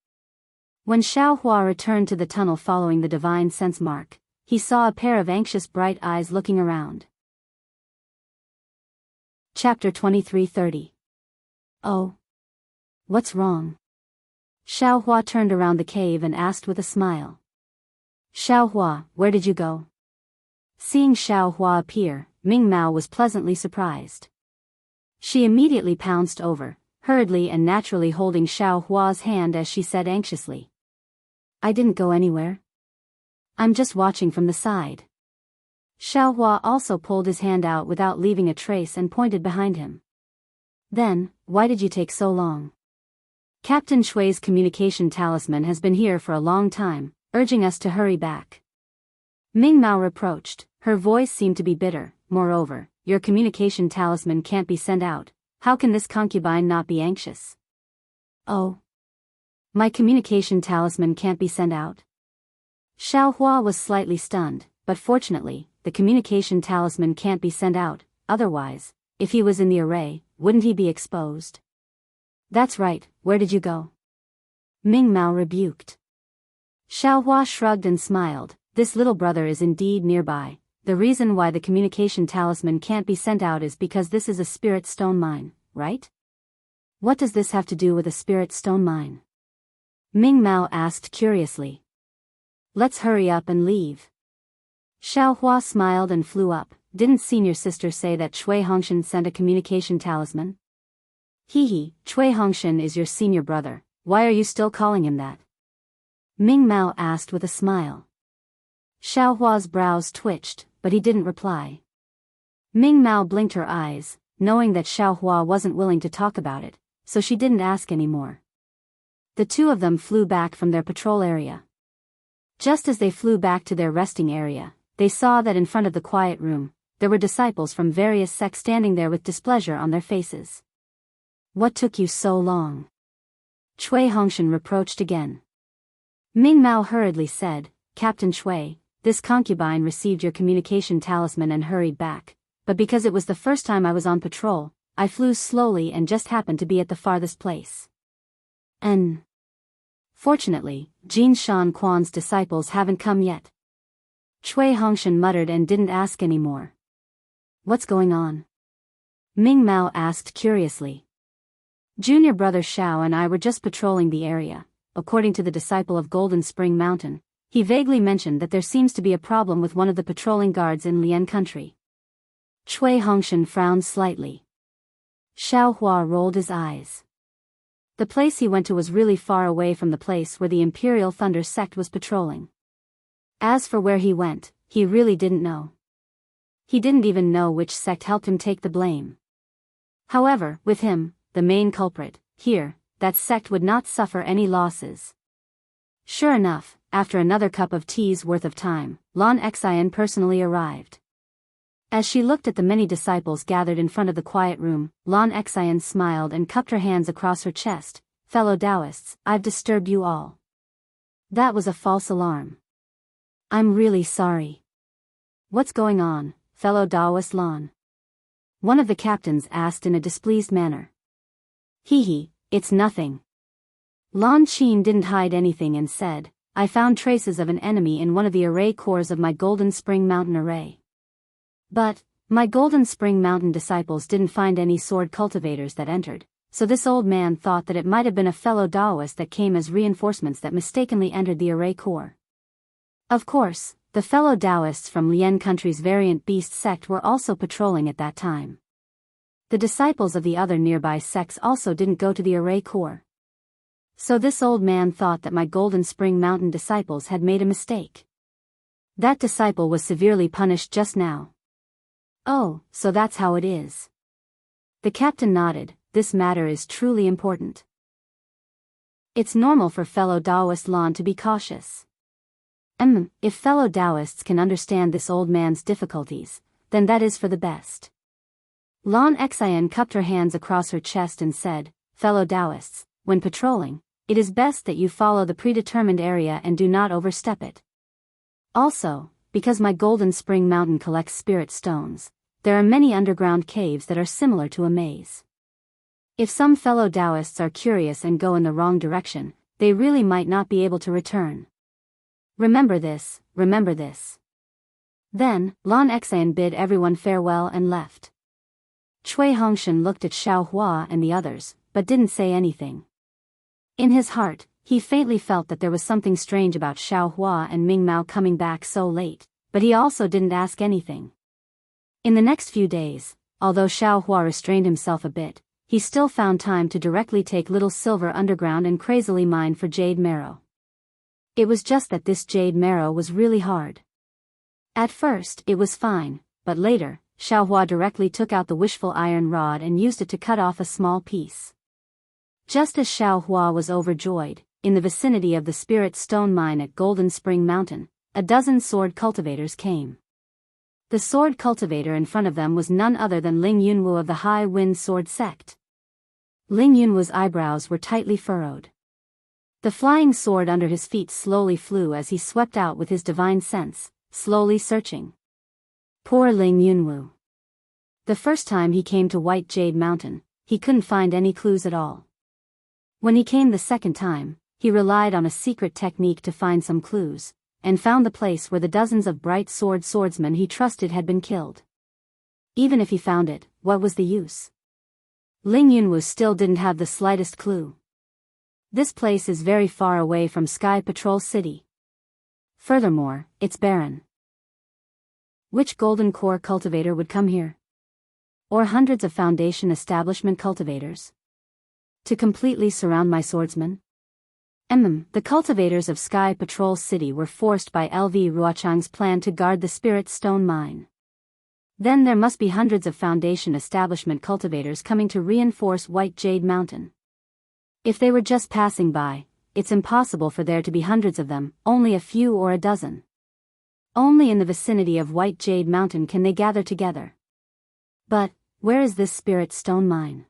When Xiao Hua returned to the tunnel following the divine sense mark, he saw a pair of anxious bright eyes looking around. Chapter 23:30. Oh. What's wrong? Xiao Hua turned around the cave and asked with a smile. Xiao Hua, where did you go? Seeing Xiao Hua appear, Ming Mao was pleasantly surprised. She immediately pounced over, hurriedly and naturally holding Xiao Hua's hand as she said anxiously. I didn't go anywhere. I'm just watching from the side. Xiao Hua also pulled his hand out without leaving a trace and pointed behind him. Then, why did you take so long? Captain Shui's communication talisman has been here for a long time, urging us to hurry back. Ming Mao reproached, her voice seemed to be bitter. Moreover, your communication talisman can't be sent out. How can this concubine not be anxious? Oh. My communication talisman can't be sent out? Xiao Hua was slightly stunned, but fortunately, the communication talisman can't be sent out, otherwise, if he was in the array, wouldn't he be exposed? That's right, where did you go? Ming Mao rebuked. Xiao Hua shrugged and smiled, this little brother is indeed nearby. The reason why the communication talisman can't be sent out is because this is a spirit stone mine, right? What does this have to do with a spirit stone mine? Ming Mao asked curiously. Let's hurry up and leave. Xiao Hua smiled and flew up, didn't senior sister say that Cui Hongshan sent a communication talisman? Hee, Cui Hongshan is your senior brother, why are you still calling him that? Ming Mao asked with a smile. Xiao Hua's brows twitched, but he didn't reply. Ming Mao blinked her eyes, knowing that Xiao Hua wasn't willing to talk about it, so she didn't ask anymore. The two of them flew back from their patrol area. Just as they flew back to their resting area, they saw that in front of the quiet room, there were disciples from various sects standing there with displeasure on their faces. What took you so long? Cui Hongshan reproached again. Ming Mao hurriedly said, Captain Cui, this concubine received your communication talisman and hurried back, but because it was the first time I was on patrol, I flew slowly and just happened to be at the farthest place. Fortunately, Jin Shan Quan's disciples haven't come yet. Cui Hongshan muttered and didn't ask any more. What's going on? Ming Mao asked curiously. Junior brother Xiao and I were just patrolling the area. According to the disciple of Golden Spring Mountain, he vaguely mentioned that there seems to be a problem with one of the patrolling guards in Lian country. Cui Hongshan frowned slightly. Xiao Hua rolled his eyes. The place he went to was really far away from the place where the Imperial Thunder sect was patrolling. As for where he went, he really didn't know. He didn't even know which sect helped him take the blame. However, with him, the main culprit, here, that sect would not suffer any losses. Sure enough, after another cup of tea's worth of time, Lan Xian personally arrived. As she looked at the many disciples gathered in front of the quiet room, Lan Xian smiled and cupped her hands across her chest. Fellow Daoists, I've disturbed you all. That was a false alarm. I'm really sorry. What's going on, fellow Daoist Lan? One of the captains asked in a displeased manner. It's nothing. Lan Qin didn't hide anything and said, I found traces of an enemy in one of the array cores of my Golden Spring Mountain array. But, my Golden Spring Mountain disciples didn't find any sword cultivators that entered, so this old man thought that it might have been a fellow Daoist that came as reinforcements that mistakenly entered the array core. Of course, the fellow Daoists from Lian country's variant beast sect were also patrolling at that time. The disciples of the other nearby sects also didn't go to the array core. So this old man thought that my Golden Spring Mountain disciples had made a mistake. That disciple was severely punished just now. Oh, so that's how it is. The captain nodded, this matter is truly important. It's normal for fellow Daoist Lan to be cautious. If fellow Daoists can understand this old man's difficulties, then that is for the best. Lan Xian cupped her hands across her chest and said, fellow Daoists, when patrolling, it is best that you follow the predetermined area and do not overstep it. Also, because my Golden Spring Mountain collects spirit stones, there are many underground caves that are similar to a maze. If some fellow Daoists are curious and go in the wrong direction, they really might not be able to return. Remember this, remember this. Then, Lan Xian bid everyone farewell and left. Cui Hongshan looked at Xiao Hua and the others, but didn't say anything. In his heart, he faintly felt that there was something strange about Xiao Hua and Ming Mao coming back so late, but he also didn't ask anything. In the next few days, although Xiao Hua restrained himself a bit, he still found time to directly take Little Silver underground and crazily mine for jade marrow. It was just that this jade marrow was really hard. At first it was fine, but later, Xiao Hua directly took out the wishful iron rod and used it to cut off a small piece. Just as Xiao Hua was overjoyed, in the vicinity of the Spirit Stone Mine at Golden Spring Mountain, a dozen sword cultivators came. The sword cultivator in front of them was none other than Ling Yunwu of the High Wind Sword Sect. Ling Yunwu's eyebrows were tightly furrowed. The flying sword under his feet slowly flew as he swept out with his divine sense, slowly searching. Poor Ling Yunwu. The first time he came to White Jade Mountain, he couldn't find any clues at all. When he came the second time, he relied on a secret technique to find some clues, and found the place where the dozens of bright swordsmen he trusted had been killed. Even if he found it, what was the use? Ling Yunwu still didn't have the slightest clue. This place is very far away from Sky Patrol City. Furthermore, it's barren. Which golden core cultivator would come here? Or hundreds of foundation establishment cultivators? To completely surround my swordsmen? The cultivators of Sky Patrol City were forced by LV Ruochang's plan to guard the Spirit Stone Mine. Then there must be hundreds of foundation establishment cultivators coming to reinforce White Jade Mountain. If they were just passing by, it's impossible for there to be hundreds of them, only a few or a dozen. Only in the vicinity of White Jade Mountain can they gather together. But, where is this Spirit Stone Mine?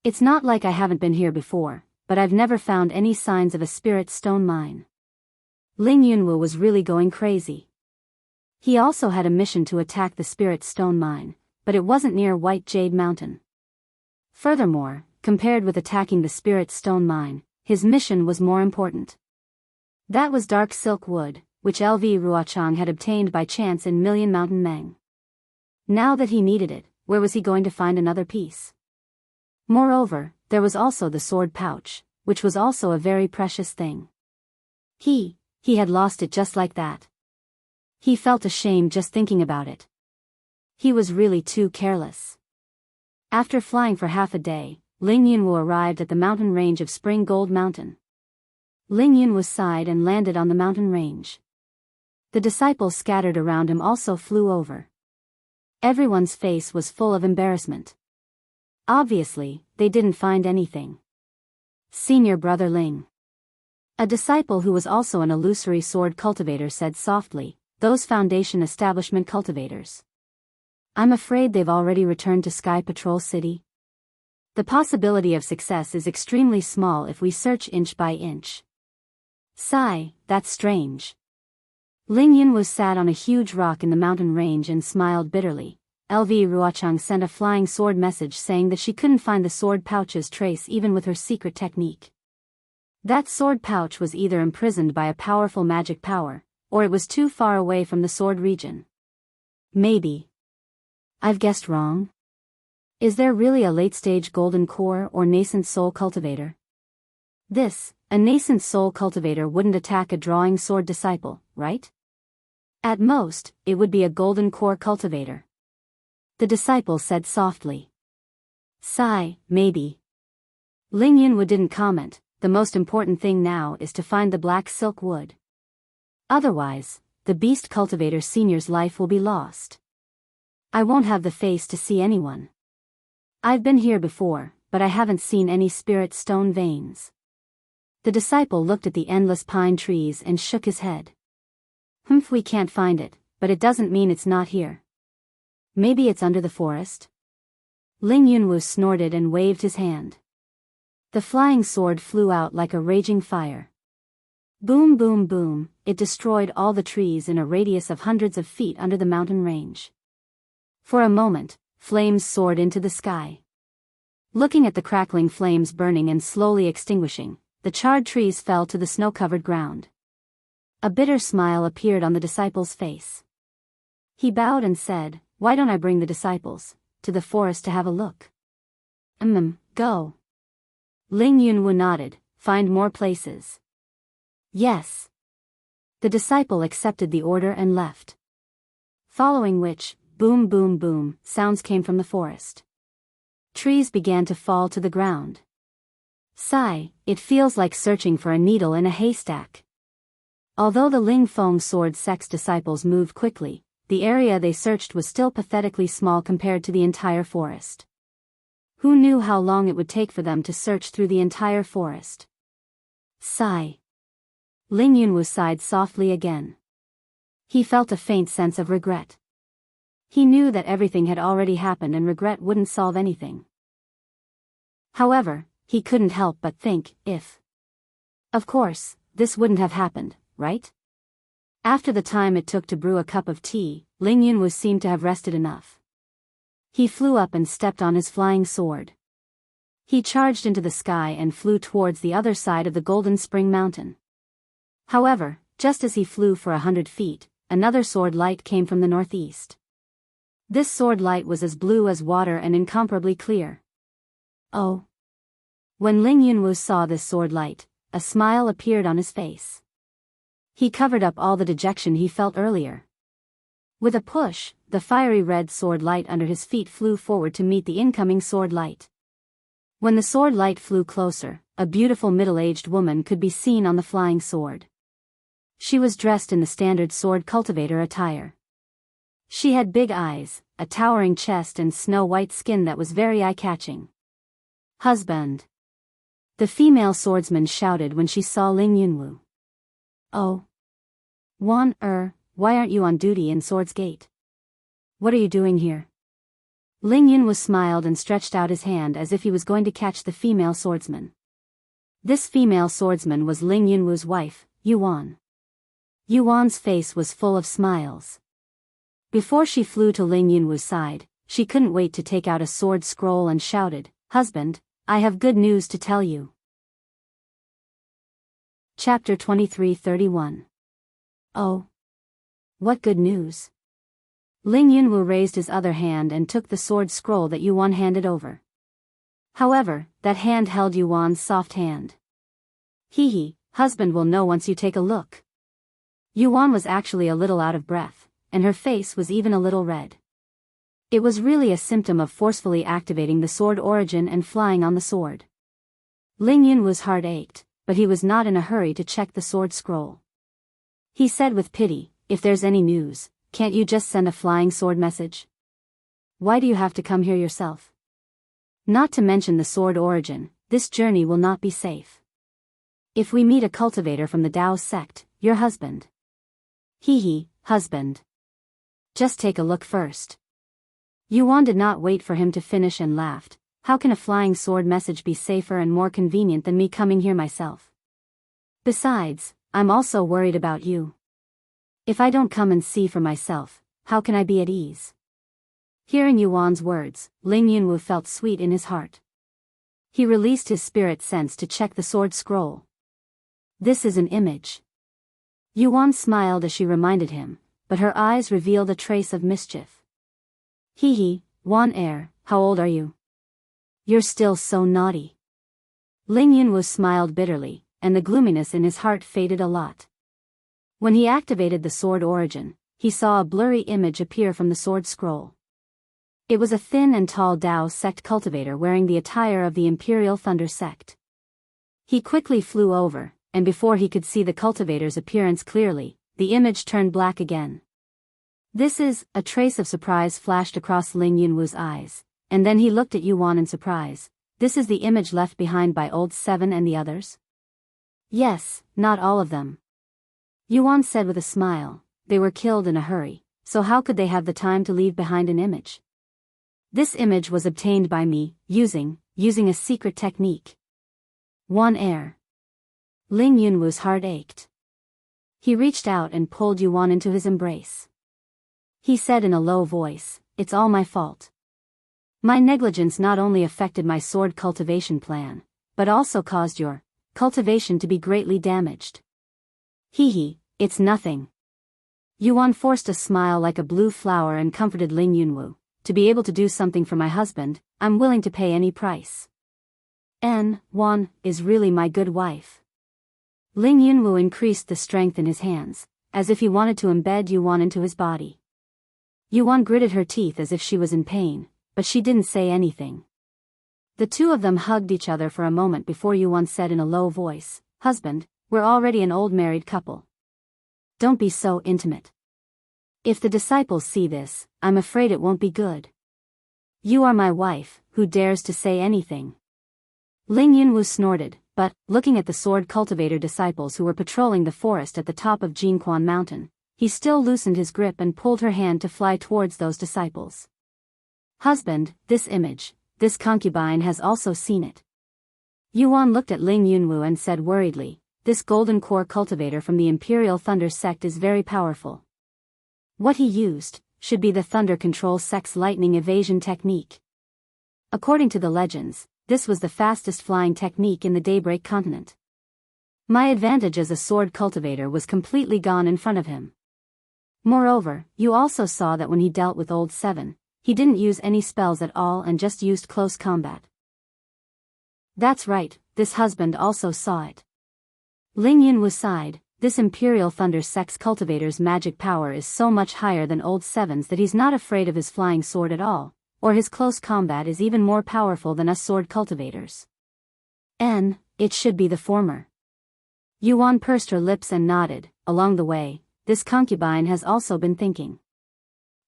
It's not like I haven't been here before, but I've never found any signs of a Spirit Stone Mine. Ling Yunwu was really going crazy. He also had a mission to attack the Spirit Stone Mine, but it wasn't near White Jade Mountain. Furthermore, compared with attacking the Spirit Stone Mine, his mission was more important. That was dark silk wood, which LV Ruochang had obtained by chance in Million Mountain Meng. Now that he needed it, where was he going to find another piece? Moreover, there was also the sword pouch, which was also a very precious thing. He had lost it just like that. He felt ashamed just thinking about it. He was really too careless. After flying for half a day, Ling Yunwu arrived at the mountain range of Spring Gold Mountain. Ling Yunwu sighed and landed on the mountain range. The disciples scattered around him also flew over. Everyone's face was full of embarrassment. Obviously, they didn't find anything. Senior Brother Ling. A disciple who was also an illusory sword cultivator said softly, "Those foundation establishment cultivators. I'm afraid they've already returned to Sky Patrol City. The possibility of success is extremely small if we search inch by inch." Sigh, that's strange. Ling Yunwu sat on a huge rock in the mountain range and smiled bitterly. LV Ruochang sent a flying sword message saying that she couldn't find the sword pouch's trace even with her secret technique. That sword pouch was either imprisoned by a powerful magic power, or it was too far away from the sword region. Maybe I've guessed wrong? Is there really a late-stage golden core or nascent soul cultivator? A nascent soul cultivator wouldn't attack a drawing sword disciple, right? At most, it would be a golden core cultivator. The disciple said softly. Sigh, maybe. Ling Yunwu didn't comment. The most important thing now is to find the black silk wood. Otherwise, the beast cultivator senior's life will be lost. I won't have the face to see anyone. I've been here before, but I haven't seen any spirit stone veins. The disciple looked at the endless pine trees and shook his head. We can't find it, but it doesn't mean it's not here. Maybe it's under the forest? Ling Yunwu snorted and waved his hand. The flying sword flew out like a raging fire. Boom boom boom, it destroyed all the trees in a radius of hundreds of feet under the mountain range. For a moment, flames soared into the sky. Looking at the crackling flames burning and slowly extinguishing, the charred trees fell to the snow-covered ground. A bitter smile appeared on the disciple's face. He bowed and said, "Why don't I bring the disciples to the forest to have a look?" Go. Ling Yunwu nodded, "Find more places." Yes. The disciple accepted the order and left. Following which, boom boom boom, sounds came from the forest. Trees began to fall to the ground. Sigh, it feels like searching for a needle in a haystack. Although the Ling Feng sword sect's disciples moved quickly, the area they searched was still pathetically small compared to the entire forest. Who knew how long it would take for them to search through the entire forest? Sigh. Ling Yunwu sighed softly again. He felt a faint sense of regret. He knew that everything had already happened and regret wouldn't solve anything. However, he couldn't help but think, if. Of course, this wouldn't have happened, right? After the time it took to brew a cup of tea, Ling Yunwu seemed to have rested enough. He flew up and stepped on his flying sword. He charged into the sky and flew towards the other side of the Golden Spring Mountain. However, just as he flew for 100 feet, another sword light came from the northeast. This sword light was as blue as water and incomparably clear. Oh. When Ling Yunwu saw this sword light, a smile appeared on his face. He covered up all the dejection he felt earlier. With a push, the fiery red sword light under his feet flew forward to meet the incoming sword light. When the sword light flew closer, a beautiful middle-aged woman could be seen on the flying sword. She was dressed in the standard sword cultivator attire. She had big eyes, a towering chest and snow-white skin that was very eye-catching. Husband! The female swordsman shouted when she saw Ling Yunwu. Oh! Wan, why aren't you on duty in Swords Gate? What are you doing here? Ling Yunwu smiled and stretched out his hand as if he was going to catch the female swordsman. This female swordsman was Ling Yunwu's wife, Yuan. Yuan's face was full of smiles. Before she flew to Ling Yunwu's side, she couldn't wait to take out a sword scroll and shouted, "Husband, I have good news to tell you." Chapter 23:31. Oh. What good news? Ling Yunwu raised his other hand and took the sword scroll that Yuan handed over. However, that hand held Yuan's soft hand. Husband will know once you take a look. Yuan was actually a little out of breath, and her face was even a little red. It was really a symptom of forcefully activating the sword origin and flying on the sword. Ling Yunwu's heart ached, but he was not in a hurry to check the sword scroll. He said with pity, "If there's any news, can't you just send a flying sword message? Why do you have to come here yourself? Not to mention the sword origin, this journey will not be safe. If we meet a cultivator from the Daoist sect, your husband." Husband. Just take a look first. Yuan did not wait for him to finish and laughed. How can a flying sword message be safer and more convenient than me coming here myself? Besides, I'm also worried about you. If I don't come and see for myself, how can I be at ease? Hearing Yuan's words, Ling Yunwu felt sweet in his heart. He released his spirit sense to check the sword scroll. This is an image. Yuan smiled as she reminded him, but her eyes revealed a trace of mischief. Wan, how old are you? You're still so naughty. Ling Yunwu smiled bitterly, and the gloominess in his heart faded a lot. When he activated the sword origin, he saw a blurry image appear from the sword scroll. It was a thin and tall Dao sect cultivator wearing the attire of the Imperial Thunder sect. He quickly flew over, and before he could see the cultivator's appearance clearly, the image turned black again. A trace of surprise flashed across Ling Yunwu's eyes, and then he looked at Yuan in surprise. This is the image left behind by Old Seven and the others? Yes, not all of them. Yuan said with a smile, they were killed in a hurry, so how could they have the time to leave behind an image? This image was obtained by me, using a secret technique. Wan. Ling Yunwu's heart ached. He reached out and pulled Yuan into his embrace. He said in a low voice, "It's all my fault. My negligence not only affected my sword cultivation plan, but also caused your cultivation to be greatly damaged." It's nothing. Yuan forced a smile like a blue flower and comforted Ling Yunwu. To be able to do something for my husband, I'm willing to pay any price. Wan is really my good wife. Ling Yunwu increased the strength in his hands, as if he wanted to embed Yuan into his body. Yuan gritted her teeth as if she was in pain, but she didn't say anything. The two of them hugged each other for a moment before Yuan said in a low voice, "Husband, we're already an old married couple. Don't be so intimate. If the disciples see this, I'm afraid it won't be good. You are my wife, who dares to say anything?" Ling Yunwu snorted, but, looking at the sword cultivator disciples who were patrolling the forest at the top of Jinquan Mountain, he still loosened his grip and pulled her hand to fly towards those disciples. "Husband, this image, this concubine has also seen it." Yuan looked at Ling Yunwu and said worriedly, "This golden core cultivator from the Imperial Thunder sect is very powerful. What he used should be the Thunder Control sect's lightning evasion technique. According to the legends, this was the fastest flying technique in the Daybreak continent. My advantage as a sword cultivator was completely gone in front of him. Moreover, you also saw that when he dealt with Old Seven, he didn't use any spells at all and just used close combat." "That's right, this husband also saw it." Ling Yunwu sighed, this Imperial Thunder Sect's cultivator's magic power is so much higher than Old Seven's that he's not afraid of his flying sword at all, or his close combat is even more powerful than us sword cultivators. It should be the former. Yuan pursed her lips and nodded. Along the way, this concubine has also been thinking.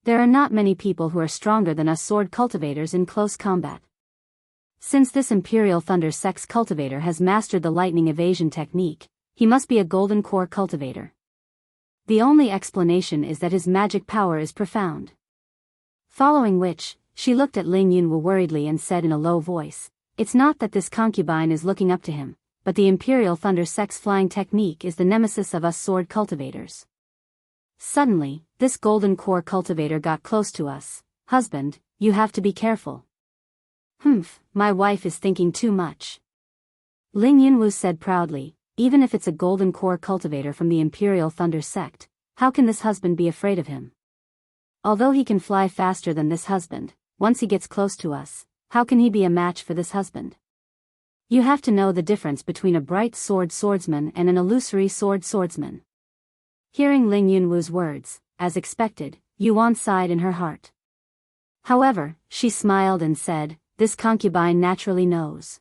There are not many people who are stronger than us sword cultivators in close combat. Since this Imperial Thunder Sect's cultivator has mastered the lightning evasion technique, he must be a golden core cultivator. The only explanation is that his magic power is profound. Following which, she looked at Ling Yunwu worriedly and said in a low voice, "It's not that this concubine is looking up to him, but the Imperial Thunder Sect's flying technique is the nemesis of us sword cultivators." Suddenly, this golden core cultivator got close to us. "Husband, you have to be careful." My wife is thinking too much," Ling Yunwu said proudly. "Even if it's a golden core cultivator from the Imperial Thunder Sect, how can this husband be afraid of him? Although he can fly faster than this husband, once he gets close to us, how can he be a match for this husband? You have to know the difference between a bright sword swordsman and an illusory sword swordsman." Hearing Ling Yunwu's words, as expected, Yuan sighed in her heart. However, she smiled and said, "This concubine naturally knows.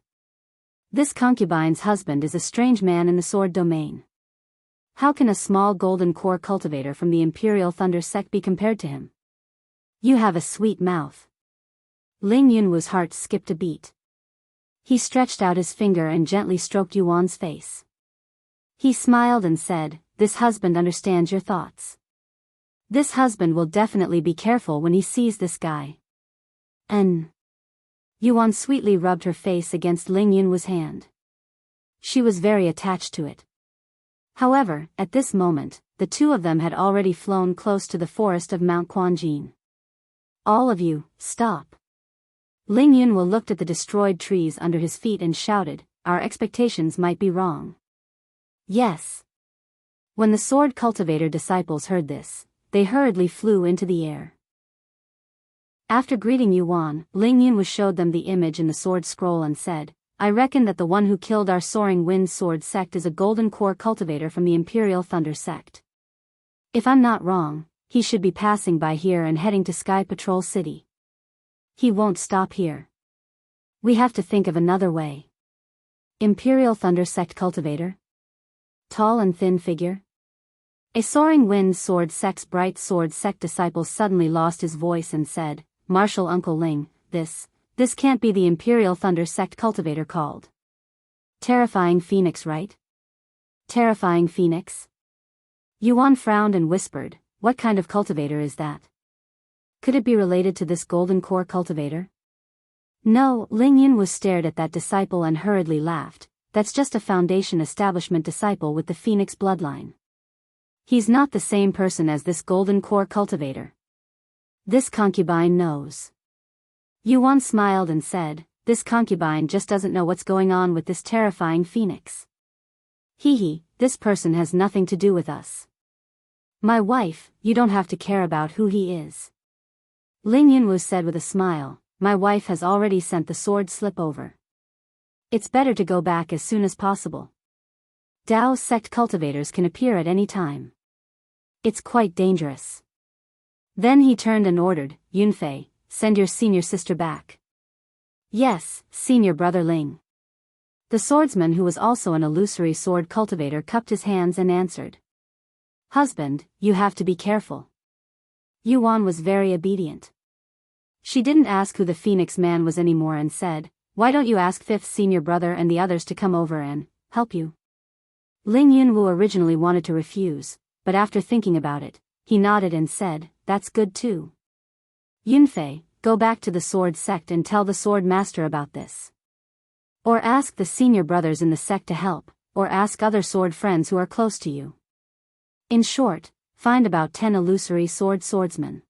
This concubine's husband is a strange man in the sword domain. How can a small golden core cultivator from the Imperial Thunder Sect be compared to him? You have a sweet mouth." Ling Yunwu's heart skipped a beat. He stretched out his finger and gently stroked Yuan's face. He smiled and said, "This husband understands your thoughts. This husband will definitely be careful when he sees this guy." Yuan sweetly rubbed her face against Ling Yunwu's hand. She was very attached to it. However, at this moment, the two of them had already flown close to the forest of Mount Quanjin. "All of you, stop." Ling Yunwu looked at the destroyed trees under his feet and shouted, "Our expectations might be wrong." "Yes." When the sword cultivator disciples heard this, they hurriedly flew into the air. After greeting Yuan, Ling Yunwu showed them the image in the sword scroll and said, "I reckon that the one who killed our Soaring Wind Sword sect is a golden core cultivator from the Imperial Thunder sect. If I'm not wrong, he should be passing by here and heading to Sky Patrol City. He won't stop here. We have to think of another way." Imperial Thunder Sect cultivator? Tall and thin figure? A Soaring Wind Sword sect's bright sword sect disciple suddenly lost his voice and said, "Marshal Uncle Ling, this can't be the Imperial Thunder Sect cultivator called Terrifying Phoenix, right?" "Terrifying Phoenix?" Yuan frowned and whispered, "What kind of cultivator is that? Could it be related to this golden core cultivator?" "No," Ling Yunwu stared at that disciple and hurriedly laughed, "That's just a Foundation Establishment disciple with the Phoenix bloodline. He's not the same person as this golden core cultivator. This concubine knows." Yuan smiled and said, "This concubine just doesn't know what's going on with this terrifying phoenix. This person has nothing to do with us. My wife, you don't have to care about who he is." Ling Yunwu said with a smile, "My wife has already sent the sword slip over. It's better to go back as soon as possible. Dao sect cultivators can appear at any time. It's quite dangerous." Then he turned and ordered, "Yunfei, send your senior sister back." "Yes, senior brother Ling." The swordsman, who was also an illusory sword cultivator, cupped his hands and answered, "Husband, you have to be careful." Yuan was very obedient. She didn't ask who the Phoenix man was anymore and said, "Why don't you ask fifth senior brother and the others to come over and help you?" Ling Yunwu originally wanted to refuse, but after thinking about it, he nodded and said, "That's good too. Yunfei, go back to the sword sect and tell the sword master about this. Or ask the senior brothers in the sect to help, or ask other sword friends who are close to you. In short, find about 10 illusory swordsmen.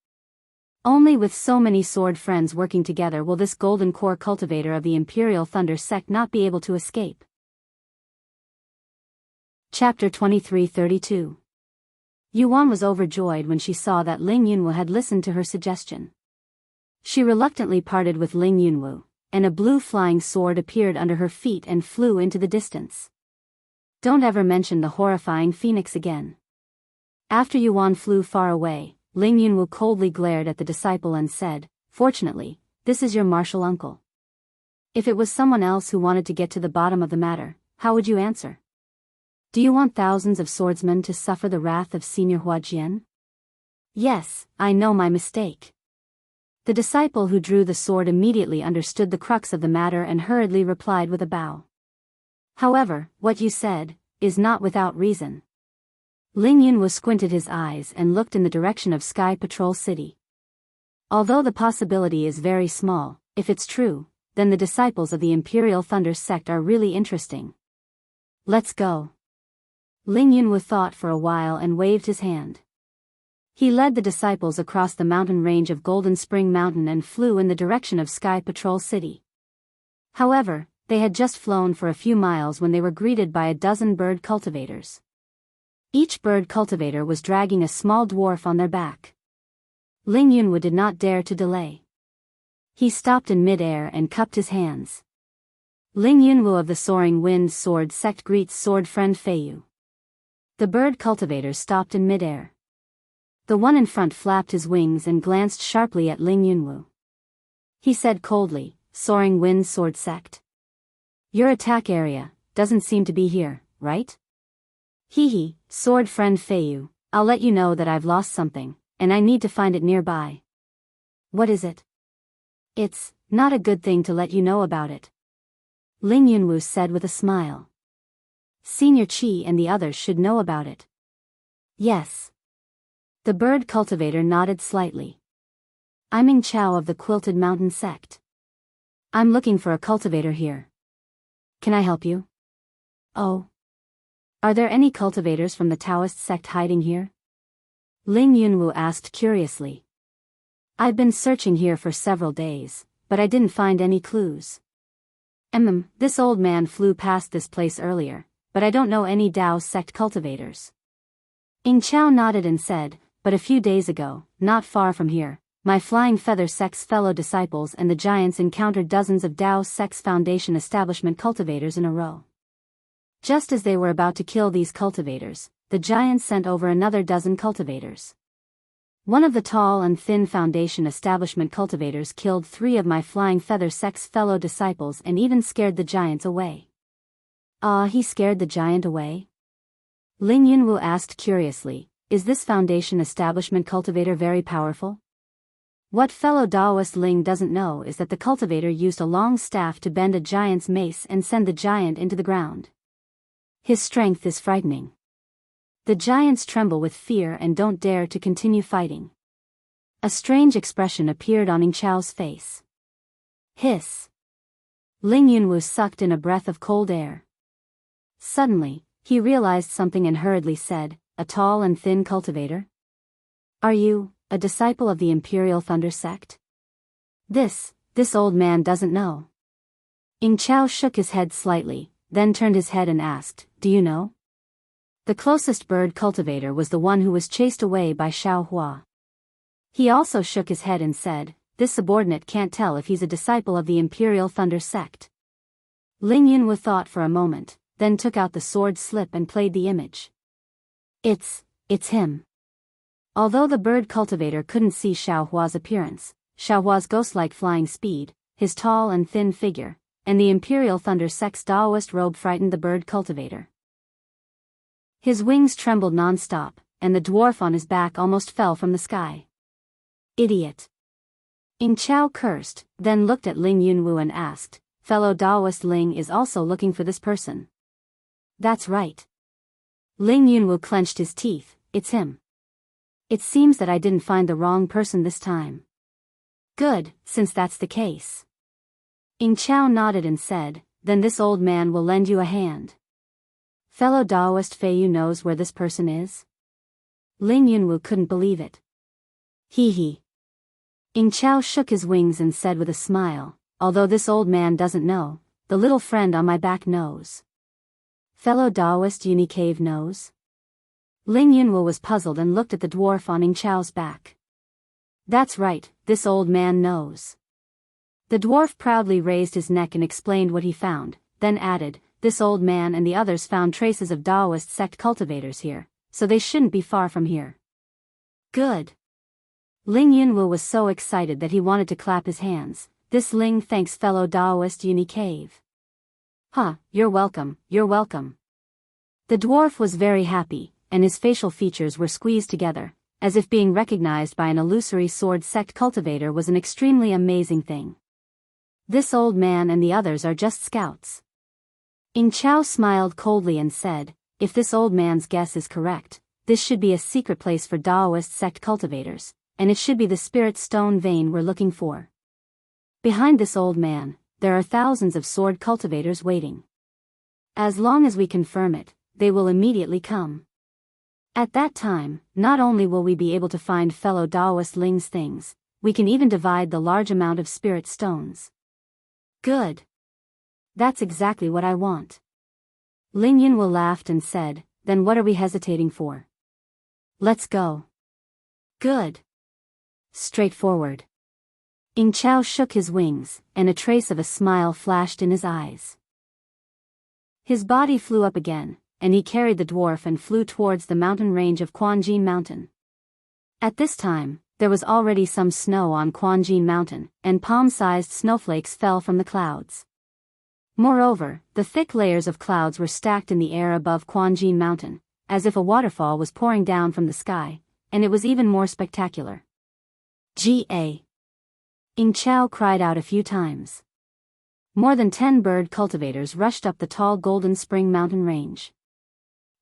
Only with so many sword friends working together will this golden core cultivator of the Imperial Thunder sect not be able to escape." Chapter 2332. Yuan was overjoyed when she saw that Ling Yunwu had listened to her suggestion. She reluctantly parted with Ling Yunwu, and a blue flying sword appeared under her feet and flew into the distance. Don't ever mention the horrifying phoenix again. After Yuan flew far away, Ling Yunwu coldly glared at the disciple and said, "Fortunately, this is your martial uncle. If it was someone else who wanted to get to the bottom of the matter, how would you answer? Do you want thousands of swordsmen to suffer the wrath of Senior Huajian?" "Yes, I know my mistake." The disciple who drew the sword immediately understood the crux of the matter and hurriedly replied with a bow. "However, what you said is not without reason." Ling Yunwu squinted his eyes and looked in the direction of Sky Patrol City. Although the possibility is very small, if it's true, then the disciples of the Imperial Thunder sect are really interesting. "Let's go." Ling Yunwu thought for a while and waved his hand. He led the disciples across the mountain range of Golden Spring Mountain and flew in the direction of Sky Patrol City. However, they had just flown for a few miles when they were greeted by a dozen bird cultivators. Each bird cultivator was dragging a small dwarf on their back. Ling Yunwu did not dare to delay. He stopped in mid-air and cupped his hands. Ling Yunwu of the Soaring Wind Sword Sect greets sword friend Feiyu. The bird cultivators stopped in mid-air. The one in front flapped his wings and glanced sharply at Ling Yunwu. He said coldly, "Soaring Wind Sword Sect? Your attack area doesn't seem to be here, right?" "Hee, sword friend Feiyu, I'll let you know that I've lost something, and I need to find it nearby." "What is it?" "It's not a good thing to let you know about it," Ling Yunwu said with a smile. "Senior Qi and the others should know about it." "Yes." The bird cultivator nodded slightly. "I'm Ming Chao of the Quilted Mountain Sect. I'm looking for a cultivator here. Can I help you?" "Oh. Are there any cultivators from the Daoist sect hiding here?" Ling Yunwu asked curiously. "I've been searching here for several days, but I didn't find any clues. This old man flew past this place earlier, but I don't know any Dao sect cultivators." Ming Chao nodded and said, "But a few days ago, not far from here, my Flying Feather sect's fellow disciples and the giants encountered dozens of Dao sect's foundation establishment cultivators in a row. Just as they were about to kill these cultivators, the giants sent over another dozen cultivators. One of the tall and thin foundation establishment cultivators killed 3 of my Flying Feather sect's fellow disciples and even scared the giants away." He scared the giant away?" Ling Yunwu asked curiously, "Is this foundation establishment cultivator very powerful?" What fellow Daoist Ling doesn't know is that the cultivator used a long staff to bend a giant's mace and send the giant into the ground. His strength is frightening. The giants tremble with fear and don't dare to continue fighting. A strange expression appeared on Ming Chao's face. Hiss. Ling Yunwu sucked in a breath of cold air. Suddenly, he realized something and hurriedly said, "A tall and thin cultivator? Are you a disciple of the Imperial Thunder sect?" This old man doesn't know." Ming Chao shook his head slightly, then turned his head and asked, "Do you know?" The closest bird cultivator was the one who was chased away by Xiao Hua. He also shook his head and said, "This subordinate can't tell if he's a disciple of the Imperial Thunder sect." Ling Yunwu thought for a moment, then took out the sword slip and played the image. It's him." Although the bird cultivator couldn't see Xiao Hua's appearance, Xiao Hua's ghost-like flying speed, his tall and thin figure, and the Imperial Thunder sect's Daoist robe frightened the bird cultivator. His wings trembled non-stop, and the dwarf on his back almost fell from the sky. "Idiot." Ming Chao cursed, then looked at Ling Yunwu and asked, "Fellow Daoist Ling is also looking for this person?" "That's right." Ling Yunwu clenched his teeth, "It's him. It seems that I didn't find the wrong person this time." "Good, since that's the case." Ming Chao nodded and said, "Then this old man will lend you a hand." "Fellow Daoist Feiyu knows where this person is?" Ling Yunwu couldn't believe it. Hee. Ming Chao shook his wings and said with a smile, "Although this old man doesn't know, the little friend on my back knows." "Fellow Daoist Uni Cave knows?" Ling Yunwu was puzzled and looked at the dwarf on Ming Chao's back. "That's right, this old man knows." The dwarf proudly raised his neck and explained what he found, then added, this old man and the others found traces of Daoist sect cultivators here, so they shouldn't be far from here. Good. Ling Yunwu was so excited that he wanted to clap his hands. This Ling thanks fellow Daoist Uni Cave. Huh, you're welcome, you're welcome. The dwarf was very happy, and his facial features were squeezed together, as if being recognized by an illusory sword sect cultivator was an extremely amazing thing. This old man and the others are just scouts. Ying Chao smiled coldly and said, if this old man's guess is correct, this should be a secret place for Daoist sect cultivators, and it should be the spirit stone vein we're looking for. Behind this old man, there are thousands of sword cultivators waiting. As long as we confirm it, they will immediately come. At that time, not only will we be able to find fellow Daoist Ling's things, we can even divide the large amount of spirit stones. Good. That's exactly what I want. Ling Yunwu laughed and said, then what are we hesitating for? Let's go. Good. Straightforward. Ying Chao shook his wings, and a trace of a smile flashed in his eyes. His body flew up again, and he carried the dwarf and flew towards the mountain range of Quanjin Mountain. At this time, there was already some snow on Quanjin Mountain, and palm-sized snowflakes fell from the clouds. Moreover, the thick layers of clouds were stacked in the air above Quanjin Mountain, as if a waterfall was pouring down from the sky, and it was even more spectacular. Ga! Ying Chao cried out a few times. More than 10 bird cultivators rushed up the tall Golden Spring mountain range.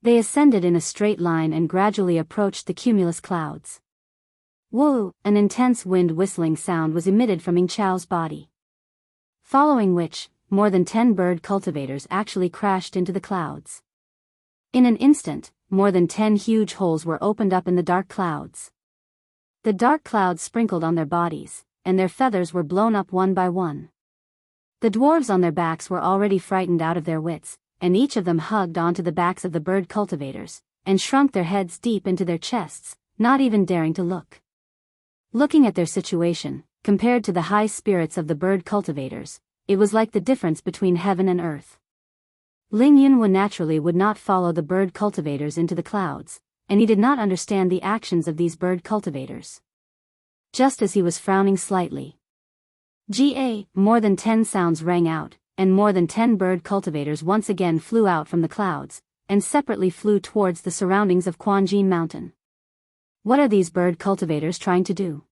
They ascended in a straight line and gradually approached the cumulus clouds. Whoa! An intense wind whistling sound was emitted from Ying Chao's body. Following which, more than 10 bird cultivators actually crashed into the clouds. In an instant, more than 10 huge holes were opened up in the dark clouds. The dark clouds sprinkled on their bodies, and their feathers were blown up one by one. The dwarves on their backs were already frightened out of their wits, and each of them hugged onto the backs of the bird cultivators, and shrunk their heads deep into their chests, not even daring to look. Looking at their situation, compared to the high spirits of the bird cultivators, it was like the difference between heaven and earth. Ling Yunwu naturally would not follow the bird cultivators into the clouds, and he did not understand the actions of these bird cultivators. Just as he was frowning slightly, more than 10 sounds rang out, and more than 10 bird cultivators once again flew out from the clouds, and separately flew towards the surroundings of Quanjin Mountain. What are these bird cultivators trying to do?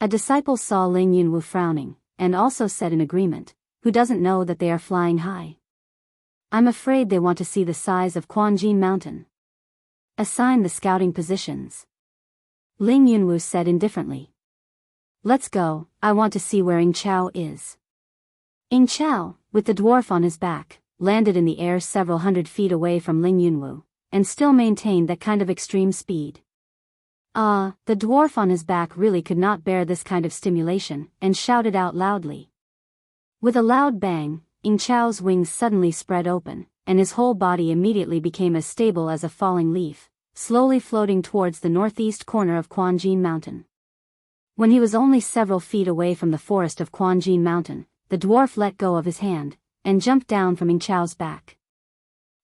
A disciple saw Ling Yunwu frowning, and also said in agreement, who doesn't know that they are flying high? I'm afraid they want to see the size of Quanjin Mountain. Assign the scouting positions. Ling Yunwu said indifferently. Let's go, I want to see where Ying Chao is. Ying Chao, with the dwarf on his back, landed in the air several hundred feet away from Ling Yunwu, and still maintained that kind of extreme speed. The dwarf on his back really could not bear this kind of stimulation, and shouted out loudly. With a loud bang, Ying Chao's wings suddenly spread open, and his whole body immediately became as stable as a falling leaf, slowly floating towards the northeast corner of Quanjin Mountain. When he was only several feet away from the forest of Quanjin Mountain, the dwarf let go of his hand, and jumped down from Ying Chao's back.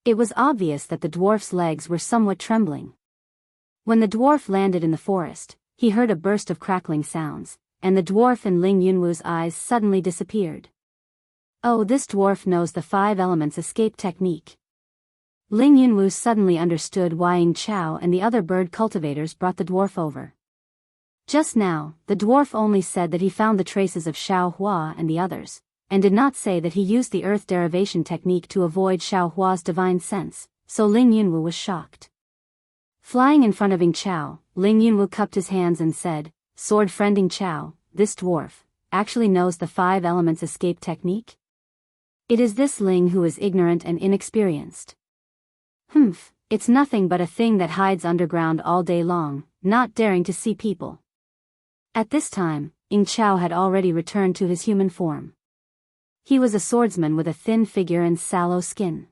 It was obvious that the dwarf's legs were somewhat trembling. When the dwarf landed in the forest, he heard a burst of crackling sounds, and the dwarf in Ling Yunwu's eyes suddenly disappeared. Oh, this dwarf knows the 5 elements escape technique. Ling Yunwu suddenly understood why Ying Chao and the other bird cultivators brought the dwarf over. Just now, the dwarf only said that he found the traces of Xiao Hua and the others, and did not say that he used the earth derivation technique to avoid Xiao Hua's divine sense, so Ling Yunwu was shocked. Flying in front of Ying Chao, Ling Yunwu cupped his hands and said, Sword friend Ying Chao, this dwarf actually knows the 5 elements escape technique? It is this Ling who is ignorant and inexperienced. It's nothing but a thing that hides underground all day long, not daring to see people. At this time, Ying Chao had already returned to his human form. He was a swordsman with a thin figure and sallow skin.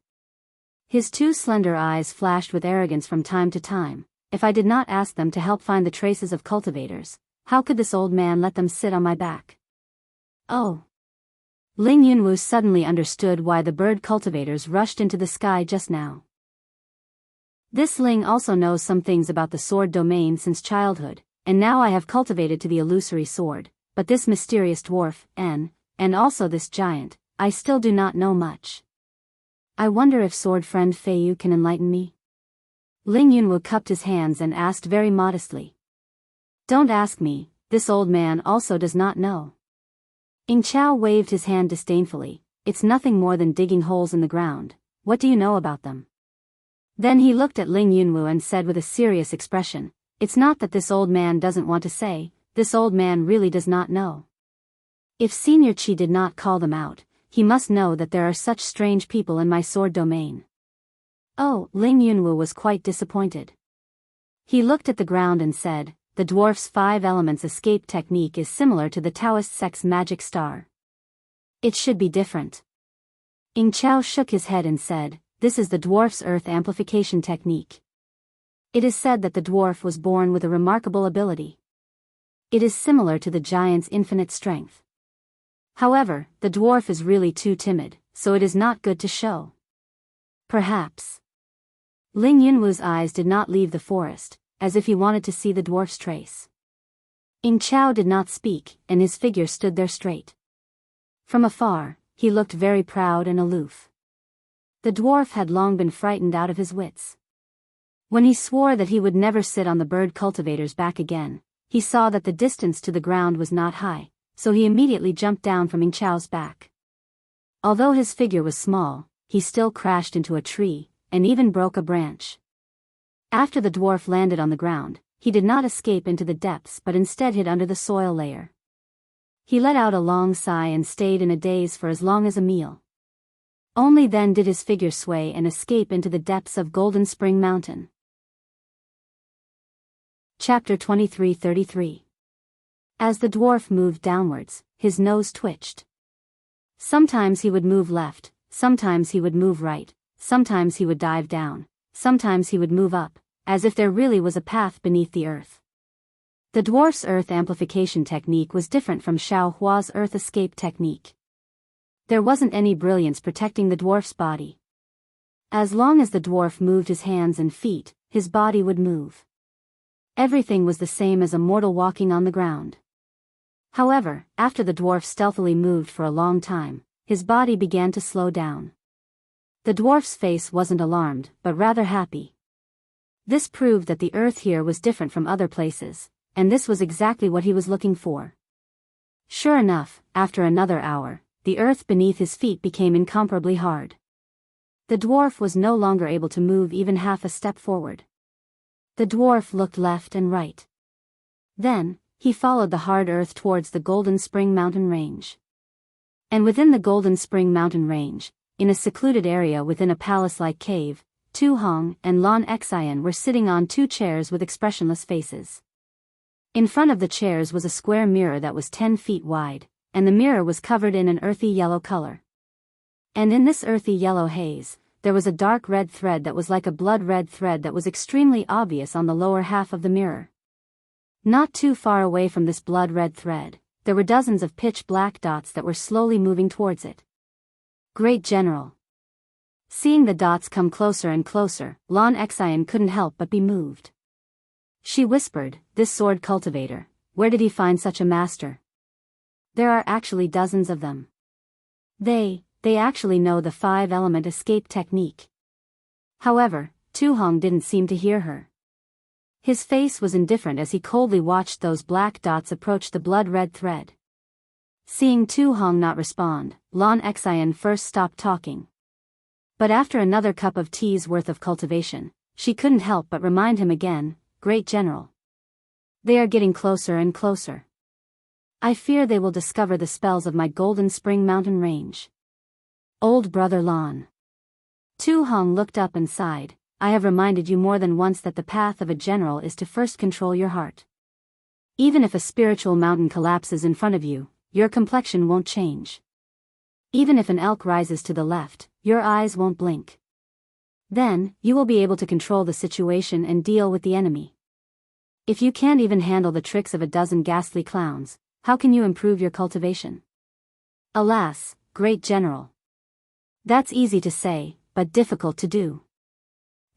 His 2 slender eyes flashed with arrogance from time to time. If I did not ask them to help find the traces of cultivators, how could this old man let them sit on my back? Oh. Ling Yunwu suddenly understood why the bird cultivators rushed into the sky just now. This Ling also knows some things about the sword domain since childhood, and now I have cultivated to the illusory sword, but this mysterious dwarf, and also this giant, I still do not know much. I wonder if sword friend Feiyu can enlighten me? Ling Yunwu cupped his hands and asked very modestly. Don't ask me, this old man also does not know. Ying Chao waved his hand disdainfully, it's nothing more than digging holes in the ground, what do you know about them? Then he looked at Ling Yunwu and said with a serious expression, it's not that this old man doesn't want to say, this old man really does not know. If Senior Qi did not call them out, he must know that there are such strange people in my sword domain. Oh, Ling Yunwu was quite disappointed. He looked at the ground and said, the dwarf's 5 elements escape technique is similar to the Taoist sect's magic star. It should be different. Ying Chao shook his head and said, this is the dwarf's earth amplification technique. It is said that the dwarf was born with a remarkable ability. It is similar to the giant's infinite strength. However, the dwarf is really too timid, so it is not good to show. Perhaps. Ling Yunwu's eyes did not leave the forest, as if he wanted to see the dwarf's trace. Ying Chao did not speak, and his figure stood there straight. From afar, he looked very proud and aloof. The dwarf had long been frightened out of his wits. When he swore that he would never sit on the bird cultivator's back again, he saw that the distance to the ground was not high, so he immediately jumped down from Ying Chao's back. Although his figure was small, he still crashed into a tree, and even broke a branch. After the dwarf landed on the ground, he did not escape into the depths but instead hid under the soil layer. He let out a long sigh and stayed in a daze for as long as a meal. Only then did his figure sway and escape into the depths of Golden Spring Mountain. Chapter 23:33. As the dwarf moved downwards, his nose twitched. Sometimes he would move left, sometimes he would move right, sometimes he would dive down, sometimes he would move up, as if there really was a path beneath the earth. The dwarf's earth amplification technique was different from Xiao Hua's earth escape technique. There wasn't any brilliance protecting the dwarf's body. As long as the dwarf moved his hands and feet, his body would move. Everything was the same as a mortal walking on the ground. However, after the dwarf stealthily moved for a long time, his body began to slow down. The dwarf's face wasn't alarmed, but rather happy. This proved that the earth here was different from other places, and this was exactly what he was looking for. Sure enough, after another hour, the earth beneath his feet became incomparably hard. The dwarf was no longer able to move even half a step forward. The dwarf looked left and right. Then, he followed the hard earth towards the Golden Spring Mountain Range. And within the Golden Spring Mountain Range, in a secluded area within a palace-like cave, Tu Hong and Lan Xian were sitting on 2 chairs with expressionless faces. In front of the chairs was a square mirror that was 10 feet wide, and the mirror was covered in an earthy yellow color. And in this earthy yellow haze, there was a dark red thread that was like a blood-red thread that was extremely obvious on the lower half of the mirror. Not too far away from this blood-red thread, there were dozens of pitch-black dots that were slowly moving towards it. Great General. Seeing the dots come closer and closer, Lan Xian couldn't help but be moved. She whispered, this sword cultivator, where did he find such a master? There are actually dozens of them. They actually know the 5-element escape technique. However, Tu Hong didn't seem to hear her. His face was indifferent as he coldly watched those black dots approach the blood-red thread. Seeing Tu Hong not respond, Lan Xian first stopped talking. But after another cup of tea's worth of cultivation, she couldn't help but remind him again, Great General. They are getting closer and closer. I fear they will discover the spells of my Golden Spring Mountain Range. Old brother Lan. Tu Hong looked up and sighed, I have reminded you more than once that the path of a general is to first control your heart. Even if a spiritual mountain collapses in front of you, your complexion won't change. Even if an elk rises to the left, your eyes won't blink. Then, you will be able to control the situation and deal with the enemy. If you can't even handle the tricks of a dozen ghastly clowns, how can you improve your cultivation? Alas, Great General. That's easy to say, but difficult to do.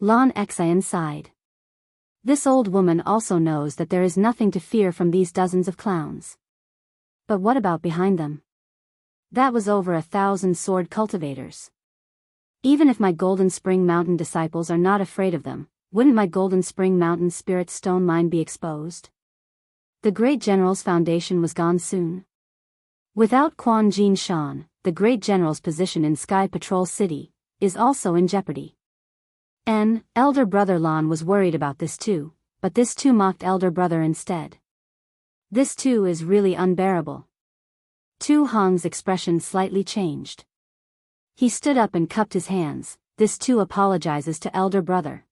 Lan Xian sighed. This old woman also knows that there is nothing to fear from these dozens of clowns. But what about behind them? That was over 1,000 sword cultivators. Even if my Golden Spring Mountain disciples are not afraid of them, wouldn't my Golden Spring Mountain spirit stone mine be exposed? The Great General's foundation was gone soon. Without Quan Jin Shan, the Great General's position in Sky Patrol City is also in jeopardy. Elder brother Lan was worried about this too, but this too mocked elder brother instead. This too is really unbearable. Tu Hong's expression slightly changed. He stood up and cupped his hands. This too apologizes to elder brother.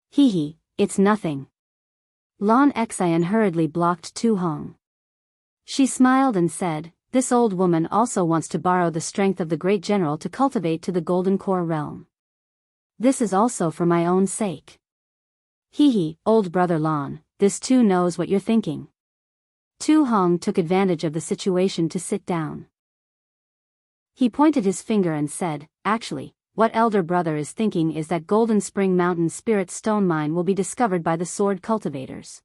Hee, it's nothing. Lan Xian hurriedly blocked Tu Hong. She smiled and said, this old woman also wants to borrow the strength of the Great General to cultivate to the Golden Core realm. This is also for my own sake. Hee, old brother Lan, this too knows what you're thinking. Tu Hong took advantage of the situation to sit down. He pointed his finger and said, actually, what elder brother is thinking is that Golden Spring Mountain Spirit Stone Mine will be discovered by the sword cultivators.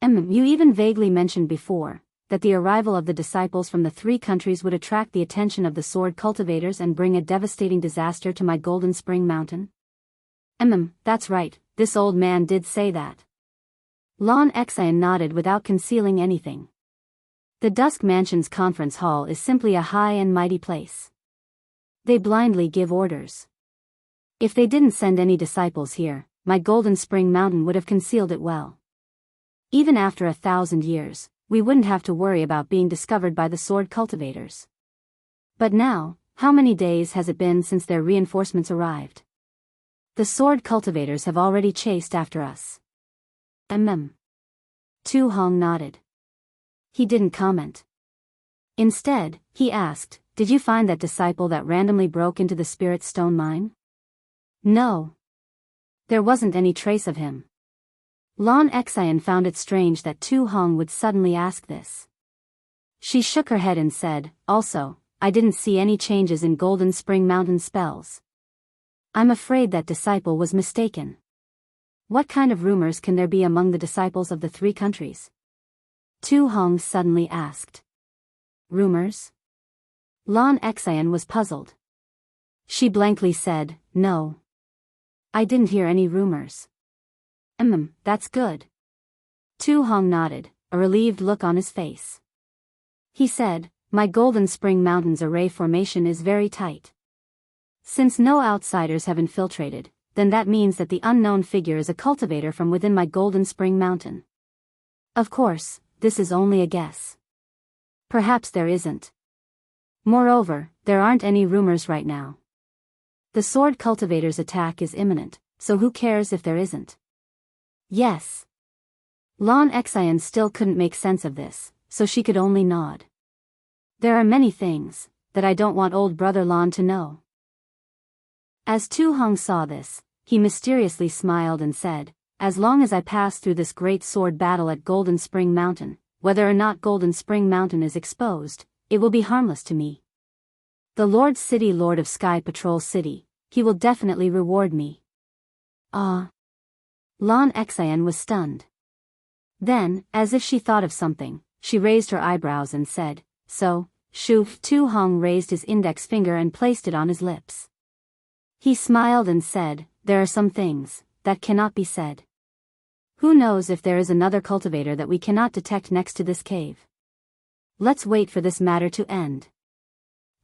You even vaguely mentioned before, that the arrival of the disciples from the 3 countries would attract the attention of the sword cultivators and bring a devastating disaster to my Golden Spring Mountain. That's right, this old man did say that. Lan Xian nodded without concealing anything. The Dusk Mansion's conference hall is simply a high and mighty place. They blindly give orders. If they didn't send any disciples here, my Golden Spring Mountain would have concealed it well. Even after 1,000 years, we wouldn't have to worry about being discovered by the sword cultivators. But now, how many days has it been since their reinforcements arrived? The sword cultivators have already chased after us. Tu Hong nodded. He didn't comment. Instead, he asked, did you find that disciple that randomly broke into the Spirit Stone Mine? No. There wasn't any trace of him. Lan Xian found it strange that Tu Hong would suddenly ask this. She shook her head and said, also, I didn't see any changes in Golden Spring Mountain spells. I'm afraid that disciple was mistaken. What kind of rumors can there be among the disciples of the 3 countries? Tu Hong suddenly asked. Rumors? Lan Xian was puzzled. She blankly said, no. I didn't hear any rumors. That's good. Tu Hong nodded, a relieved look on his face. He said, my Golden Spring Mountain's array formation is very tight. Since no outsiders have infiltrated, then that means that the unknown figure is a cultivator from within my Golden Spring Mountain. Of course, this is only a guess. Perhaps there isn't. Moreover, there aren't any rumors right now. The sword cultivator's attack is imminent, so who cares if there isn't? Yes. Lan Xian still couldn't make sense of this, so she could only nod. There are many things that I don't want old brother Lan to know. As Tu Hong saw this, he mysteriously smiled and said, as long as I pass through this great sword battle at Golden Spring Mountain, whether or not Golden Spring Mountain is exposed, it will be harmless to me. The Lord City Lord of Sky Patrol City, he will definitely reward me. Ah. Lan Xian was stunned. Then, as if she thought of something, she raised her eyebrows and said, so, Tu Hong raised his index finger and placed it on his lips. He smiled and said, there are some things that cannot be said. Who knows if there is another cultivator that we cannot detect next to this cave? Let's wait for this matter to end.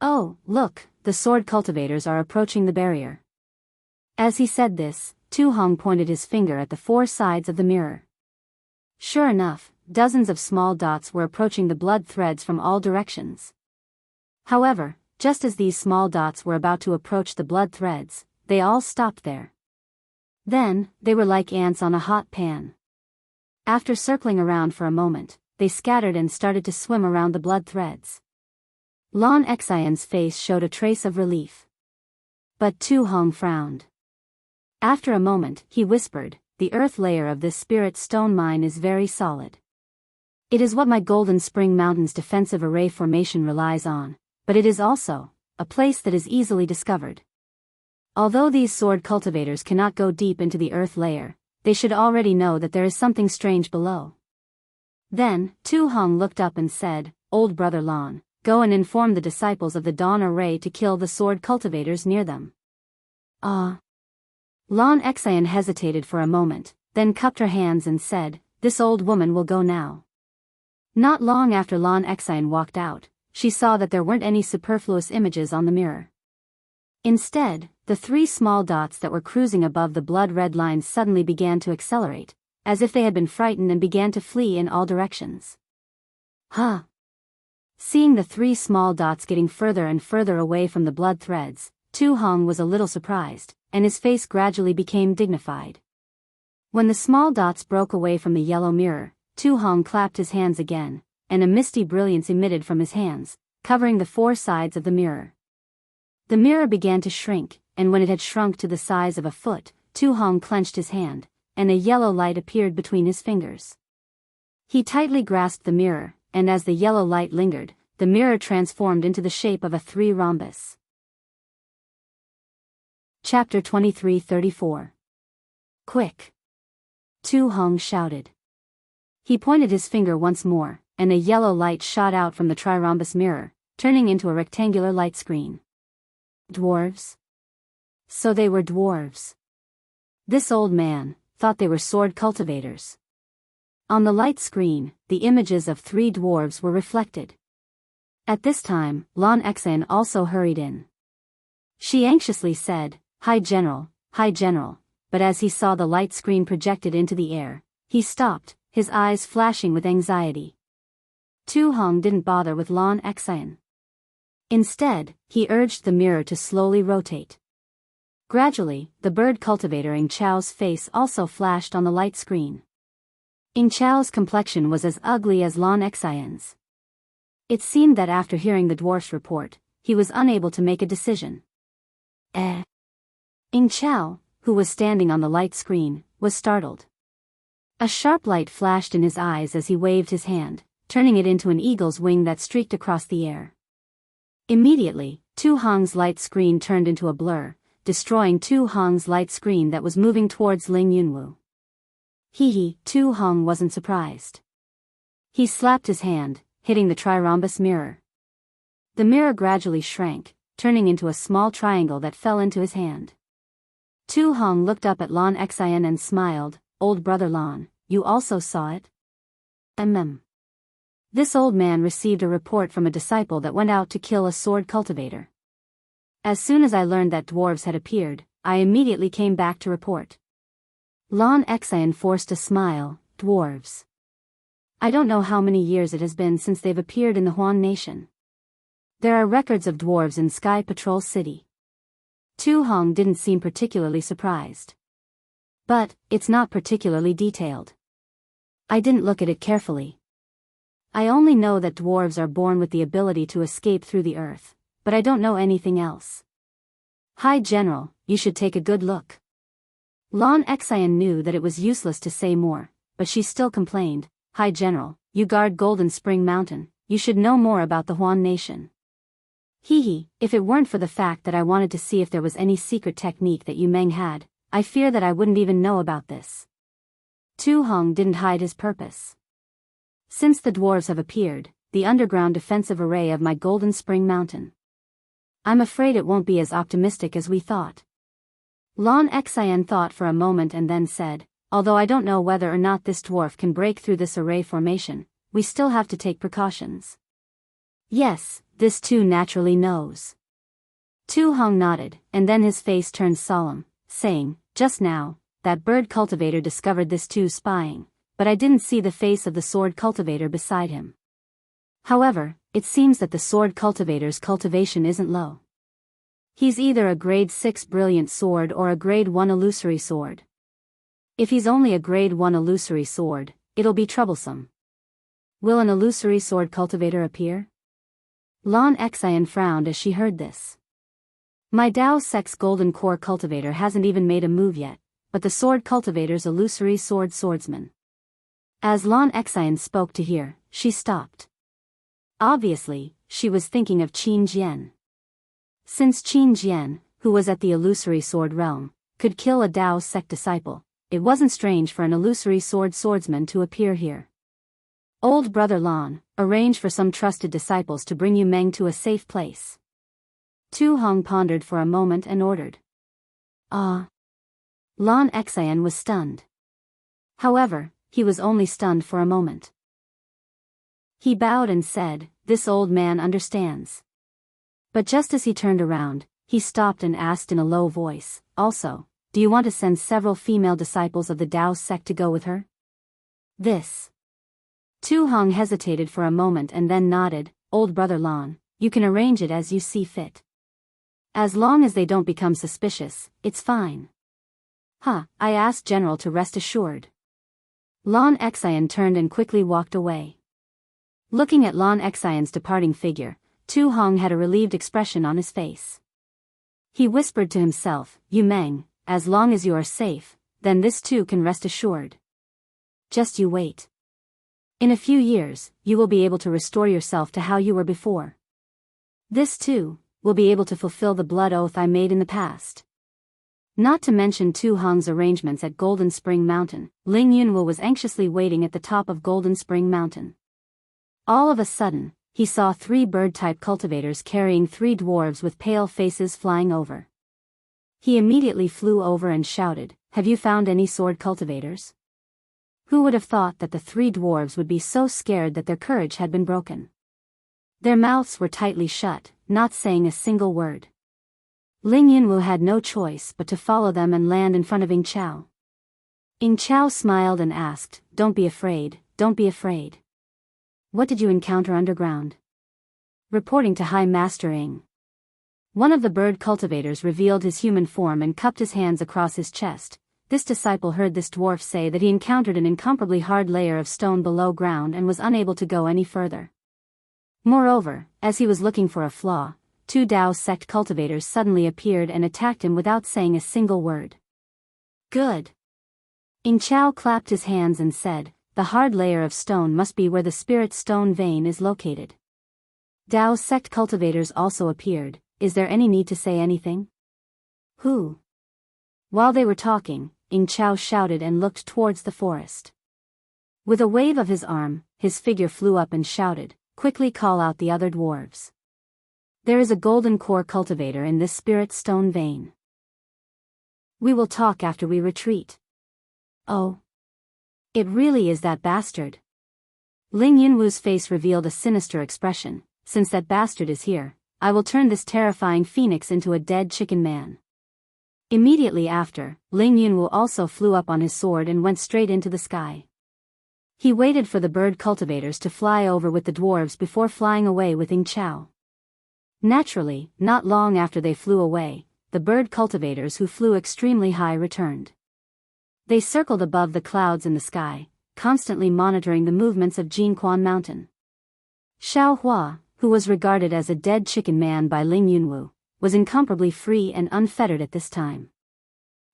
Oh, look, the sword cultivators are approaching the barrier. As he said this, Tu Hong pointed his finger at the 4 sides of the mirror. Sure enough, dozens of small dots were approaching the blood threads from all directions. However, just as these small dots were about to approach the blood threads, they all stopped there. Then, they were like ants on a hot pan. After circling around for a moment, they scattered and started to swim around the blood threads. Lan Xian's face showed a trace of relief. But Tu Hong frowned. After a moment, he whispered, the earth layer of this spirit stone mine is very solid. It is what my Golden Spring Mountain's defensive array formation relies on, but it is also a place that is easily discovered. Although these sword cultivators cannot go deep into the earth layer, they should already know that there is something strange below. Then, Tu Hong looked up and said, "Old brother Lan, go and inform the disciples of the dawn array to kill the sword cultivators near them." Lan Xian hesitated for a moment, then cupped her hands and said, "This old woman will go now." Not long after Lan Xian walked out, she saw that there weren't any superfluous images on the mirror. Instead, the 3 small dots that were cruising above the blood-red lines suddenly began to accelerate, as if they had been frightened and began to flee in all directions. Huh! Seeing the 3 small dots getting further and further away from the blood threads, Tu Hong was a little surprised, and his face gradually became dignified. When the small dots broke away from the yellow mirror, Tu Hong clapped his hands again, and a misty brilliance emitted from his hands, covering the 4 sides of the mirror. The mirror began to shrink, and when it had shrunk to the size of a foot, Tu Hong clenched his hand, and a yellow light appeared between his fingers. He tightly grasped the mirror, and as the yellow light lingered, the mirror transformed into the shape of a 3 rhombus. Chapter 23:34. Quick! Tu Hong shouted. He pointed his finger once more, and a yellow light shot out from the trirhombus mirror, turning into a rectangular light screen. Dwarves? So they were dwarves. This old man thought they were sword cultivators. On the light screen, the images of 3 dwarves were reflected. At this time, Lan Xian also hurried in. She anxiously said, Hi General, but as he saw the light screen projected into the air, he stopped, his eyes flashing with anxiety. Tu Hong didn't bother with Lan Xian. Instead, he urged the mirror to slowly rotate. Gradually, the bird cultivator Ing Chao's face also flashed on the light screen. Ing Chao's complexion was as ugly as Lan Xian's. It seemed that after hearing the dwarf's report, he was unable to make a decision. Ing Chao, who was standing on the light screen, was startled. A sharp light flashed in his eyes as he waved his hand, turning it into an eagle's wing that streaked across the air. Immediately, Tu Hong's light screen turned into a blur, destroying Tu Hong's light screen that was moving towards Ling Yunwu. Tu Hong wasn't surprised. He slapped his hand, hitting the trirhombus mirror. The mirror gradually shrank, turning into a small triangle that fell into his hand. Tu Hong looked up at Lan Xian and smiled, "Old brother Lan, you also saw it?" This old man received a report from a disciple that went out to kill a sword cultivator. As soon as I learned that dwarves had appeared, I immediately came back to report. Lan Xian forced a smile. Dwarves. I don't know how many years it has been since they've appeared in the Huan Nation. There are records of dwarves in Sky Patrol City. Tu Hong didn't seem particularly surprised. But, it's not particularly detailed. I didn't look at it carefully. I only know that dwarves are born with the ability to escape through the earth, but I don't know anything else. Hi General, you should take a good look. Lan Xian knew that it was useless to say more, but she still complained, Hi General, you guard Golden Spring Mountain, you should know more about the Huan Nation. If it weren't for the fact that I wanted to see if there was any secret technique that Yu Meng had, I fear that I wouldn't even know about this. Tu Hong didn't hide his purpose. Since the dwarves have appeared, the underground defensive array of my Golden Spring Mountain. I'm afraid it won't be as optimistic as we thought. Lan Xian thought for a moment and then said, although I don't know whether or not this dwarf can break through this array formation, we still have to take precautions. Yes, this too naturally knows. Tu Hong nodded, and then his face turned solemn, saying, just now, that bird cultivator discovered this too spying, but I didn't see the face of the sword cultivator beside him. However, it seems that the sword cultivator's cultivation isn't low. He's either a grade 6 brilliant sword or a grade 1 illusory sword. If he's only a grade 1 illusory sword, it'll be troublesome. Will an illusory sword cultivator appear? Lan Xian frowned as she heard this. My Dao Sex Golden Core cultivator hasn't even made a move yet, but the sword cultivator's illusory swordsman. As Lan Xian spoke to hear, she stopped. Obviously, she was thinking of Qin Jian. Since Qin Jian, who was at the illusory sword realm, could kill a Daoist sect disciple, it wasn't strange for an illusory swordsman to appear here. Old brother Lan, arrange for some trusted disciples to bring Yu Meng to a safe place. Tu Hong pondered for a moment and ordered. Ah. Lan Xian was stunned. However, he was only stunned for a moment. He bowed and said, "This old man understands." But just as he turned around, he stopped and asked in a low voice, "Also, do you want to send several female disciples of the Daoist sect to go with her?" This. Tu Hong hesitated for a moment and then nodded. "Old brother Lan, you can arrange it as you see fit. As long as they don't become suspicious, it's fine." "Huh, I asked General to rest assured." Lan Xian turned and quickly walked away. Looking at Lan Xian's departing figure, Tu Hong had a relieved expression on his face. He whispered to himself, "Yu Meng, as long as you are safe, then this too can rest assured. Just you wait. In a few years, you will be able to restore yourself to how you were before. This too, will be able to fulfill the blood oath I made in the past." Not to mention Tu Hong's arrangements at Golden Spring Mountain, Ling Yunwu was anxiously waiting at the top of Golden Spring Mountain. All of a sudden, he saw 3 bird-type cultivators carrying 3 dwarves with pale faces flying over. He immediately flew over and shouted, "Have you found any sword cultivators?" Who would have thought that the 3 dwarves would be so scared that their courage had been broken? Their mouths were tightly shut, not saying a single word. Ling Yunwu had no choice but to follow them and land in front of Ying Chao. Ying Chao smiled and asked, "Don't be afraid, don't be afraid. What did you encounter underground?" Reporting to High Master Ying. One of the bird cultivators revealed his human form and cupped his hands across his chest. This disciple heard this dwarf say that he encountered an incomparably hard layer of stone below ground and was unable to go any further. Moreover, as he was looking for a flaw, 2 Daoist sect cultivators suddenly appeared and attacked him without saying a single word. "Good." Ying Chao clapped his hands and said, "The hard layer of stone must be where the spirit stone vein is located." Daoist sect cultivators also appeared. "Is there any need to say anything?" "Who?" While they were talking, Ying Chao shouted and looked towards the forest. With a wave of his arm, his figure flew up and shouted, "Quickly call out the other dwarves. There is a golden core cultivator in this spirit stone vein. We will talk after we retreat." "Oh. It really is that bastard." Ling Yunwu's face revealed a sinister expression. "Since that bastard is here, I will turn this terrifying phoenix into a dead chicken man." Immediately after, Ling Yunwu also flew up on his sword and went straight into the sky. He waited for the bird cultivators to fly over with the dwarves before flying away with Ying Chao. Naturally, not long after they flew away, the bird cultivators who flew extremely high returned. They circled above the clouds in the sky, constantly monitoring the movements of Jinquan Mountain. Xiao Hua, who was regarded as a dead chicken man by Ling Yunwu, was incomparably free and unfettered at this time.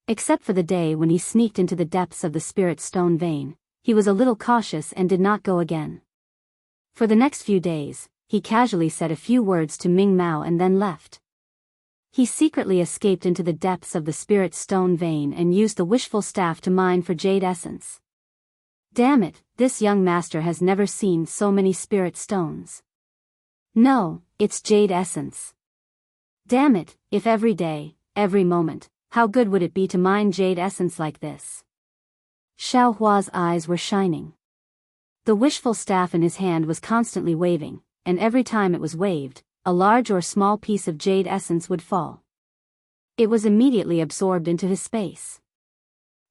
Except for the day when he sneaked into the depths of the spirit stone vein, he was a little cautious and did not go again. For the next few days, he casually said a few words to Ming Mao and then left. He secretly escaped into the depths of the spirit stone vein and used the wishful staff to mine for jade essence. Damn it, this young master has never seen so many spirit stones. No, it's jade essence. Damn it, if every day, every moment, how good would it be to mine jade essence like this? Xiao Hua's eyes were shining. The wishful staff in his hand was constantly waving, and every time it was waved, a large or small piece of jade essence would fall. It was immediately absorbed into his space.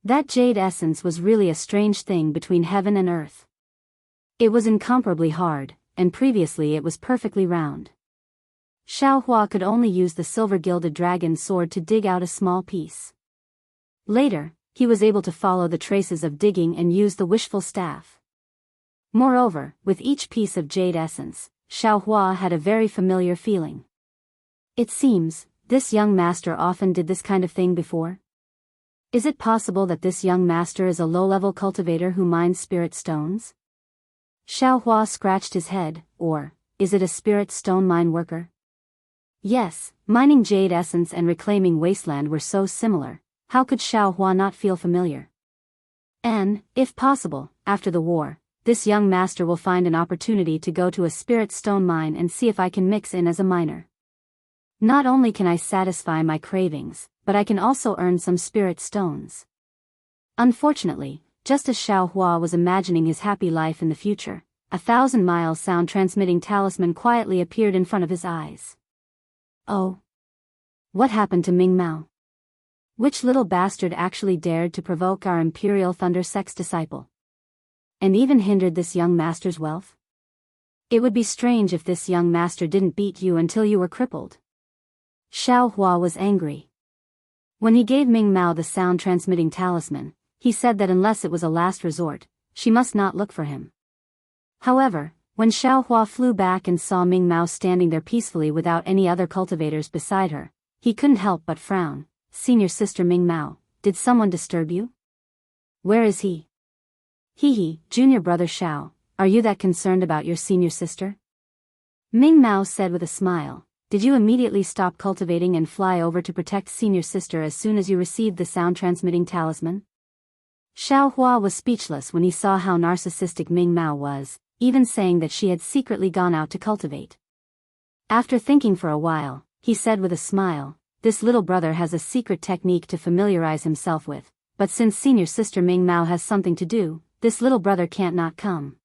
That jade essence was really a strange thing between heaven and earth. It was incomparably hard, and previously it was perfectly round. Xiao Hua could only use the silver-gilded dragon sword to dig out a small piece. Later, he was able to follow the traces of digging and use the wishful staff. Moreover, with each piece of jade essence, Xiao Hua had a very familiar feeling. It seems, this young master often did this kind of thing before. Is it possible that this young master is a low-level cultivator who mines spirit stones? Xiao Hua scratched his head, or, is it a spirit stone mine worker? Yes, mining jade essence and reclaiming wasteland were so similar. How could Xiao Hua not feel familiar? And, if possible, after the war, this young master will find an opportunity to go to a spirit stone mine and see if I can mix in as a miner. Not only can I satisfy my cravings, but I can also earn some spirit stones. Unfortunately, just as Xiao Hua was imagining his happy life in the future, 1,000-mile sound-transmitting talisman quietly appeared in front of his eyes. Oh. What happened to Ming Mao? Which little bastard actually dared to provoke our Imperial Thunder Sect's disciple? And even hindered this young master's wealth? It would be strange if this young master didn't beat you until you were crippled. Xiao Hua was angry. When he gave Ming Mao the sound-transmitting talisman, he said that unless it was a last resort, she must not look for him. However, when Xiao Hua flew back and saw Ming Mao standing there peacefully without any other cultivators beside her, he couldn't help but frown. Senior sister Ming Mao, did someone disturb you? Where is he? Hee, junior brother Xiao, are you that concerned about your senior sister? Ming Mao said with a smile, did you immediately stop cultivating and fly over to protect senior sister as soon as you received the sound-transmitting talisman? Xiao Hua was speechless when he saw how narcissistic Ming Mao was, even saying that she had secretly gone out to cultivate. After thinking for a while, he said with a smile, this little brother has a secret technique to familiarize himself with, but since senior sister Ming Mao has something to do, this little brother can't not come.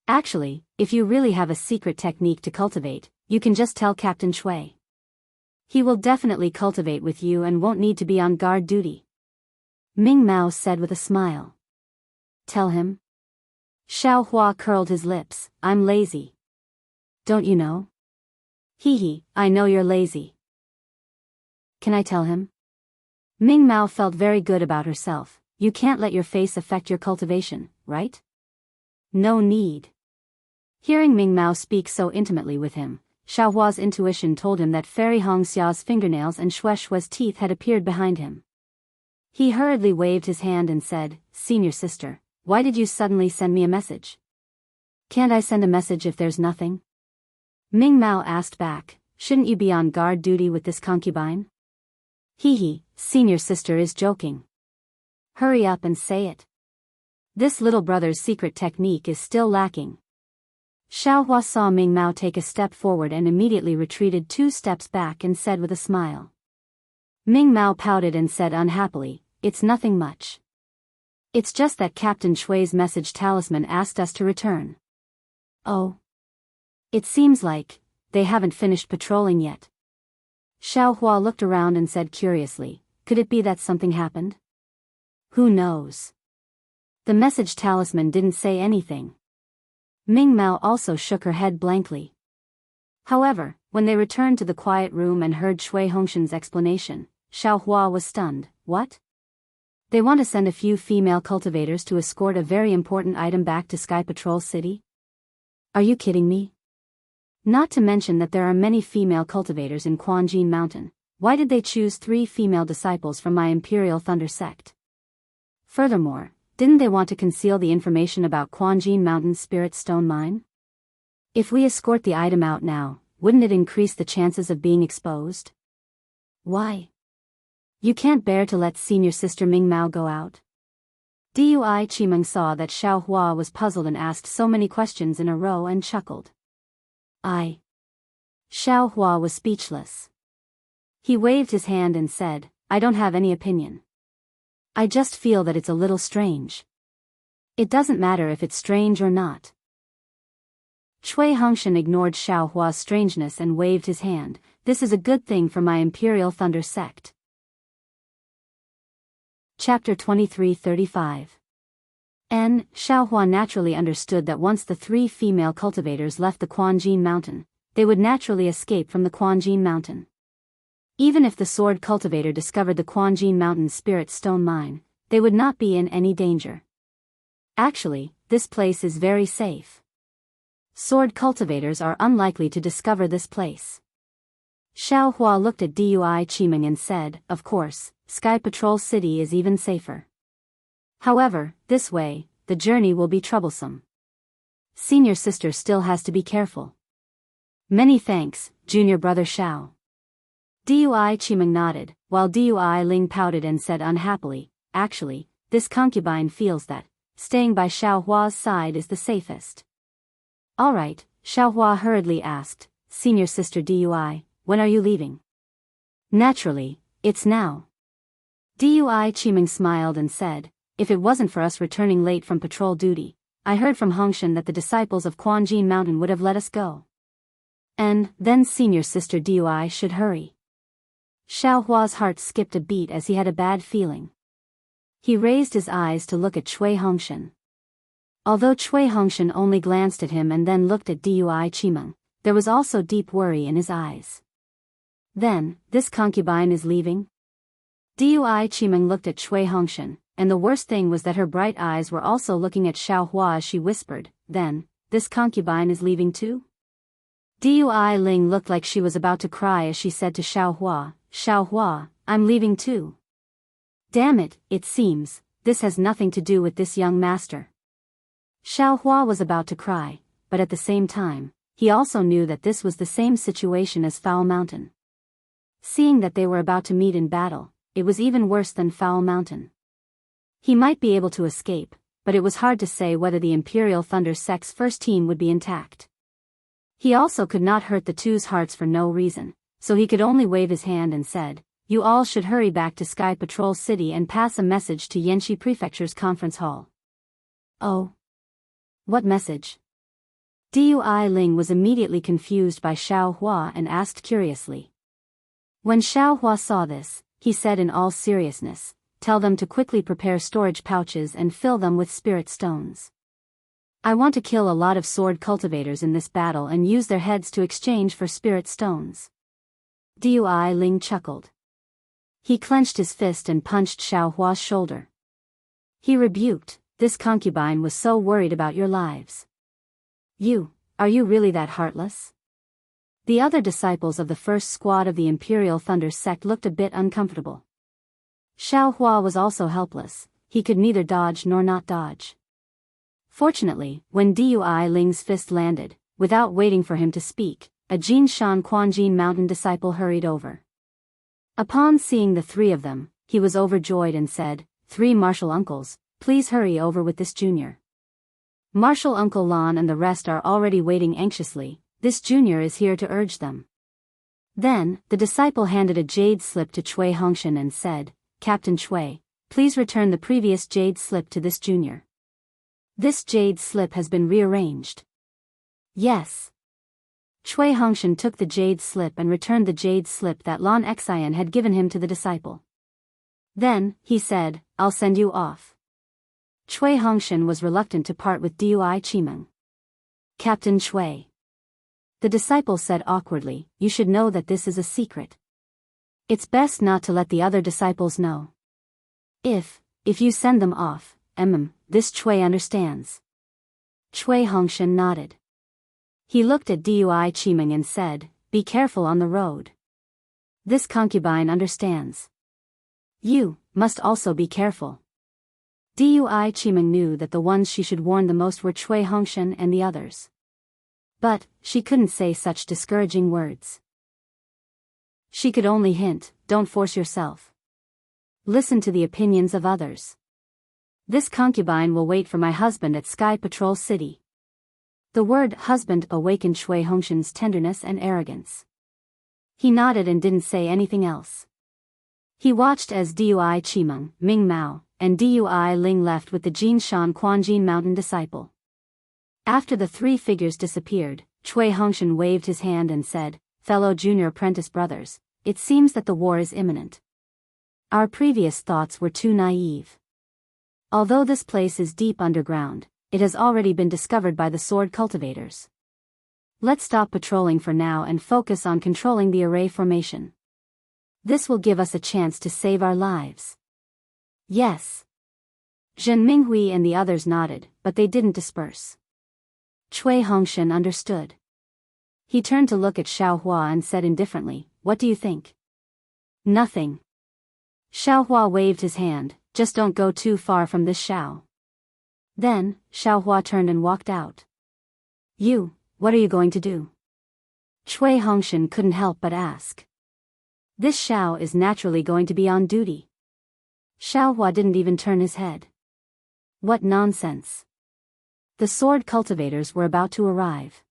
Actually, if you really have a secret technique to cultivate, you can just tell Captain Shui. He will definitely cultivate with you and won't need to be on guard duty. Ming Mao said with a smile. Tell him? Xiao Hua curled his lips, I'm lazy. Don't you know? Hee, I know you're lazy. Can I tell him? Ming Mao felt very good about herself. You can't let your face affect your cultivation, right? No need. Hearing Ming Mao speak so intimately with him, Xiao Hua's intuition told him that Fairy Hongxia's fingernails and Xue Xue's teeth had appeared behind him. He hurriedly waved his hand and said, Senior sister, why did you suddenly send me a message? Can't I send a message if there's nothing? Ming Mao asked back, shouldn't you be on guard duty with this concubine? Hee, senior sister is joking. Hurry up and say it. This little brother's secret technique is still lacking. Xiao Hua saw Ming Mao take a step forward and immediately retreated 2 steps back and said with a smile. Ming Mao pouted and said unhappily, it's nothing much. It's just that Captain Shui's message talisman asked us to return. Oh. It seems like they haven't finished patrolling yet. Xiao Hua looked around and said curiously, could it be that something happened? Who knows? The message talisman didn't say anything. Ming Mao also shook her head blankly. However, when they returned to the quiet room and heard Shui Hongshan's explanation, Xiao Hua was stunned. What? They want to send a few female cultivators to escort a very important item back to Sky Patrol City? Are you kidding me? Not to mention that there are many female cultivators in Quanjin Mountain. Why did they choose 3 female disciples from my Imperial Thunder Sect? Furthermore, didn't they want to conceal the information about Quanjin Mountain's Spirit Stone Mine? If we escort the item out now, wouldn't it increase the chances of being exposed? Why? You can't bear to let senior sister Ming Mao go out? Dui Qimeng saw that Xiao Hua was puzzled and asked so many questions in a row and chuckled. Xiao Hua was speechless. He waved his hand and said, I don't have any opinion. I just feel that it's a little strange. It doesn't matter if it's strange or not. Shui Hongshan ignored Xiao Hua's strangeness and waved his hand. This is a good thing for my Imperial Thunder Sect. Chapter 2335. Xiao Hua naturally understood that once the 3 female cultivators left the Quanjin Mountain, they would naturally escape from the Quanjin Mountain. Even if the sword cultivator discovered the Quanjin Mountain Spirit Stone Mine, they would not be in any danger. Actually, this place is very safe. Sword cultivators are unlikely to discover this place. Xiao Hua looked at Dui Qimeng and said, of course, Sky Patrol City is even safer. However, this way, the journey will be troublesome. Senior sister still has to be careful. Many thanks, junior brother Xiao. Dui Qimeng nodded, while Dui Ling pouted and said unhappily, actually, this concubine feels that staying by Xiao Hua's side is the safest. Alright, Xiao Hua hurriedly asked, Senior Sister Dui, when are you leaving? Naturally, it's now. Dui Qimeng smiled and said, if it wasn't for us returning late from patrol duty, I heard from Hongshan that the disciples of Quanjin Mountain would have let us go. And then Senior Sister Dui should hurry. Xiao Hua's heart skipped a beat as he had a bad feeling. He raised his eyes to look at Cui Hongshan. Although Cui Hongshan only glanced at him and then looked at Dui Qimeng, there was also deep worry in his eyes. Then, this concubine is leaving? Dui Qimeng looked at Cui Hongshan, and the worst thing was that her bright eyes were also looking at Xiao Hua as she whispered, then, this concubine is leaving too? Dui Ling looked like she was about to cry as she said to Xiao Hua, I'm leaving too. Damn it, it seems, this has nothing to do with this young master. Xiao Hua was about to cry, but at the same time, he also knew that this was the same situation as Foul Mountain. Seeing that they were about to meet in battle, it was even worse than Foul Mountain. He might be able to escape, but it was hard to say whether the Imperial Thunder Sect's first team would be intact. He also could not hurt the two's hearts for no reason, so he could only wave his hand and said, you all should hurry back to Sky Patrol City and pass a message to Yanxi Prefecture's conference hall. Oh. What message? Dui Ling was immediately confused by Xiao Hua and asked curiously. When Xiao Hua saw this, he said in all seriousness, tell them to quickly prepare storage pouches and fill them with spirit stones. I want to kill a lot of sword cultivators in this battle and use their heads to exchange for spirit stones. Dui Ling chuckled. He clenched his fist and punched Xiao Hua's shoulder. He rebuked, this concubine was so worried about your lives. Are you really that heartless? The other disciples of the first squad of the Imperial Thunder Sect looked a bit uncomfortable. Xiao Hua was also helpless, he could neither dodge nor not dodge. Fortunately, when Dui Ling's fist landed, without waiting for him to speak, a Jinshan Quanjin Mountain disciple hurried over. Upon seeing the three of them, he was overjoyed and said, 3 martial uncles, please hurry over with this junior. Martial Uncle Lan and the rest are already waiting anxiously, this junior is here to urge them. Then, the disciple handed a jade slip to Cui Hongshan and said, Captain Cui, please return the previous jade slip to this junior. This jade slip has been rearranged. Yes. Cui Hongshan took the jade slip and returned the jade slip that Lan Xian had given him to the disciple. Then, he said, I'll send you off. Cui Hongshan was reluctant to part with Dui Qimeng. Captain Cui. The disciple said awkwardly, you should know that this is a secret. It's best not to let the other disciples know. If you send them off, this Cui understands. Cui Hongshan nodded. He looked at Dui Qimeng and said, be careful on the road. This concubine understands. You must also be careful. Dui Qimeng knew that the ones she should warn the most were Cui Hongshan and the others. But, she couldn't say such discouraging words. She could only hint, don't force yourself. Listen to the opinions of others. This concubine will wait for my husband at Sky Patrol City. The word husband awakened Cui Hongshan's tenderness and arrogance. He nodded and didn't say anything else. He watched as Dui Qimeng, Ming Mao, and Dui Ling left with the Jinshan Quanjin Mountain disciple. After the 3 figures disappeared, Cui Hongshan waved his hand and said, fellow junior apprentice brothers, it seems that the war is imminent. Our previous thoughts were too naive. Although this place is deep underground, it has already been discovered by the sword cultivators. Let's stop patrolling for now and focus on controlling the array formation. This will give us a chance to save our lives. Yes. Zhen Minghui and the others nodded, but they didn't disperse. Cui Hongshan understood. He turned to look at Xiao Hua and said indifferently, what do you think? Nothing. Xiao Hua waved his hand, just don't go too far from this Xiao. Then, Xiao Hua turned and walked out. What are you going to do? Cui Hongshan couldn't help but ask. This Xiao is naturally going to be on duty. Xiaohua didn't even turn his head. What nonsense. The sword cultivators were about to arrive.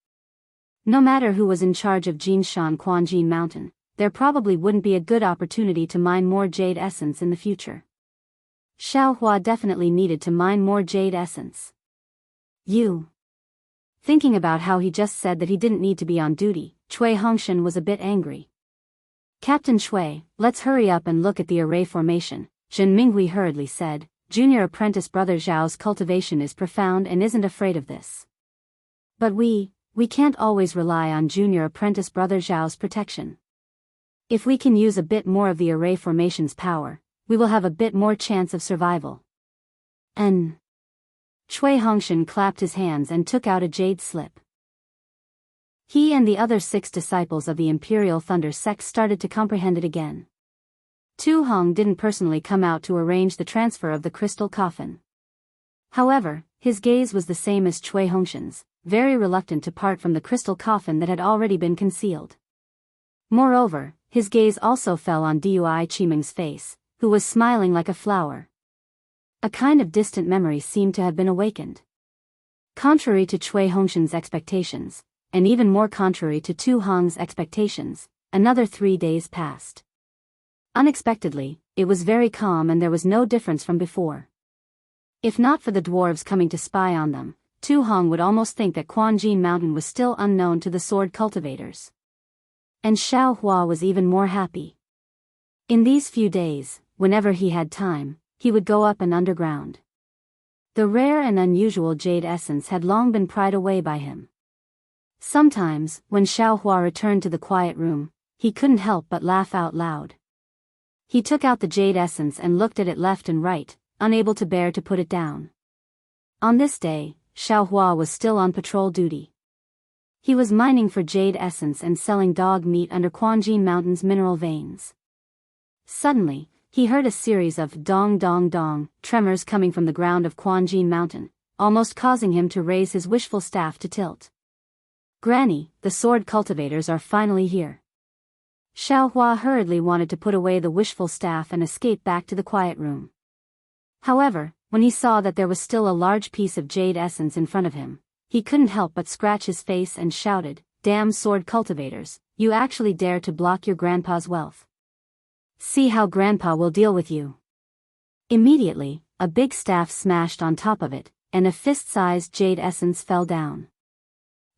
No matter who was in charge of Jinshan Quanjin Mountain, there probably wouldn't be a good opportunity to mine more jade essence in the future. Xiaohua definitely needed to mine more jade essence. Thinking about how he just said that he didn't need to be on duty, Cui Hongshan was a bit angry. Captain Cui, let's hurry up and look at the array formation, Zhen Minghui hurriedly said. Junior apprentice brother Zhao's cultivation is profound and isn't afraid of this. But we can't always rely on junior apprentice brother Zhao's protection. If we can use a bit more of the array formation's power, we will have a bit more chance of survival. Cui Hongshan clapped his hands and took out a jade slip. He and the other 6 disciples of the Imperial Thunder sect started to comprehend it again. Tu Hong didn't personally come out to arrange the transfer of the crystal coffin. However, his gaze was the same as Cui Hongshan's, very reluctant to part from the crystal coffin that had already been concealed. Moreover, his gaze also fell on Dui Qimeng's face, who was smiling like a flower. A kind of distant memory seemed to have been awakened. Contrary to Cui Hongshan's expectations, and even more contrary to Tu Hong's expectations, another 3 days passed. Unexpectedly, it was very calm and there was no difference from before. If not for the dwarves coming to spy on them, Tu Hong would almost think that Quanjin Mountain was still unknown to the sword cultivators. And Xiaohua was even more happy. In these few days, whenever he had time, he would go up and underground. The rare and unusual jade essence had long been pried away by him. Sometimes, when Xiaohua returned to the quiet room, he couldn't help but laugh out loud. He took out the jade essence and looked at it left and right, unable to bear to put it down. On this day, Xiaohua was still on patrol duty. He was mining for jade essence and selling dog meat under Quanjin Mountain's mineral veins. Suddenly, he heard a series of dong dong dong tremors coming from the ground of Quanjin Mountain, almost causing him to raise his wishful staff to tilt. Granny, the sword cultivators are finally here. Xiaohua hurriedly wanted to put away the wishful staff and escape back to the quiet room. However, when he saw that there was still a large piece of jade essence in front of him, he couldn't help but scratch his face and shouted, "Damn sword cultivators, you actually dare to block your grandpa's wealth. See how grandpa will deal with you." Immediately, a big staff smashed on top of it, and a fist-sized jade essence fell down.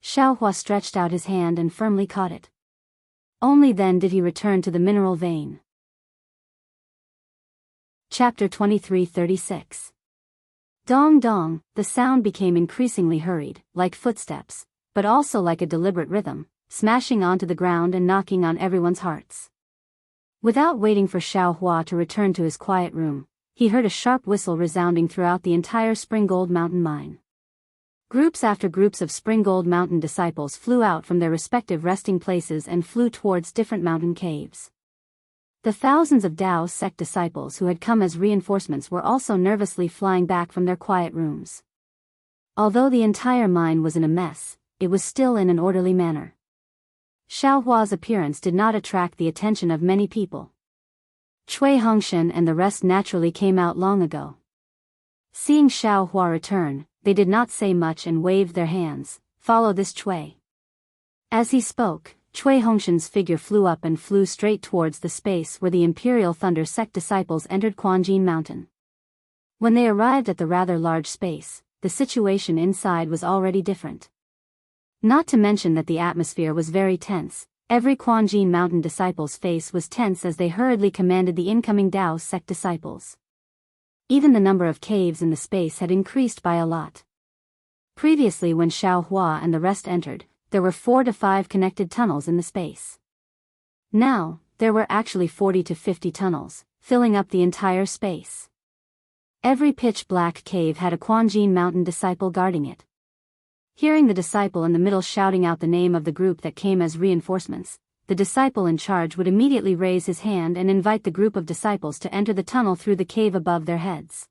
Xiaohua stretched out his hand and firmly caught it. Only then did he return to the mineral vein. Chapter 2336. Dong dong, the sound became increasingly hurried, like footsteps, but also like a deliberate rhythm, smashing onto the ground and knocking on everyone's hearts. Without waiting for Xiaohua to return to his quiet room, he heard a sharp whistle resounding throughout the entire Springgold Mountain mine. Groups after groups of Springgold Mountain disciples flew out from their respective resting places and flew towards different mountain caves. The thousands of Daoist sect disciples who had come as reinforcements were also nervously flying back from their quiet rooms. Although the entire mine was in a mess, it was still in an orderly manner. Xiaohua's appearance did not attract the attention of many people. Cui Hongshan and the rest naturally came out long ago. Seeing Xiaohua return, they did not say much and waved their hands, "Follow this Cui." As he spoke, Cui Hongshan's figure flew up and flew straight towards the space where the Imperial Thunder sect disciples entered Quanjin Mountain. When they arrived at the rather large space, the situation inside was already different. Not to mention that the atmosphere was very tense. Every Quanjin Mountain disciple's face was tense as they hurriedly commanded the incoming Daoist sect disciples. Even the number of caves in the space had increased by a lot. Previously, when Xiaohua and the rest entered, there were 4 to 5 connected tunnels in the space. Now, there were actually 40 to 50 tunnels, filling up the entire space. Every pitch-black cave had a Quanjin Mountain disciple guarding it. Hearing the disciple in the middle shouting out the name of the group that came as reinforcements, the disciple in charge would immediately raise his hand and invite the group of disciples to enter the tunnel through the cave above their heads.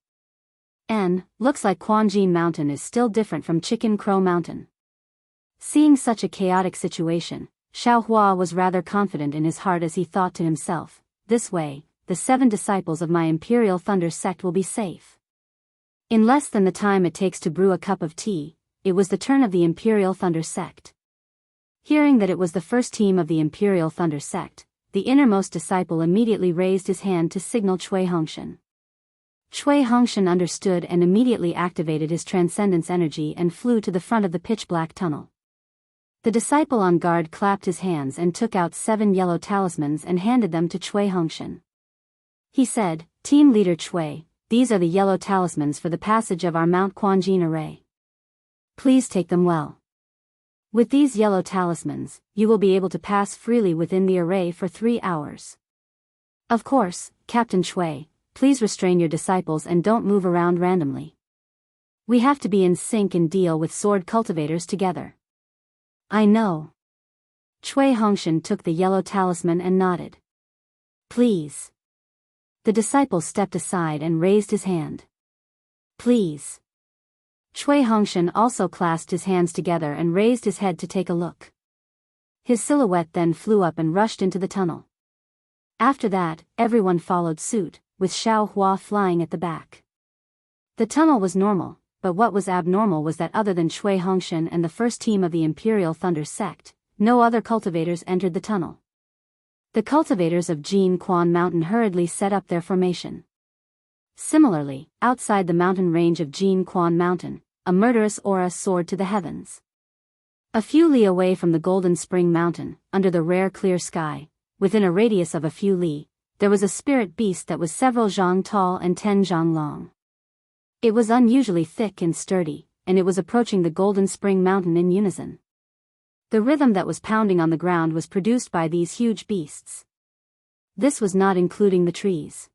Looks like Quanjin Mountain is still different from Chicken Crow Mountain. Seeing such a chaotic situation, Xiao Hua was rather confident in his heart as he thought to himself, this way, the 7 disciples of my Imperial Thunder sect will be safe. In less than the time it takes to brew a cup of tea, it was the turn of the Imperial Thunder sect. Hearing that it was the first team of the Imperial Thunder sect, the innermost disciple immediately raised his hand to signal Cui Hongshan. Cui Hongshan understood and immediately activated his transcendence energy and flew to the front of the pitch-black tunnel. The disciple on guard clapped his hands and took out 7 yellow talismans and handed them to Cui Hongshan. He said, Team Leader Cui, these are the yellow talismans for the passage of our Mount Quanjin array. Please take them well. With these yellow talismans, you will be able to pass freely within the array for 3 hours. Of course, Captain Cui, please restrain your disciples and don't move around randomly. We have to be in sync and deal with sword cultivators together. I know. Cui Hongshan took the yellow talisman and nodded. Please. The disciple stepped aside and raised his hand. Please. Cui Hongshan also clasped his hands together and raised his head to take a look. His silhouette then flew up and rushed into the tunnel. After that, everyone followed suit, with Xiao Hua flying at the back. The tunnel was normal, but what was abnormal was that other than Cui Hongshan and the first team of the Imperial Thunder sect, no other cultivators entered the tunnel. The cultivators of Jin Quan Mountain hurriedly set up their formation. Similarly, outside the mountain range of Jin Quan Mountain, a murderous aura soared to the heavens. A few li away from the Golden Spring Mountain, under the rare clear sky, within a radius of a few li, there was a spirit beast that was several zhang tall and 10 zhang long. It was unusually thick and sturdy, and it was approaching the Golden Spring Mountain in unison. The rhythm that was pounding on the ground was produced by these huge beasts. This was not including the trees.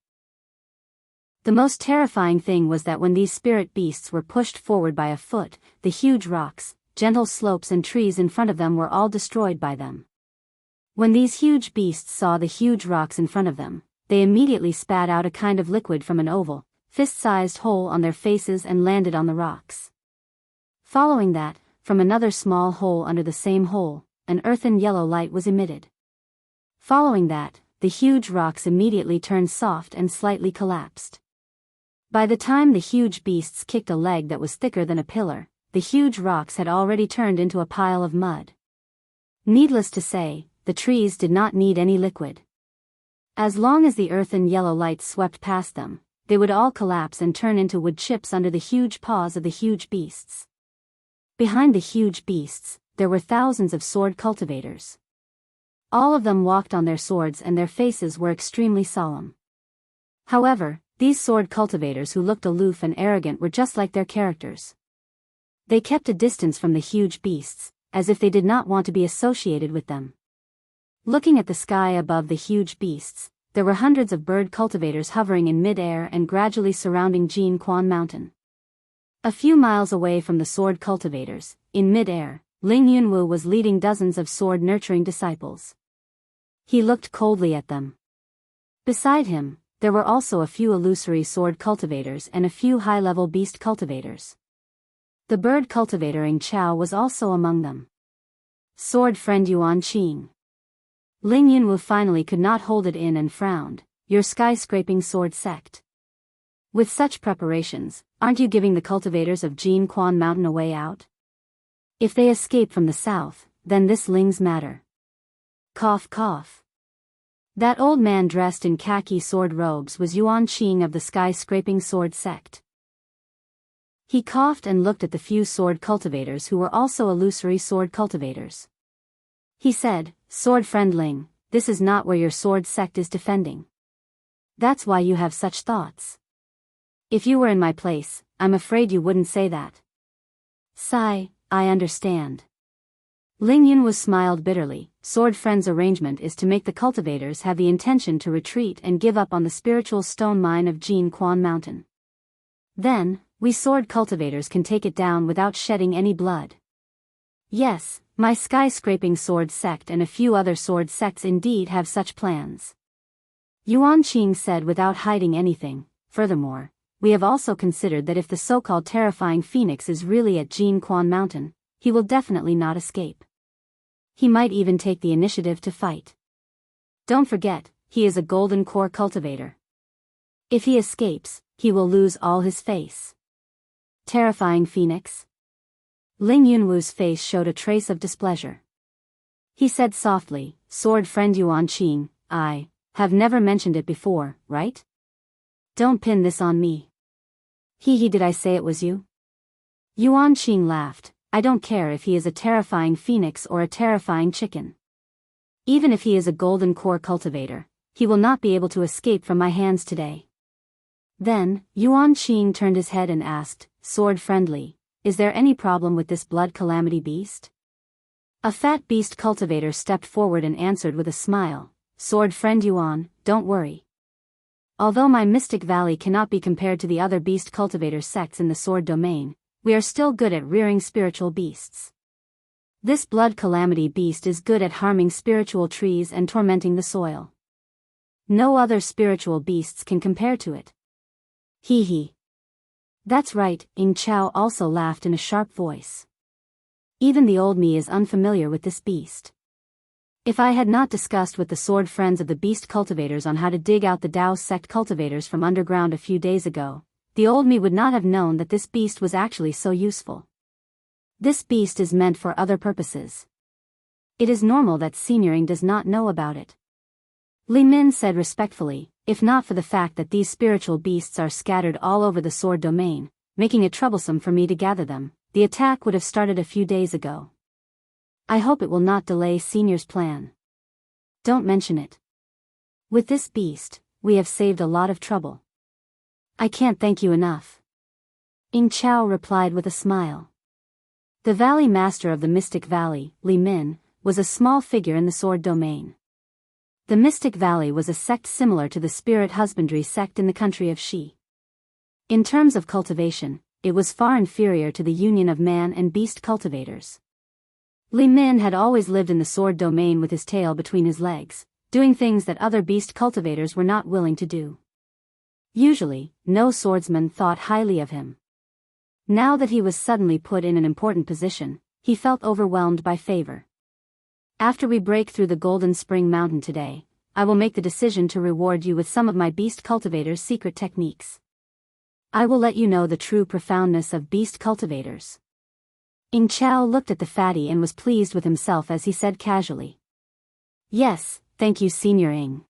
The most terrifying thing was that when these spirit beasts were pushed forward by a foot, the huge rocks, gentle slopes and trees in front of them were all destroyed by them. When these huge beasts saw the huge rocks in front of them, they immediately spat out a kind of liquid from an oval, fist-sized hole on their faces and landed on the rocks. Following that, from another small hole under the same hole, an earthen yellow light was emitted. Following that, the huge rocks immediately turned soft and slightly collapsed. By the time the huge beasts kicked a leg that was thicker than a pillar, the huge rocks had already turned into a pile of mud. Needless to say, the trees did not need any liquid. As long as the earthen yellow light swept past them, they would all collapse and turn into wood chips under the huge paws of the huge beasts. Behind the huge beasts, there were thousands of sword cultivators. All of them walked on their swords and their faces were extremely solemn. However, these sword cultivators who looked aloof and arrogant were just like their characters. They kept a distance from the huge beasts, as if they did not want to be associated with them. Looking at the sky above the huge beasts, there were hundreds of bird cultivators hovering in mid-air and gradually surrounding Jin Quan Mountain. A few miles away from the sword cultivators, in mid-air, Ling Yunwu was leading dozens of sword-nurturing disciples. He looked coldly at them. Beside him, there were also a few illusory sword cultivators and a few high-level beast cultivators. The bird cultivator Ing Chao was also among them. Sword friend Yuan Qing. Ling Yunwu finally could not hold it in and frowned. Your skyscraping sword sect. With such preparations, aren't you giving the cultivators of Jin Quan Mountain a way out? If they escape from the south, then this Ling's matter. Cough cough. That old man dressed in khaki sword robes was Yuan Qing of the skyscraping sword sect. He coughed and looked at the few sword cultivators who were also illusory sword cultivators. He said, Sword friend Ling, this is not where your sword sect is defending. That's why you have such thoughts. If you were in my place, I'm afraid you wouldn't say that. Sigh, I understand. Ling Yunwu smiled bitterly. Sword friend's arrangement is to make the cultivators have the intention to retreat and give up on the spiritual stone mine of Jin Quan Mountain. Then, we sword cultivators can take it down without shedding any blood. Yes, my skyscraping sword sect and a few other sword sects indeed have such plans. Yuan Qing said without hiding anything. Furthermore, we have also considered that if the so-called terrifying phoenix is really at Jin Quan Mountain, he will definitely not escape. He might even take the initiative to fight. Don't forget, he is a golden core cultivator. If he escapes, he will lose all his face. Terrifying phoenix? Ling Yunwu's face showed a trace of displeasure. He said softly, sword friend Yuan Qing, I have never mentioned it before, right? Don't pin this on me. Did I say it was you? Yuan Qing laughed. I don't care if he is a terrifying phoenix or a terrifying chicken. Even if he is a golden core cultivator, he will not be able to escape from my hands today. Then, Yuan Qing turned his head and asked, sword friendly, is there any problem with this blood calamity beast? A fat beast cultivator stepped forward and answered with a smile, sword friend Yuan, don't worry. Although my Mystic Valley cannot be compared to the other beast cultivator sects in the sword domain, we are still good at rearing spiritual beasts. This blood calamity beast is good at harming spiritual trees and tormenting the soil. No other spiritual beasts can compare to it. That's right, Ying Chao also laughed in a sharp voice. Even the old me is unfamiliar with this beast. If I had not discussed with the sword friends of the beast cultivators on how to dig out the Daoist sect cultivators from underground a few days ago, the old me would not have known that this beast was actually so useful. This beast is meant for other purposes. It is normal that Senior Ying does not know about it. Li Min said respectfully, if not for the fact that these spiritual beasts are scattered all over the sword domain, making it troublesome for me to gather them, the attack would have started a few days ago. I hope it will not delay Senior's plan. Don't mention it. With this beast, we have saved a lot of trouble. I can't thank you enough. Ying Chao replied with a smile. The Valley Master of the Mystic Valley, Li Min, was a small figure in the sword domain. The Mystic Valley was a sect similar to the Spirit Husbandry sect in the country of Shi. In terms of cultivation, it was far inferior to the union of man and beast cultivators. Li Min had always lived in the sword domain with his tail between his legs, doing things that other beast cultivators were not willing to do. Usually, no swordsman thought highly of him. Now that he was suddenly put in an important position, he felt overwhelmed by favor. After we break through the Golden Spring Mountain today, I will make the decision to reward you with some of my beast cultivators' secret techniques. I will let you know the true profoundness of beast cultivators. Ying Chao looked at the fatty and was pleased with himself as he said casually. Yes, thank you Senior Ying.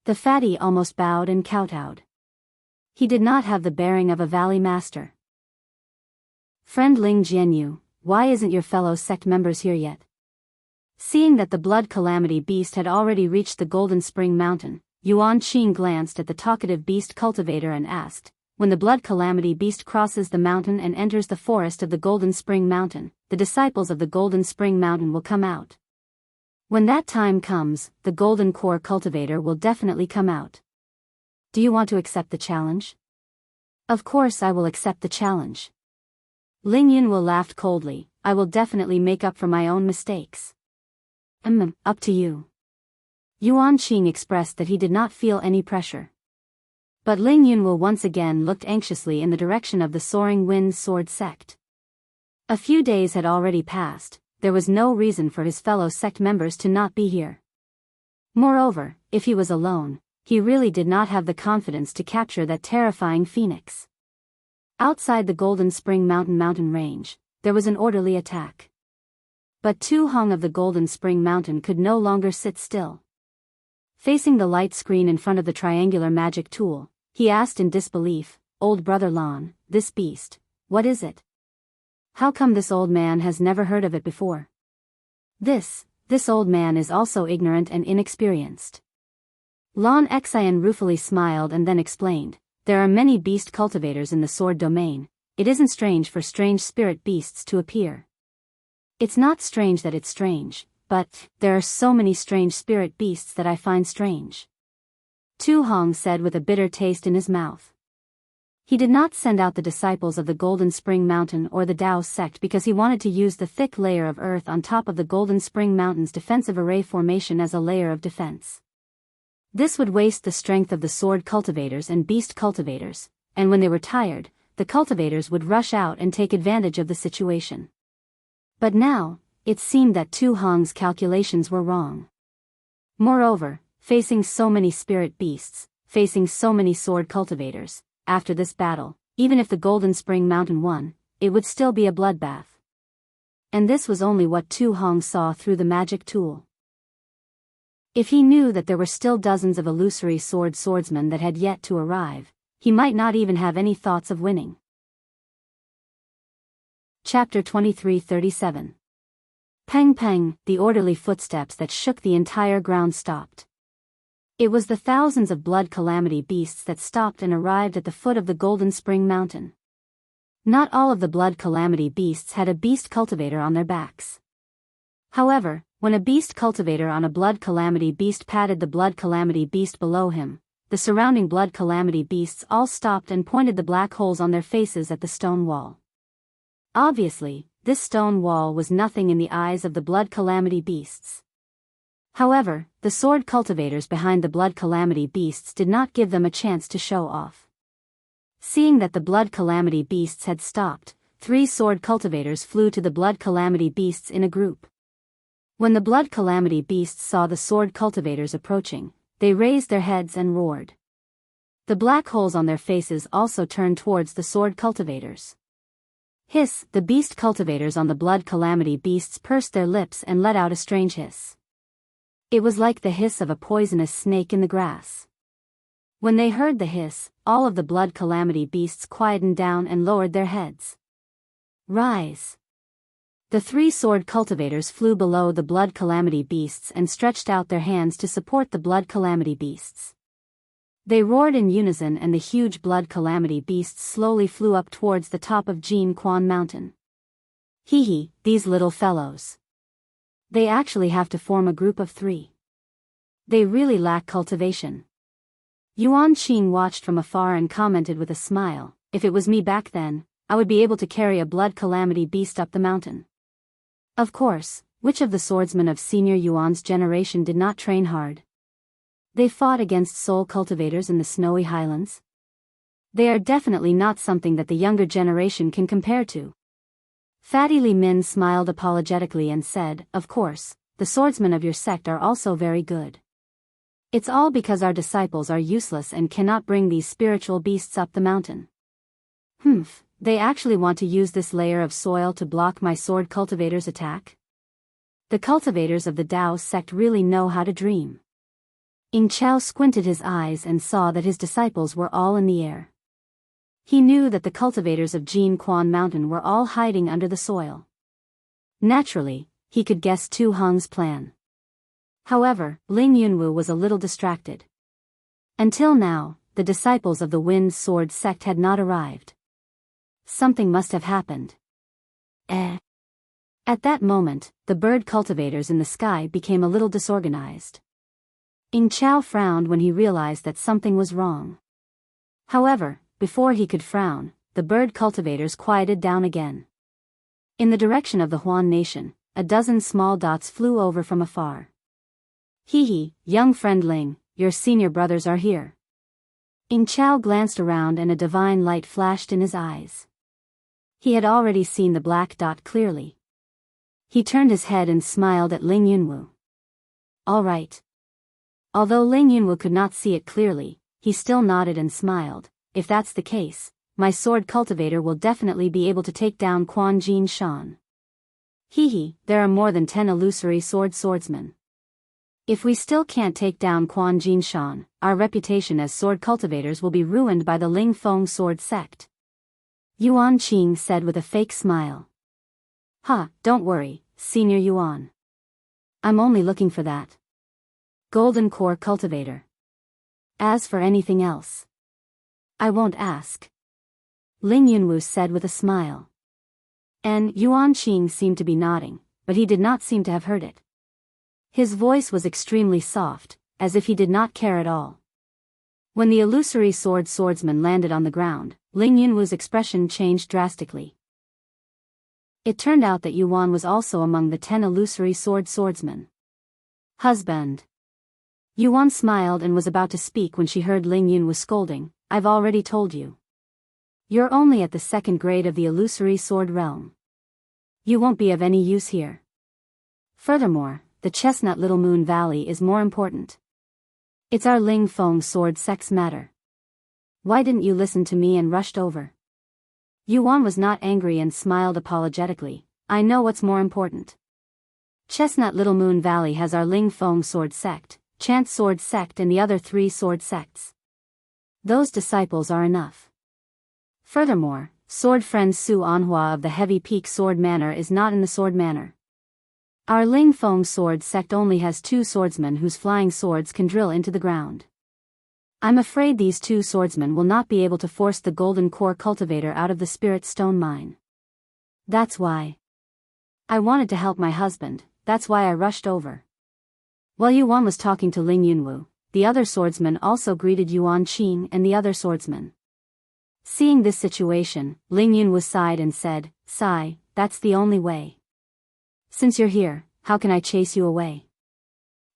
The fatty almost bowed and kowtowed. He did not have the bearing of a valley master. Friend Ling Jianyu, why isn't your fellow sect members here yet? Seeing that the blood calamity beast had already reached the Golden Spring Mountain, Yuan Qing glanced at the talkative beast cultivator and asked, when the blood calamity beast crosses the mountain and enters the forest of the Golden Spring Mountain, the disciples of the Golden Spring Mountain will come out. When that time comes, the Golden Core cultivator will definitely come out. Do you want to accept the challenge? Of course I will accept the challenge. Ling Yunwu laughed coldly, I will definitely make up for my own mistakes. Up to you. Yuan Qing expressed that he did not feel any pressure. But Ling Yunwu once again looked anxiously in the direction of the Soaring Winds Sword sect. A few days had already passed, there was no reason for his fellow sect members to not be here. Moreover, if he was alone, he really did not have the confidence to capture that terrifying phoenix. Outside the Golden Spring Mountain range, there was an orderly attack. But Tu Hong of the Golden Spring Mountain could no longer sit still. Facing the light screen in front of the triangular magic tool, he asked in disbelief, Old Brother Lon, this beast, what is it? How come this old man has never heard of it before? This old man is also ignorant and inexperienced. Lon Xian ruefully smiled and then explained, there are many beast cultivators in the sword domain, it isn't strange for strange spirit beasts to appear. It's not strange that it's strange, but there are so many strange spirit beasts that I find strange. Tu Hong said with a bitter taste in his mouth. He did not send out the disciples of the Golden Spring Mountain or the Daoist sect because he wanted to use the thick layer of earth on top of the Golden Spring Mountain's defensive array formation as a layer of defense. This would waste the strength of the sword cultivators and beast cultivators, and when they were tired, the cultivators would rush out and take advantage of the situation. But now, it seemed that Tu Hong's calculations were wrong. Moreover, facing so many spirit beasts, facing so many sword cultivators, after this battle, even if the Golden Spring Mountain won, it would still be a bloodbath. And this was only what Tu Hong saw through the magic tool. If he knew that there were still dozens of illusory swordsmen that had yet to arrive, he might not even have any thoughts of winning. Chapter 23:37. Peng peng, the orderly footsteps that shook the entire ground stopped. It was the thousands of blood calamity beasts that stopped and arrived at the foot of the Golden Spring Mountain. Not all of the blood calamity beasts had a beast cultivator on their backs. However, when a beast cultivator on a blood calamity beast patted the blood calamity beast below him, the surrounding blood calamity beasts all stopped and pointed the black holes on their faces at the stone wall. Obviously, this stone wall was nothing in the eyes of the blood calamity beasts. However, the sword cultivators behind the blood calamity beasts did not give them a chance to show off. Seeing that the blood calamity beasts had stopped, 3 sword cultivators flew to the blood calamity beasts in a group. When the blood calamity beasts saw the sword cultivators approaching, they raised their heads and roared. The black holes on their faces also turned towards the sword cultivators. Hiss! The beast cultivators on the blood calamity beasts pursed their lips and let out a strange hiss. It was like the hiss of a poisonous snake in the grass. When they heard the hiss, all of the blood calamity beasts quietened down and lowered their heads. Rise! The 3 sword cultivators flew below the blood calamity beasts and stretched out their hands to support the blood calamity beasts. They roared in unison and the huge blood calamity beasts slowly flew up towards the top of Jianghu Mountain. Hee hee, these little fellows. They actually have to form a group of 3. They really lack cultivation. Yuan Qing watched from afar and commented with a smile, if it was me back then, I would be able to carry a blood calamity beast up the mountain. Of course, which of the swordsmen of Senior Yuan's generation did not train hard? They fought against soul cultivators in the snowy highlands. They are definitely not something that the younger generation can compare to. Fatty Li Min smiled apologetically and said, of course, the swordsmen of your sect are also very good. It's all because our disciples are useless and cannot bring these spiritual beasts up the mountain. Humph, they actually want to use this layer of soil to block my sword cultivators' attack? The cultivators of the Daoist sect really know how to dream. Ying Chao squinted his eyes and saw that his disciples were all in the air. He knew that the cultivators of Jianghu Mountain were all hiding under the soil. Naturally, he could guess Tu Hong's plan. However, Ling Yunwu was a little distracted. Until now, the disciples of the Wind Sword sect had not arrived. Something must have happened. At that moment, the bird cultivators in the sky became a little disorganized. Ying Chao frowned when he realized that something was wrong. However, before he could frown, the bird cultivators quieted down again. In the direction of the Huan nation, a dozen small dots flew over from afar. Hee hee, young friend Ling, your senior brothers are here. Ying Chao glanced around and a divine light flashed in his eyes. He had already seen the black dot clearly. He turned his head and smiled at Ling Yunwu. All right. Although Ling Yunwu could not see it clearly, he still nodded and smiled. If that's the case, my sword cultivator will definitely be able to take down Quan Jin Shan. Hee hee, there are more than 10 illusory swordsmen. If we still can't take down Quan Jin Shan, our reputation as sword cultivators will be ruined by the Ling Feng sword sect. Yuan Qing said with a fake smile. Ha, don't worry, Senior Yuan. I'm only looking for that Golden Core Cultivator. As for anything else, I won't ask. Ling Yunwu said with a smile. And Yuan Qing seemed to be nodding, but he did not seem to have heard it. His voice was extremely soft, as if he did not care at all. When the illusory swordsman landed on the ground, Ling Yunwu's expression changed drastically. It turned out that Yuan was also among the 10 illusory swordsmen. Husband. Yuan smiled and was about to speak when she heard Ling Yunwu scolding, I've already told you. You're only at the 2nd grade of the illusory sword realm. You won't be of any use here. Furthermore, the chestnut Little Moon Valley is more important. It's our Ling Feng sword sex matter. Why didn't you listen to me and rushed over? Yuan was not angry and smiled apologetically. I know what's more important. Chestnut Little Moon Valley has our Ling Feng sword sect, Chant sword sect and the other 3 sword sects. Those disciples are enough. Furthermore, sword friend Su Anhua of the Heavy Peak Sword Manor is not in the sword manor. Our Ling Feng sword sect only has 2 swordsmen whose flying swords can drill into the ground. I'm afraid these 2 swordsmen will not be able to force the golden core cultivator out of the spirit stone mine. That's why. I wanted to help my husband, that's why I rushed over. While Yuan was talking to Ling Yunwu, the other swordsman also greeted Yuan Qing and the other swordsman. Seeing this situation, Ling Yunwu sighed and said, "Sigh, that's the only way. Since you're here, how can I chase you away?"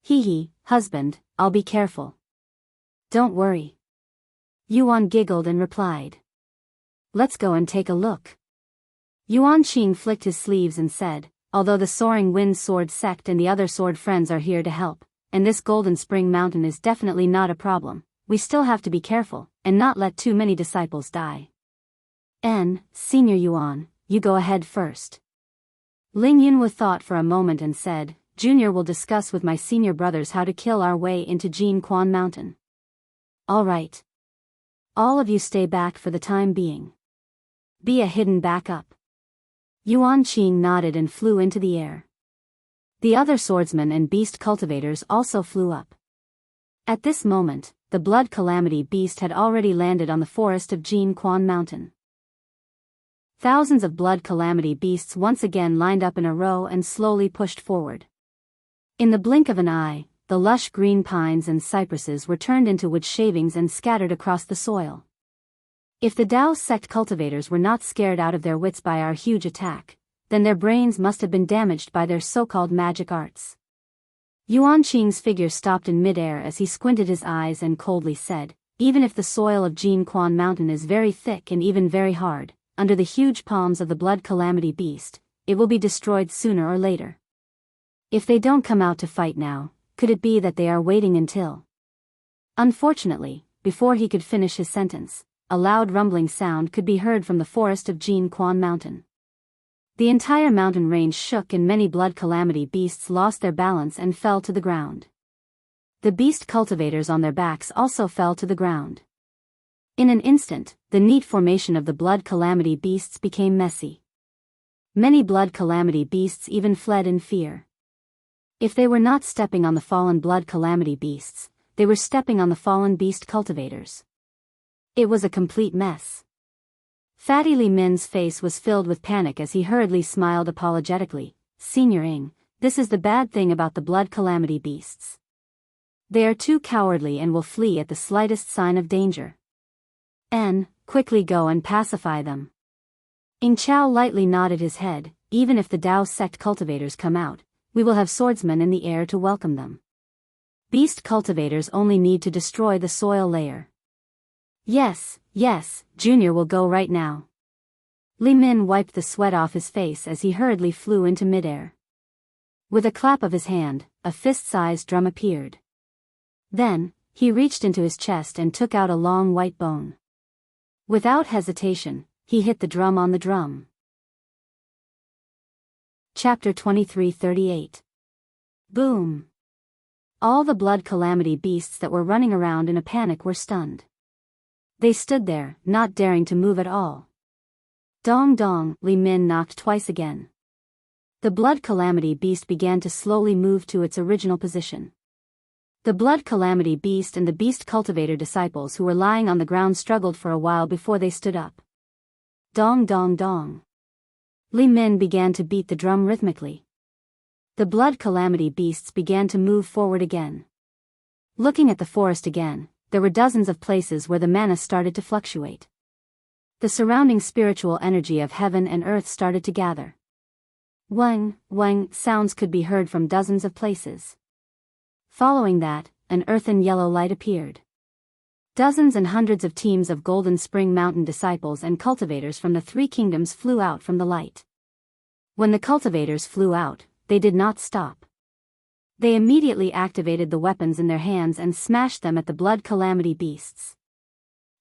"Hee, husband, I'll be careful. Don't worry." Yuan giggled and replied. "Let's go and take a look." Yuan Qing flicked his sleeves and said, "Although the Soaring Wind Sword sect and the other sword friends are here to help, and this Golden Spring Mountain is definitely not a problem, we still have to be careful, and not let too many disciples die. Senior Yuan, you go ahead first." Ling Yunwu thought for a moment and said, "Junior will discuss with my senior brothers how to kill our way into Jianghu Mountain." "All right. All of you stay back for the time being. Be a hidden backup." Yuan Qing nodded and flew into the air. The other swordsmen and beast cultivators also flew up. At this moment, the Blood Calamity beast had already landed on the forest of Jianghu Mountain. Thousands of Blood Calamity beasts once again lined up in a row and slowly pushed forward. In the blink of an eye, the lush green pines and cypresses were turned into wood shavings and scattered across the soil. If the Daoist sect cultivators were not scared out of their wits by our huge attack, then their brains must have been damaged by their so-called magic arts. Yuan Qing's figure stopped in midair as he squinted his eyes and coldly said, "Even if the soil of Jianghu Mountain is very thick and even very hard, under the huge palms of the Blood Calamity beast, it will be destroyed sooner or later. If they don't come out to fight now, could it be that they are waiting until—" Unfortunately, before he could finish his sentence, a loud rumbling sound could be heard from the forest of Jianghu Mountain. The entire mountain range shook and many Blood Calamity beasts lost their balance and fell to the ground. The beast cultivators on their backs also fell to the ground. In an instant, the neat formation of the Blood Calamity beasts became messy. Many Blood Calamity beasts even fled in fear. If they were not stepping on the fallen Blood Calamity beasts, they were stepping on the fallen beast cultivators. It was a complete mess. Fatty Li Min's face was filled with panic as he hurriedly smiled apologetically. "Senior Ing, this is the bad thing about the Blood Calamity beasts. They are too cowardly and will flee at the slightest sign of danger. Quickly go and pacify them." Ing Chao lightly nodded his head. "Even if the Dao sect cultivators come out, we will have swordsmen in the air to welcome them. Beast cultivators only need to destroy the soil layer." Yes, Junior will go right now." Li Min wiped the sweat off his face as he hurriedly flew into midair. With a clap of his hand, a fist-sized drum appeared. Then, he reached into his chest and took out a long white bone. Without hesitation, he hit the drum on the drum. Chapter 2338. Boom! All the Blood Calamity beasts that were running around in a panic were stunned. They stood there, not daring to move at all. Dong dong, Li Min knocked twice again. The Blood Calamity beast began to slowly move to its original position. The Blood Calamity beast and the beast cultivator disciples who were lying on the ground struggled for a while before they stood up. Dong dong dong. Li Min began to beat the drum rhythmically. The Blood Calamity beasts began to move forward again. Looking at the forest again, there were dozens of places where the mana started to fluctuate. The surrounding spiritual energy of heaven and earth started to gather. Wang, wang sounds could be heard from dozens of places. Following that, an earthen yellow light appeared. Dozens and hundreds of teams of Golden Spring Mountain disciples and cultivators from the three kingdoms flew out from the light. When the cultivators flew out, they did not stop. They immediately activated the weapons in their hands and smashed them at the blood calamity beasts.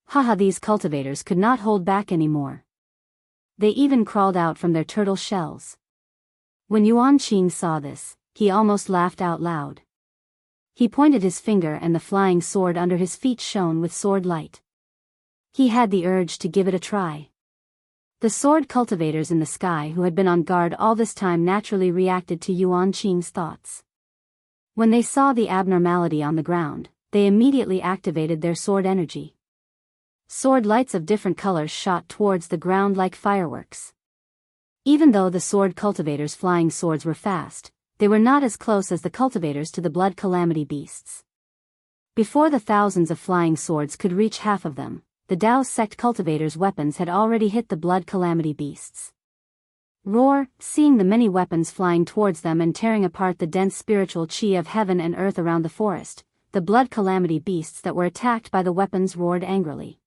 Haha, these cultivators could not hold back anymore. They even crawled out from their turtle shells. When Yuanqing saw this, he almost laughed out loud. He pointed his finger and the flying sword under his feet shone with sword light. He had the urge to give it a try. The sword cultivators in the sky who had been on guard all this time naturally reacted to Yuanqing's thoughts. When they saw the abnormality on the ground, they immediately activated their sword energy. Sword lights of different colors shot towards the ground like fireworks. Even though the sword cultivators' flying swords were fast, they were not as close as the cultivators to the blood calamity beasts. Before the thousands of flying swords could reach half of them, the Daoist sect cultivators' weapons had already hit the blood calamity beasts. Roar, seeing the many weapons flying towards them and tearing apart the dense spiritual chi of heaven and earth around the forest, the blood calamity beasts that were attacked by the weapons roared angrily.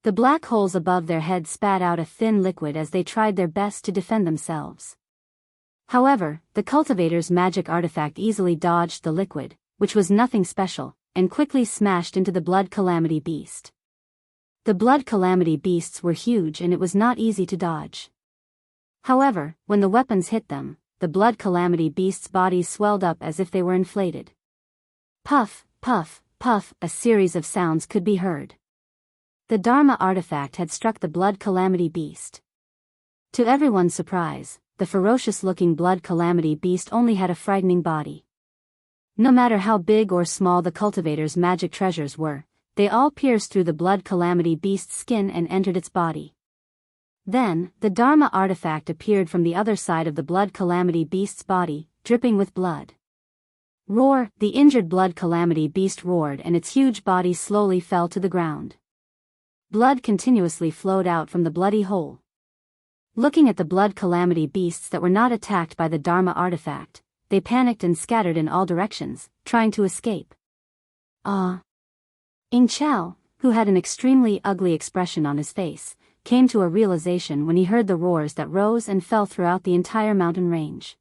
The black holes above their heads spat out a thin liquid as they tried their best to defend themselves. However, the cultivator's magic artifact easily dodged the liquid, which was nothing special, and quickly smashed into the blood calamity beast. The blood calamity beasts were huge and it was not easy to dodge. However, when the weapons hit them, the blood calamity beasts' bodies swelled up as if they were inflated. Puff, puff, puff, a series of sounds could be heard. The Dharma artifact had struck the blood calamity beast. To everyone's surprise, the ferocious-looking blood calamity beast only had a frightening body. No matter how big or small the cultivator's magic treasures were, they all pierced through the blood calamity beast's skin and entered its body. Then, the Dharma artifact appeared from the other side of the blood calamity beast's body, dripping with blood. Roar, the injured blood calamity beast roared and its huge body slowly fell to the ground. Blood continuously flowed out from the bloody hole. Looking at the blood calamity beasts that were not attacked by the Dharma artifact, they panicked and scattered in all directions, trying to escape. Ying Chao, who had an extremely ugly expression on his face, came to a realization when he heard the roars that rose and fell throughout the entire mountain range.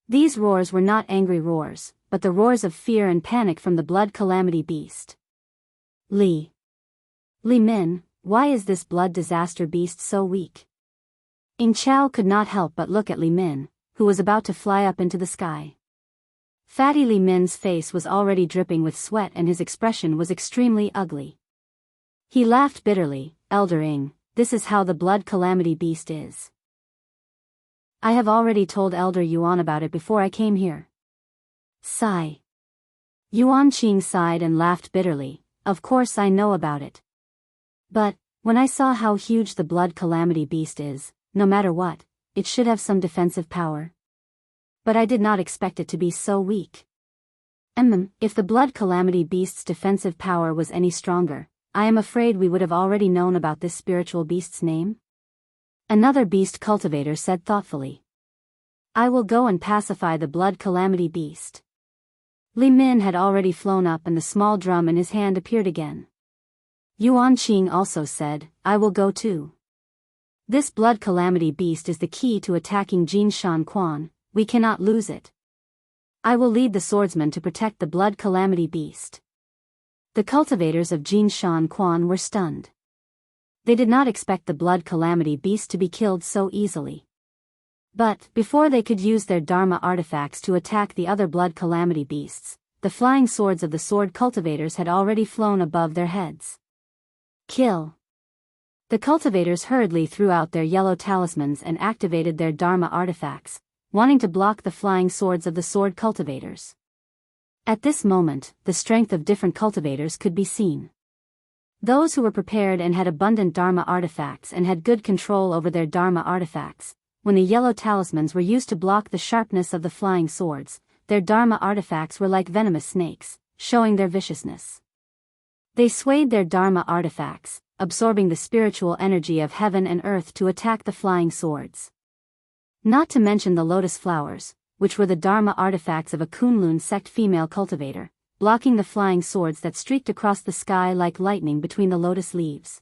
These roars were not angry roars, but the roars of fear and panic from the blood calamity beast. Li Min, why is this blood disaster beast so weak? Ying Chao could not help but look at Li Min, who was about to fly up into the sky. Fatty Li Min's face was already dripping with sweat and his expression was extremely ugly. He laughed bitterly. Elder Ying, this is how the blood calamity beast is. I have already told Elder Yuan about it before I came here. Sigh. Yuanqing sighed and laughed bitterly. Of course I know about it. But, when I saw how huge the blood calamity beast is, no matter what, it should have some defensive power. But I did not expect it to be so weak. If the blood calamity beast's defensive power was any stronger, I am afraid we would have already known about this spiritual beast's name. Another beast cultivator said thoughtfully. I will go and pacify the blood calamity beast. Li Min had already flown up and the small drum in his hand appeared again. Yuanqing also said, I will go too. This blood calamity beast is the key to attacking Jinshan Quan, we cannot lose it. I will lead the swordsmen to protect the blood calamity beast. The cultivators of Jinshan Quan were stunned. They did not expect the blood calamity beast to be killed so easily. But, before they could use their Dharma artifacts to attack the other blood calamity beasts, the flying swords of the sword cultivators had already flown above their heads. Kill. The cultivators hurriedly threw out their yellow talismans and activated their Dharma artifacts, wanting to block the flying swords of the sword cultivators. At this moment, the strength of different cultivators could be seen. Those who were prepared and had abundant Dharma artifacts and had good control over their Dharma artifacts, when the yellow talismans were used to block the sharpness of the flying swords, their Dharma artifacts were like venomous snakes, showing their viciousness. They swayed their Dharma artifacts, absorbing the spiritual energy of heaven and earth to attack the flying swords. Not to mention the lotus flowers, which were the Dharma artifacts of a Kunlun sect female cultivator, blocking the flying swords that streaked across the sky like lightning between the lotus leaves.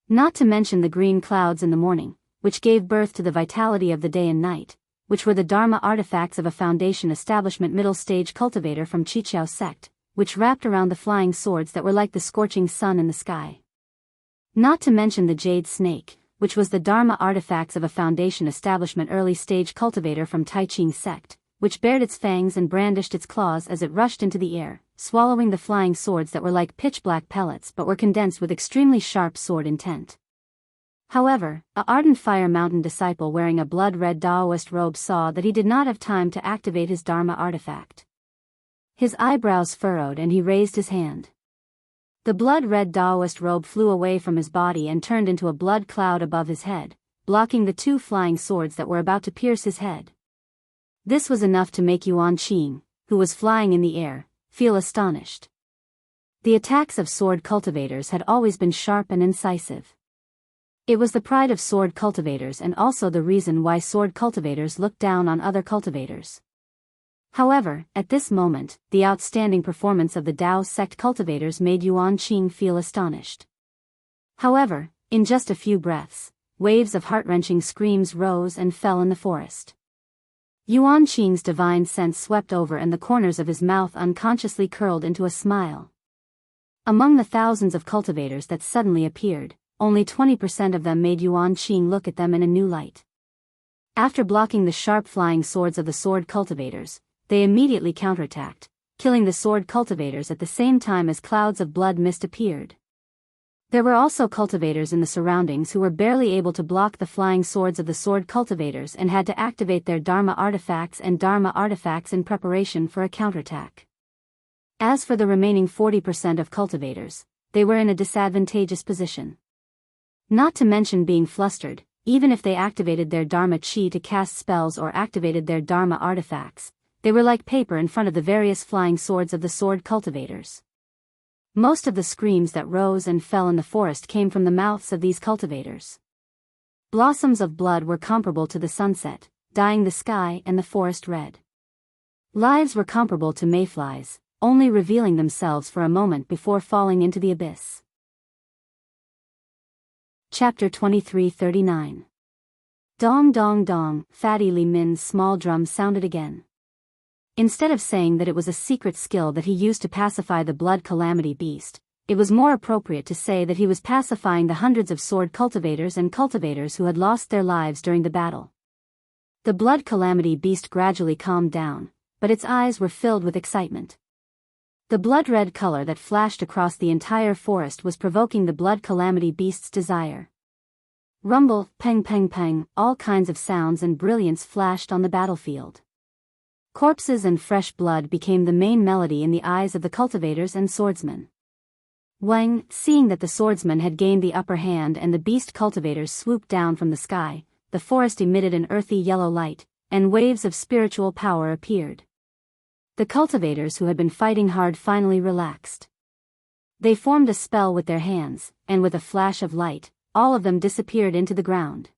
Not to mention the green clouds in the morning, which gave birth to the vitality of the day and night, which were the Dharma artifacts of a Foundation establishment middle-stage cultivator from Chiqiao sect, which wrapped around the flying swords that were like the scorching sun in the sky. Not to mention the Jade Snake, which was the Dharma artifacts of a Foundation establishment early-stage cultivator from Taiqing sect, which bared its fangs and brandished its claws as it rushed into the air, swallowing the flying swords that were like pitch-black pellets but were condensed with extremely sharp sword intent. However, a ardent Fire Mountain disciple wearing a blood-red Daoist robe saw that he did not have time to activate his Dharma artifact. His eyebrows furrowed and he raised his hand. The blood-red Daoist robe flew away from his body and turned into a blood cloud above his head, blocking the two flying swords that were about to pierce his head. This was enough to make Yuan Qing, who was flying in the air, feel astonished. The attacks of sword cultivators had always been sharp and incisive. It was the pride of sword cultivators and also the reason why sword cultivators looked down on other cultivators. However, at this moment, the outstanding performance of the Dao sect cultivators made Yuan Qing feel astonished. However, in just a few breaths, waves of heart-wrenching screams rose and fell in the forest. Yuan Qing's divine sense swept over and the corners of his mouth unconsciously curled into a smile. Among the thousands of cultivators that suddenly appeared, only 20% of them made Yuan Qing look at them in a new light. After blocking the sharp flying swords of the sword cultivators, they immediately counterattacked, killing the sword cultivators at the same time as clouds of blood mist appeared. There were also cultivators in the surroundings who were barely able to block the flying swords of the sword cultivators and had to activate their Dharma artifacts in preparation for a counterattack. As for the remaining 40% of cultivators, they were in a disadvantageous position. Not to mention being flustered, even if they activated their Dharma chi to cast spells or activated their Dharma artifacts, they were like paper in front of the various flying swords of the sword cultivators. Most of the screams that rose and fell in the forest came from the mouths of these cultivators. Blossoms of blood were comparable to the sunset, dyeing the sky and the forest red. Lives were comparable to mayflies, only revealing themselves for a moment before falling into the abyss. Chapter 2339. Dong dong dong, Fatty Li Min's small drum sounded again. Instead of saying that it was a secret skill that he used to pacify the blood calamity beast, it was more appropriate to say that he was pacifying the hundreds of sword cultivators and cultivators who had lost their lives during the battle. The blood calamity beast gradually calmed down, but its eyes were filled with excitement. The blood-red color that flashed across the entire forest was provoking the blood calamity beast's desire. Rumble, peng peng peng, all kinds of sounds and brilliance flashed on the battlefield. Corpses and fresh blood became the main melody in the eyes of the cultivators and swordsmen. Wang, seeing that the swordsmen had gained the upper hand and the beast cultivators swooped down from the sky, the forest emitted an earthy yellow light, and waves of spiritual power appeared. The cultivators who had been fighting hard finally relaxed. They formed a spell with their hands, and with a flash of light, all of them disappeared into the ground.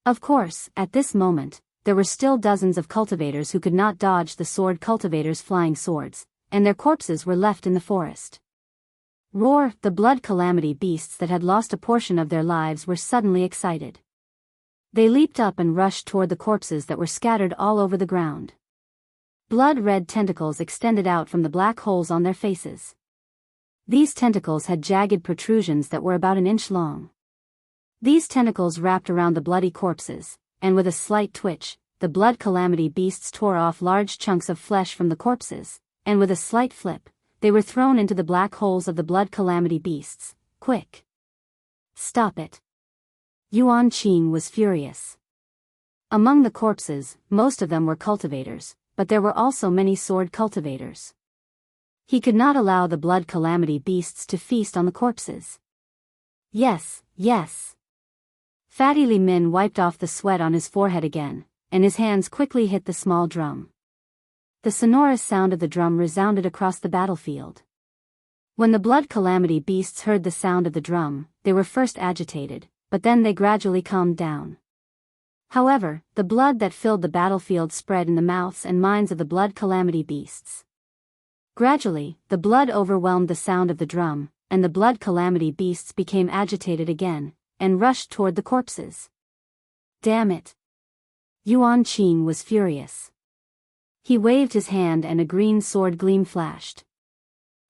Of course, at this moment, there were still dozens of cultivators who could not dodge the sword cultivators' flying swords, and their corpses were left in the forest. Roar! The blood calamity beasts that had lost a portion of their lives were suddenly excited. They leaped up and rushed toward the corpses that were scattered all over the ground. Blood-red tentacles extended out from the black holes on their faces. These tentacles had jagged protrusions that were about an inch long. These tentacles wrapped around the bloody corpses, and with a slight twitch, the blood calamity beasts tore off large chunks of flesh from the corpses, and with a slight flip, they were thrown into the black holes of the blood calamity beasts. Quick! Stop it! Yuan Qing was furious. Among the corpses, most of them were cultivators, but there were also many sword cultivators. He could not allow the blood calamity beasts to feast on the corpses. Yes, yes! Fatty Li Min wiped off the sweat on his forehead again, and his hands quickly hit the small drum. The sonorous sound of the drum resounded across the battlefield. When the blood calamity beasts heard the sound of the drum, they were first agitated, but then they gradually calmed down. However, the blood that filled the battlefield spread in the mouths and minds of the blood calamity beasts. Gradually, the blood overwhelmed the sound of the drum, and the blood calamity beasts became agitated again, and rushed toward the corpses. Damn it! Yuan Qing was furious. He waved his hand and a green sword gleam flashed.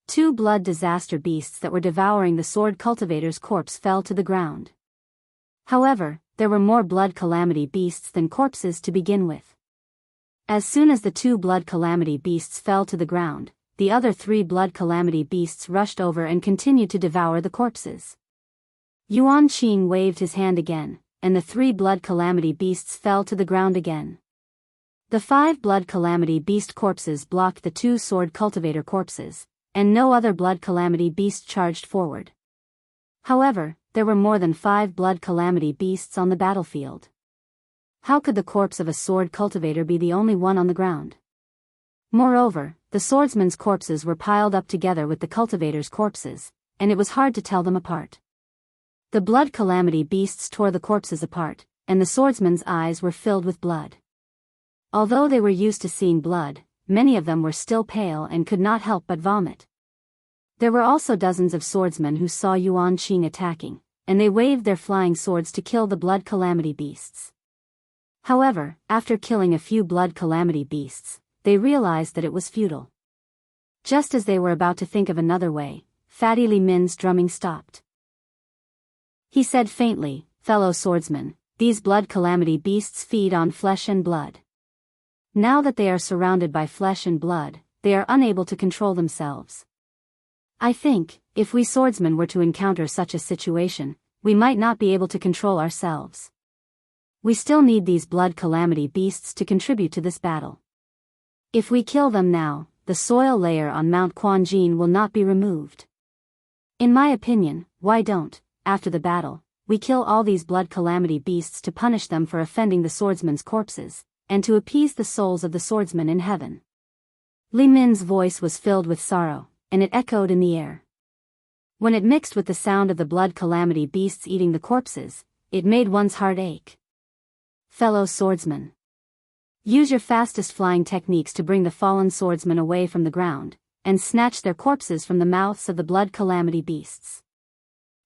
2 blood disaster beasts that were devouring the sword cultivator's corpse fell to the ground. However, there were more blood calamity beasts than corpses to begin with. As soon as the 2 blood calamity beasts fell to the ground, the other 3 blood calamity beasts rushed over and continued to devour the corpses. Yuan Qing waved his hand again, and the 3 blood calamity beasts fell to the ground again. The 5 blood calamity beast corpses blocked the 2 sword cultivator corpses, and no other blood calamity beast charged forward. However, there were more than 5 blood calamity beasts on the battlefield. How could the corpse of a sword cultivator be the only one on the ground? Moreover, the swordsmen's corpses were piled up together with the cultivators' corpses, and it was hard to tell them apart. The blood calamity beasts tore the corpses apart, and the swordsmen's eyes were filled with blood. Although they were used to seeing blood, many of them were still pale and could not help but vomit. There were also dozens of swordsmen who saw Yuan Qing attacking, and they waved their flying swords to kill the blood calamity beasts. However, after killing a few blood calamity beasts, they realized that it was futile. Just as they were about to think of another way, Fatty Li Min's drumming stopped. He said faintly, "Fellow swordsmen, these blood calamity beasts feed on flesh and blood. Now that they are surrounded by flesh and blood, they are unable to control themselves. I think, if we swordsmen were to encounter such a situation, we might not be able to control ourselves. We still need these blood calamity beasts to contribute to this battle. If we kill them now, the soil layer on Mount Quanjin will not be removed. In my opinion, why don't, after the battle, we kill all these blood calamity beasts to punish them for offending the swordsmen's corpses, and to appease the souls of the swordsmen in heaven." Li Min's voice was filled with sorrow, and it echoed in the air. When it mixed with the sound of the blood calamity beasts eating the corpses, it made one's heart ache. "Fellow swordsmen, use your fastest flying techniques to bring the fallen swordsmen away from the ground, and snatch their corpses from the mouths of the blood calamity beasts."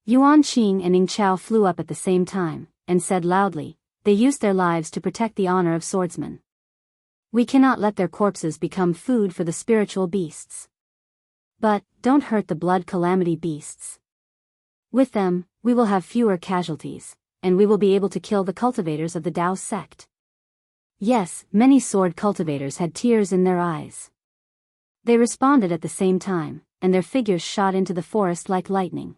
Yuan Qing and Ning Chao flew up at the same time, and said loudly, "They used their lives to protect the honor of swordsmen. We cannot let their corpses become food for the spiritual beasts. But, don't hurt the blood calamity beasts. With them, we will have fewer casualties, and we will be able to kill the cultivators of the Daoist sect." Yes, many sword cultivators had tears in their eyes. They responded at the same time, and their figures shot into the forest like lightning.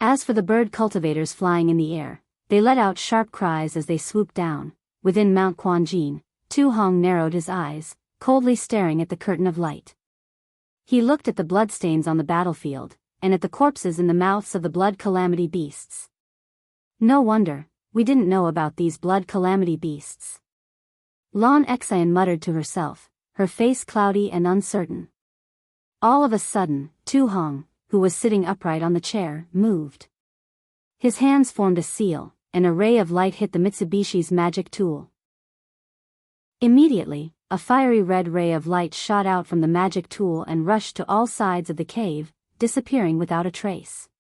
As for the bird cultivators flying in the air, they let out sharp cries as they swooped down. Within Mount Quanjin, Tu Hong narrowed his eyes, coldly staring at the curtain of light. He looked at the bloodstains on the battlefield, and at the corpses in the mouths of the blood calamity beasts. No wonder, we didn't know about these blood calamity beasts. Lan Xian muttered to herself, her face cloudy and uncertain. All of a sudden, Tu Hong, who was sitting upright on the chair, moved. His hands formed a seal, and a ray of light hit the Mitsubishi's magic tool. Immediately, a fiery red ray of light shot out from the magic tool and rushed to all sides of the cave, disappearing without a trace.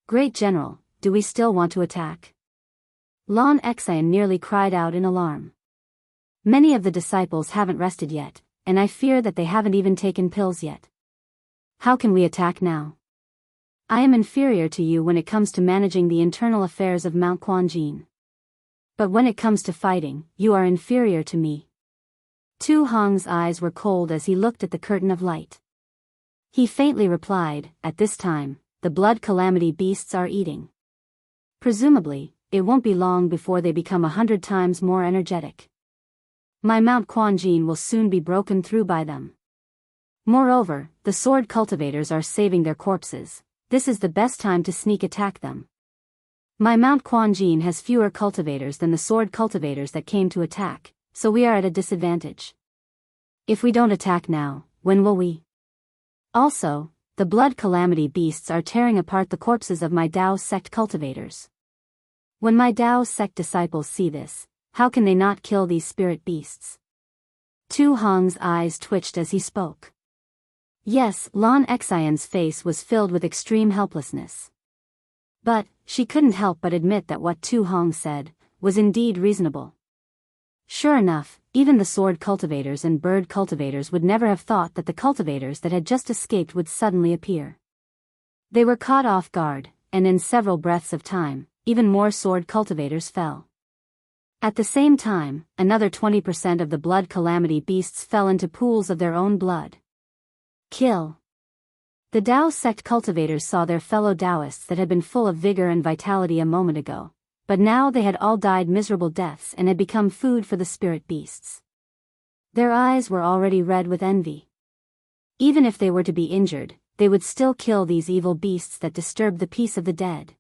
"Great General, do we still want to attack?" Lan Xian nearly cried out in alarm. "Many of the disciples haven't rested yet, and I fear that they haven't even taken pills yet. How can we attack now? I am inferior to you when it comes to managing the internal affairs of Mount Quanjin. But when it comes to fighting, you are inferior to me." Tu Hong's eyes were cold as he looked at the curtain of light. He faintly replied, "At this time, the blood calamity beasts are eating. Presumably, it won't be long before they become 100 times more energetic. My Mount Quanjin will soon be broken through by them. Moreover, the sword cultivators are saving their corpses. This is the best time to sneak attack them. My Mount Quanjin has fewer cultivators than the sword cultivators that came to attack, so we are at a disadvantage. If we don't attack now, when will we? Also, the blood calamity beasts are tearing apart the corpses of my Dao sect cultivators. When my Dao sect disciples see this, how can they not kill these spirit beasts?" Tu Hong's eyes twitched as he spoke. Yes, Lan Xian's face was filled with extreme helplessness. But, she couldn't help but admit that what Tu Hong said was indeed reasonable. Sure enough, even the sword cultivators and bird cultivators would never have thought that the cultivators that had just escaped would suddenly appear. They were caught off guard, and in several breaths of time, even more sword cultivators fell. At the same time, another 20% of the blood calamity beasts fell into pools of their own blood. Kill. The Dao sect cultivators saw their fellow Daoists that had been full of vigor and vitality a moment ago, but now they had all died miserable deaths and had become food for the spirit beasts. Their eyes were already red with envy. Even if they were to be injured, they would still kill these evil beasts that disturbed the peace of the dead.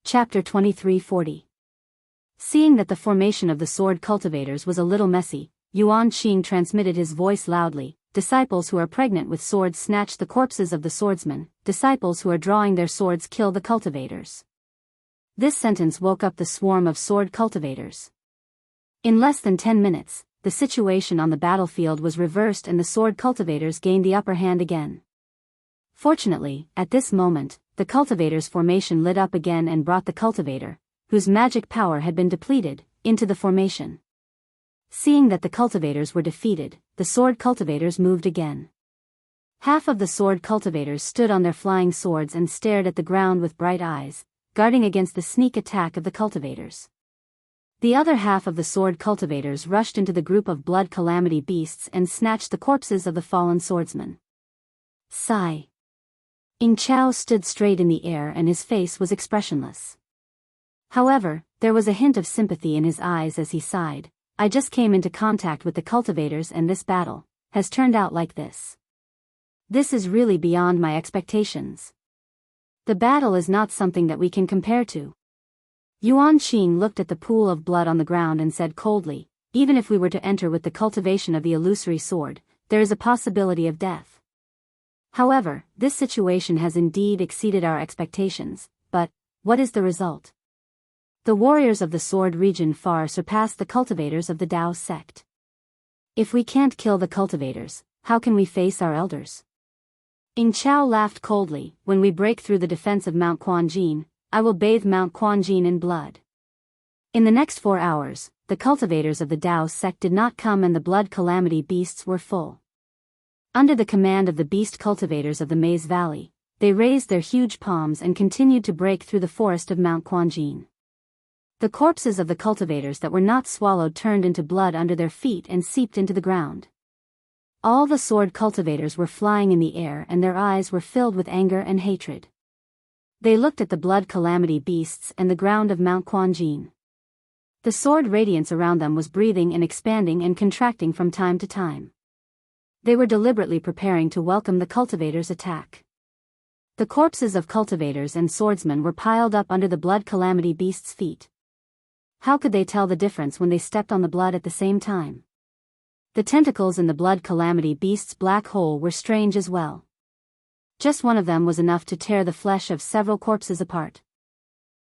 Chapter 2340. Seeing that the formation of the sword cultivators was a little messy, Yuan Qing transmitted his voice loudly. Disciples who are pregnant with swords snatch the corpses of the swordsmen, disciples who are drawing their swords kill the cultivators. This sentence woke up the swarm of sword cultivators. In less than 10 minutes, the situation on the battlefield was reversed and the sword cultivators gained the upper hand again. Fortunately, at this moment, the cultivators' formation lit up again and brought the cultivator, whose magic power had been depleted, into the formation. Seeing that the cultivators were defeated, the sword cultivators moved again. Half of the sword cultivators stood on their flying swords and stared at the ground with bright eyes, guarding against the sneak attack of the cultivators. The other half of the sword cultivators rushed into the group of blood calamity beasts and snatched the corpses of the fallen swordsmen. Sigh. Ying Chao stood straight in the air and his face was expressionless. However, there was a hint of sympathy in his eyes as he sighed. I just came into contact with the cultivators and this battle has turned out like this. This is really beyond my expectations. The battle is not something that we can compare to. Yuan Qing looked at the pool of blood on the ground and said coldly, even if we were to enter with the cultivation of the illusory sword, there is a possibility of death. However, this situation has indeed exceeded our expectations, but what is the result? The warriors of the sword region far surpass the cultivators of the Dao sect. If we can't kill the cultivators, how can we face our elders? Ying Chao laughed coldly. When we break through the defense of Mount Quanjin, I will bathe Mount Quanjin in blood. In the next 4 hours, the cultivators of the Dao sect did not come and the blood calamity beasts were full. Under the command of the beast cultivators of the Maze Valley, they raised their huge palms and continued to break through the forest of Mount Quanjin. The corpses of the cultivators that were not swallowed turned into blood under their feet and seeped into the ground. All the sword cultivators were flying in the air and their eyes were filled with anger and hatred. They looked at the blood calamity beasts and the ground of Mount Quanjin. The sword radiance around them was breathing and expanding and contracting from time to time. They were deliberately preparing to welcome the cultivators' attack. The corpses of cultivators and swordsmen were piled up under the blood calamity beasts' feet. How could they tell the difference when they stepped on the blood at the same time? The tentacles in the blood calamity beast's black hole were strange as well. Just one of them was enough to tear the flesh of several corpses apart.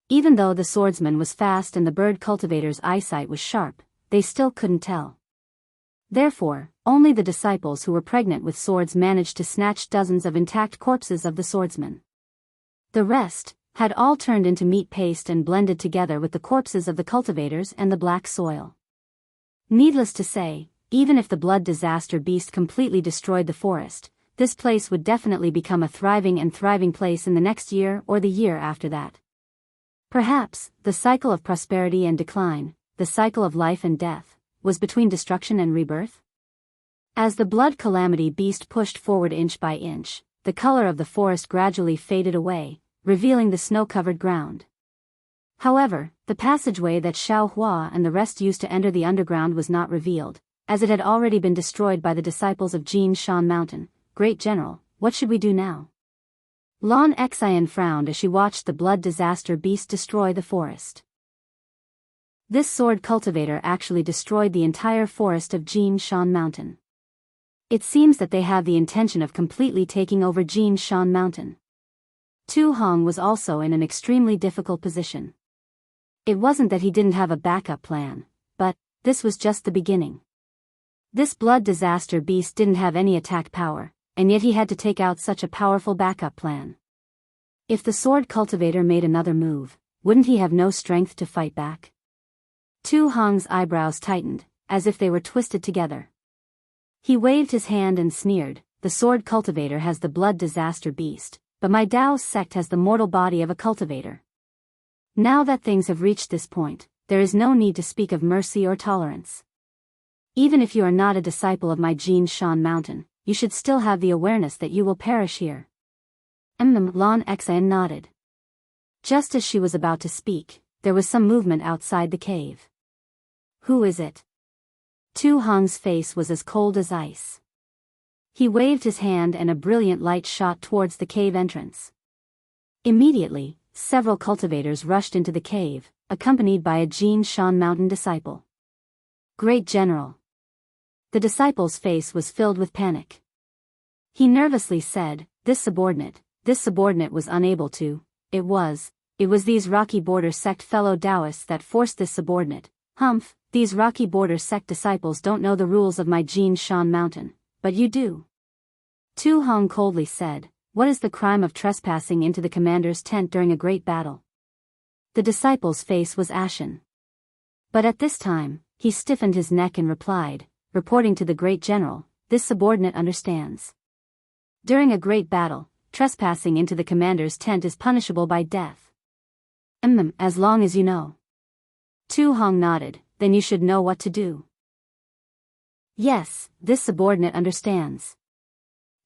Even though the swordsman was fast and the bird cultivator's eyesight was sharp, they still couldn't tell. Therefore, only the disciples who were pregnant with swords managed to snatch dozens of intact corpses of the swordsmen. The rest had all turned into meat paste and blended together with the corpses of the cultivators and the black soil. Needless to say, even if the blood disaster beast completely destroyed the forest, this place would definitely become a thriving place in the next year or the year after that. Perhaps, the cycle of prosperity and decline, the cycle of life and death, was between destruction and rebirth? As the blood calamity beast pushed forward inch by inch, the color of the forest gradually faded away, revealing the snow-covered ground. However, the passageway that Xiao Hua and the rest used to enter the underground was not revealed, as it had already been destroyed by the disciples of Jinshan Mountain. Great General, what should we do now? Lan Xian frowned as she watched the blood disaster beast destroy the forest. This sword cultivator actually destroyed the entire forest of Jinshan Mountain. It seems that they have the intention of completely taking over Jinshan Mountain. Tu Hong was also in an extremely difficult position. It wasn't that he didn't have a backup plan, but this was just the beginning. This blood disaster beast didn't have any attack power, and yet he had to take out such a powerful backup plan. If the sword cultivator made another move, wouldn't he have no strength to fight back? Tu Hong's eyebrows tightened, as if they were twisted together. He waved his hand and sneered, "The sword cultivator has the blood disaster beast, but my Daoist sect has the mortal body of a cultivator. Now that things have reached this point, there is no need to speak of mercy or tolerance. Even if you are not a disciple of my Jianghu mountain, you should still have the awareness that you will perish here." Lan Xan nodded. Just as she was about to speak, there was some movement outside the cave. "Who is it?" Tu Hong's face was as cold as ice. He waved his hand and a brilliant light shot towards the cave entrance. Immediately, several cultivators rushed into the cave, accompanied by a Jianghu mountain disciple. "Great General." The disciple's face was filled with panic. He nervously said, This subordinate was unable to, it was these Rocky Border sect fellow Daoists that forced this subordinate. Humph, these Rocky Border sect disciples don't know the rules of my Jianghu mountain, but you do. Tu Hong coldly said, "What is the crime of trespassing into the commander's tent during a great battle?" The disciple's face was ashen. But at this time, he stiffened his neck and replied, "Reporting to the great general, this subordinate understands. During a great battle, trespassing into the commander's tent is punishable by death." As long as you know." Tu Hong nodded, "Then you should know what to do." "Yes, this subordinate understands."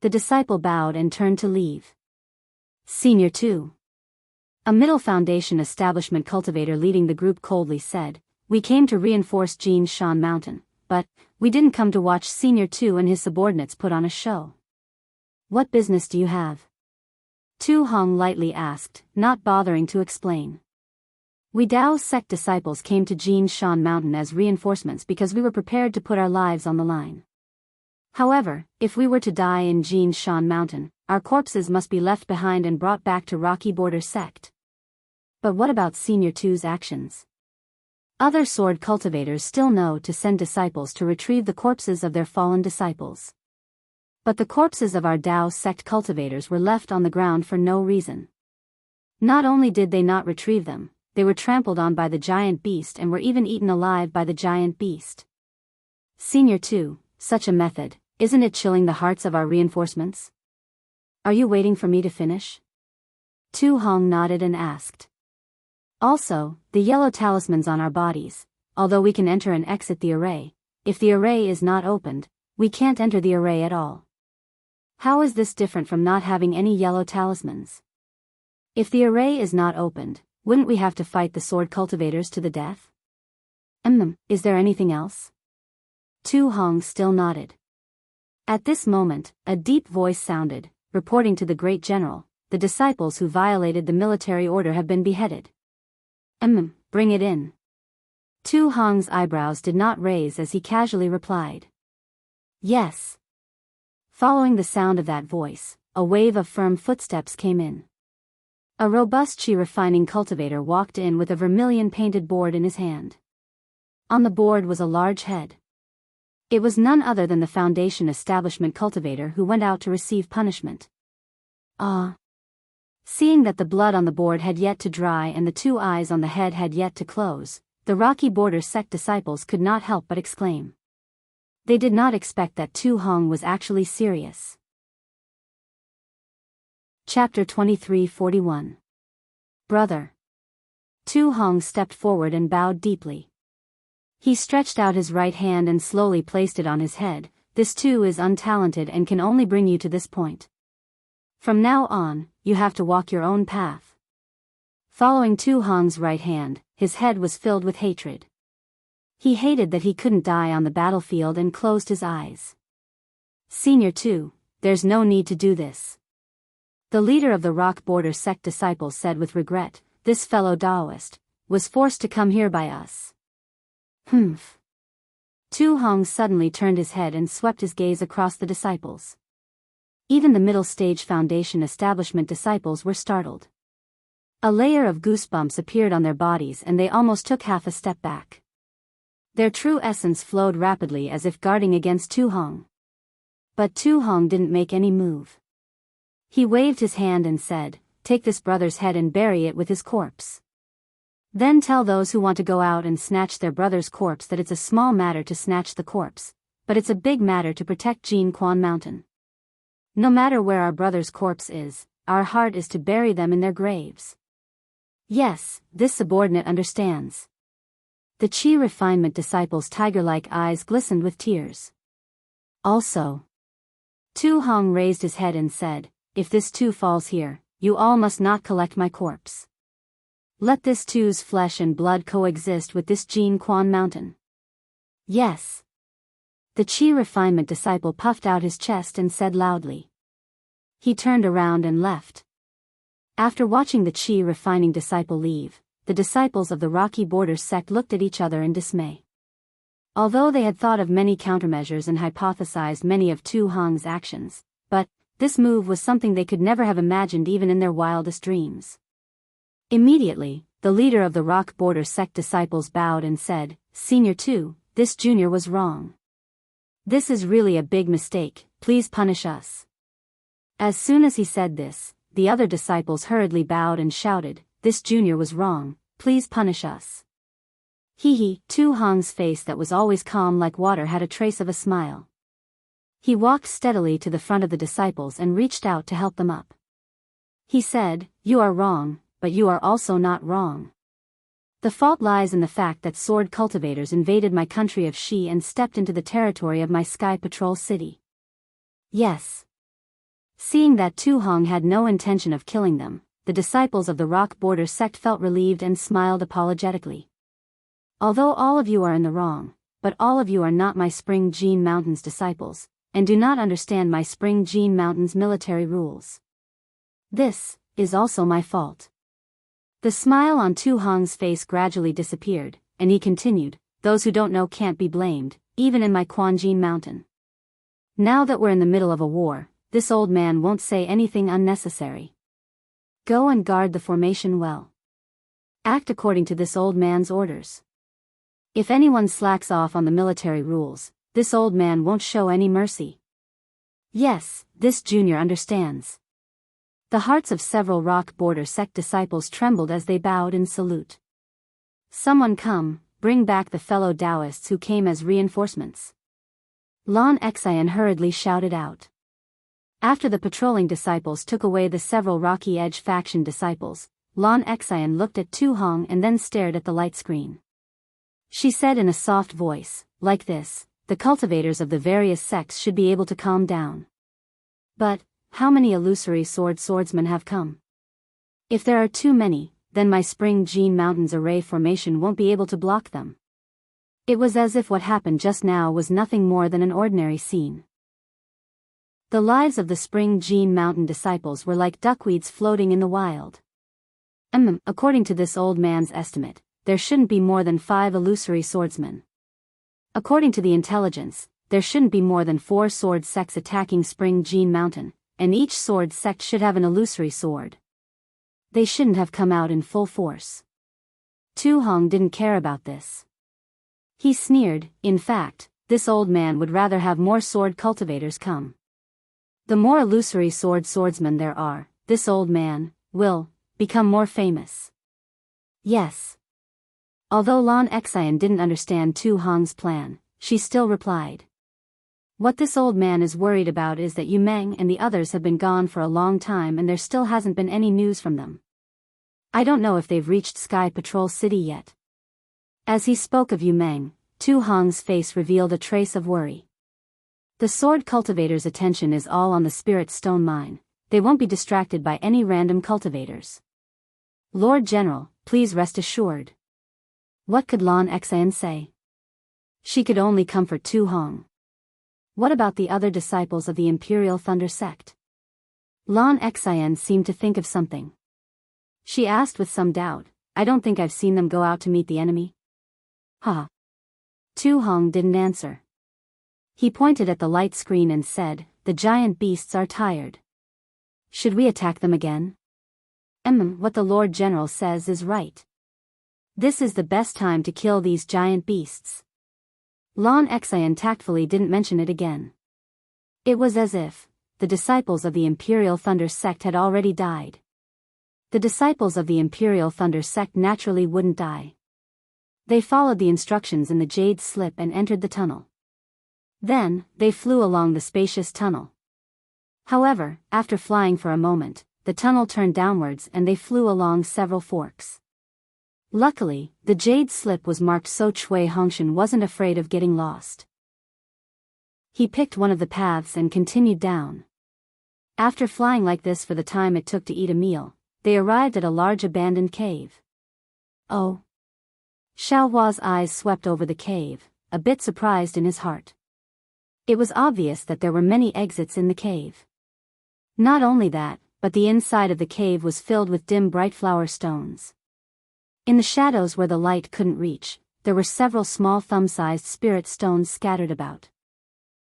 The disciple bowed and turned to leave. Senior 2. A middle foundation establishment cultivator leading the group coldly said, "We came to reinforce Jianghu mountain, but we didn't come to watch Senior 2 and his subordinates put on a show." "What business do you have?" Tu Hong lightly asked, not bothering to explain. "We Dao sect disciples came to Jianghu mountain as reinforcements because we were prepared to put our lives on the line. However, if we were to die in Jianghu mountain, our corpses must be left behind and brought back to Rocky Border sect." "But what about Senior 2's actions?" "Other sword cultivators still know to send disciples to retrieve the corpses of their fallen disciples. But the corpses of our Dao sect cultivators were left on the ground for no reason. Not only did they not retrieve them, they were trampled on by the giant beast and were even eaten alive by the giant beast. Senior 2, such a method, isn't it chilling the hearts of our reinforcements? Are you waiting for me to finish?" Tu Hong nodded and asked. "Also, the yellow talismans on our bodies, although we can enter and exit the array, if the array is not opened, we can't enter the array at all. How is this different from not having any yellow talismans? If the array is not opened, wouldn't we have to fight the sword cultivators to the death? Is there anything else?" Tu Hong still nodded. At this moment, a deep voice sounded, reporting to the great general, "The disciples who violated the military order have been beheaded." Bring it in." Tu Hong's eyebrows did not raise as he casually replied, "Yes." Following the sound of that voice, a wave of firm footsteps came in. A robust chi refining cultivator walked in with a vermilion-painted board in his hand. On the board was a large head. It was none other than the Foundation establishment cultivator who went out to receive punishment. Seeing that the blood on the board had yet to dry and the two eyes on the head had yet to close, the Rocky Border sect disciples could not help but exclaim. They did not expect that Tu Hong was actually serious. Chapter 23:41. Brother. Tu Hong stepped forward and bowed deeply. He stretched out his right hand and slowly placed it on his head. "This too is untalented and can only bring you to this point. From now on, you have to walk your own path." Following Tu Hong's right hand, his head was filled with hatred. He hated that he couldn't die on the battlefield and closed his eyes. "Senior 2, there's no need to do this." The leader of the Rock Border sect disciples said with regret, "This fellow Daoist was forced to come here by us." Tu Hong suddenly turned his head and swept his gaze across the disciples. Even the middle stage Foundation establishment disciples were startled. A layer of goosebumps appeared on their bodies and they almost took half a step back. Their true essence flowed rapidly as if guarding against Tu Hong. But Tu Hong didn't make any move. He waved his hand and said, "Take this brother's head and bury it with his corpse." Then tell those who want to go out and snatch their brother's corpse that it's a small matter to snatch the corpse, but it's a big matter to protect Jinquan Mountain. No matter where our brother's corpse is, our heart is to bury them in their graves. Yes, this subordinate understands. The Qi refinement disciple's tiger-like eyes glistened with tears. Also, Tu Hong raised his head and said, if this too falls here, you all must not collect my corpse. Let this two's flesh and blood coexist with this Jinquan Mountain. Yes. The Qi refinement disciple puffed out his chest and said loudly. He turned around and left. After watching the Qi refining disciple leave, the disciples of the Rocky Borders sect looked at each other in dismay. Although they had thought of many countermeasures and hypothesized many of Tu Hong's actions, but this move was something they could never have imagined even in their wildest dreams. Immediately, the leader of the Rock Border sect disciples bowed and said, Senior Tu, this junior was wrong. This is really a big mistake, please punish us. As soon as he said this, the other disciples hurriedly bowed and shouted, this junior was wrong, please punish us. Tu Hong's face that was always calm like water had a trace of a smile. He walked steadily to the front of the disciples and reached out to help them up. He said, you are wrong, but you are also not wrong. The fault lies in the fact that sword cultivators invaded my country of Shi and stepped into the territory of my Sky Patrol city. Yes. Seeing that Tu Hong had no intention of killing them, the disciples of the Rock Border sect felt relieved and smiled apologetically. Although all of you are in the wrong, but all of you are not my Spring Gene Mountain's disciples, and do not understand my Spring Gene Mountain's military rules. This is also my fault. The smile on Tu Hong's face gradually disappeared, and he continued, those who don't know can't be blamed, even in my Quanjin Mountain. Now that we're in the middle of a war, this old man won't say anything unnecessary. Go and guard the formation well. Act according to this old man's orders. If anyone slacks off on the military rules, this old man won't show any mercy. Yes, this junior understands. The hearts of several Rock Border sect disciples trembled as they bowed in salute. Someone come, bring back the fellow Daoists who came as reinforcements. Lan Xian hurriedly shouted out. After the patrolling disciples took away the several Rocky Edge faction disciples, Lan Xian looked at Tu Hong and then stared at the light screen. She said in a soft voice, like this, the cultivators of the various sects should be able to calm down. But, how many illusory swordsmen have come? If there are too many, then my Spring Gene Mountain's array formation won't be able to block them. It was as if what happened just now was nothing more than an ordinary scene. The lives of the Spring Gene Mountain disciples were like duckweeds floating in the wild. According to this old man's estimate, there shouldn't be more than 5 illusory swordsmen. According to the intelligence, there shouldn't be more than 4 sword sects attacking Spring Gene Mountain, and each sword sect should have an illusory sword. They shouldn't have come out in full force. Tu Hong didn't care about this. He sneered, in fact, this old man would rather have more sword cultivators come. The more illusory swordsmen there are, this old man will become more famous. Yes. Although Lan Xian didn't understand Tu Hong's plan, she still replied. What this old man is worried about is that Yu Meng and the others have been gone for a long time and there still hasn't been any news from them. I don't know if they've reached Sky Patrol City yet. As he spoke of Yu Meng, Tu Hong's face revealed a trace of worry. The sword cultivator's attention is all on the Spirit Stone Mine. They won't be distracted by any random cultivators. Lord General, please rest assured. What could Lan Xian say? She could only comfort Tu Hong. What about the other disciples of the Imperial Thunder sect? Lan Xian seemed to think of something. She asked with some doubt, I don't think I've seen them go out to meet the enemy. Ha. Tu Hong didn't answer. He pointed at the light screen and said, the giant beasts are tired. Should we attack them again? What the Lord General says is right. This is the best time to kill these giant beasts. Lan Xian tactfully didn't mention it again. It was as if the disciples of the Imperial Thunder sect had already died. The disciples of the Imperial Thunder sect naturally wouldn't die. They followed the instructions in the jade slip and entered the tunnel. Then, they flew along the spacious tunnel. However, after flying for a moment, the tunnel turned downwards and they flew along several forks. Luckily, the jade slip was marked so Cui Hongshan wasn't afraid of getting lost. He picked one of the paths and continued down. After flying like this for the time it took to eat a meal, they arrived at a large abandoned cave. Oh! Xiaohua's eyes swept over the cave, a bit surprised in his heart. It was obvious that there were many exits in the cave. Not only that, but the inside of the cave was filled with dim bright flower stones. In the shadows where the light couldn't reach, there were several small thumb-sized spirit stones scattered about.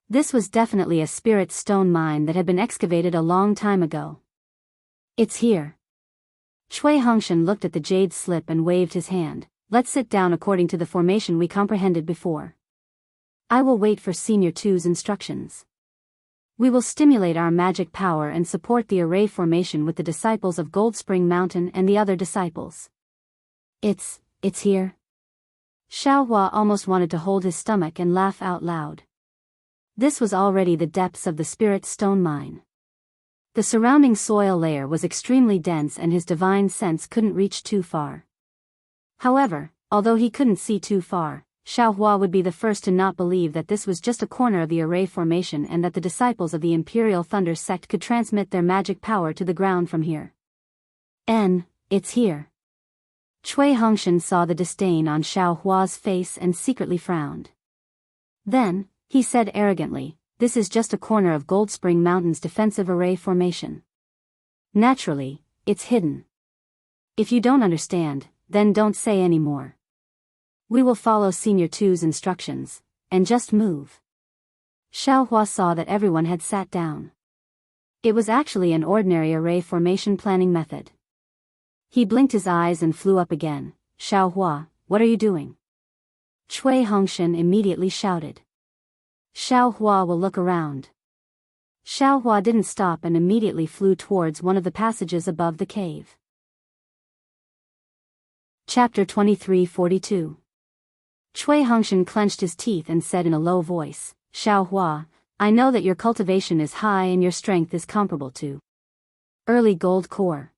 This was definitely a spirit stone mine that had been excavated a long time ago. It's here. Cui Hongshan looked at the jade slip and waved his hand. Let's sit down according to the formation we comprehended before. I will wait for Senior 2's instructions. We will stimulate our magic power and support the array formation with the disciples of Gold Spring Mountain and the other disciples. It's here. Xiaohua almost wanted to hold his stomach and laugh out loud. This was already the depths of the spirit stone mine. The surrounding soil layer was extremely dense and his divine sense couldn't reach too far. However, although he couldn't see too far, Xiaohua would be the first to not believe that this was just a corner of the array formation and that the disciples of the Imperial Thunder sect could transmit their magic power to the ground from here. It's here. Cui Hongshan saw the disdain on Xiaohua's face and secretly frowned. Then, he said arrogantly, this is just a corner of Gold Spring Mountain's defensive array formation. Naturally, it's hidden. If you don't understand, then don't say any more. We will follow Senior 2's instructions, and just move. Xiaohua saw that everyone had sat down. It was actually an ordinary array formation planning method. He blinked his eyes and flew up again. Xiaohua, what are you doing? Cui Hongshan immediately shouted. Xiaohua will look around. Xiaohua didn't stop and immediately flew towards one of the passages above the cave. Chapter 2342. Cui Hongshan clenched his teeth and said in a low voice, Xiaohua, I know that your cultivation is high and your strength is comparable to early gold core.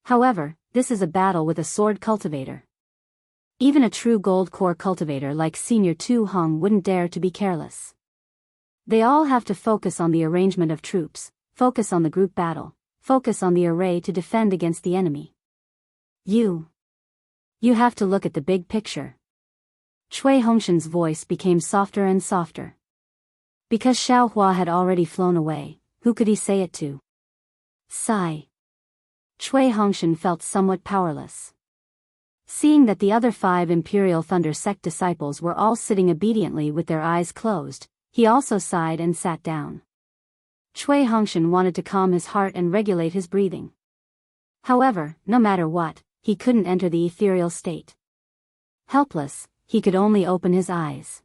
However, this is a battle with a sword cultivator. Even a true gold core cultivator like Senior 2 Hong wouldn't dare to be careless. They all have to focus on the arrangement of troops, focus on the group battle, focus on the array to defend against the enemy. You have to look at the big picture. Cui Hongshan's voice became softer and softer. Because Xiaohua had already flown away, who could he say it to? Sigh. Cui Hongshan felt somewhat powerless. Seeing that the other 5 Imperial Thunder sect disciples were all sitting obediently with their eyes closed, he also sighed and sat down. Cui Hongshan wanted to calm his heart and regulate his breathing. However, no matter what, he couldn't enter the ethereal state. Helpless, he could only open his eyes.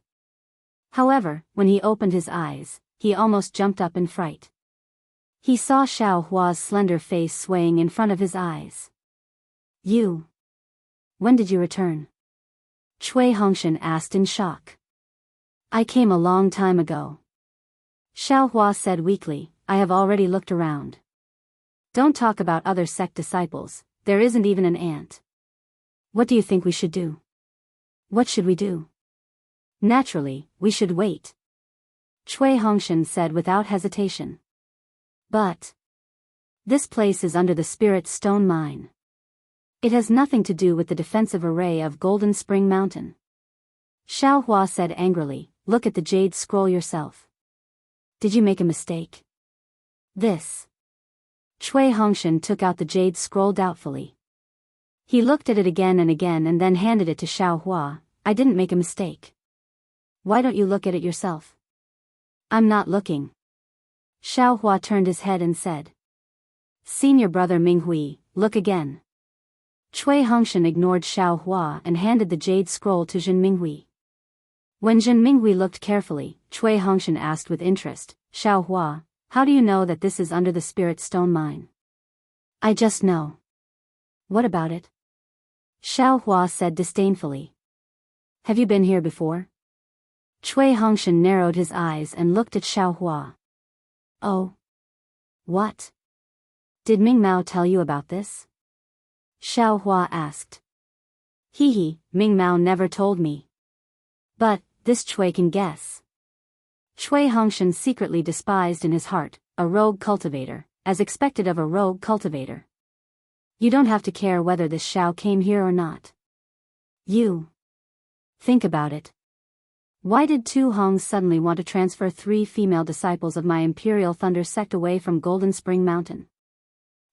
However, when he opened his eyes, he almost jumped up in fright. He saw Xiaohua's slender face swaying in front of his eyes. When did you return? Cui Hongshan asked in shock. I came a long time ago. Xiaohua said weakly, I have already looked around. Don't talk about other sect disciples, there isn't even an ant. What do you think we should do? What should we do? Naturally, we should wait. Cui Hongshan said without hesitation. But this place is under the Spirit Stone Mine. It has nothing to do with the defensive array of Golden Spring Mountain. Xiaohua said angrily, look at the jade scroll yourself. Did you make a mistake? This. Cui Hongshan took out the jade scroll doubtfully. He looked at it again and then handed it to Xiaohua. I didn't make a mistake. Why don't you look at it yourself? I'm not looking. Xiaohua turned his head and said. Senior brother Minghui, look again. Cui Hongshan ignored Xiaohua and handed the jade scroll to Zhen Minghui. When Zhen Minghui looked carefully, Cui Hongshan asked with interest, Xiaohua, how do you know that this is under the Spirit Stone Mine? I just know. What about it? Xiaohua said disdainfully. Have you been here before? Cui Hongshan narrowed his eyes and looked at Xiaohua. Oh. What? Did Ming Mao tell you about this? Xiaohua asked. Ming Mao never told me. But, this Cui can guess. Cui Hongshan secretly despised in his heart a rogue cultivator, as expected of a rogue cultivator. You don't have to care whether this Xiao came here or not. You. Think about it. Why did Tu Hong suddenly want to transfer 3 female disciples of my Imperial Thunder sect away from Golden Spring Mountain?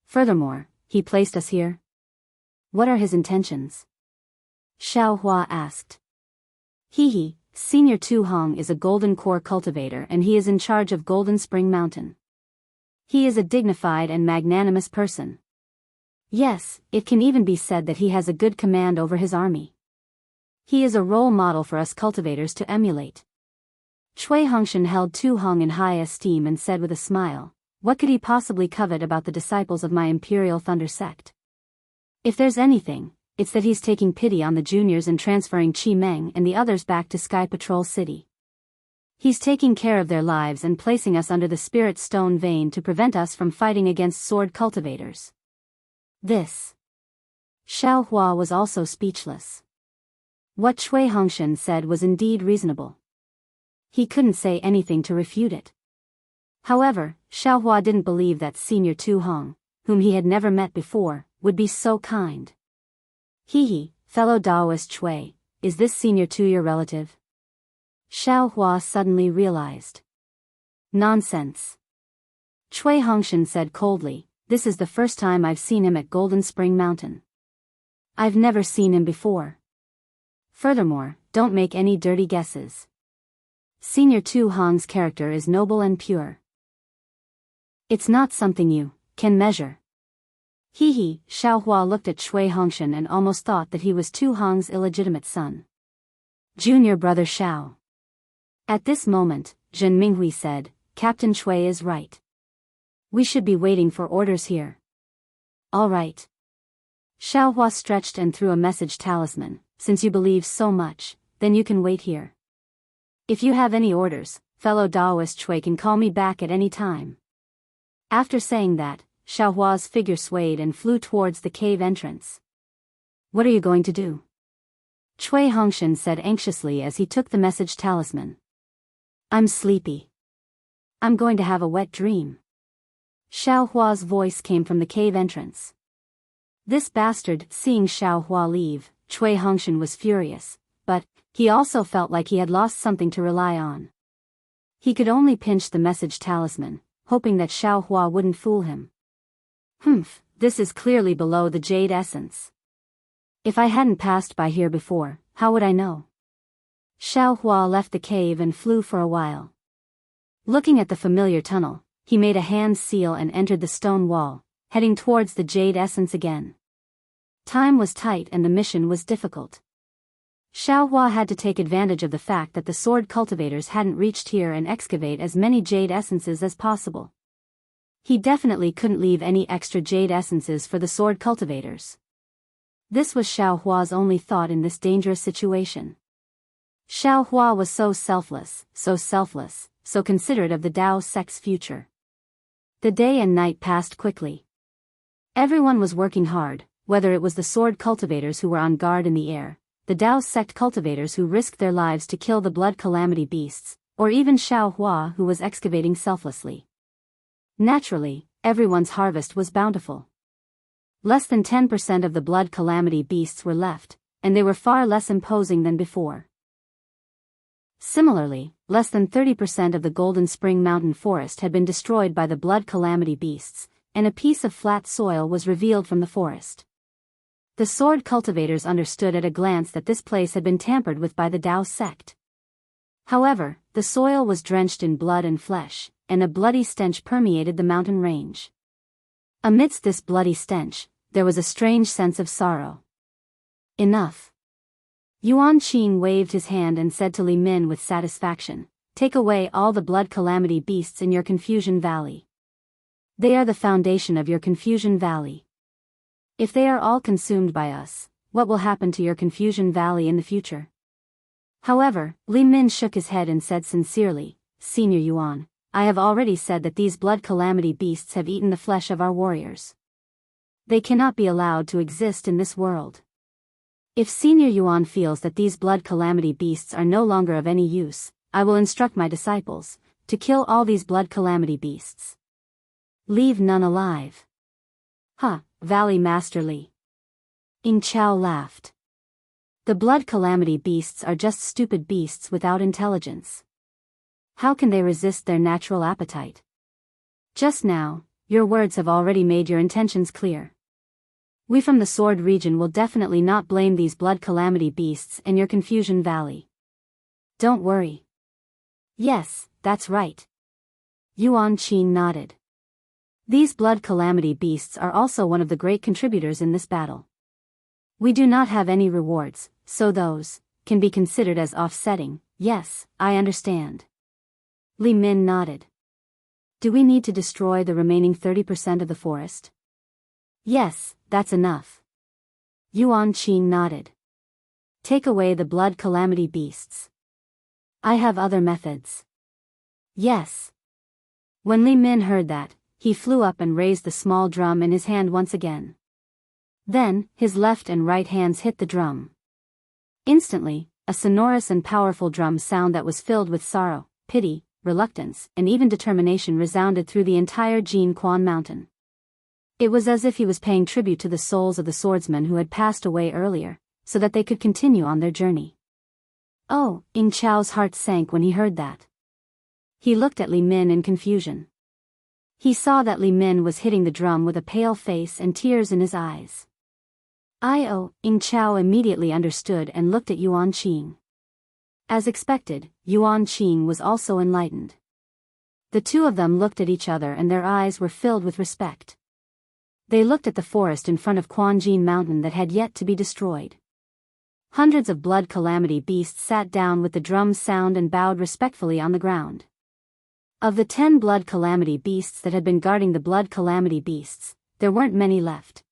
Furthermore, he placed us here. What are his intentions? Xiaohua asked. Senior Tu Hong is a Golden Core cultivator and he is in charge of Golden Spring Mountain. He is a dignified and magnanimous person. Yes, it can even be said that he has a good command over his army. He is a role model for us cultivators to emulate. Cui Hongshan held Tu Hong in high esteem and said with a smile, what could he possibly covet about the disciples of my Imperial Thunder sect? If there's anything, it's that he's taking pity on the juniors and transferring Qi Meng and the others back to Sky Patrol City. He's taking care of their lives and placing us under the Spirit Stone vein to prevent us from fighting against sword cultivators. This. Xiaohua was also speechless. What Cui Hongshan said was indeed reasonable. He couldn't say anything to refute it. However, Xiaohua didn't believe that Senior Tu Hong, whom he had never met before, would be so kind. Fellow Daoist Cui, is this Senior Tu your relative? Xiaohua suddenly realized. Nonsense. Cui Hongshan said coldly, this is the first time I've seen him at Golden Spring Mountain. I've never seen him before. Furthermore, don't make any dirty guesses. Senior Tu Hong's character is noble and pure. It's not something you can measure. Xiaohua looked at Cui Hongshan and almost thought that he was Tu Hong's illegitimate son. Junior brother Xiao. At this moment, Zhen Minghui said, Captain Cui is right. We should be waiting for orders here. All right. Xiaohua stretched and threw a message talisman, since you believe so much, then you can wait here. If you have any orders, fellow Daoist Cui can call me back at any time. After saying that, Xiaohua's figure swayed and flew towards the cave entrance. What are you going to do? Cui Hongshan said anxiously as he took the message talisman. I'm sleepy. I'm going to have a wet dream. Xiaohua's voice came from the cave entrance. This bastard. Seeing Xiaohua leave, Cui Hongshan was furious, but he also felt like he had lost something to rely on. He could only pinch the message talisman, hoping that Xiaohua wouldn't fool him. This is clearly below the jade essence. If I hadn't passed by here before, how would I know? Xiaohua left the cave and flew for a while. Looking at the familiar tunnel, he made a hand seal and entered the stone wall, heading towards the jade essence again. Time was tight and the mission was difficult. Xiaohua had to take advantage of the fact that the sword cultivators hadn't reached here and excavate as many jade essences as possible. He definitely couldn't leave any extra jade essences for the sword cultivators. This was Xiaohua's only thought in this dangerous situation. Xiaohua was so selfless, so considerate of the Dao sect's future. The day and night passed quickly. Everyone was working hard, whether it was the sword cultivators who were on guard in the air, the Dao sect cultivators who risked their lives to kill the blood calamity beasts, or even Xiaohua who was excavating selflessly. Naturally, everyone's harvest was bountiful. Less than 10% of the blood calamity beasts were left, and they were far less imposing than before. Similarly, less than 30% of the Golden Spring Mountain forest had been destroyed by the blood calamity beasts, and a piece of flat soil was revealed from the forest. The sword cultivators understood at a glance that this place had been tampered with by the Dao sect. However, the soil was drenched in blood and flesh, and a bloody stench permeated the mountain range. Amidst this bloody stench, there was a strange sense of sorrow. Enough. Yuan Qing waved his hand and said to Li Min with satisfaction, "Take away all the blood calamity beasts in your Confusion Valley. They are the foundation of your Confusion Valley." If they are all consumed by us, what will happen to your Confusion Valley in the future? However, Li Min shook his head and said sincerely, Senior Yuan, I have already said that these blood calamity beasts have eaten the flesh of our warriors. They cannot be allowed to exist in this world. If Senior Yuan feels that these blood calamity beasts are no longer of any use, I will instruct my disciples to kill all these blood calamity beasts. Leave none alive. Valley Master Li. Ying Chao laughed. The blood calamity beasts are just stupid beasts without intelligence. How can they resist their natural appetite? Just now, your words have already made your intentions clear. We from the Sword region will definitely not blame these blood calamity beasts in your Confusion Valley. Don't worry. Yes, that's right. Yuan Qin nodded. These blood calamity beasts are also one of the great contributors in this battle. We do not have any rewards, so those can be considered as offsetting. Yes, I understand. Li Min nodded. Do we need to destroy the remaining 30% of the forest? Yes, that's enough. Yuan Qin nodded. Take away the blood calamity beasts. I have other methods. Yes. When Li Min heard that, he flew up and raised the small drum in his hand once again. Then, his left and right hands hit the drum. Instantly, a sonorous and powerful drum sound that was filled with sorrow, pity, reluctance, and even determination resounded through the entire Jin Quan mountain. It was as if he was paying tribute to the souls of the swordsmen who had passed away earlier, so that they could continue on their journey. Oh, Ying Chao's heart sank when he heard that. He looked at Li Min in confusion. He saw that Li Min was hitting the drum with a pale face and tears in his eyes. Ying Chao immediately understood and looked at Yuan Qing. As expected, Yuan Qing was also enlightened. The two of them looked at each other and their eyes were filled with respect. They looked at the forest in front of Quanjin Mountain that had yet to be destroyed. Hundreds of blood calamity beasts sat down with the drum's sound and bowed respectfully on the ground. Of the 10 blood calamity beasts that had been guarding the blood calamity beasts, there weren't many left.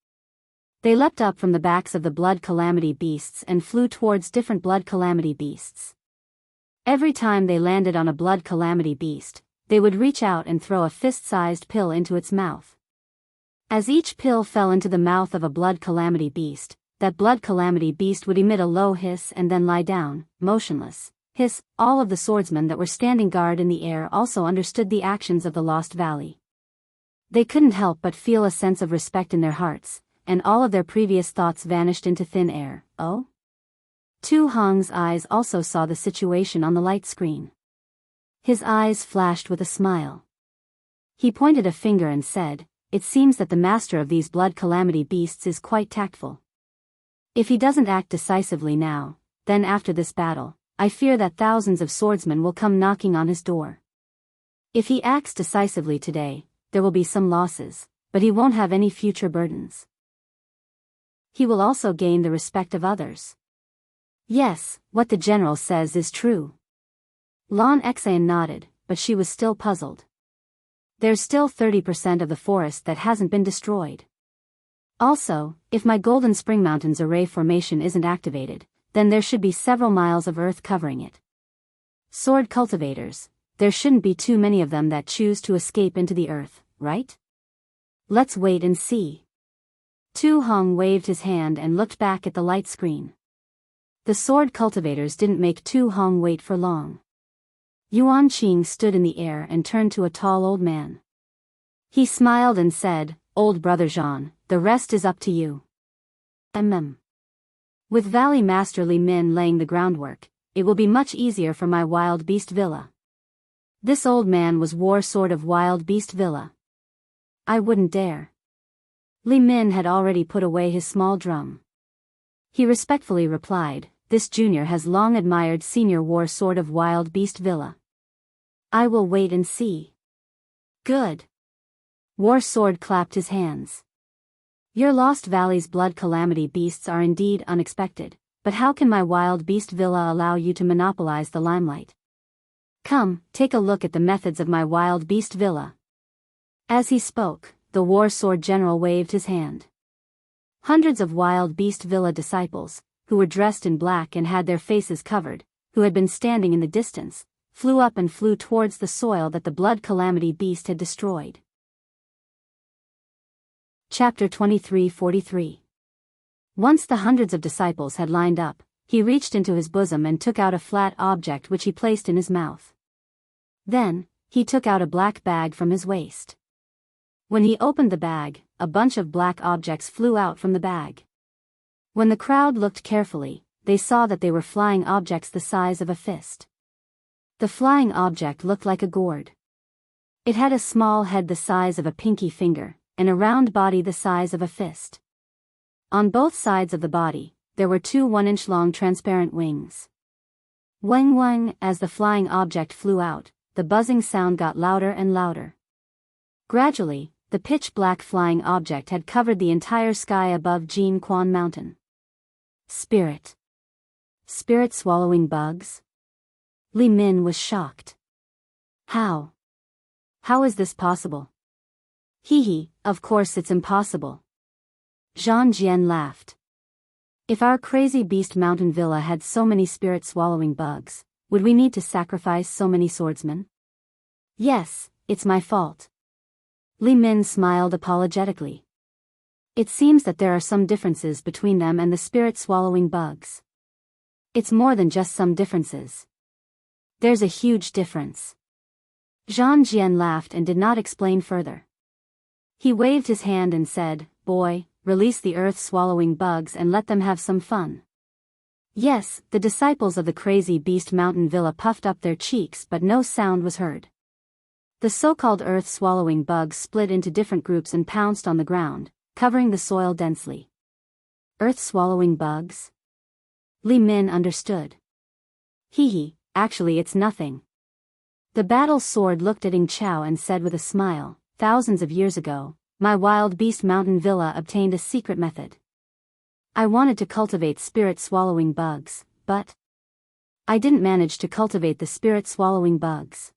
They leapt up from the backs of the blood calamity beasts and flew towards different blood calamity beasts. Every time they landed on a blood calamity beast, they would reach out and throw a fist-sized pill into its mouth. As each pill fell into the mouth of a blood calamity beast, that blood calamity beast would emit a low hiss and then lie down, motionless. Hiss. All of the swordsmen that were standing guard in the air also understood the actions of the Lost Valley. They couldn't help but feel a sense of respect in their hearts, and all of their previous thoughts vanished into thin air. Oh? Tu Hong's eyes also saw the situation on the light screen. His eyes flashed with a smile. He pointed a finger and said, It seems that the master of these blood calamity beasts is quite tactful. If he doesn't act decisively now, then after this battle, I fear that thousands of swordsmen will come knocking on his door. If he acts decisively today, there will be some losses, but he won't have any future burdens. He will also gain the respect of others. Yes, what the general says is true. Lan Xan nodded, but she was still puzzled. There's still 30% of the forest that hasn't been destroyed. Also, if my Golden Spring Mountains array formation isn't activated, then there should be several miles of earth covering it. Sword cultivators, there shouldn't be too many of them that choose to escape into the earth, right? Let's wait and see. Tu Hong waved his hand and looked back at the light screen. The sword cultivators didn't make Tu Hong wait for long. Yuan Qing stood in the air and turned to a tall old man. He smiled and said, Old brother Jean, the rest is up to you. With Valley Master Li Min laying the groundwork, it will be much easier for my Wild Beast Villa. This old man was War Sword of Wild Beast Villa. I wouldn't dare. Li Min had already put away his small drum. He respectfully replied, This junior has long admired Senior War Sword of Wild Beast Villa. I will wait and see. Good. War Sword clapped his hands. Your Lost Valley's blood calamity beasts are indeed unexpected, but how can my Wild Beast Villa allow you to monopolize the limelight? Come, take a look at the methods of my Wild Beast Villa. As he spoke, the War Sword General waved his hand. Hundreds of wild beast villa disciples, who were dressed in black and had their faces covered, who had been standing in the distance, flew up and flew towards the soil that the blood calamity beast had destroyed. Chapter 23:43. Once the hundreds of disciples had lined up, he reached into his bosom and took out a flat object which he placed in his mouth. Then, he took out a black bag from his waist. When he opened the bag, a bunch of black objects flew out from the bag. When the crowd looked carefully, they saw that they were flying objects the size of a fist. The flying object looked like a gourd. It had a small head the size of a pinky finger, and a round body the size of a fist. On both sides of the body, there were two 1-inch long transparent wings. Wang wang, as the flying object flew out, the buzzing sound got louder and louder. Gradually, the pitch-black flying object had covered the entire sky above Jianghu Mountain. Spirit. Spirit swallowing bugs? Li Min was shocked. How? How is this possible? Hee, of course it's impossible. Zhang Jian laughed. If our crazy beast mountain villa had so many spirit-swallowing bugs, would we need to sacrifice so many swordsmen? Yes, it's my fault. Li Min smiled apologetically. It seems that there are some differences between them and the spirit-swallowing bugs. It's more than just some differences. There's a huge difference. Zhang Jian laughed and did not explain further. He waved his hand and said, "Boy, release the earth-swallowing bugs and let them have some fun." Yes, the disciples of the crazy beast mountain villa puffed up their cheeks, but no sound was heard. The so-called earth-swallowing bugs split into different groups and pounced on the ground, covering the soil densely. Earth-swallowing bugs? Li Min understood. Hee, actually it's nothing. The battle sword looked at Ying Chao and said with a smile, "Thousands of years ago, my wild beast mountain villa obtained a secret method. I wanted to cultivate spirit-swallowing bugs, but I didn't manage to cultivate the spirit-swallowing bugs.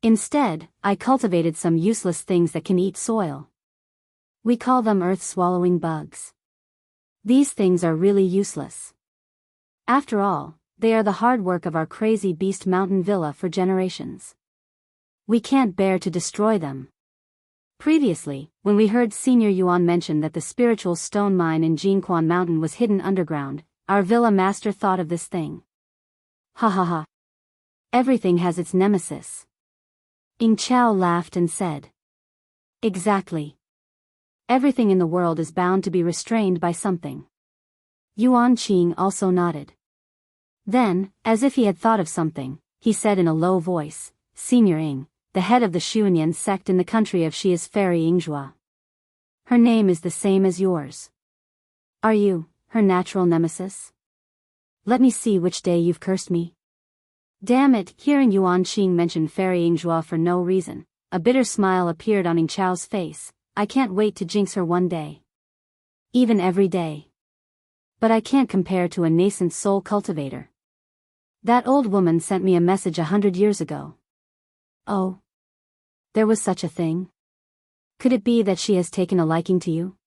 Instead, I cultivated some useless things that can eat soil. We call them earth-swallowing bugs. These things are really useless. After all, they are the hard work of our crazy beast mountain villa for generations. We can't bear to destroy them." Previously, when we heard Senior Yuan mention that the spiritual stone mine in Jianghu Mountain was hidden underground, our villa master thought of this thing. Ha ha ha. Everything has its nemesis. Ying Chao laughed and said. Exactly. Everything in the world is bound to be restrained by something. Yuan Qing also nodded. Then, as if he had thought of something, he said in a low voice, "Senior Ying, the head of the Xuanyan sect in the country of Xi is Fairy Yingzhua. Her name is the same as yours. Are you her natural nemesis? Let me see which day you've cursed me." Damn it, hearing Yuan Qing mention Fairy Yingzhua for no reason, a bitter smile appeared on Ying Chao's face. "I can't wait to jinx her one day. Even every day. But I can't compare to a nascent soul cultivator. That old woman sent me a message 100 years ago. Oh. There was such a thing? Could it be that she has taken a liking to you?"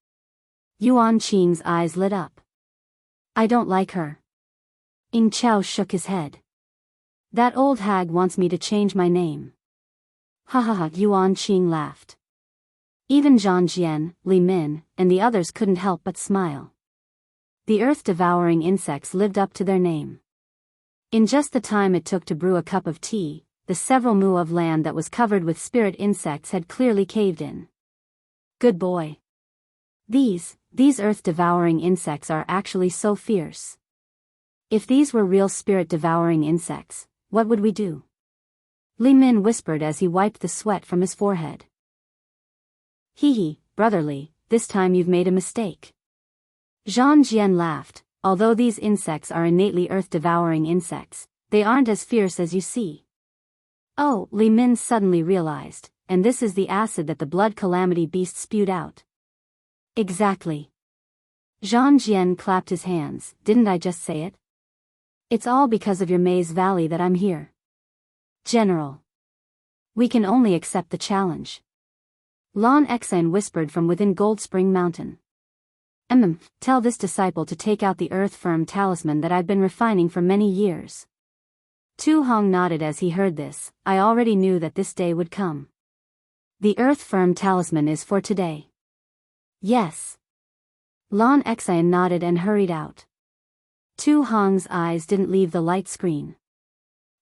Yuan Qing's eyes lit up. "I don't like her." Ying Chao shook his head. "That old hag wants me to change my name." Ha ha ha, Yuan Qing laughed. Even Zhang Jian, Li Min, and the others couldn't help but smile. The earth-devouring insects lived up to their name. In just the time it took to brew a cup of tea, the several mu of land that was covered with spirit insects had clearly caved in. Good boy. These earth-devouring insects are actually so fierce. If these were real spirit-devouring insects, what would we do? Li Min whispered as he wiped the sweat from his forehead. Hee, brotherly, this time you've made a mistake. Zhang Jian laughed. Although these insects are innately earth-devouring insects, they aren't as fierce as you see. Oh, Li Min suddenly realized, and this is the acid that the blood calamity beast spewed out. Exactly. Zhang Jian clapped his hands. Didn't I just say it? It's all because of your Maze Valley that I'm here. General. We can only accept the challenge. Lan Exan whispered from within Gold Spring Mountain. Tell this disciple to take out the earth-firm talisman that I've been refining for many years. Tu Hong nodded as he heard this. I already knew that this day would come. The earth-firm talisman is for today. Yes. Lan Xian nodded and hurried out. Tu Hong's eyes didn't leave the light screen.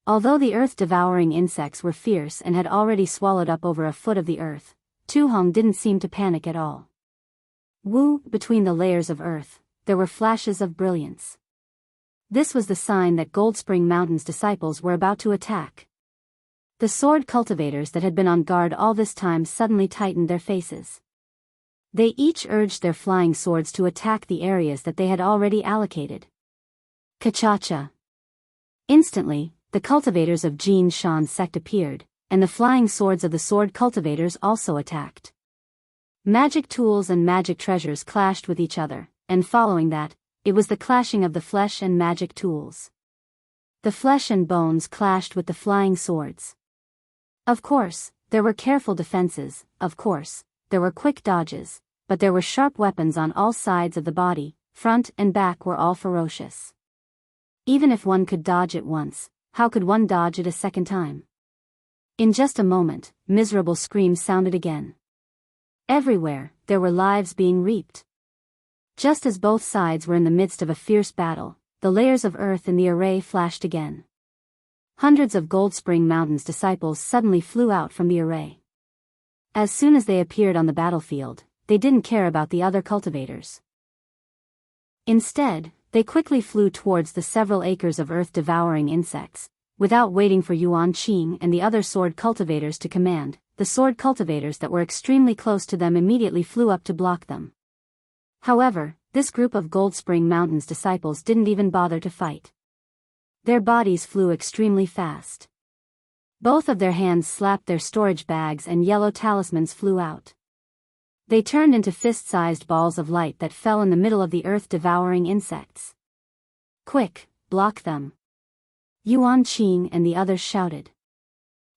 Although the earth-devouring insects were fierce and had already swallowed up over a foot of the earth, Tu Hong didn't seem to panic at all. Between the layers of earth, there were flashes of brilliance. This was the sign that Gold Spring Mountain's disciples were about to attack. The sword cultivators that had been on guard all this time suddenly tightened their faces. They each urged their flying swords to attack the areas that they had already allocated. Ka-cha-cha. Instantly, the cultivators of Jin Shan's sect appeared, and the flying swords of the sword cultivators also attacked. Magic tools and magic treasures clashed with each other, and following that, it was the clashing of the flesh and magic tools. The flesh and bones clashed with the flying swords. Of course, there were careful defenses, of course, there were quick dodges, but there were sharp weapons on all sides of the body, front and back were all ferocious. Even if one could dodge it once, how could one dodge it a second time? In just a moment, miserable screams sounded again. Everywhere, there were lives being reaped. Just as both sides were in the midst of a fierce battle, the layers of earth in the array flashed again. Hundreds of Gold Spring Mountain's disciples suddenly flew out from the array. As soon as they appeared on the battlefield, they didn't care about the other cultivators. Instead, they quickly flew towards the several acres of earth-devouring insects. Without waiting for Yuan Qing and the other sword cultivators to command, the sword cultivators that were extremely close to them immediately flew up to block them. However, this group of Gold Spring Mountain's disciples didn't even bother to fight. Their bodies flew extremely fast. Both of their hands slapped their storage bags and yellow talismans flew out. They turned into fist-sized balls of light that fell in the middle of the earth-devouring insects. Quick, block them! Yuan Qing and the others shouted.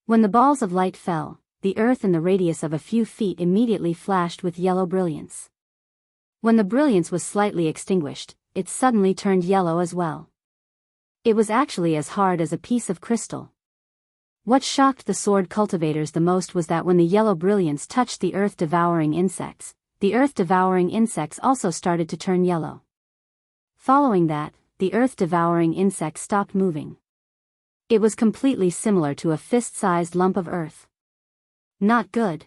When the balls of light fell, the earth in the radius of a few feet immediately flashed with yellow brilliance. When the brilliance was slightly extinguished, it suddenly turned yellow as well. It was actually as hard as a piece of crystal. What shocked the sword cultivators the most was that when the yellow brilliance touched the earth-devouring insects, the earth-devouring insects also started to turn yellow. Following that, the earth-devouring insects stopped moving. It was completely similar to a fist-sized lump of earth. Not good.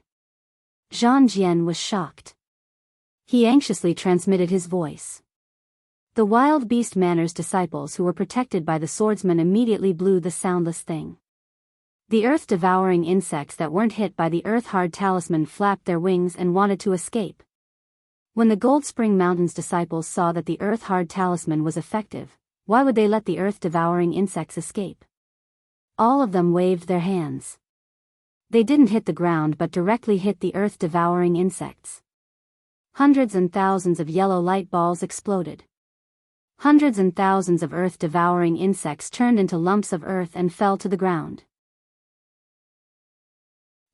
Zhang Jian was shocked. He anxiously transmitted his voice. The wild beast Manor's disciples who were protected by the swordsmen immediately blew the soundless thing. The earth-devouring insects that weren't hit by the earth-hard talisman flapped their wings and wanted to escape. When the Gold Spring Mountain's disciples saw that the earth-hard talisman was effective, why would they let the earth-devouring insects escape? All of them waved their hands. They didn't hit the ground but directly hit the earth-devouring insects. Hundreds and thousands of yellow light balls exploded. Hundreds and thousands of earth-devouring insects turned into lumps of earth and fell to the ground.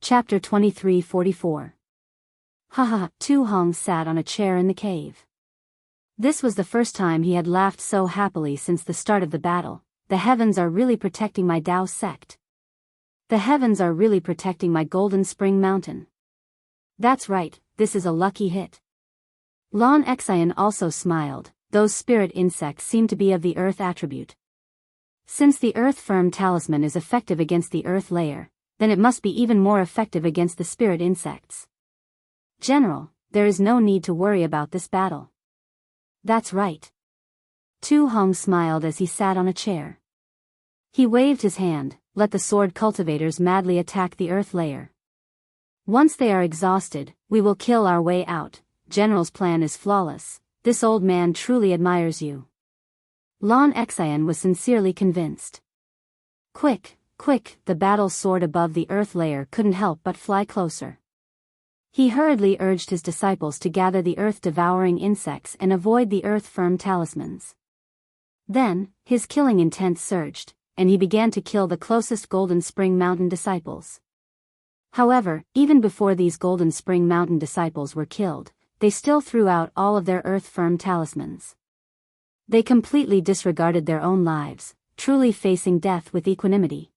Chapter 23:44. Tu Hong sat on a chair in the cave. This was the first time he had laughed so happily since the start of the battle. The heavens are really protecting my Dao sect. The heavens are really protecting my Golden Spring Mountain. That's right, this is a lucky hit. Lan Xian also smiled. Those spirit insects seem to be of the earth attribute. Since the earth-firm talisman is effective against the earth layer, then it must be even more effective against the spirit insects. General, there is no need to worry about this battle. That's right. Tu Hong smiled as he sat on a chair. He waved his hand, let the sword cultivators madly attack the earth layer. Once they are exhausted, we will kill our way out. General's plan is flawless. This old man truly admires you. Lan Xian was sincerely convinced. Quick, quick, the battle soared above the earth layer couldn't help but fly closer. He hurriedly urged his disciples to gather the earth-devouring insects and avoid the earth-firm talismans. Then, his killing intent surged, and he began to kill the closest Golden Spring Mountain disciples. However, even before these Golden Spring Mountain disciples were killed, they still threw out all of their earth-firm talismans. They completely disregarded their own lives, truly facing death with equanimity.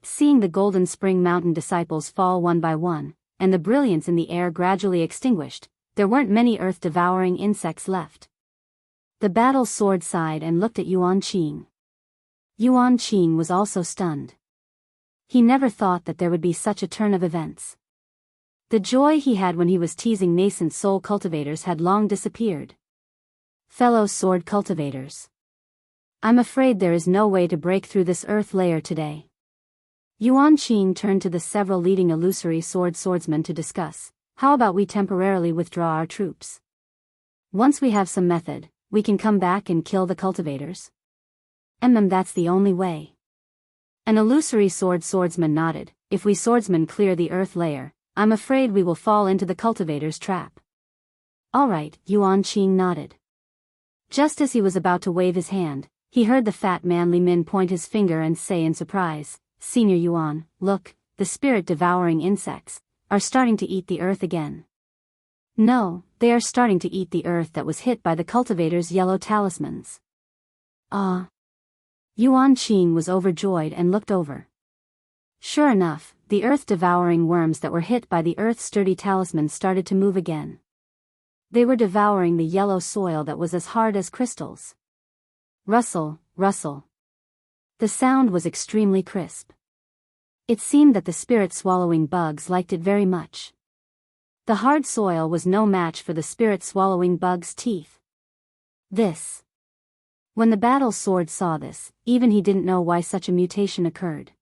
Seeing the Golden Spring Mountain disciples fall one by one, and the brilliance in the air gradually extinguished, there weren't many earth-devouring insects left. The battle sword sighed and looked at Yuan Qing. Yuan Qing was also stunned. He never thought that there would be such a turn of events. The joy he had when he was teasing nascent soul cultivators had long disappeared. Fellow sword cultivators, I'm afraid there is no way to break through this earth layer today. Yuan Qing turned to the several leading illusory swordsmen to discuss. How about we temporarily withdraw our troops? Once we have some method, we can come back and kill the cultivators. That's the only way. An illusory swordsman nodded. If we swordsmen clear the earth layer, I'm afraid we will fall into the cultivators' trap. All right, Yuan Qing nodded. Just as he was about to wave his hand, he heard the fat man Li Min point his finger and say in surprise, Senior Yuan, look, the spirit-devouring insects are starting to eat the earth again. No, they are starting to eat the earth that was hit by the cultivators' yellow talismans. Yuan Qing was overjoyed and looked over. Sure enough, the earth-devouring worms that were hit by the earth's sturdy talismans started to move again. They were devouring the yellow soil that was as hard as crystals. Rustle, rustle. The sound was extremely crisp. It seemed that the spirit-swallowing bugs liked it very much. The hard soil was no match for the spirit-swallowing bugs' teeth. When the battle sword saw this, even he didn't know why such a mutation occurred.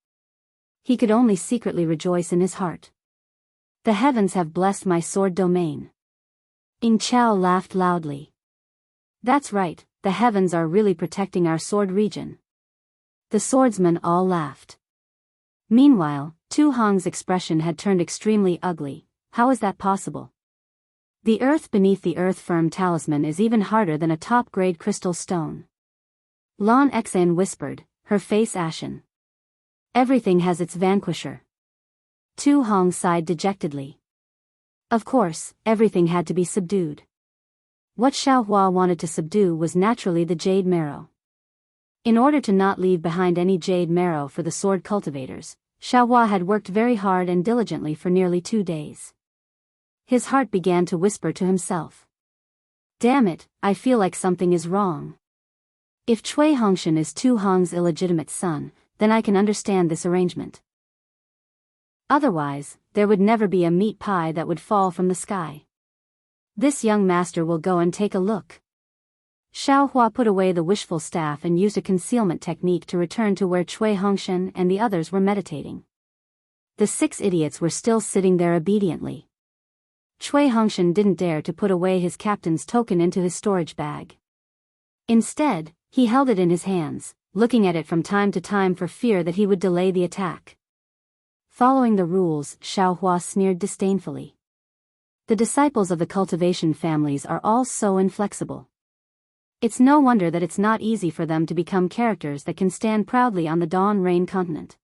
He could only secretly rejoice in his heart. The heavens have blessed my sword domain. Ing Chao laughed loudly. That's right, the heavens are really protecting our sword region. The swordsmen all laughed. Meanwhile, Tu Hong's expression had turned extremely ugly. How is that possible? The earth beneath the earth-firm talisman is even harder than a top-grade crystal stone. Lan Xan whispered, her face ashen. Everything has its vanquisher. Tu Hong sighed dejectedly. Of course, everything had to be subdued. What Xiaohua wanted to subdue was naturally the jade marrow. In order to not leave behind any jade marrow for the sword cultivators, Xiaohua had worked very hard and diligently for nearly 2 days. His heart began to whisper to himself. Damn it, I feel like something is wrong. If Cui Hongshan is Tu Hong's illegitimate son, then I can understand this arrangement. Otherwise, there would never be a meat pie that would fall from the sky. This young master will go and take a look. Xiaohua put away the wishful staff and used a concealment technique to return to where Cui Hongshan and the others were meditating. The 6 idiots were still sitting there obediently. Cui Hongshan didn't dare to put away his captain's token into his storage bag. Instead, he held it in his hands, looking at it from time to time for fear that he would delay the attack. Following the rules, Xiaohua sneered disdainfully. The disciples of the cultivation families are all so inflexible. It's no wonder that it's not easy for them to become characters that can stand proudly on the Dawn Rain continent.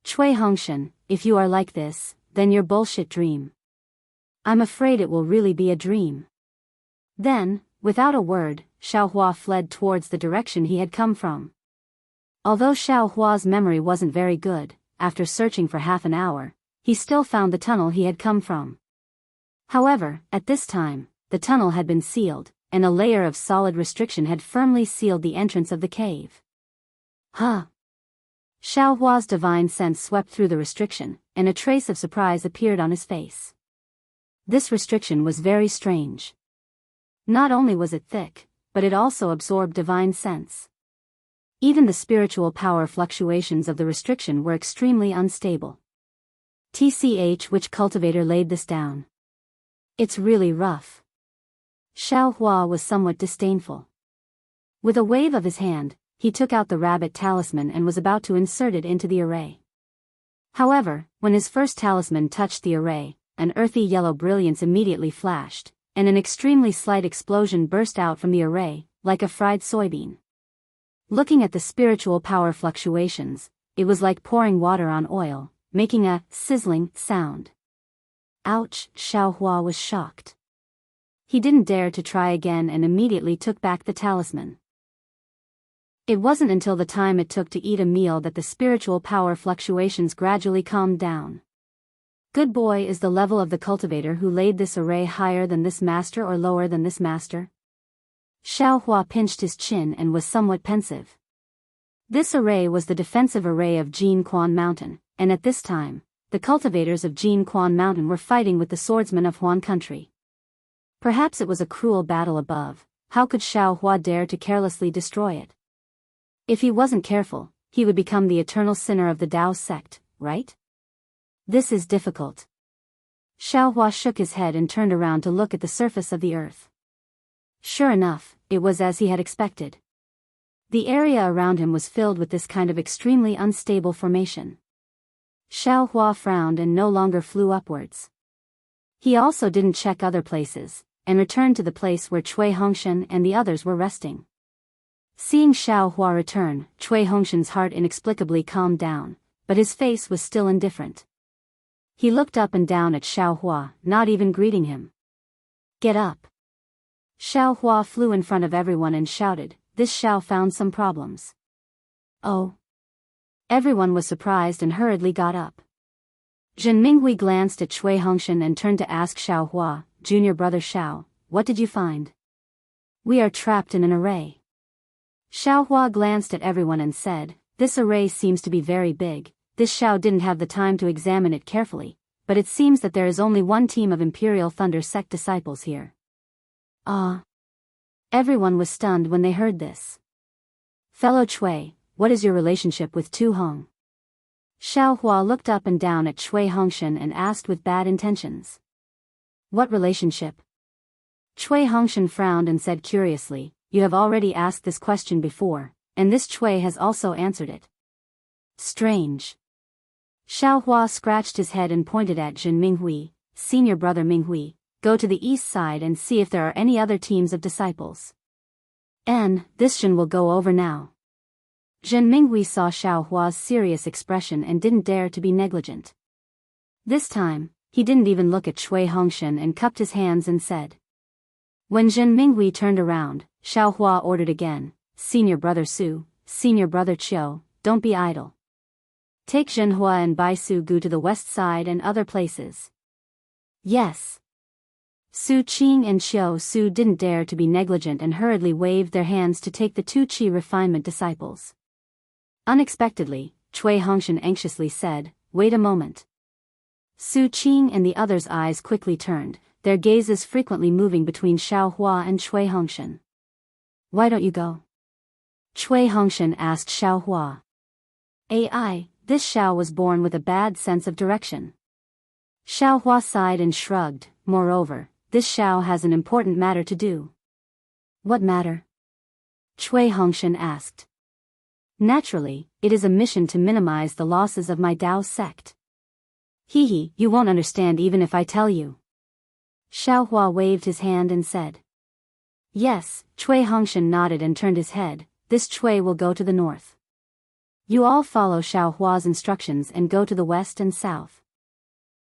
Cui Hongshan, if you are like this, then your bullshit dream. I'm afraid it will really be a dream. Then, without a word, Xiaohua fled towards the direction he had come from. Although Xiaohua's memory wasn't very good, after searching for half an hour, he still found the tunnel he had come from. However, at this time, the tunnel had been sealed, and a layer of solid restriction had firmly sealed the entrance of the cave. Xiaohua's divine sense swept through the restriction, and a trace of surprise appeared on his face. This restriction was very strange. Not only was it thick, but it also absorbed divine sense. Even the spiritual power fluctuations of the restriction were extremely unstable. Which cultivator laid this down? It's really rough. Xiaohua was somewhat disdainful. With a wave of his hand, he took out the rabbit talisman and was about to insert it into the array. However, when his first talisman touched the array, an earthy yellow brilliance immediately flashed, and an extremely slight explosion burst out from the array, like a fried soybean. Looking at the spiritual power fluctuations, it was like pouring water on oil, making a sizzling sound. Ouch, Xiao Hua was shocked. He didn't dare to try again and immediately took back the talisman. It wasn't until the time it took to eat a meal that the spiritual power fluctuations gradually calmed down. Good boy, is the level of the cultivator who laid this array higher than this master or lower than this master? Xiao Hua pinched his chin and was somewhat pensive. This array was the defensive array of Jianghu Mountain, and at this time, the cultivators of Jianghu Mountain were fighting with the swordsmen of Huan country. Perhaps it was a cruel battle above. How could Xiao Hua dare to carelessly destroy it? If he wasn't careful, he would become the eternal sinner of the Dao sect, right? This is difficult. Xiao Hua shook his head and turned around to look at the surface of the earth. Sure enough, it was as he had expected. The area around him was filled with this kind of extremely unstable formation. Xiao Hua frowned and no longer flew upwards. He also didn't check other places, and returned to the place where Cui Hongshan and the others were resting. Seeing Xiao Hua return, Cui Hongshan's heart inexplicably calmed down, but his face was still indifferent. He looked up and down at Xiao Hua, not even greeting him. Get up. Xiao Hua flew in front of everyone and shouted, this Xiao found some problems. Oh. Everyone was surprised and hurriedly got up. Zhen Minghui glanced at Cui Hongshan and turned to ask Xiao Hua, Junior brother Xiao, what did you find? We are trapped in an array. Xiao Hua glanced at everyone and said, this array seems to be very big. This Xiao didn't have the time to examine it carefully, but it seems that there is only one team of Imperial Thunder Sect disciples here. Ah. Everyone was stunned when they heard this. Fellow Cui, what is your relationship with Tu Hong? Xiao Hua looked up and down at Cui Hongshan and asked with bad intentions. What relationship? Cui Hongshan frowned and said curiously, you have already asked this question before, and this Cui has also answered it. Strange. Xiao Hua scratched his head and pointed at Zhen Minghui, senior brother Minghui, go to the east side and see if there are any other teams of disciples. This Zhen will go over now. Zhen Minghui saw Xiao Hua's serious expression and didn't dare to be negligent. This time, he didn't even look at Cui Hongshan and cupped his hands and said. When Zhen Minghui turned around, Xiao Hua ordered again, Senior brother Su, Senior brother Qiu, don't be idle. Take Zhenhua and Bai Su Gu to the west side and other places. Yes. Su Qing and Qiu Su didn't dare to be negligent and hurriedly waved their hands to take the two Qi refinement disciples. Unexpectedly, Cui Hongshan anxiously said, wait a moment. Su Qing and the others' eyes quickly turned, their gazes frequently moving between Xiao Hua and Cui Hongshan. Why don't you go? Cui Hongshan asked Xiao Hua. AI, this Xiao was born with a bad sense of direction. Xiao Hua sighed and shrugged, moreover, this Xiao has an important matter to do. What matter? Cui Hongshan asked. Naturally, it is a mission to minimize the losses of my Dao sect. Hee, you won't understand even if I tell you. Xiao Hua waved his hand and said. Yes, Cui Hongshan nodded and turned his head, this Cui will go to the north. You all follow Xiao Hua's instructions and go to the west and south.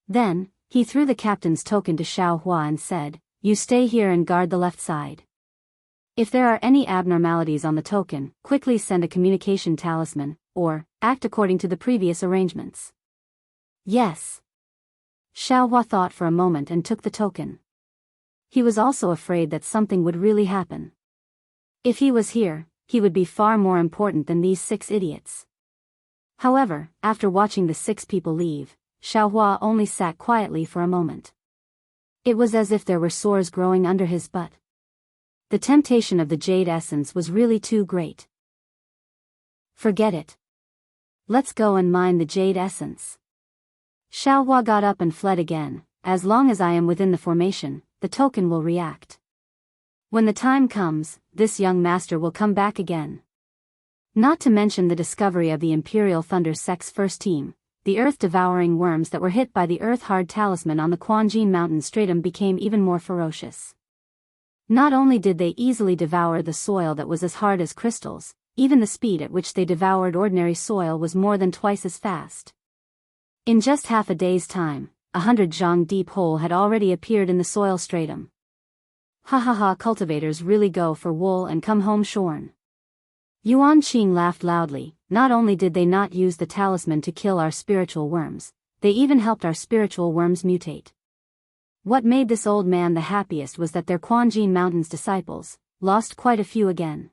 Then, he threw the captain's token to Xiao Hua and said, you stay here and guard the left side. If there are any abnormalities on the token, quickly send a communication talisman, or, act according to the previous arrangements. Yes. Xiao Hua thought for a moment and took the token. He was also afraid that something would really happen. If he was here, he would be far more important than these 6 idiots. However, after watching the 6 people leave, Xiao Hua only sat quietly for a moment. It was as if there were sores growing under his butt. The temptation of the jade essence was really too great. Forget it. Let's go and mine the jade essence. Xiao Hua got up and fled again. As long as I am within the formation, the token will react. When the time comes, this young master will come back again. Not to mention the discovery of the Imperial Thunder Sect's first team, the earth-devouring worms that were hit by the earth-hard talisman on the Quanjin mountain stratum became even more ferocious. Not only did they easily devour the soil that was as hard as crystals, even the speed at which they devoured ordinary soil was more than twice as fast. In just half a day's time, 100 zhang deep hole had already appeared in the soil stratum. Ha ha ha, cultivators really go for wool and come home shorn. Yuan Qing laughed loudly. Not only did they not use the talisman to kill our spiritual worms, they even helped our spiritual worms mutate. What made this old man the happiest was that their Quanjin Mountains disciples lost quite a few again.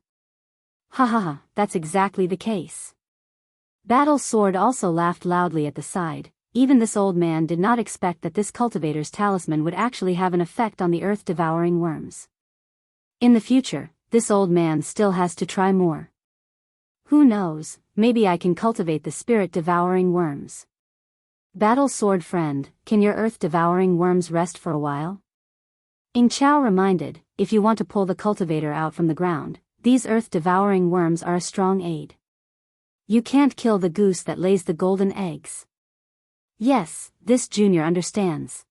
Ha ha ha, that's exactly the case. Battle's sword also laughed loudly at the side. Even this old man did not expect that this cultivator's talisman would actually have an effect on the earth-devouring worms. In the future, this old man still has to try more. Who knows, maybe I can cultivate the spirit-devouring worms. Battle's sword friend, can your earth-devouring worms rest for a while? Ying Chao reminded, if you want to pull the cultivator out from the ground, these earth-devouring worms are a strong aid. You can't kill the goose that lays the golden eggs. Yes, this junior understands.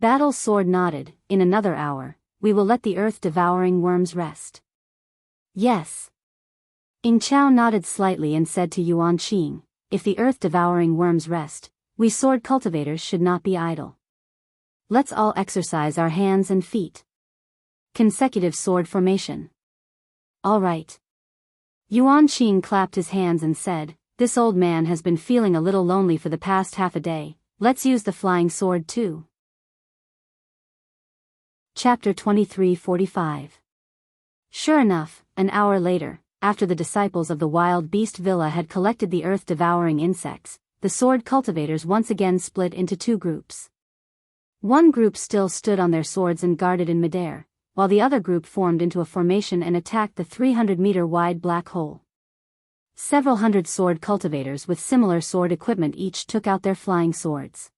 Battle's sword nodded. In another hour, we will let the earth-devouring worms rest. Yes. Ying Chao nodded slightly and said to Yuan Qing, if the earth-devouring worms rest, we sword cultivators should not be idle. Let's all exercise our hands and feet. Consecutive sword formation. All right. Yuan Qing clapped his hands and said, this old man has been feeling a little lonely for the past half a day. Let's use the flying sword too. Chapter 23:45. Sure enough, an hour later, after the disciples of the wild beast villa had collected the earth-devouring insects, the sword cultivators once again split into two groups. One group still stood on their swords and guarded in midair, while the other group formed into a formation and attacked the 300-meter-wide black hole. Several hundred sword cultivators with similar sword equipment each took out their flying swords.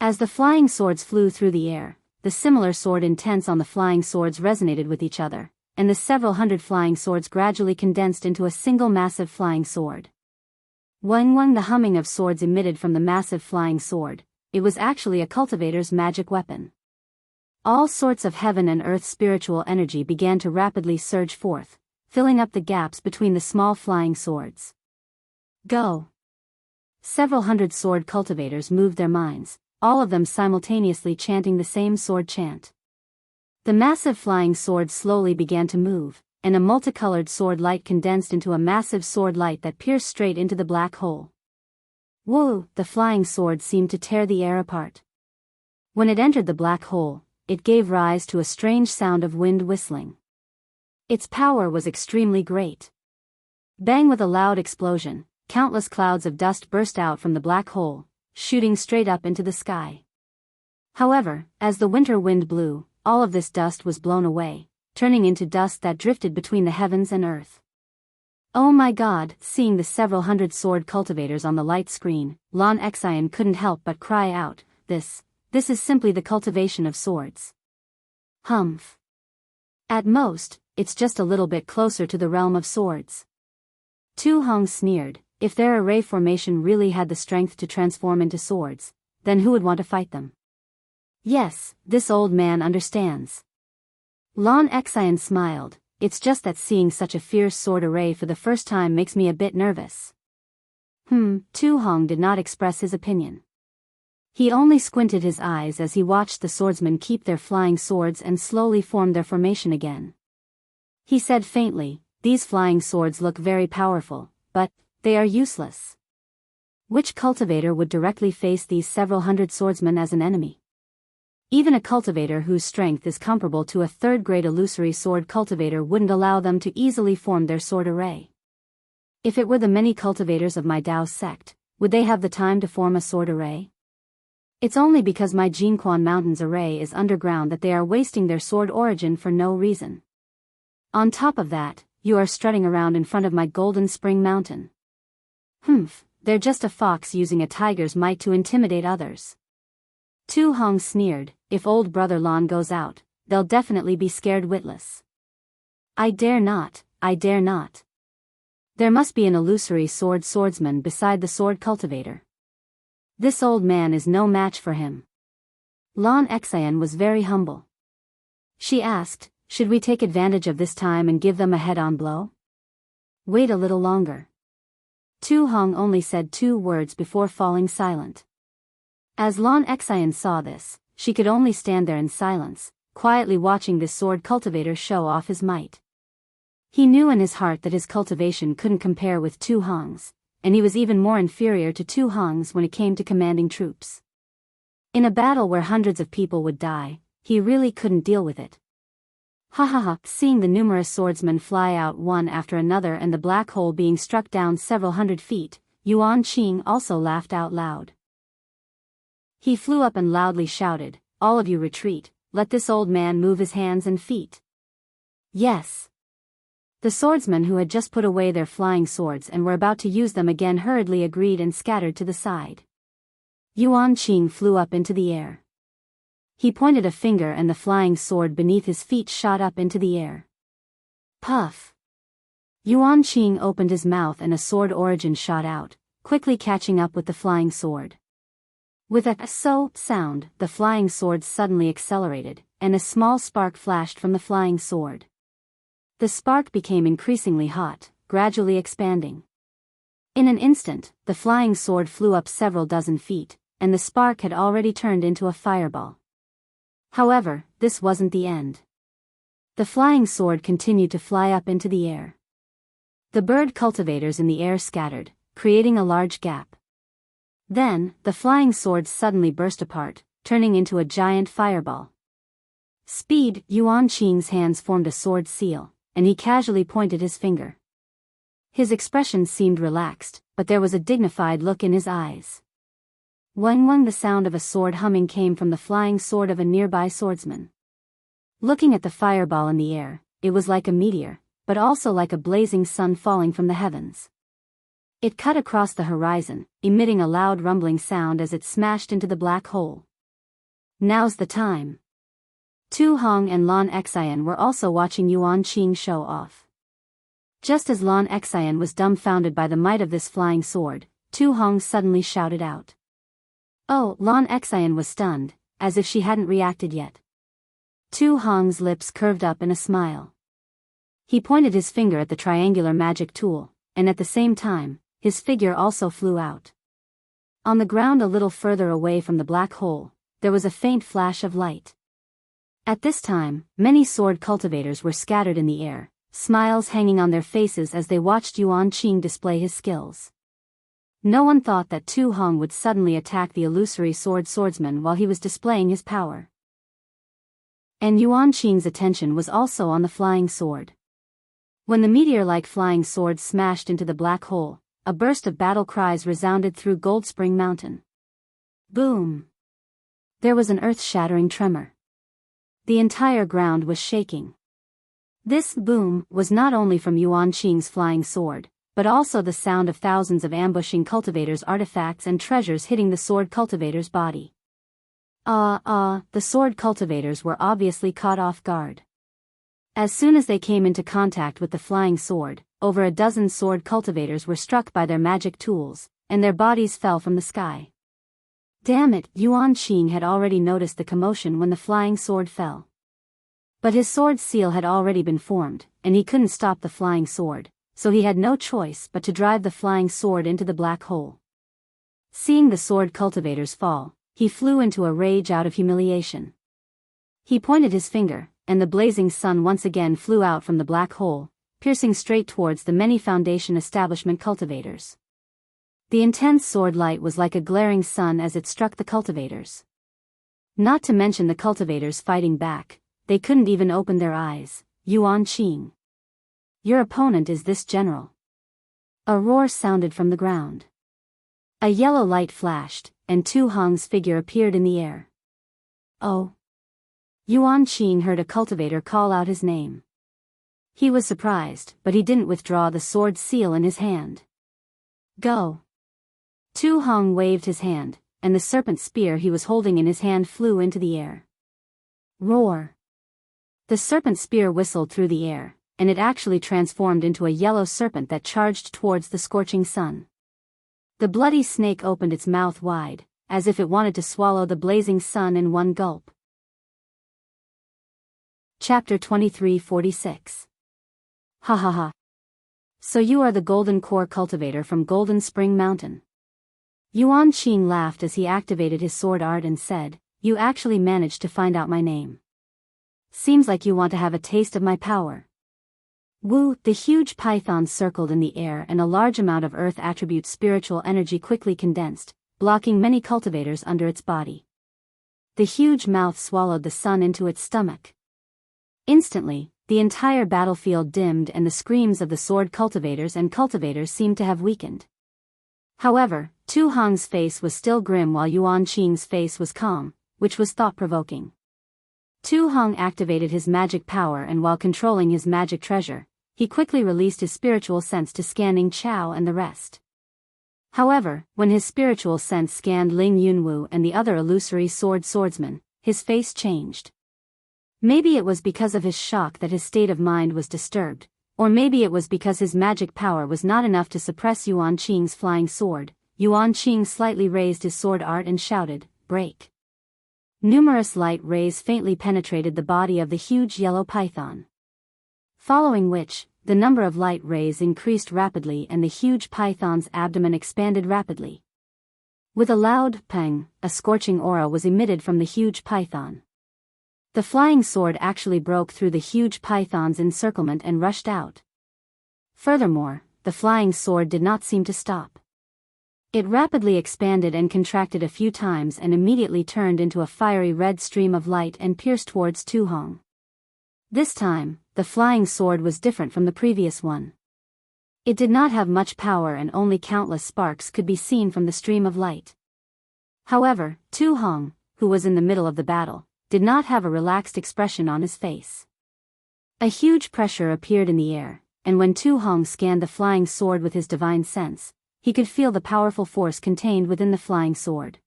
As the flying swords flew through the air, the similar sword intents on the flying swords resonated with each other, and the several hundred flying swords gradually condensed into a single massive flying sword. Wang Wang, the humming of swords emitted from the massive flying sword. It was actually a cultivator's magic weapon. All sorts of heaven and earth spiritual energy began to rapidly surge forth, filling up the gaps between the small flying swords. Go! Several hundred sword cultivators moved their minds, all of them simultaneously chanting the same sword chant. The massive flying sword slowly began to move, and a multicolored sword light condensed into a massive sword light that pierced straight into the black hole. Whoa! The flying sword seemed to tear the air apart. When it entered the black hole, it gave rise to a strange sound of wind whistling. Its power was extremely great. Bang! With a loud explosion, countless clouds of dust burst out from the black hole, shooting straight up into the sky. However, as the winter wind blew, all of this dust was blown away, turning into dust that drifted between the heavens and earth. Oh my God! Seeing the several hundred sword cultivators on the light screen, Lan Xian couldn't help but cry out, This is simply the cultivation of swords. Humph. At most, it's just a little bit closer to the realm of swords. Tu Hong sneered, if their array formation really had the strength to transform into swords, then who would want to fight them? Yes, this old man understands. Lan Xian smiled, it's just that seeing such a fierce sword array for the first time makes me a bit nervous. Tu Hong did not express his opinion. He only squinted his eyes as he watched the swordsmen keep their flying swords and slowly form their formation again. He said faintly, these flying swords look very powerful, but they are useless. Which cultivator would directly face these several hundred swordsmen as an enemy? Even a cultivator whose strength is comparable to a third-grade illusory sword cultivator wouldn't allow them to easily form their sword array. If it were the many cultivators of my Dao sect, would they have the time to form a sword array? It's only because my Jinquan Mountains array is underground that they are wasting their sword origin for no reason. On top of that, you are strutting around in front of my Golden Spring Mountain. They're just a fox using a tiger's might to intimidate others. Tu Hong sneered, if old brother Lan goes out, they'll definitely be scared witless. I dare not. There must be an illusory swordsman beside the sword cultivator. This old man is no match for him. Lan Xian was very humble. She asked, should we take advantage of this time and give them a head-on blow? Wait a little longer. Tu Hong only said 2 words before falling silent. As Lan Xian saw this, she could only stand there in silence, quietly watching this sword cultivator show off his might. He knew in his heart that his cultivation couldn't compare with Tu Hong's, and he was even more inferior to Tu Hong's when it came to commanding troops. In a battle where hundreds of people would die, he really couldn't deal with it. Ha ha ha! Seeing the numerous swordsmen fly out one after another and the black hole being struck down several hundred feet, Yuan Qing also laughed out loud. He flew up and loudly shouted, "All of you retreat, let this old man move his hands and feet." Yes. The swordsmen who had just put away their flying swords and were about to use them again hurriedly agreed and scattered to the side. Yuan Qing flew up into the air. He pointed a finger and the flying sword beneath his feet shot up into the air. Puff! Yuan Qing opened his mouth and a sword origin shot out, quickly catching up with the flying sword. With a "so" sound, the flying sword suddenly accelerated, and a small spark flashed from the flying sword. The spark became increasingly hot, gradually expanding. In an instant, the flying sword flew up several dozen feet, and the spark had already turned into a fireball. However, this wasn't the end. The flying sword continued to fly up into the air. The bird cultivators in the air scattered, creating a large gap. Then, the flying sword suddenly burst apart, turning into a giant fireball. Speed! Yuan Qing's hands formed a sword seal, and he casually pointed his finger. His expression seemed relaxed, but there was a dignified look in his eyes. Wang Wang! The sound of a sword humming came from the flying sword of a nearby swordsman. Looking at the fireball in the air, it was like a meteor, but also like a blazing sun falling from the heavens. It cut across the horizon, emitting a loud rumbling sound as it smashed into the black hole. Now's the time. Tu Hong and Lan Xian were also watching Yuan Qing show off. Just as Lan Xian was dumbfounded by the might of this flying sword, Tu Hong suddenly shouted out. Oh! Lan Xian was stunned, as if she hadn't reacted yet. Tu Hong's lips curved up in a smile. He pointed his finger at the triangular magic tool, and at the same time, his figure also flew out. On the ground a little further away from the black hole, there was a faint flash of light. At this time, many sword cultivators were scattered in the air, smiles hanging on their faces as they watched Yuan Qing display his skills. No one thought that Tu Hong would suddenly attack the illusory swordsman while he was displaying his power. And Yuan Qing's attention was also on the flying sword. When the meteor-like flying sword smashed into the black hole, a burst of battle cries resounded through Gold Spring Mountain. Boom! There was an earth-shattering tremor. The entire ground was shaking. This boom was not only from Yuan Qing's flying sword, but also the sound of thousands of ambushing cultivators' artifacts and treasures hitting the sword cultivator's body. The sword cultivators were obviously caught off guard. As soon as they came into contact with the flying sword, over a dozen sword cultivators were struck by their magic tools, and their bodies fell from the sky. Damn it! Yuan Qing had already noticed the commotion when the flying sword fell. But his sword seal had already been formed, and he couldn't stop the flying sword, so he had no choice but to drive the flying sword into the black hole. Seeing the sword cultivators fall, he flew into a rage out of humiliation. He pointed his finger, and the blazing sun once again flew out from the black hole, piercing straight towards the many Foundation establishment cultivators. The intense sword light was like a glaring sun as it struck the cultivators. Not to mention the cultivators fighting back, they couldn't even open their eyes. Yuan Qing. Your opponent is this general. A roar sounded from the ground. A yellow light flashed, and Tu Hong's figure appeared in the air. Oh! Yuan Qing heard a cultivator call out his name. He was surprised, but he didn't withdraw the sword seal in his hand. Go! Tu Hong waved his hand, and the serpent spear he was holding in his hand flew into the air. Roar! The serpent spear whistled through the air, and it actually transformed into a yellow serpent that charged towards the scorching sun. The bloody snake opened its mouth wide, as if it wanted to swallow the blazing sun in one gulp. Chapter 2346. Ha ha ha. So you are the Golden Core cultivator from Golden Spring Mountain. Yuan Qing laughed as he activated his sword art and said, "You actually managed to find out my name. Seems like you want to have a taste of my power." Wu, the huge python circled in the air and a large amount of earth attribute spiritual energy quickly condensed, blocking many cultivators under its body. The huge mouth swallowed the sun into its stomach. Instantly, the entire battlefield dimmed and the screams of the sword cultivators seemed to have weakened. However, Tu Hong's face was still grim while Yuan Qing's face was calm, which was thought-provoking. Tu Hong activated his magic power and while controlling his magic treasure, he quickly released his spiritual sense to scanning Chao and the rest. However, when his spiritual sense scanned Ling Yunwu and the other illusory swordsmen, his face changed. Maybe it was because of his shock that his state of mind was disturbed, or maybe it was because his magic power was not enough to suppress Yuan Qing's flying sword. Yuan Qing slightly raised his sword art and shouted, "Break." Numerous light rays faintly penetrated the body of the huge yellow python. Following which, the number of light rays increased rapidly and the huge python's abdomen expanded rapidly. With a loud pang, a scorching aura was emitted from the huge python. The flying sword actually broke through the huge python's encirclement and rushed out. Furthermore, the flying sword did not seem to stop. It rapidly expanded and contracted a few times and immediately turned into a fiery red stream of light and pierced towards Tu Hong. This time, the flying sword was different from the previous one. It did not have much power and only countless sparks could be seen from the stream of light. However, Tu Hong, who was in the middle of the battle, did not have a relaxed expression on his face. A huge pressure appeared in the air, and when Tu Hong scanned the flying sword with his divine sense, he could feel the powerful force contained within the flying sword.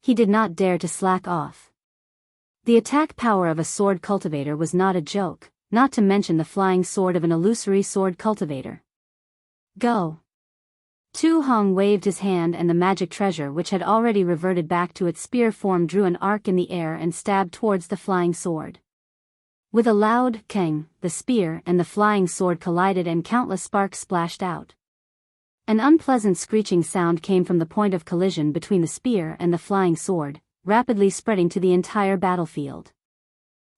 He did not dare to slack off. The attack power of a sword cultivator was not a joke, not to mention the flying sword of an illusory sword cultivator. Go! Tu Hong waved his hand and the magic treasure which had already reverted back to its spear form drew an arc in the air and stabbed towards the flying sword. With a loud "keng," the spear and the flying sword collided and countless sparks splashed out. An unpleasant screeching sound came from the point of collision between the spear and the flying sword, rapidly spreading to the entire battlefield.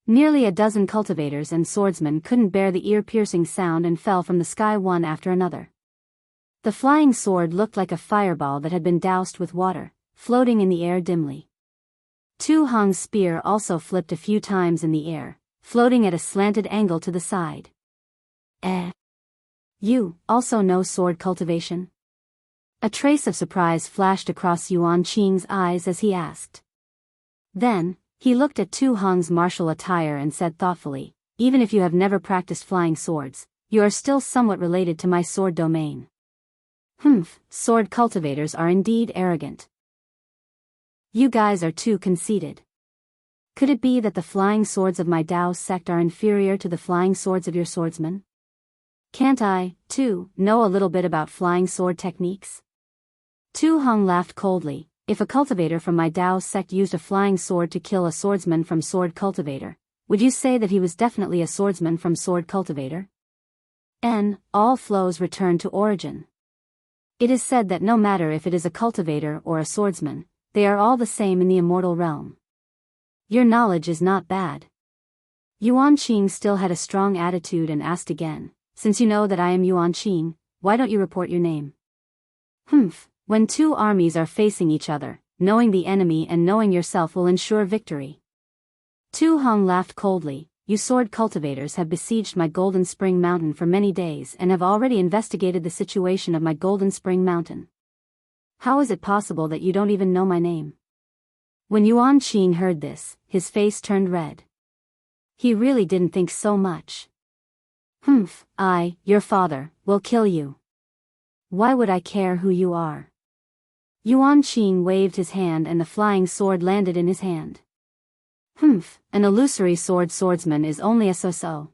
Nearly a dozen cultivators and swordsmen couldn't bear the ear-piercing sound and fell from the sky one after another. The flying sword looked like a fireball that had been doused with water, floating in the air dimly. Tu Hong's spear also flipped a few times in the air, floating at a slanted angle to the side. You also know sword cultivation? A trace of surprise flashed across Yuan Qing's eyes as he asked. Then, he looked at Tu Hong's martial attire and said thoughtfully, "Even if you have never practiced flying swords, you are still somewhat related to my sword domain." Sword cultivators are indeed arrogant. You guys are too conceited. Could it be that the flying swords of my Daoist sect are inferior to the flying swords of your swordsmen? Can't I, too, know a little bit about flying sword techniques? Tu Hong laughed coldly. If a cultivator from my Daoist sect used a flying sword to kill a swordsman from sword cultivator, would you say that he was definitely a swordsman from sword cultivator? All flows return to origin. It is said that no matter if it is a cultivator or a swordsman, they are all the same in the immortal realm. Your knowledge is not bad. Yuan Qing still had a strong attitude and asked again, "Since you know that I am Yuan Qing, why don't you report your name?" When two armies are facing each other, knowing the enemy and knowing yourself will ensure victory. Tu Hong laughed coldly. You sword cultivators have besieged my Golden Spring Mountain for many days and have already investigated the situation of my Golden Spring Mountain. How is it possible that you don't even know my name? When Yuan Qing heard this, his face turned red. He really didn't think so much. Your father, will kill you. Why would I care who you are? Yuan Qing waved his hand and the flying sword landed in his hand. An illusory swordsman is only a so-so.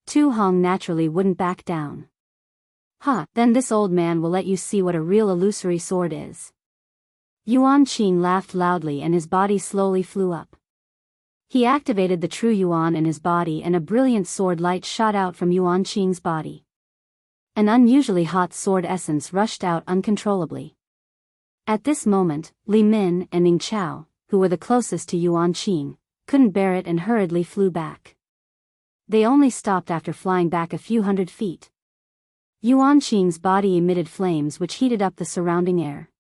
Tu Hong naturally wouldn't back down. Then this old man will let you see what a real illusory sword is. Yuan Qing laughed loudly and his body slowly flew up. He activated the true Yuan in his body and a brilliant sword light shot out from Yuan Qing's body. An unusually hot sword essence rushed out uncontrollably. At this moment, Li Min and Ning Chao, who were the closest to Yuan Qing, couldn't bear it and hurriedly flew back. They only stopped after flying back a few hundred feet. Yuan Qing's body emitted flames which heated up the surrounding air.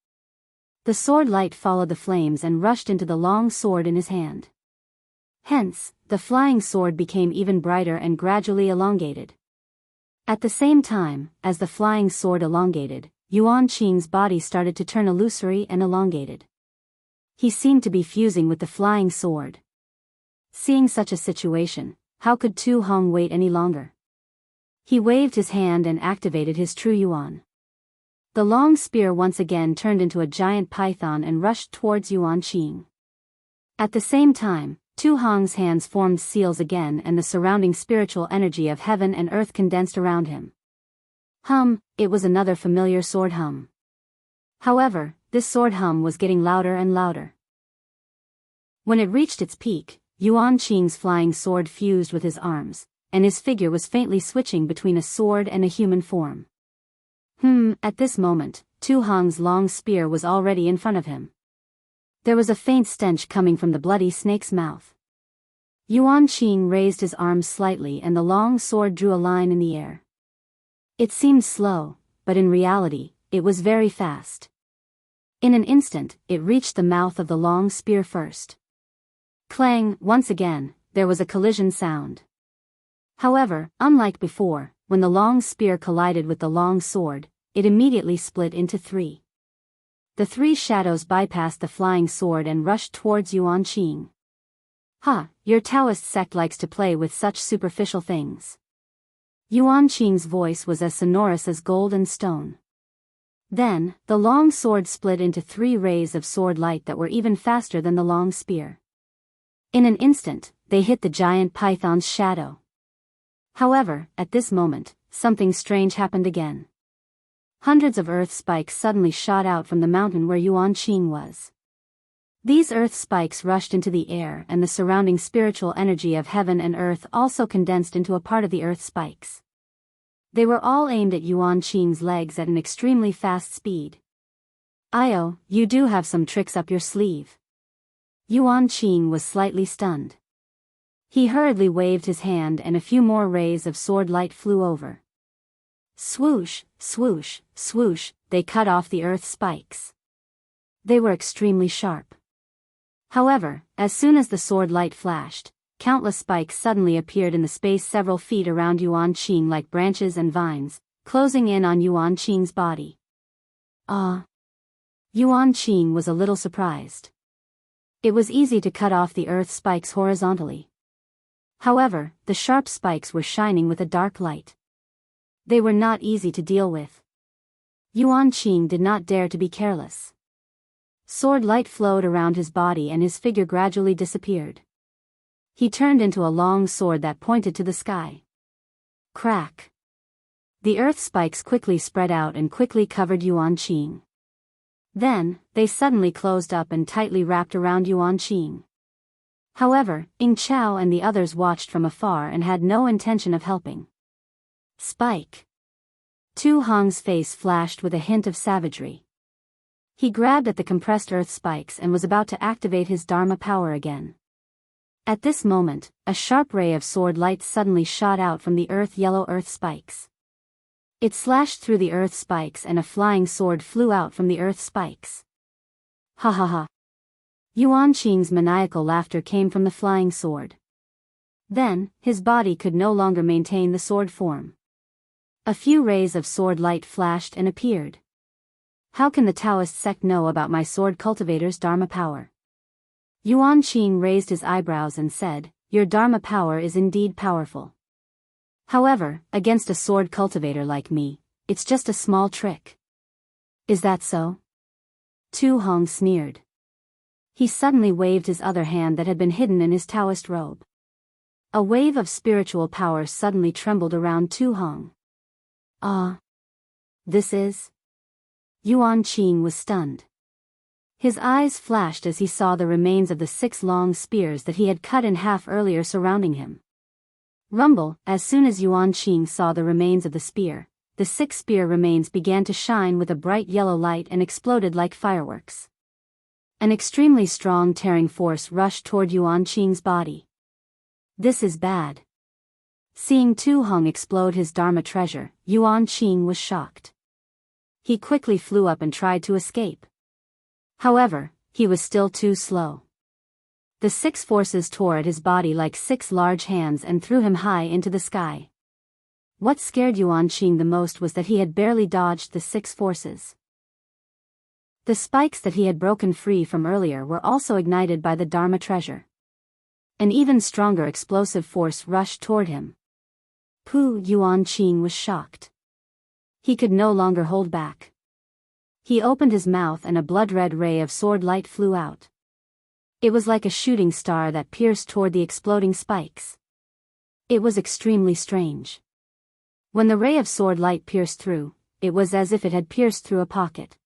The sword light followed the flames and rushed into the long sword in his hand. Hence, the flying sword became even brighter and gradually elongated. At the same time, as the flying sword elongated, Yuan Qing's body started to turn illusory and elongated. He seemed to be fusing with the flying sword. Seeing such a situation, how could Tu Hong wait any longer? He waved his hand and activated his true Yuan. The long spear once again turned into a giant python and rushed towards Yuan Qing. At the same time, Tu Hong's hands formed seals again and the surrounding spiritual energy of heaven and earth condensed around him. It was another familiar sword hum. However, this sword hum was getting louder and louder. When it reached its peak, Yuan Qing's flying sword fused with his arms, and his figure was faintly switching between a sword and a human form. At this moment, Tu Hong's long spear was already in front of him. There was a faint stench coming from the bloody snake's mouth. Yuan Qing raised his arms slightly and the long sword drew a line in the air. It seemed slow, but in reality, it was very fast. In an instant, it reached the mouth of the long spear first. Clang, once again, there was a collision sound. However, unlike before, when the long spear collided with the long sword, it immediately split into three. The three shadows bypassed the flying sword and rushed towards Yuan Qing. Your Taoist sect likes to play with such superficial things. Yuan Qing's voice was as sonorous as gold and stone. Then, the long sword split into three rays of sword light that were even faster than the long spear. In an instant, they hit the giant python's shadow. However, at this moment, something strange happened again. Hundreds of earth spikes suddenly shot out from the mountain where Yuan Qing was. These earth spikes rushed into the air and the surrounding spiritual energy of heaven and earth also condensed into a part of the earth spikes. They were all aimed at Yuan Qing's legs at an extremely fast speed. "Io, you do have some tricks up your sleeve." Yuan Qing was slightly stunned. He hurriedly waved his hand and a few more rays of sword light flew over. Swoosh, swoosh, swoosh, they cut off the earth spikes. They were extremely sharp. However, as soon as the sword light flashed, countless spikes suddenly appeared in the space several feet around Yuan Qing like branches and vines, closing in on Yuan Qing's body. Yuan Qing was a little surprised. It was easy to cut off the earth spikes horizontally. However, the sharp spikes were shining with a dark light. They were not easy to deal with. Yuan Qing did not dare to be careless. Sword light flowed around his body and his figure gradually disappeared. He turned into a long sword that pointed to the sky. Crack! The earth spikes quickly spread out and quickly covered Yuan Qing. Then, they suddenly closed up and tightly wrapped around Yuan Qing. However, Ing Chao and the others watched from afar and had no intention of helping. Spike! Tu Hong's face flashed with a hint of savagery. He grabbed at the compressed earth spikes and was about to activate his Dharma power again. At this moment, a sharp ray of sword light suddenly shot out from the yellow earth spikes. It slashed through the earth spikes and a flying sword flew out from the earth spikes. Ha ha ha! Yuan Qing's maniacal laughter came from the flying sword. Then, his body could no longer maintain the sword form. A few rays of sword light flashed and appeared. How can the Taoist sect know about my sword cultivator's Dharma power? Yuan Qing raised his eyebrows and said, "Your Dharma power is indeed powerful. However, against a sword cultivator like me, it's just a small trick." "Is that so?" Tu Hong sneered. He suddenly waved his other hand that had been hidden in his Taoist robe. A wave of spiritual power suddenly trembled around Tu Hong. This is... Yuan Qing was stunned. His eyes flashed as he saw the remains of the 6 long spears that he had cut in half earlier surrounding him. Rumble, as soon as Yuan Qing saw the remains of the spear, the 6 spear remains began to shine with a bright yellow light and exploded like fireworks. An extremely strong tearing force rushed toward Yuan Qing's body. This is bad. Seeing Tu Hong explode his Dharma treasure, Yuan Qing was shocked. He quickly flew up and tried to escape. However, he was still too slow. The 6 forces tore at his body like 6 large hands and threw him high into the sky. What scared Yuan Qing the most was that he had barely dodged the 6 forces. The spikes that he had broken free from earlier were also ignited by the Dharma treasure. An even stronger explosive force rushed toward him. Yuan Qing was shocked. He could no longer hold back. He opened his mouth and a blood-red ray of sword light flew out. It was like a shooting star that pierced toward the exploding spikes. It was extremely strange. When the ray of sword light pierced through, it was as if it had pierced through a pocket.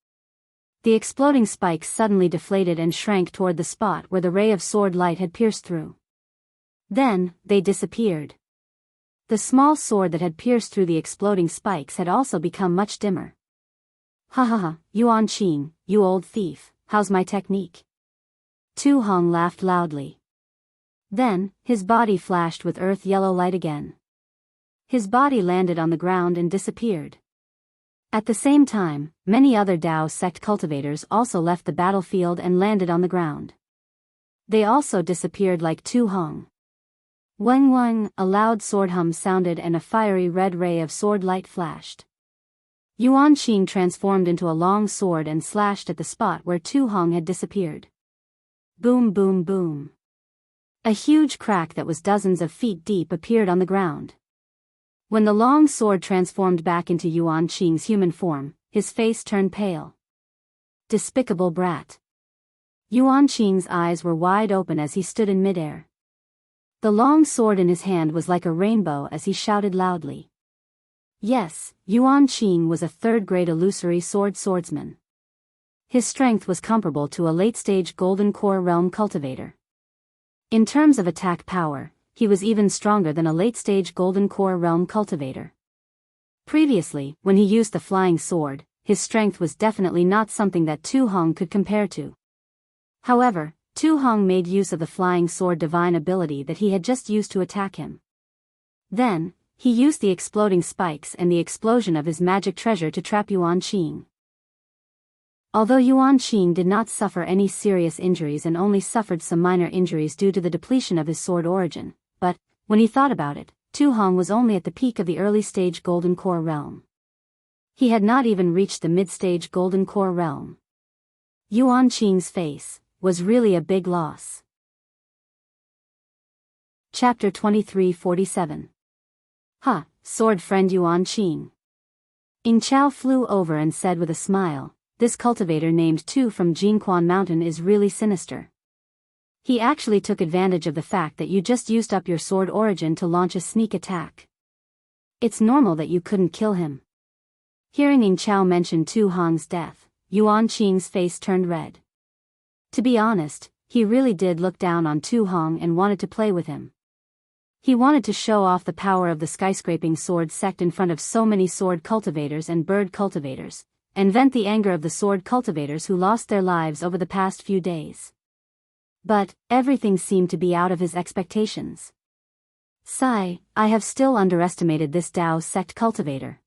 The exploding spikes suddenly deflated and shrank toward the spot where the ray of sword light had pierced through. Then, they disappeared. The small sword that had pierced through the exploding spikes had also become much dimmer. Ha ha ha, Yuan Qing, you old thief, how's my technique? Tu Hong laughed loudly. Then, his body flashed with earth yellow light again. His body landed on the ground and disappeared. At the same time, many other Dao sect cultivators also left the battlefield and landed on the ground. They also disappeared like Tu Hong. Weng weng, a loud sword hum sounded and a fiery red ray of sword light flashed. Yuan Qing transformed into a long sword and slashed at the spot where Tu Hong had disappeared. Boom boom boom. A huge crack that was dozens of feet deep appeared on the ground. When the long sword transformed back into Yuan Qing's human form, his face turned pale. Despicable brat. Yuan Qing's eyes were wide open as he stood in midair. The long sword in his hand was like a rainbow as he shouted loudly. Yes, Yuan Qing was a third-grade illusory swordsman. His strength was comparable to a late-stage Golden Core Realm cultivator. In terms of attack power, he was even stronger than a late-stage Golden Core Realm cultivator. Previously, when he used the flying sword, his strength was definitely not something that Tu Hong could compare to. However, Tu Hong made use of the flying sword divine ability that he had just used to attack him. Then, he used the exploding spikes and the explosion of his magic treasure to trap Yuan Qing. Although Yuan Qing did not suffer any serious injuries and only suffered some minor injuries due to the depletion of his sword origin, but, when he thought about it, Tu Hong was only at the peak of the early-stage Golden Core Realm. He had not even reached the mid-stage Golden Core Realm. Yuan Qing's face was really a big loss. Chapter 2347. Ha, sword friend Yuan Qing. Ing Chao flew over and said with a smile, this cultivator named Tu from Jingquan Mountain is really sinister. He actually took advantage of the fact that you just used up your sword origin to launch a sneak attack. It's normal that you couldn't kill him. Hearing Ing Chao mention Tu Hong's death, Yuan Qing's face turned red. To be honest, he really did look down on Tu Hong and wanted to play with him. He wanted to show off the power of the skyscraping sword sect in front of so many sword cultivators and bird cultivators, and vent the anger of the sword cultivators who lost their lives over the past few days. But, everything seemed to be out of his expectations. Sigh, I have still underestimated this Dao sect cultivator.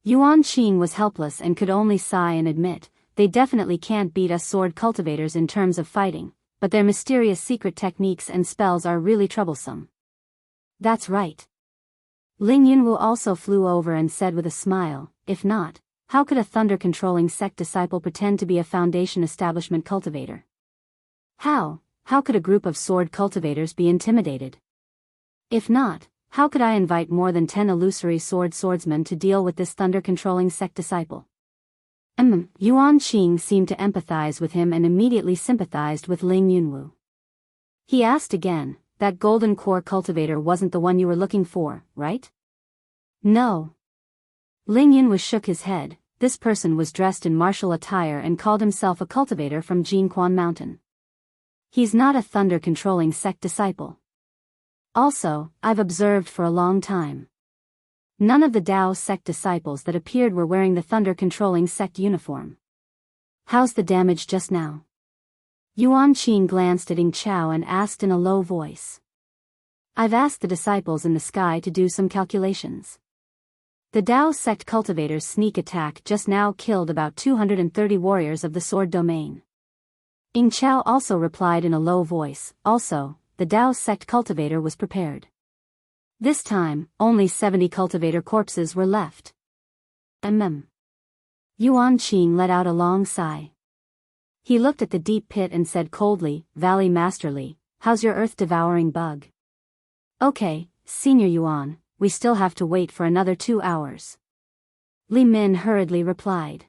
Yuan Qing was helpless and could only sigh and admit, they definitely can't beat us sword cultivators in terms of fighting, but their mysterious secret techniques and spells are really troublesome. That's right. Ling Yunwu also flew over and said with a smile, if not, how could a thunder-controlling sect disciple pretend to be a foundation establishment cultivator? How could a group of sword cultivators be intimidated? If not, how could I invite more than 10 illusory swordsmen to deal with this thunder-controlling sect disciple? Yuan Qing seemed to empathize with him and immediately sympathized with Ling Yunwu. He asked again, that golden core cultivator wasn't the one you were looking for, right? No. Ling Yunwu shook his head. This person was dressed in martial attire and called himself a cultivator from Jingquan Mountain. He's not a thunder-controlling sect disciple. Also, I've observed for a long time. None of the Daoist sect disciples that appeared were wearing the thunder-controlling sect uniform. How's the damage just now? Yuan Qing glanced at Ying Chao and asked in a low voice. I've asked the disciples in the sky to do some calculations. The Daoist sect cultivator's sneak attack just now killed about 230 warriors of the sword domain. Ying Chao also replied in a low voice, also, the Daoist sect cultivator was prepared. This time, only 70 cultivator corpses were left. Yuan Qing let out a long sigh. He looked at the deep pit and said coldly, Valley Masterly, how's your earth-devouring bug? Okay, Senior Yuan, we still have to wait for another 2 hours. Li Min hurriedly replied.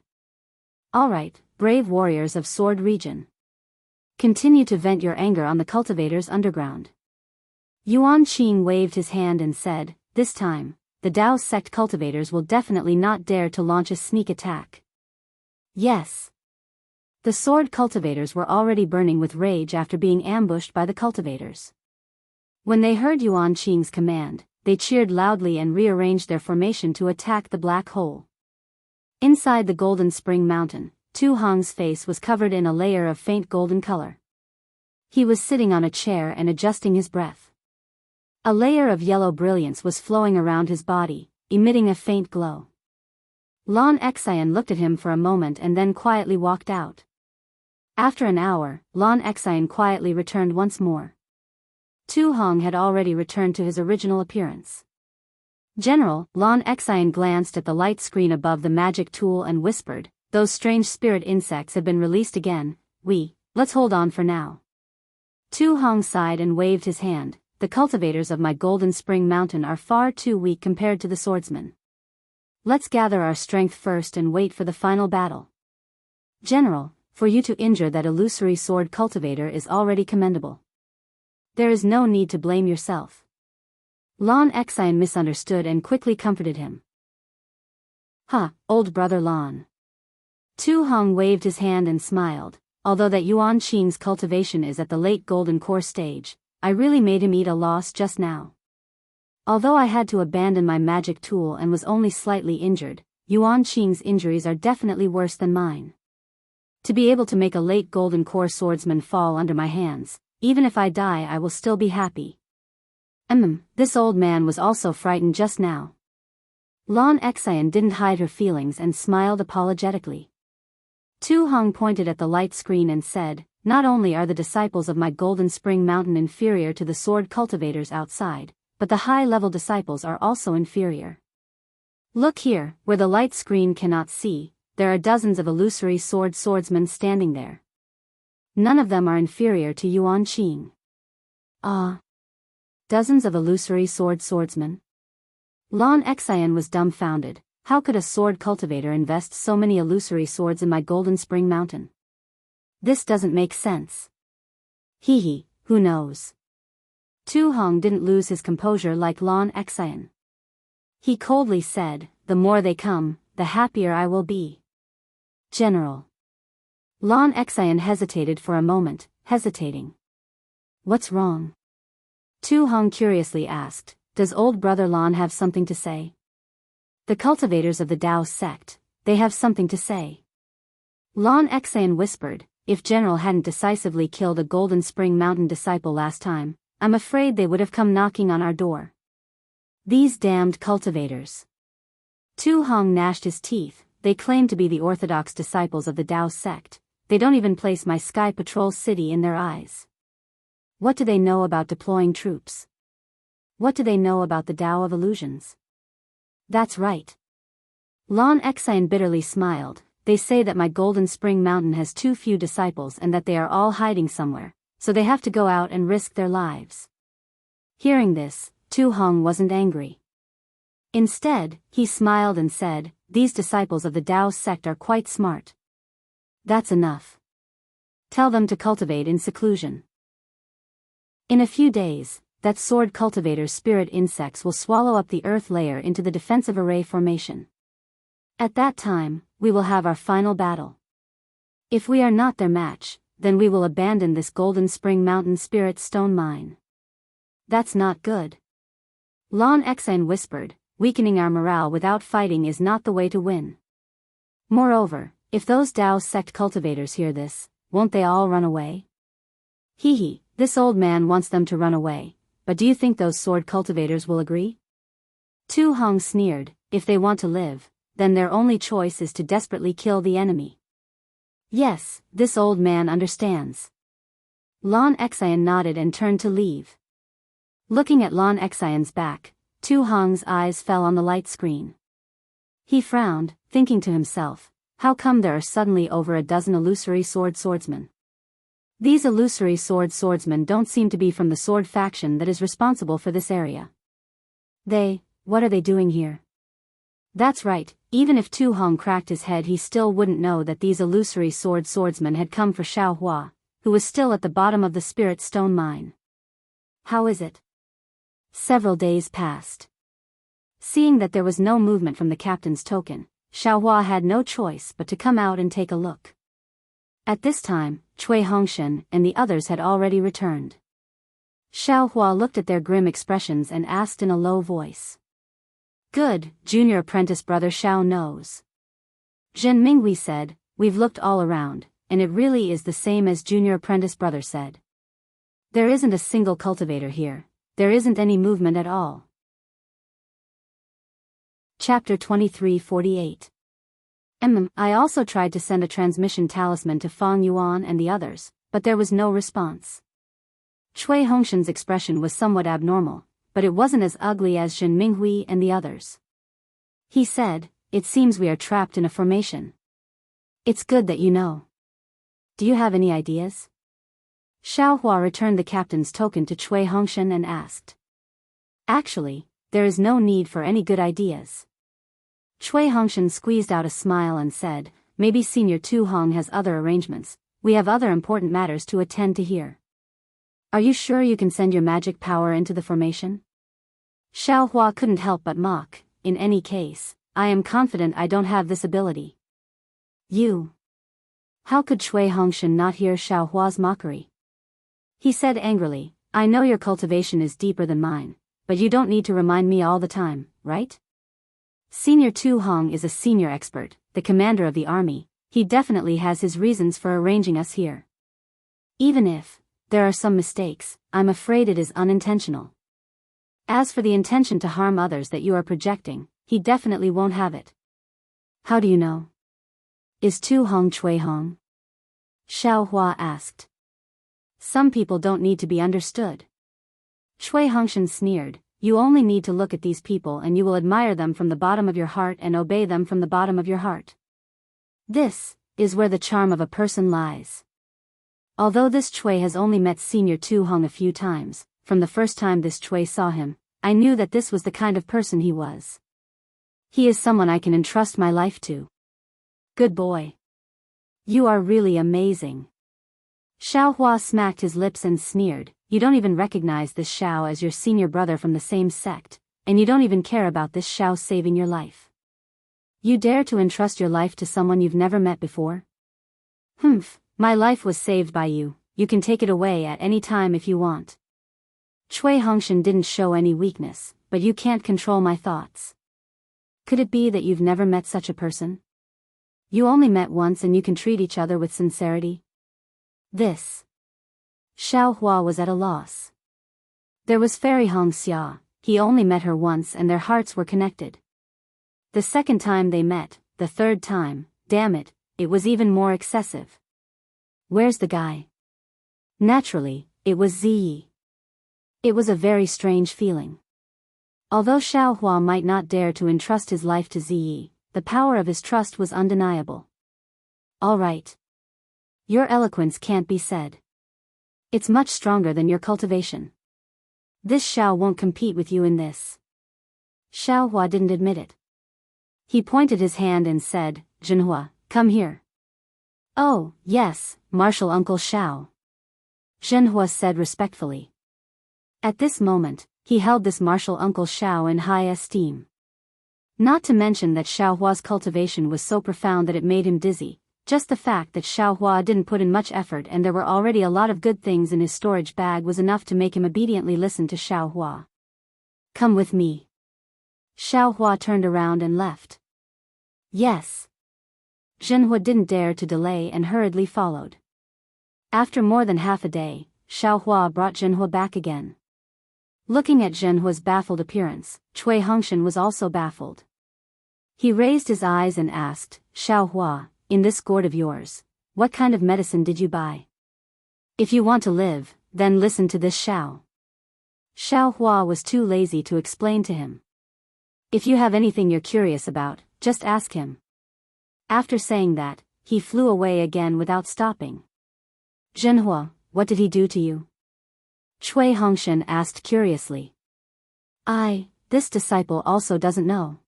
All right, brave warriors of Sword Region. Continue to vent your anger on the cultivators underground. Yuan Qing waved his hand and said, this time, the Daoist sect cultivators will definitely not dare to launch a sneak attack. Yes. The sword cultivators were already burning with rage after being ambushed by the cultivators. When they heard Yuan Qing's command, they cheered loudly and rearranged their formation to attack the black hole. Inside the Golden Spring Mountain, Tu Hong's face was covered in a layer of faint golden color. He was sitting on a chair and adjusting his breath. A layer of yellow brilliance was flowing around his body, emitting a faint glow. Lan Xian looked at him for a moment and then quietly walked out. After an hour, Lan Xian quietly returned once more. Tu Hong had already returned to his original appearance. General, Lan Xian glanced at the light screen above the magic tool and whispered, those strange spirit insects have been released again, let's hold on for now. Tu Hong sighed and waved his hand, the cultivators of my Golden Spring Mountain are far too weak compared to the swordsmen. Let's gather our strength first and wait for the final battle. General, for you to injure that illusory sword cultivator is already commendable. There is no need to blame yourself. Lan Xian misunderstood and quickly comforted him. Old brother Lan. Tu Hong waved his hand and smiled, although that Yuan Qing's cultivation is at the late golden core stage, I really made him eat a loss just now. Although I had to abandon my magic tool and was only slightly injured, Yuan Qing's injuries are definitely worse than mine. To be able to make a late golden core swordsman fall under my hands, even if I die I will still be happy. This old man was also frightened just now. Lan Xian didn't hide her feelings and smiled apologetically. Tu Hong pointed at the light screen and said, not only are the disciples of my Golden Spring Mountain inferior to the sword cultivators outside, but the high-level disciples are also inferior. Look here, where the light screen cannot see, there are dozens of illusory swordsmen standing there. None of them are inferior to Yuan Qing. Dozens of illusory swordsmen? Lan Xian was dumbfounded. How could a sword cultivator invest so many illusory swords in my Golden Spring Mountain? This doesn't make sense. Who knows? Tu Hong didn't lose his composure like Lan Xian. He coldly said, the more they come, the happier I will be. General. Lan Xian hesitated for a moment, hesitating. What's wrong? Tu Hong curiously asked, does old brother Lan have something to say? The cultivators of the Daoist sect, they have something to say. Lan Xian whispered, if General hadn't decisively killed a Golden Spring Mountain disciple last time, I'm afraid they would have come knocking on our door. These damned cultivators. Tu Hong gnashed his teeth, they claim to be the orthodox disciples of the Daoist sect, they don't even place my Sky Patrol city in their eyes. What do they know about deploying troops? What do they know about the Tao of illusions? That's right. Lan Xian bitterly smiled, they say that my Golden Spring Mountain has too few disciples and that they are all hiding somewhere, so they have to go out and risk their lives. Hearing this, Tu Hong wasn't angry. Instead, he smiled and said, these disciples of the Daoist sect are quite smart. That's enough. Tell them to cultivate in seclusion. In a few days, that sword cultivator's spirit insects will swallow up the earth layer into the defensive array formation. At that time, we will have our final battle. If we are not their match, then we will abandon this Golden Spring Mountain spirit stone mine. That's not good. Lan Xian whispered, weakening our morale without fighting is not the way to win. Moreover, if those Daoist sect cultivators hear this, won't they all run away? Hee, this old man wants them to run away, but do you think those sword cultivators will agree? Tu Hong sneered, if they want to live, then their only choice is to desperately kill the enemy. Yes, this old man understands. Lan Xian nodded and turned to leave. Looking at Lan Xian's back, Tu Hong's eyes fell on the light screen. He frowned, thinking to himself, how come there are suddenly over a dozen illusory swordsmen? These illusory swordsmen don't seem to be from the sword faction that is responsible for this area. What are they doing here? That's right, even if Tu Hong cracked his head he still wouldn't know that these illusory swordsmen had come for Xiao Hua, who was still at the bottom of the spirit stone mine. How is it? Several days passed. Seeing that there was no movement from the captain's token, Xiao Hua had no choice but to come out and take a look. At this time, Cui Hongshan and the others had already returned. Xiao Hua looked at their grim expressions and asked in a low voice. Good, junior apprentice brother Xiao knows. Zhen Minghui said, we've looked all around, and it really is the same as junior apprentice brother said. There isn't a single cultivator here, there isn't any movement at all. Chapter 2348. I also tried to send a transmission talisman to Fang Yuan and the others, but there was no response. Cui Hongshan's expression was somewhat abnormal, but it wasn't as ugly as Zhen Minghui and the others. He said, it seems we are trapped in a formation. It's good that you know. Do you have any ideas? Xiao Hua returned the captain's token to Cui Hongshan and asked. Actually, there is no need for any good ideas. Cui Hongshan squeezed out a smile and said, maybe Senior Tu Hong has other arrangements, we have other important matters to attend to here. Are you sure you can send your magic power into the formation? Xiao Hua couldn't help but mock, in any case, I am confident I don't have this ability. You. How could Cui Hongshan not hear Xiao Hua's mockery? He said angrily, I know your cultivation is deeper than mine, but you don't need to remind me all the time, right? Senior Tu Hong is a senior expert, the commander of the army, he definitely has his reasons for arranging us here. Even if there are some mistakes, I'm afraid it is unintentional. As for the intention to harm others that you are projecting, he definitely won't have it. How do you know? Is Tu Hong Cui Hong? Xiao Hua asked. Some people don't need to be understood. Cui Hongshan sneered, you only need to look at these people and you will admire them from the bottom of your heart and obey them from the bottom of your heart. This is where the charm of a person lies. Although this Cui has only met Senior Tu Hong a few times, from the first time this Cui saw him, I knew that this was the kind of person he was. He is someone I can entrust my life to. Good boy. You are really amazing. Xiao Hua smacked his lips and sneered, you don't even recognize this Xiao as your senior brother from the same sect, and you don't even care about this Xiao saving your life. You dare to entrust your life to someone you've never met before? Humph. My life was saved by you, you can take it away at any time if you want. Cui Hongshan didn't show any weakness, but you can't control my thoughts. Could it be that you've never met such a person? You only met once and you can treat each other with sincerity? This. Xiao Hua was at a loss. There was Fairy Hong Xia, he only met her once and their hearts were connected. The second time they met, the third time, damn it, it was even more excessive. Where's the guy? Naturally, it was Ziyi. It was a very strange feeling. Although Xiao Hua might not dare to entrust his life to Ziyi, the power of his trust was undeniable. All right. Your eloquence can't be said. It's much stronger than your cultivation. This Xiao won't compete with you in this. Xiao Hua didn't admit it. He pointed his hand and said, Zhenhua, come here. Oh, yes, Martial Uncle Xiao. Zhenhua said respectfully. At this moment, he held this martial Uncle Xiao in high esteem. Not to mention that Xiao Hua's cultivation was so profound that it made him dizzy, just the fact that Xiao Hua didn't put in much effort and there were already a lot of good things in his storage bag was enough to make him obediently listen to Xiao Hua. Come with me. Xiaohua turned around and left. Yes. Jinhua didn't dare to delay and hurriedly followed. After more than half a day, Xiaohua brought Jinhua back again. Looking at Jinhua's baffled appearance, Cui Hongshan was also baffled. He raised his eyes and asked, Xiaohua, in this gourd of yours, what kind of medicine did you buy? If you want to live, then listen to this Xiao. Xiaohua was too lazy to explain to him. If you have anything you're curious about, just ask him. After saying that, he flew away again without stopping. Jinhua, what did he do to you? Cui Hongshan asked curiously. This disciple also doesn't know.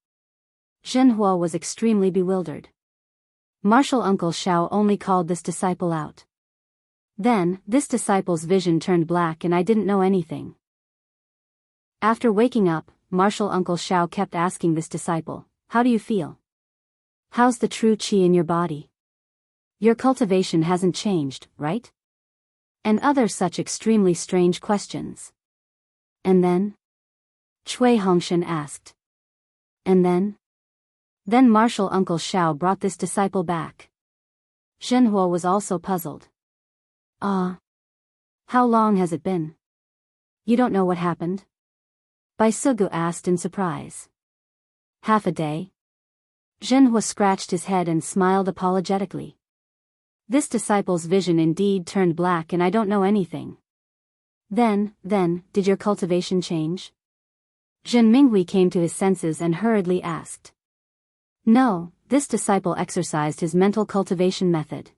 Jinhua was extremely bewildered. Martial Uncle Xiao only called this disciple out. Then, this disciple's vision turned black and I didn't know anything. After waking up, Martial Uncle Xiao kept asking this disciple, how do you feel? How's the true qi in your body? Your cultivation hasn't changed, right? And other such extremely strange questions. And then? Cui Hongshan asked. And then? Then Martial Uncle Xiao brought this disciple back. Jinhua was also puzzled. How long has it been? You don't know what happened? Bai Sugu asked in surprise. Half a day? Jinhua scratched his head and smiled apologetically. This disciple's vision indeed turned black and I don't know anything. Then, did your cultivation change? Jin Minghui came to his senses and hurriedly asked. No, this disciple exercised his mental cultivation method.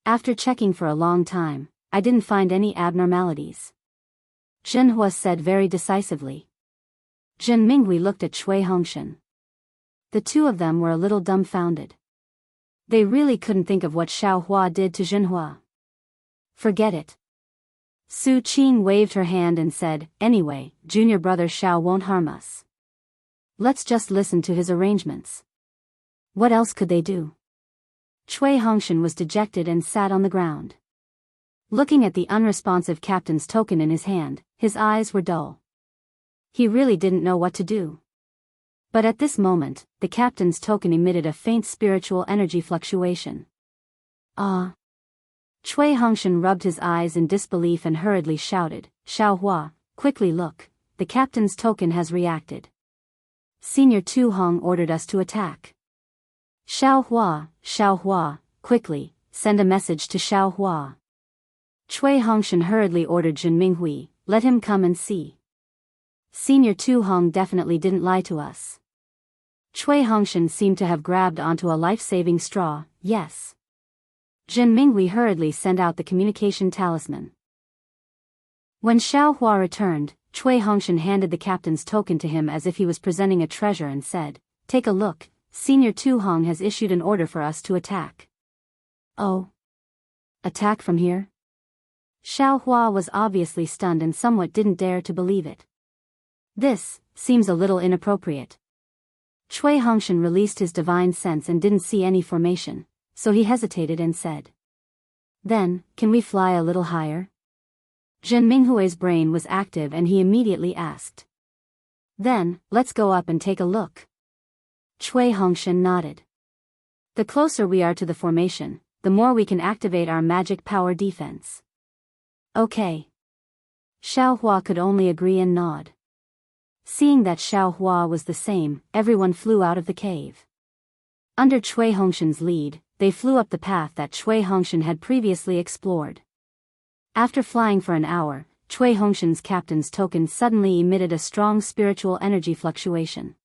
After checking for a long time, I didn't find any abnormalities. Jinhua said very decisively. Jin Minghui looked at Cui Hongshan. The two of them were a little dumbfounded. They really couldn't think of what Xiaohua did to Jinhua. Forget it. Su Qing waved her hand and said, anyway, junior brother Xiao won't harm us. Let's just listen to his arrangements. What else could they do? Cui Hongshan was dejected and sat on the ground. Looking at the unresponsive captain's token in his hand, his eyes were dull. He really didn't know what to do. But at this moment, the captain's token emitted a faint spiritual energy fluctuation. Cui Hongshan rubbed his eyes in disbelief and hurriedly shouted, Xiaohua, quickly look, the captain's token has reacted. Senior Tu Hong ordered us to attack. Xiaohua, quickly, send a message to Xiaohua. Cui Hongshan hurriedly ordered Jin Minghui, let him come and see. Senior Tu Hong definitely didn't lie to us. Cui Hongshan seemed to have grabbed onto a life-saving straw, yes. Jin Minghui hurriedly sent out the communication talisman. When Xiaohua returned, Cui Hongshan handed the captain's token to him as if he was presenting a treasure and said, take a look, Senior Tu Hong has issued an order for us to attack. Oh? Attack from here? Xiaohua was obviously stunned and somewhat didn't dare to believe it. This seems a little inappropriate. Cui Hongshan released his divine sense and didn't see any formation, so he hesitated and said. Then, can we fly a little higher? Jin Minghui's brain was active and he immediately asked. Then, let's go up and take a look. Cui Hongshan nodded. The closer we are to the formation, the more we can activate our magic power defense. Okay. Xiaohua could only agree and nod. Seeing that Xiaohua was the same, everyone flew out of the cave. Under Cui Hongshan's lead, they flew up the path that Cui Hongshan had previously explored. After flying for an hour, Cui Hongshan's captain's token suddenly emitted a strong spiritual energy fluctuation.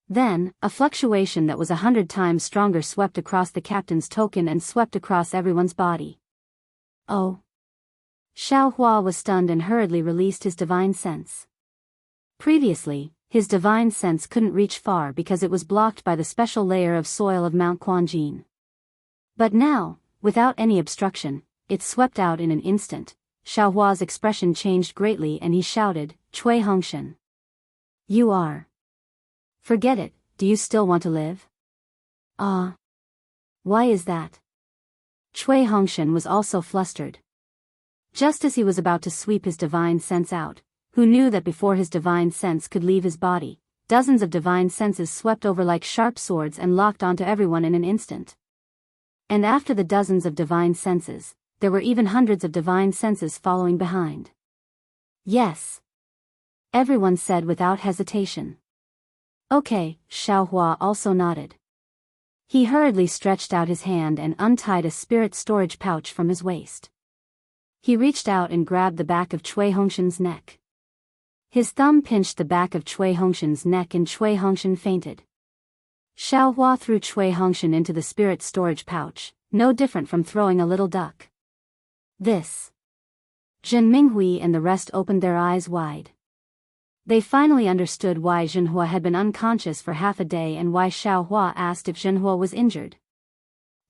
Then, a fluctuation that was 100 times stronger swept across the captain's token and swept across everyone's body. Oh. Xiaohua was stunned and hurriedly released his divine sense. Previously, his divine sense couldn't reach far because it was blocked by the special layer of soil of Mount Quanjin. But now, without any obstruction, it swept out in an instant. Xiaohua's expression changed greatly and he shouted, Cui Hongshan. You are. Forget it, do you still want to live? Why is that? Cui Hongshan was also flustered. Just as he was about to sweep his divine sense out, who knew that before his divine sense could leave his body, dozens of divine senses swept over like sharp swords and locked onto everyone in an instant. And after the dozens of divine senses, there were even hundreds of divine senses following behind. Yes, everyone said without hesitation. Okay, Xiaohua also nodded. He hurriedly stretched out his hand and untied a spirit storage pouch from his waist. He reached out and grabbed the back of Cui Hongshan's neck. His thumb pinched the back of Cui Hongshan's neck and Cui Hongshan fainted. Xiaohua threw Cui Hongshan into the spirit storage pouch, no different from throwing a little duck. This. Zhen Minghui and the rest opened their eyes wide. They finally understood why Zhenhua had been unconscious for half a day and why Xiaohua asked if Zhenhua was injured.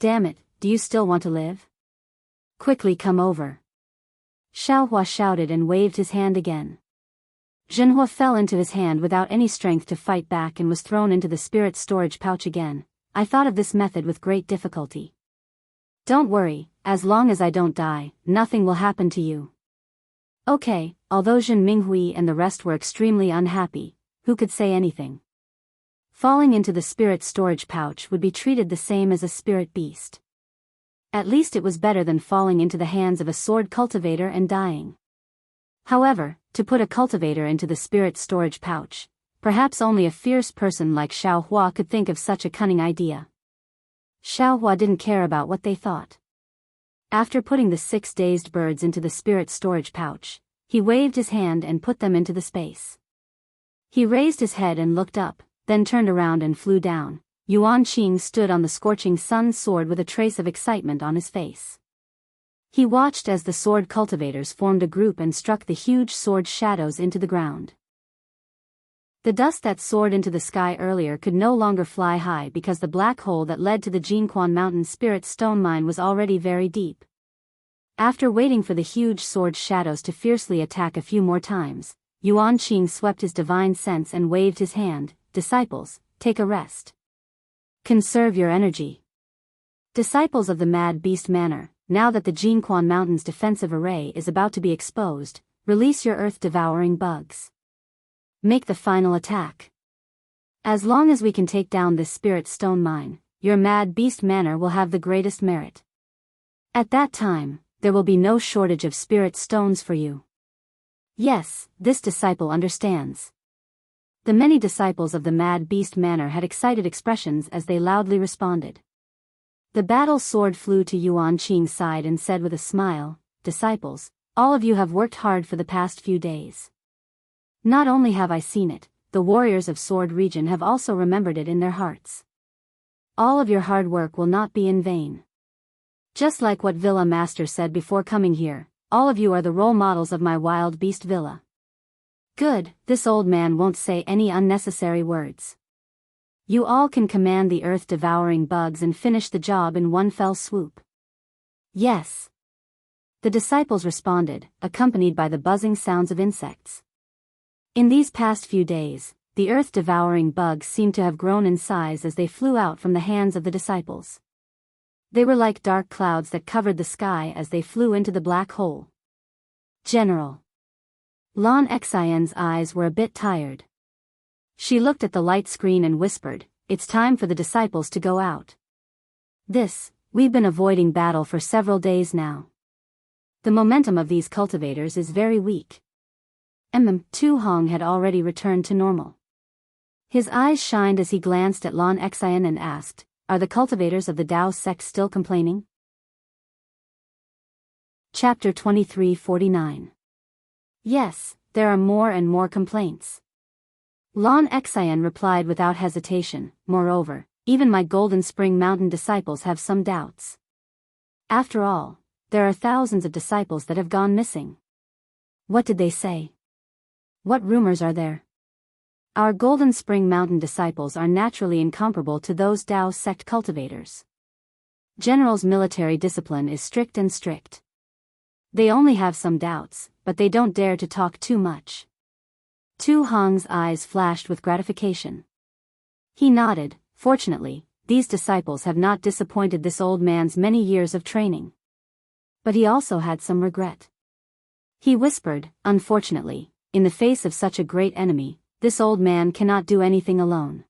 Damn it, do you still want to live? Quickly come over. Xiaohua shouted and waved his hand again. Zhenhua fell into his hand without any strength to fight back and was thrown into the spirit storage pouch again. I thought of this method with great difficulty. Don't worry, as long as I don't die, nothing will happen to you. Okay, although Zhen Minghui and the rest were extremely unhappy, who could say anything? Falling into the spirit storage pouch would be treated the same as a spirit beast. At least it was better than falling into the hands of a sword cultivator and dying. However, to put a cultivator into the spirit storage pouch, perhaps only a fierce person like Xiaohua could think of such a cunning idea. Xiaohua didn't care about what they thought. After putting the 6 dazed birds into the spirit storage pouch, he waved his hand and put them into the space. He raised his head and looked up, then turned around and flew down. Yuan Qing stood on the scorching sun's sword with a trace of excitement on his face. He watched as the sword cultivators formed a group and struck the huge sword shadows into the ground. The dust that soared into the sky earlier could no longer fly high because the black hole that led to the Jinquan Mountain Spirit Stone Mine was already very deep. After waiting for the huge sword shadows to fiercely attack a few more times, Yuan Qing swept his divine sense and waved his hand. Disciples, take a rest. Conserve your energy. Disciples of the Mad Beast Manor, now that the Jinquan Mountain's defensive array is about to be exposed, release your earth-devouring bugs. Make the final attack. As long as we can take down this spirit stone mine, your Mad Beast Manor will have the greatest merit. At that time, there will be no shortage of spirit stones for you. Yes, this disciple understands. The many disciples of the Mad Beast Manor had excited expressions as they loudly responded. The battle sword flew to Yuan Qing's side and said with a smile, Disciples, all of you have worked hard for the past few days. Not only have I seen it, the warriors of Sword Region have also remembered it in their hearts. All of your hard work will not be in vain. Just like what Villa Master said before coming here, all of you are the role models of my wild beast villa. Good, this old man won't say any unnecessary words. You all can command the earth-devouring bugs and finish the job in one fell swoop. Yes. The disciples responded, accompanied by the buzzing sounds of insects. In these past few days, the earth-devouring bugs seemed to have grown in size as they flew out from the hands of the disciples. They were like dark clouds that covered the sky as they flew into the black hole. General. Lan Xian's eyes were a bit tired. She looked at the light screen and whispered, It's time for the disciples to go out. We've been avoiding battle for several days now. The momentum of these cultivators is very weak. Tu Hong had already returned to normal. His eyes shined as he glanced at Lan Xian and asked, Are the cultivators of the Dao sect still complaining? Chapter 2349. Yes, there are more and more complaints. Lan Xian replied without hesitation, Moreover, even my Golden Spring Mountain disciples have some doubts. After all, there are thousands of disciples that have gone missing. What did they say? What rumors are there? Our Golden Spring Mountain disciples are naturally incomparable to those Dao sect cultivators. General's military discipline is strict and strict. They only have some doubts, but they don't dare to talk too much. Tu Hong's eyes flashed with gratification. He nodded. Fortunately, these disciples have not disappointed this old man's many years of training. But he also had some regret. He whispered, Unfortunately, in the face of such a great enemy, this old man cannot do anything alone.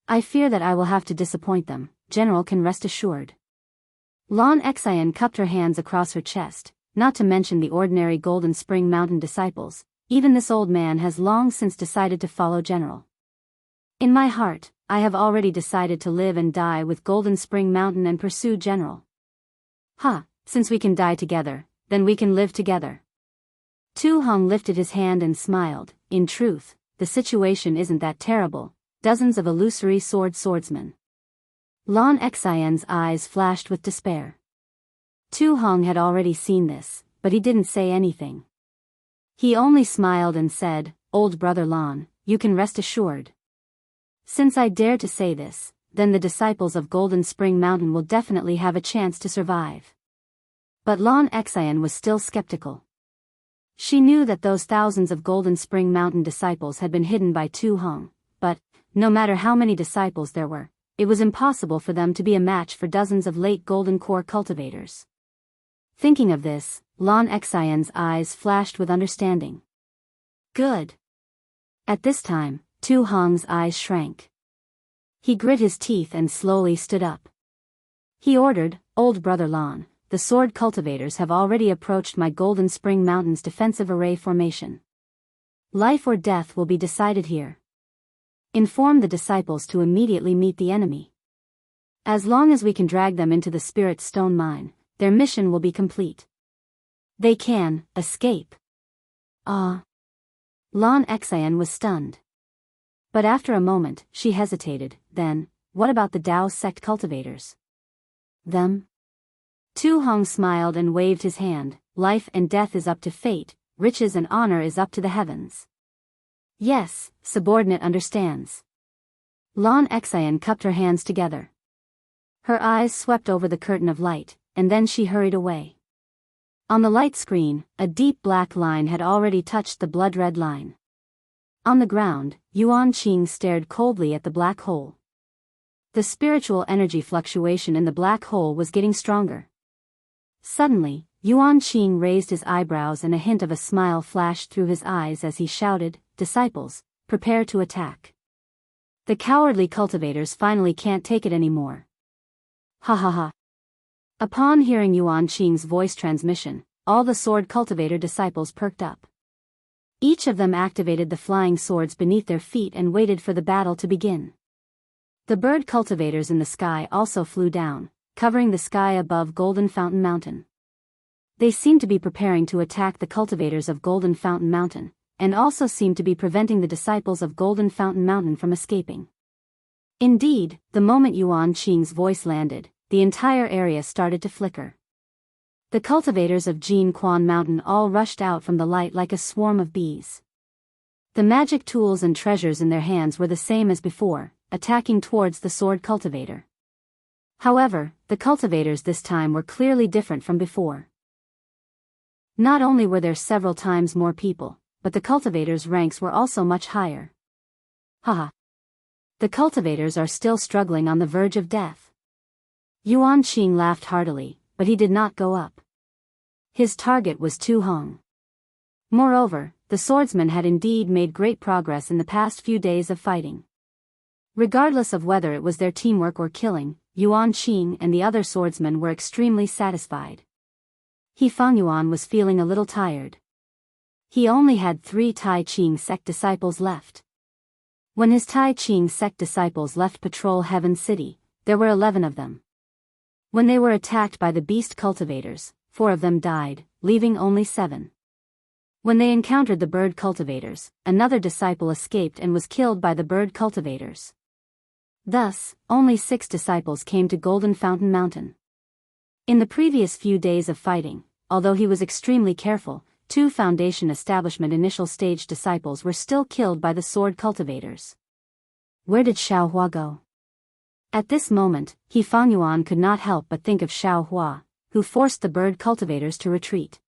I fear that I will have to disappoint them, General can rest assured. Lan Xian cupped her hands across her chest, not to mention the ordinary Golden Spring Mountain disciples, even this old man has long since decided to follow General. In my heart, I have already decided to live and die with Golden Spring Mountain and pursue General. Since we can die together, then we can live together. Tu Hong lifted his hand and smiled. In truth, the situation isn't that terrible. Dozens of illusory swordsmen. Lan Xian's eyes flashed with despair. Tu Hong had already seen this, but he didn't say anything. He only smiled and said, "Old brother Lan, you can rest assured. Since I dare to say this, then the disciples of Golden Spring Mountain will definitely have a chance to survive." But Lan Xian was still skeptical. She knew that those thousands of Golden Spring Mountain disciples had been hidden by Tu Hong, but, no matter how many disciples there were, it was impossible for them to be a match for dozens of late Golden Core cultivators. Thinking of this, Lan Xian's eyes flashed with understanding. Good. At this time, Tu Hong's eyes shrank. He grit his teeth and slowly stood up. He ordered, "Old brother Lan, the sword cultivators have already approached my Golden Spring Mountain's defensive array formation. Life or death will be decided here. Inform the disciples to immediately meet the enemy. As long as we can drag them into the Spirit Stone Mine, their mission will be complete. They can escape." Lan Xian was stunned. But after a moment, she hesitated. Then, what about the Daoist sect cultivators? Them? Tu Hong smiled and waved his hand. Life and death is up to fate, riches and honor is up to the heavens. Yes, subordinate understands. Lan Xian cupped her hands together. Her eyes swept over the curtain of light, and then she hurried away. On the light screen, a deep black line had already touched the blood-red line. On the ground, Yuan Qing stared coldly at the black hole. The spiritual energy fluctuation in the black hole was getting stronger. Suddenly, Yuan Qing raised his eyebrows and a hint of a smile flashed through his eyes as he shouted, "Disciples, prepare to attack. The cowardly cultivators finally can't take it anymore." Ha ha ha. Upon hearing Yuan Qing's voice transmission, all the sword cultivator disciples perked up. Each of them activated the flying swords beneath their feet and waited for the battle to begin. The bird cultivators in the sky also flew down, covering the sky above Golden Fountain Mountain. They seemed to be preparing to attack the cultivators of Golden Fountain Mountain, and also seemed to be preventing the disciples of Golden Fountain Mountain from escaping. Indeed, the moment Yuan Qing's voice landed, the entire area started to flicker. The cultivators of Jianghu Mountain all rushed out from the light like a swarm of bees. The magic tools and treasures in their hands were the same as before, attacking towards the sword cultivator. However, the cultivators this time were clearly different from before. Not only were there several times more people, but the cultivators' ranks were also much higher. Haha. The cultivators are still struggling on the verge of death. Yuan Qing laughed heartily, but he did not go up. His target was Tu Hong. Moreover, the swordsmen had indeed made great progress in the past few days of fighting. Regardless of whether it was their teamwork or killing, Yuan Qing and the other swordsmen were extremely satisfied. He Fangyuan was feeling a little tired. He only had 3 Tai Ching sect disciples left. When his Tai Ching sect disciples left patrol Heaven City, there were 11 of them. When they were attacked by the beast cultivators, 4 of them died, leaving only 7. When they encountered the bird cultivators, another disciple escaped and was killed by the bird cultivators. Thus, only 6 disciples came to Golden Fountain Mountain. In the previous few days of fighting, although he was extremely careful, 2 Foundation Establishment initial stage disciples were still killed by the sword cultivators. Where did Xiao Hua go? At this moment, He Fangyuan could not help but think of Xiao Hua, who forced the bird cultivators to retreat.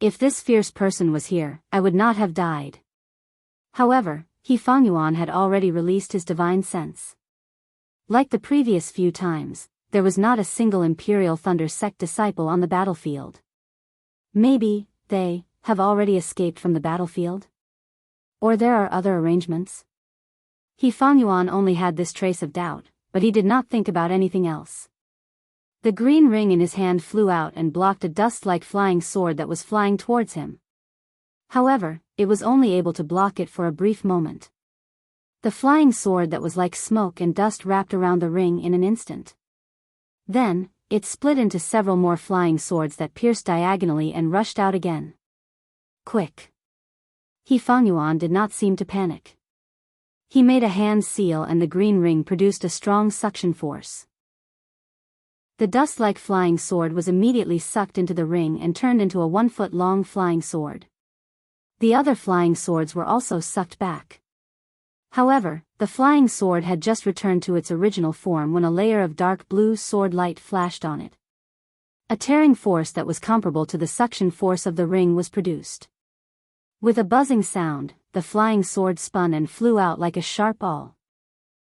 If this fierce person was here, I would not have died. However, He Fangyuan had already released his divine sense. Like the previous few times, there was not a single Imperial Thunder Sect disciple on the battlefield. Maybe, they have already escaped from the battlefield? Or there are other arrangements? He Fangyuan only had this trace of doubt, but he did not think about anything else. The green ring in his hand flew out and blocked a dust-like flying sword that was flying towards him. However, it was only able to block it for a brief moment. The flying sword that was like smoke and dust wrapped around the ring in an instant. Then, it split into several more flying swords that pierced diagonally and rushed out again. Quick! He Fangyuan did not seem to panic. He made a hand seal and the green ring produced a strong suction force. The dust-like flying sword was immediately sucked into the ring and turned into a 1-foot-long flying sword. The other flying swords were also sucked back. However, the flying sword had just returned to its original form when a layer of dark blue sword light flashed on it. A tearing force that was comparable to the suction force of the ring was produced. With a buzzing sound, the flying sword spun and flew out like a sharp awl.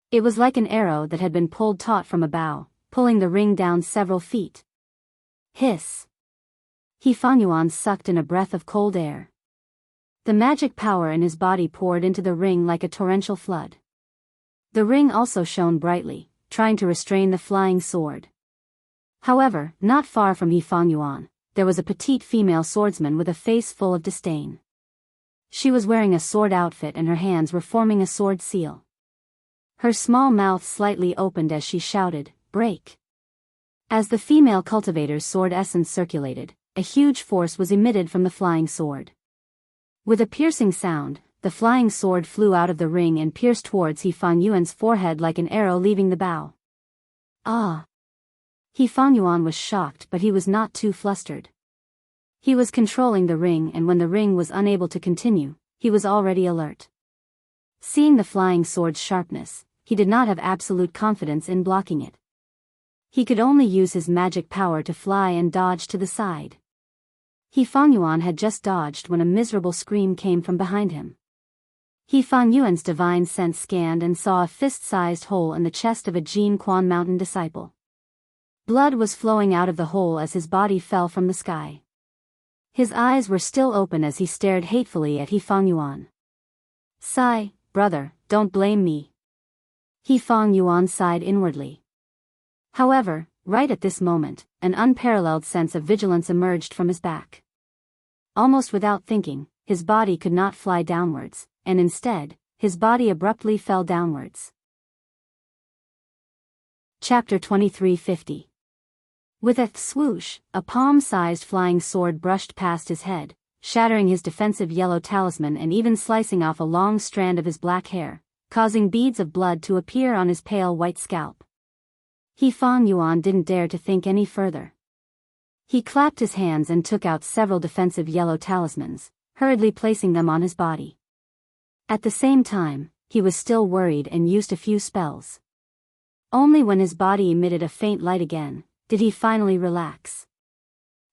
It was like an arrow that had been pulled taut from a bow, pulling the ring down several feet. Hiss! He Fangyuan sucked in a breath of cold air. The magic power in his body poured into the ring like a torrential flood. The ring also shone brightly, trying to restrain the flying sword. However, not far from He Fangyuan, there was a petite female swordsman with a face full of disdain. She was wearing a sword outfit and her hands were forming a sword seal. Her small mouth slightly opened as she shouted, "Break!" As the female cultivator's sword essence circulated, a huge force was emitted from the flying sword. With a piercing sound, the flying sword flew out of the ring and pierced towards He Fangyuan's forehead like an arrow leaving the bow. Ah! He Fangyuan was shocked, but he was not too flustered. He was controlling the ring, and when the ring was unable to continue, he was already alert. Seeing the flying sword's sharpness, he did not have absolute confidence in blocking it. He could only use his magic power to fly and dodge to the side. He Fangyuan had just dodged when a miserable scream came from behind him. He Fangyuan's divine sense scanned and saw a fist-sized hole in the chest of a Jin Quan mountain disciple. Blood was flowing out of the hole as his body fell from the sky. His eyes were still open as he stared hatefully at He Fangyuan. "Sigh, brother, don't blame me." He Fangyuan sighed inwardly. However, right at this moment, an unparalleled sense of vigilance emerged from his back. Almost without thinking, his body could not fly downwards, and instead, his body abruptly fell downwards. Chapter 2350. With a swoosh, a palm-sized flying sword brushed past his head, shattering his defensive yellow talisman and even slicing off a long strand of his black hair, causing beads of blood to appear on his pale white scalp. He Fangyuan didn't dare to think any further. He clapped his hands and took out several defensive yellow talismans, hurriedly placing them on his body. At the same time, he was still worried and used a few spells. Only when his body emitted a faint light again, did he finally relax.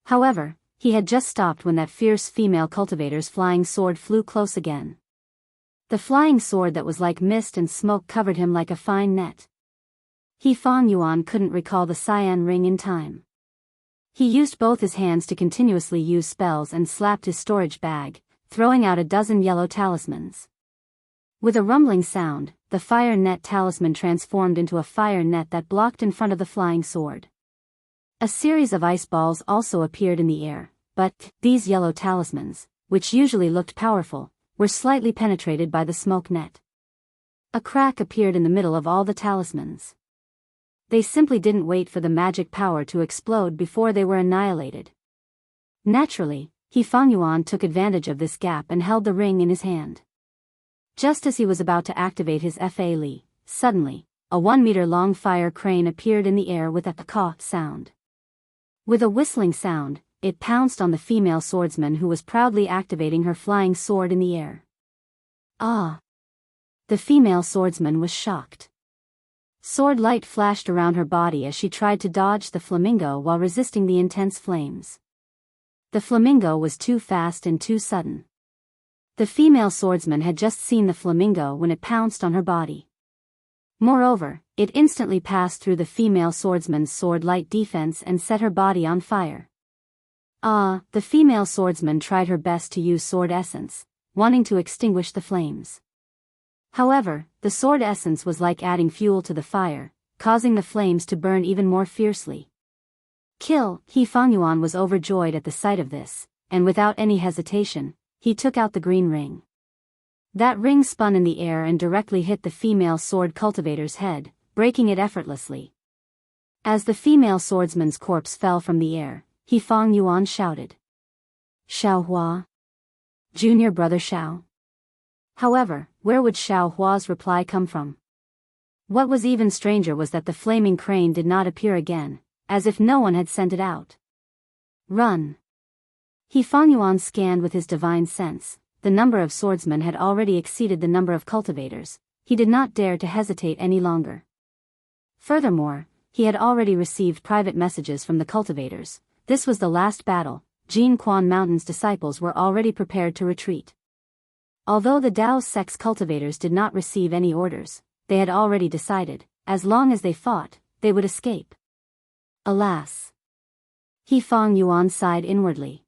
However, he had just stopped when that fierce female cultivator's flying sword flew close again. The flying sword that was like mist and smoke covered him like a fine net. He Fangyuan couldn't recall the cyan ring in time. He used both his hands to continuously use spells and slapped his storage bag, throwing out a dozen yellow talismans. With a rumbling sound, the fire net talisman transformed into a fire net that blocked in front of the flying sword. A series of ice balls also appeared in the air, but these yellow talismans, which usually looked powerful, were slightly penetrated by the smoke net. A crack appeared in the middle of all the talismans. They simply didn't wait for the magic power to explode before they were annihilated. Naturally, He Fangyuan took advantage of this gap and held the ring in his hand. Just as he was about to activate his Fa Li, suddenly, a 1-meter-long fire crane appeared in the air with a caw sound. With a whistling sound, it pounced on the female swordsman who was proudly activating her flying sword in the air. Ah! The female swordsman was shocked. Sword light flashed around her body as she tried to dodge the flamingo while resisting the intense flames. The flamingo was too fast and too sudden. The female swordsman had just seen the flamingo when it pounced on her body. Moreover, it instantly passed through the female swordsman's sword light defense and set her body on fire. The female swordsman tried her best to use sword essence, wanting to extinguish the flames. However, the sword essence was like adding fuel to the fire, causing the flames to burn even more fiercely. Kill! He Fangyuan was overjoyed at the sight of this, and without any hesitation, he took out the green ring. That ring spun in the air and directly hit the female sword cultivator's head, breaking it effortlessly. As the female swordsman's corpse fell from the air, He Fangyuan shouted, "Xiao Hua! Junior brother Xiao." However, where would Xiao Hua's reply come from? What was even stranger was that the flaming crane did not appear again, as if no one had sent it out. Run! He Fangyuan scanned with his divine sense. The number of swordsmen had already exceeded the number of cultivators. He did not dare to hesitate any longer. Furthermore, he had already received private messages from the cultivators. This was the last battle. Jianghu Mountain's disciples were already prepared to retreat. Although the Daoist sect's cultivators did not receive any orders, they had already decided, as long as they fought, they would escape. Alas! He Fangyuan sighed inwardly.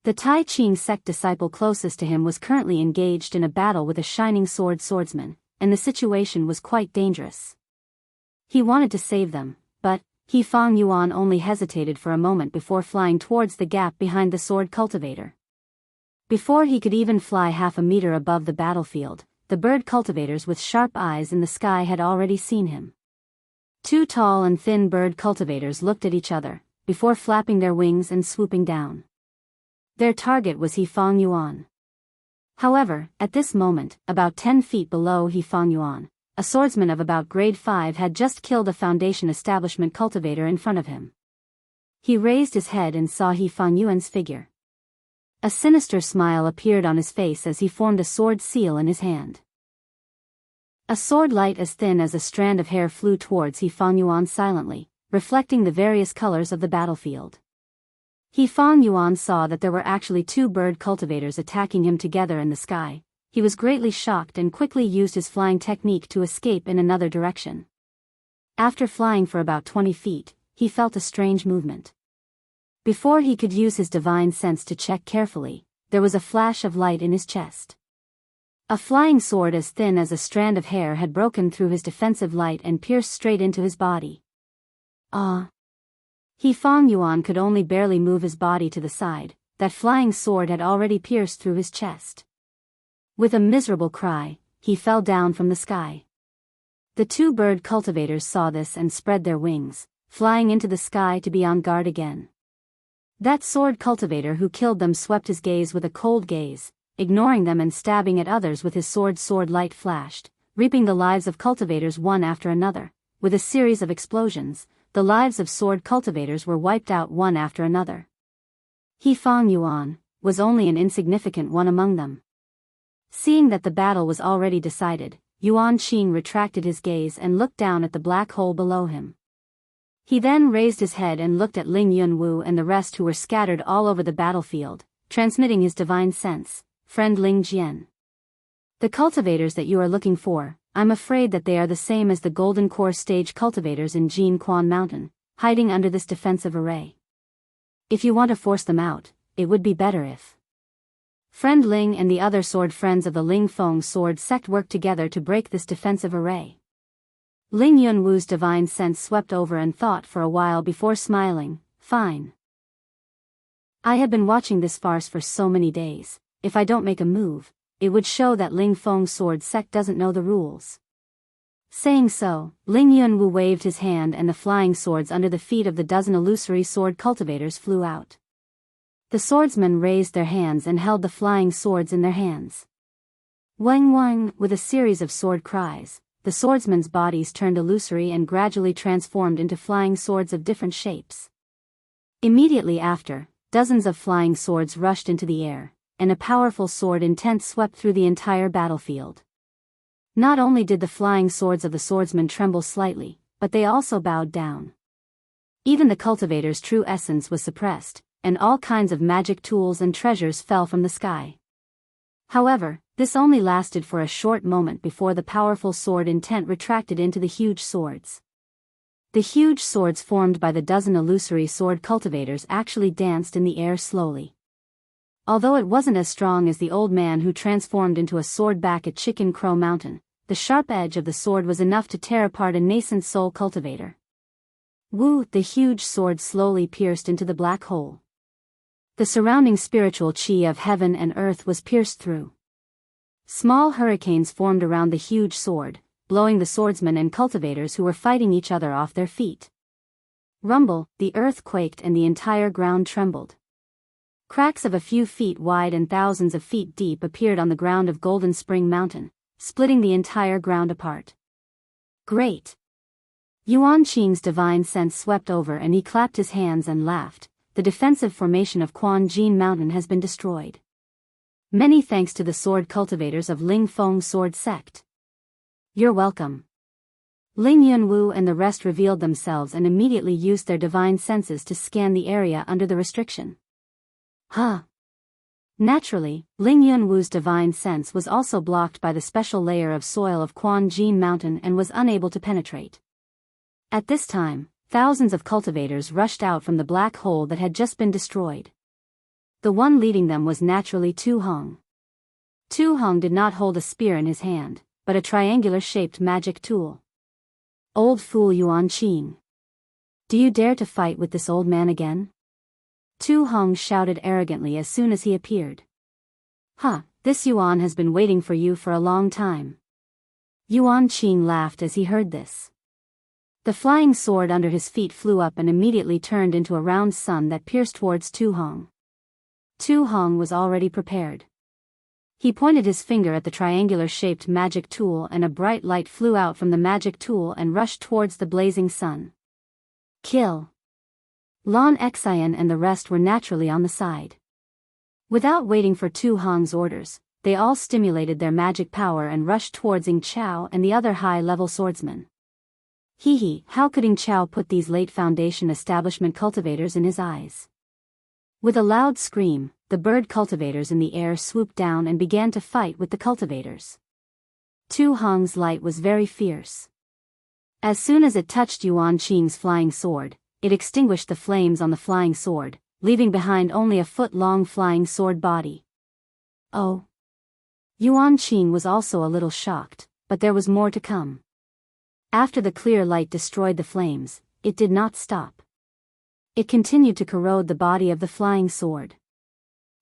The Tai Ching sect disciple closest to him was currently engaged in a battle with a shining swordsman, and the situation was quite dangerous. He wanted to save them, but He Fangyuan only hesitated for a moment before flying towards the gap behind the sword cultivator. Before he could even fly half a meter above the battlefield, the bird cultivators with sharp eyes in the sky had already seen him. Two tall and thin bird cultivators looked at each other, before flapping their wings and swooping down. Their target was He Fangyuan. However, at this moment, about 10 feet below He Fangyuan, a swordsman of about grade 5 had just killed a Foundation establishment cultivator in front of him. He raised his head and saw He Fangyuan's figure. A sinister smile appeared on his face as he formed a sword seal in his hand. A sword light as thin as a strand of hair flew towards He Fangyuan silently, reflecting the various colors of the battlefield. He Fangyuan saw that there were actually two bird cultivators attacking him together in the sky. He was greatly shocked and quickly used his flying technique to escape in another direction. After flying for about 20 feet, he felt a strange movement. Before he could use his divine sense to check carefully, there was a flash of light in his chest. A flying sword as thin as a strand of hair had broken through his defensive light and pierced straight into his body. Ah! He Fangyuan could only barely move his body to the side. That flying sword had already pierced through his chest. With a miserable cry, he fell down from the sky. The two bird cultivators saw this and spread their wings, flying into the sky to be on guard again. That sword cultivator who killed them swept his gaze with a cold gaze, ignoring them and stabbing at others with his sword light flashed, reaping the lives of cultivators one after another. With a series of explosions, the lives of sword cultivators were wiped out one after another. He Fangyuan was only an insignificant one among them. Seeing that the battle was already decided, Yuan Qing retracted his gaze and looked down at the black hole below him. He then raised his head and looked at Ling Yunwu and the rest who were scattered all over the battlefield, transmitting his divine sense. "Friend Ling Jian. The cultivators that you are looking for, I'm afraid that they are the same as the Golden Core stage cultivators in Jianghu Mountain, hiding under this defensive array. If you want to force them out, it would be better if Friend Ling and the other sword friends of the Ling Feng sword sect work together to break this defensive array." Ling Yunwu's divine sense swept over and thought for a while before smiling. "Fine. I have been watching this farce for so many days. If I don't make a move, it would show that Ling Feng sword sect doesn't know the rules." Saying so, Ling Yunwu waved his hand and the flying swords under the feet of the dozen illusory sword cultivators flew out. The swordsmen raised their hands and held the flying swords in their hands. Wang wang, with a series of sword cries, the swordsmen's bodies turned illusory and gradually transformed into flying swords of different shapes. Immediately after, dozens of flying swords rushed into the air, and a powerful sword intent swept through the entire battlefield. Not only did the flying swords of the swordsmen tremble slightly, but they also bowed down. Even the cultivator's true essence was suppressed, and all kinds of magic tools and treasures fell from the sky. However, this only lasted for a short moment before the powerful sword intent retracted into the huge swords. The huge swords formed by the dozen illusory sword cultivators actually danced in the air slowly. Although it wasn't as strong as the old man who transformed into a sword back at Chicken Crow Mountain, the sharp edge of the sword was enough to tear apart a nascent soul cultivator. Wu, the huge sword slowly pierced into the black hole. The surrounding spiritual chi of heaven and earth was pierced through. Small hurricanes formed around the huge sword, blowing the swordsmen and cultivators who were fighting each other off their feet. Rumble, the earth quaked and the entire ground trembled. Cracks of a few feet wide and thousands of feet deep appeared on the ground of Golden Spring Mountain, splitting the entire ground apart. Great! Yuan Qing's divine sense swept over and he clapped his hands and laughed. The defensive formation of Quanjin Mountain has been destroyed. Many thanks to the sword cultivators of Ling Feng Sword Sect. You're welcome. Ling Yunwu and the rest revealed themselves and immediately used their divine senses to scan the area under the restriction. Huh. Naturally, Ling Yunwu's divine sense was also blocked by the special layer of soil of Quanjin Mountain and was unable to penetrate. At this time, thousands of cultivators rushed out from the black hole that had just been destroyed. The one leading them was naturally Tu Hong. Tu Hong did not hold a spear in his hand, but a triangular-shaped magic tool. Old fool Yuan Qing. Do you dare to fight with this old man again? Tu Hong shouted arrogantly as soon as he appeared. Huh, this Yuan has been waiting for you for a long time. Yuan Qing laughed as he heard this. The flying sword under his feet flew up and immediately turned into a round sun that pierced towards Tu Hong. Tu Hong was already prepared. He pointed his finger at the triangular-shaped magic tool and a bright light flew out from the magic tool and rushed towards the blazing sun. Kill! Lan Xian and the rest were naturally on the side. Without waiting for Tu Hong's orders, they all stimulated their magic power and rushed towards Ying Chao and the other high-level swordsmen. Hee, how could Ying Chao put these late Foundation establishment cultivators in his eyes? With a loud scream, the bird cultivators in the air swooped down and began to fight with the cultivators. Tu Hong's light was very fierce. As soon as it touched Yuan Qing's flying sword, it extinguished the flames on the flying sword, leaving behind only a foot-long flying sword body. Oh! Yuan Qing was also a little shocked, but there was more to come. After the clear light destroyed the flames, it did not stop. It continued to corrode the body of the flying sword.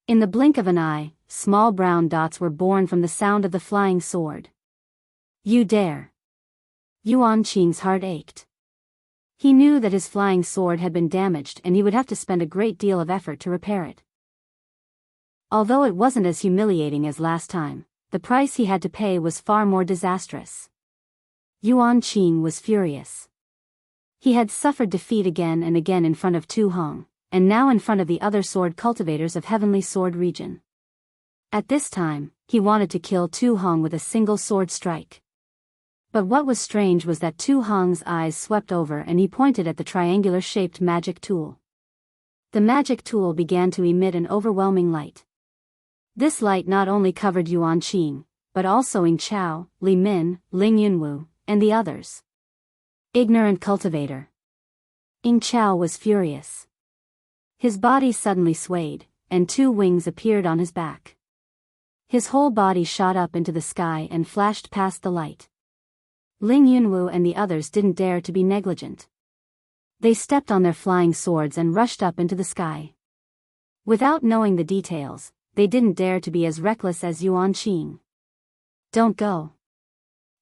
In the blink of an eye, small brown dots were born from the sound of the flying sword. You dare! Yuan Qing's heart ached. He knew that his flying sword had been damaged and he would have to spend a great deal of effort to repair it. Although it wasn't as humiliating as last time, the price he had to pay was far more disastrous. Yuan Qing was furious. He had suffered defeat again and again in front of Tu Hong, and now in front of the other sword cultivators of Heavenly Sword region. At this time, he wanted to kill Tu Hong with a single sword strike. But what was strange was that Tu Hong's eyes swept over and he pointed at the triangular-shaped magic tool. The magic tool began to emit an overwhelming light. This light not only covered Yuan Qing, but also Ying Chao, Li Min, Ling Yunwu, and the others. Ignorant cultivator. Ying Chao was furious. His body suddenly swayed, and two wings appeared on his back. His whole body shot up into the sky and flashed past the light. Ling Yunwu and the others didn't dare to be negligent. They stepped on their flying swords and rushed up into the sky. Without knowing the details, they didn't dare to be as reckless as Yuan Qing. Don't go.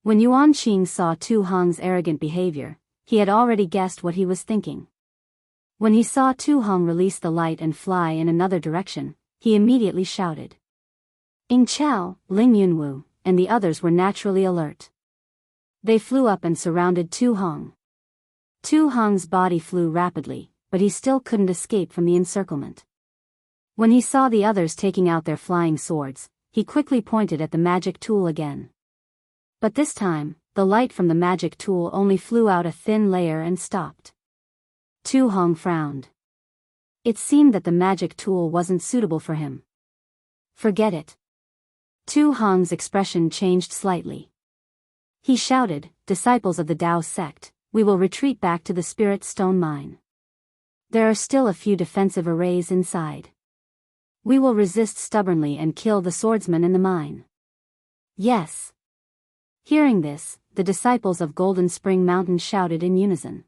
When Yuan Qing saw Tu Hong's arrogant behavior, he had already guessed what he was thinking. When he saw Tu Hong release the light and fly in another direction, he immediately shouted. Ying Chao, Ling Yunwu, and the others were naturally alert. They flew up and surrounded Tu Hong. Tu Hong's body flew rapidly, but he still couldn't escape from the encirclement. When he saw the others taking out their flying swords, he quickly pointed at the magic tool again. But this time, the light from the magic tool only flew out a thin layer and stopped. Tu Hong frowned. It seemed that the magic tool wasn't suitable for him. Forget it. Tu Hong's expression changed slightly. He shouted, "Disciples of the Dao sect, we will retreat back to the Spirit Stone Mine. There are still a few defensive arrays inside. We will resist stubbornly and kill the swordsman in the mine. Yes. Hearing this, the disciples of Golden Spring Mountain shouted in unison.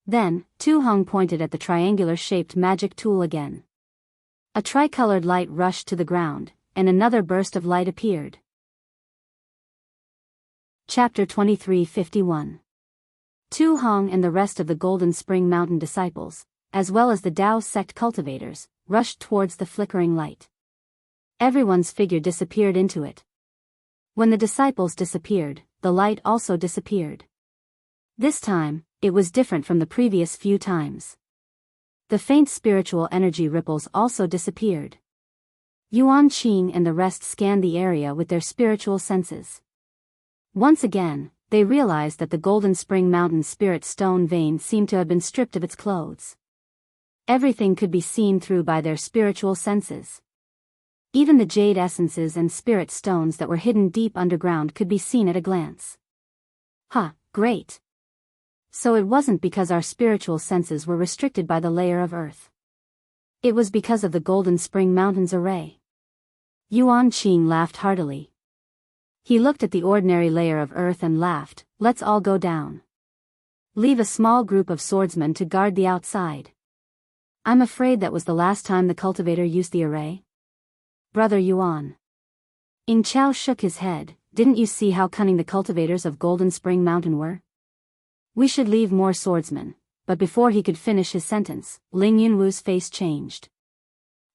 Then, Tu Hong pointed at the triangular-shaped magic tool again. A tricolored light rushed to the ground, and another burst of light appeared. Chapter 23:51. Tu Hong and the rest of the Golden Spring Mountain disciples, as well as the Dao sect cultivators, rushed towards the flickering light. Everyone's figure disappeared into it. When the disciples disappeared, the light also disappeared. This time, it was different from the previous few times. The faint spiritual energy ripples also disappeared. Yuan Qing and the rest scanned the area with their spiritual senses. Once again, they realized that the Golden Spring Mountain spirit stone vein seemed to have been stripped of its clothes. Everything could be seen through by their spiritual senses. Even the jade essences and spirit stones that were hidden deep underground could be seen at a glance. Great. So it wasn't because our spiritual senses were restricted by the layer of earth. It was because of the Golden Spring Mountain's array. Yuan Qing laughed heartily. He looked at the ordinary layer of earth and laughed. Let's all go down. Leave a small group of swordsmen to guard the outside. I'm afraid that was the last time the cultivator used the array. Brother Yuan. Ying Chao shook his head. Didn't you see how cunning the cultivators of Golden Spring Mountain were? We should leave more swordsmen. But before he could finish his sentence, Ling Yunwu's face changed.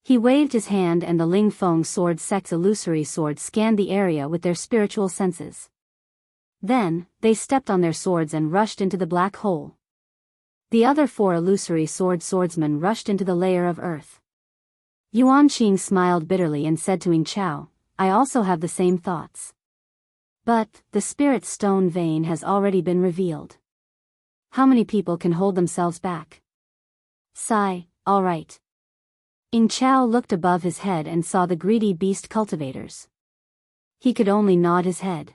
He waved his hand and the Ling Feng sword sect's illusory sword scanned the area with their spiritual senses. Then, they stepped on their swords and rushed into the black hole. The other 4 illusory swordsmen rushed into the layer of earth. Yuan Qing smiled bitterly and said to Ying Chao, I also have the same thoughts. But, the spirit stone vein has already been revealed. How many people can hold themselves back? Sigh, all right. Ying Chao looked above his head and saw the greedy beast cultivators. He could only nod his head.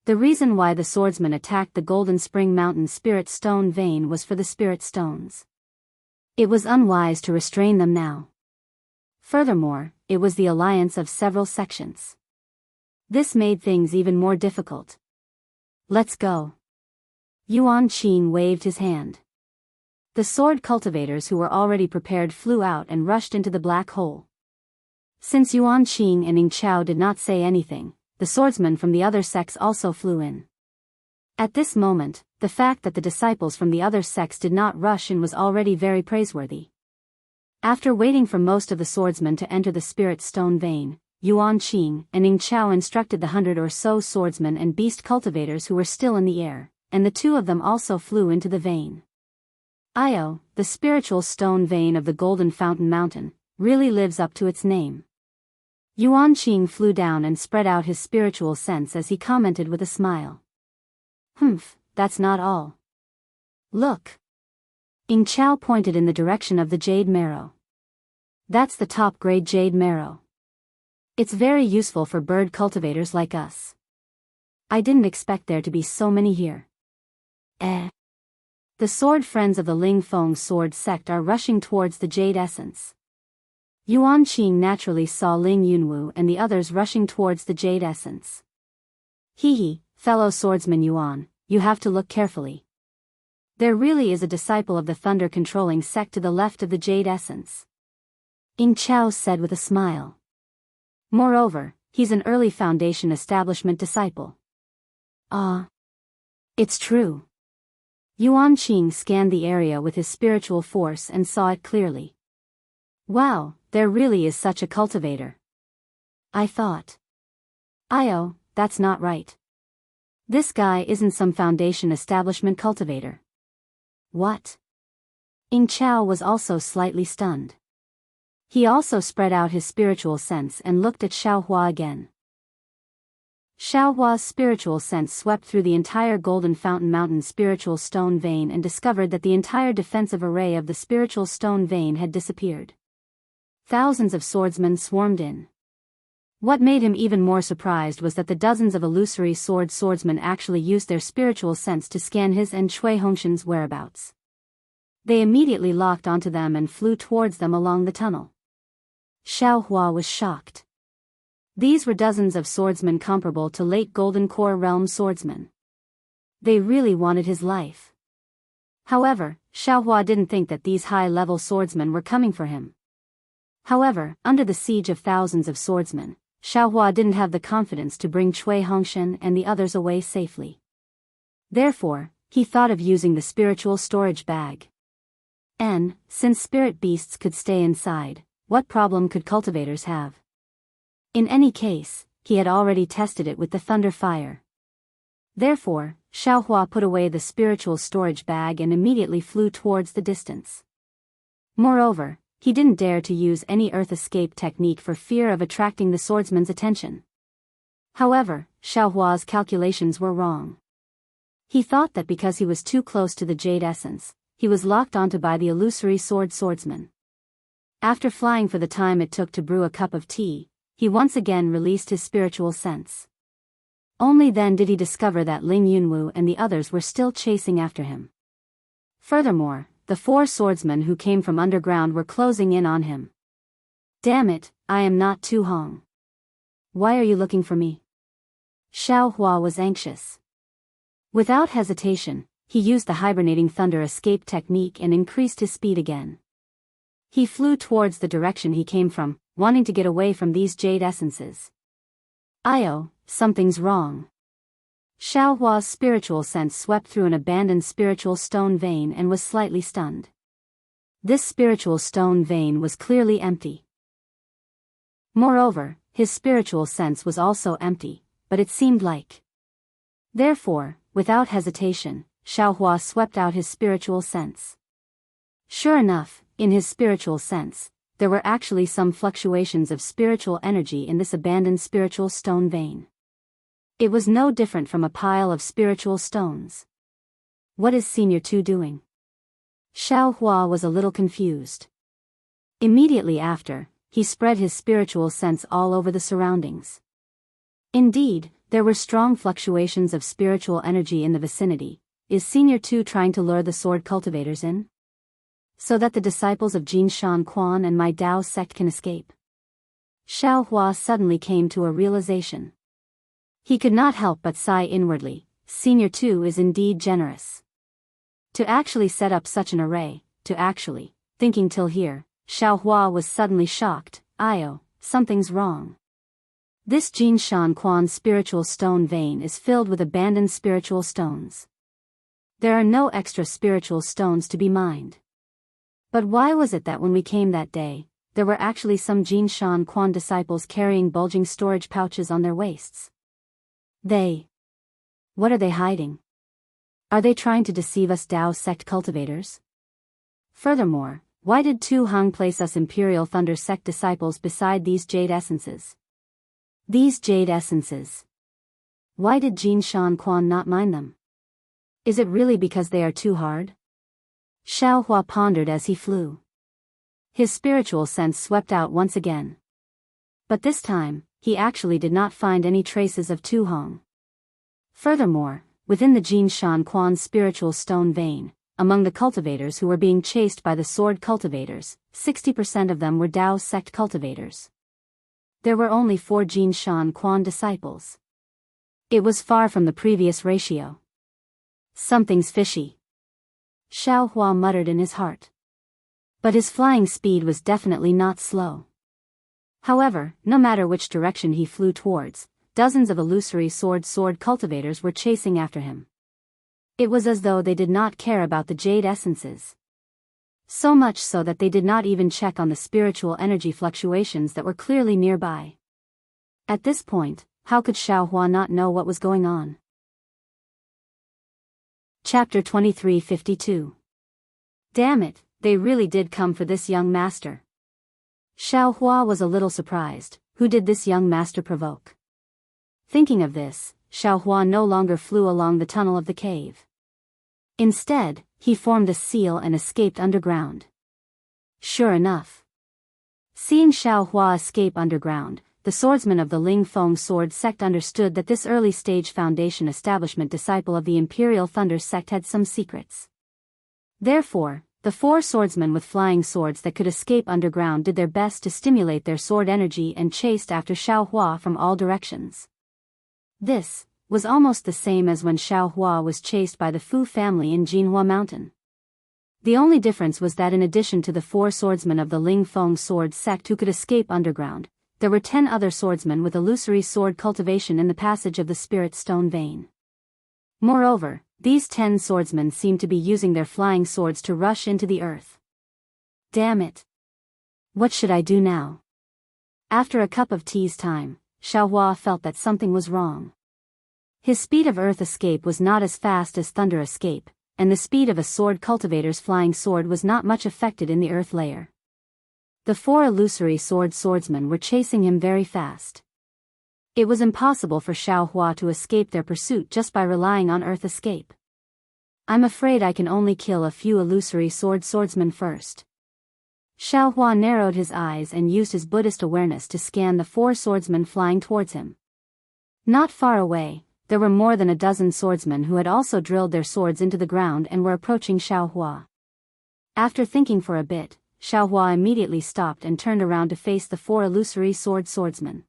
The reason why the swordsmen attacked the Golden Spring Mountain spirit stone vein was for the spirit stones. It was unwise to restrain them now. Furthermore, it was the alliance of several sections. This made things even more difficult. Let's go. Yuan Qing waved his hand. The sword cultivators who were already prepared flew out and rushed into the black hole. Since Yuan Qing and Ying Chao did not say anything, the swordsmen from the other sects also flew in. At this moment, the fact that the disciples from the other sects did not rush in was already very praiseworthy. After waiting for most of the swordsmen to enter the spirit stone vein, Yuan Qing and Ying Chao instructed the 100 or so swordsmen and beast cultivators who were still in the air, and the 2 of them also flew into the vein. Io, the spiritual stone vein of the Golden Fountain Mountain, really lives up to its name. Yuan Qing flew down and spread out his spiritual sense as he commented with a smile. That's not all. Look. Ying Chao pointed in the direction of the jade marrow. That's the top-grade jade marrow. It's very useful for bird cultivators like us. I didn't expect there to be so many here. The sword friends of the Ling Feng sword sect are rushing towards the jade essence. Yuan Qing naturally saw Ling Yunwu and the others rushing towards the jade essence. Fellow swordsman Yuan, you have to look carefully. There really is a disciple of the thunder-controlling sect to the left of the jade essence. Ying Chao said with a smile. Moreover, he's an early Foundation establishment disciple. It's true. Yuan Qing scanned the area with his spiritual force and saw it clearly. Wow, there really is such a cultivator. I thought. That's not right. This guy isn't some Foundation establishment cultivator. What? Ying Chao was also slightly stunned. He also spread out his spiritual sense and looked at Xiaohua again. Xiaohua's spiritual sense swept through the entire Golden Fountain Mountain spiritual stone vein and discovered that the entire defensive array of the spiritual stone vein had disappeared. Thousands of swordsmen swarmed in. What made him even more surprised was that the dozens of illusory swordsmen actually used their spiritual sense to scan his and Cui Hongshan's whereabouts. They immediately locked onto them and flew towards them along the tunnel. Xiao Hua was shocked. These were dozens of swordsmen comparable to late Golden Core Realm swordsmen. They really wanted his life. However, Xiao Hua didn't think that these high-level swordsmen were coming for him. However, under the siege of thousands of swordsmen, Xiao Hua didn't have the confidence to bring Cui Hongshan and the others away safely. Therefore, he thought of using the spiritual storage bag. And, since spirit beasts could stay inside, what problem could cultivators have? In any case, he had already tested it with the thunder fire. Therefore, Xiao Hua put away the spiritual storage bag and immediately flew towards the distance. Moreover, he didn't dare to use any earth escape technique for fear of attracting the swordsman's attention. However, Xiao Hua's calculations were wrong. He thought that because he was too close to the jade essence, he was locked onto by the illusory swordsman. After flying for the time it took to brew a cup of tea, he once again released his spiritual sense. Only then did he discover that Ling Yunwu and the others were still chasing after him. Furthermore, the 4 swordsmen who came from underground were closing in on him. Damn it, I am not Tu Hong. Why are you looking for me? Xiao Hua was anxious. Without hesitation, he used the hibernating thunder escape technique and increased his speed again. He flew towards the direction he came from, wanting to get away from these jade essences. Io, something's wrong. Xiao Hua's spiritual sense swept through an abandoned spiritual stone vein and was slightly stunned. This spiritual stone vein was clearly empty. Moreover, his spiritual sense was also empty, but it seemed like. Therefore, without hesitation, Xiao Hua swept out his spiritual sense. Sure enough, in his spiritual sense, there were actually some fluctuations of spiritual energy in this abandoned spiritual stone vein. It was no different from a pile of spiritual stones. What is Senior 2 doing? Xiao Hua was a little confused. Immediately after, he spread his spiritual sense all over the surroundings. Indeed, there were strong fluctuations of spiritual energy in the vicinity. Is Senior 2 trying to lure the sword cultivators in? So that the disciples of Jin Shan Quan and my Dao sect can escape? Xiao Hua suddenly came to a realization. He could not help but sigh inwardly. Senior 2 is indeed generous. To actually set up such an array, thinking till here, Xiao Hua was suddenly shocked. Io, something's wrong. This Jin Shan Quan spiritual stone vein is filled with abandoned spiritual stones. There are no extra spiritual stones to be mined. But why was it that when we came that day, there were actually some Jin Shan Quan disciples carrying bulging storage pouches on their waists? What are they hiding? Are they trying to deceive us Dao sect cultivators? Furthermore, why did Tu Hong place us Imperial Thunder sect disciples beside these jade essences? These jade essences. Why did Jin Shan Quan not mine them? Is it really because they are too hard? Xiao Hua pondered as he flew. His spiritual sense swept out once again. But this time, he actually did not find any traces of Tu Hong. Furthermore, within the Jin Shan Quan spiritual stone vein, among the cultivators who were being chased by the sword cultivators, 60% of them were Dao sect cultivators. There were only 4 Jin Shan Quan disciples. It was far from the previous ratio. Something's fishy. Xiao Hua muttered in his heart. But his flying speed was definitely not slow. However, no matter which direction he flew towards, dozens of illusory sword cultivators were chasing after him. It was as though they did not care about the jade essences. So much so that they did not even check on the spiritual energy fluctuations that were clearly nearby. At this point, how could Xiao Hua not know what was going on? Chapter 2352. Damn it, they really did come for this young master. Xiao Hua was a little surprised. Who did this young master provoke? Thinking of this, Xiao Hua no longer flew along the tunnel of the cave. Instead, he formed a seal and escaped underground. Sure enough. Seeing Xiao Hua escape underground, the swordsman of the Ling Feng sword sect understood that this early-stage foundation establishment disciple of the Imperial Thunder sect had some secrets. Therefore, The 4 swordsmen with flying swords that could escape underground did their best to stimulate their sword energy and chased after Xiao Hua from all directions. This was almost the same as when Xiao Hua was chased by the Fu family in Jinhua Mountain. The only difference was that in addition to the 4 swordsmen of the Ling Feng sword sect who could escape underground, there were 10 other swordsmen with illusory sword cultivation in the passage of the spirit stone vein. Moreover, these 10 swordsmen seemed to be using their flying swords to rush into the earth. Damn it! What should I do now? After a cup of tea's time, Xiao Hua felt that something was wrong. His speed of earth escape was not as fast as thunder escape, and the speed of a sword cultivator's flying sword was not much affected in the earth layer. The 4 illusory swordsmen were chasing him very fast. It was impossible for Xiao Hua to escape their pursuit just by relying on earth escape. I'm afraid I can only kill a few illusory swordsmen first. Xiao Hua narrowed his eyes and used his Buddhist awareness to scan the 4 swordsmen flying towards him. Not far away, there were more than a dozen swordsmen who had also drilled their swords into the ground and were approaching Xiao Hua. After thinking for a bit, Xiao Hua immediately stopped and turned around to face the 4 illusory swordsmen.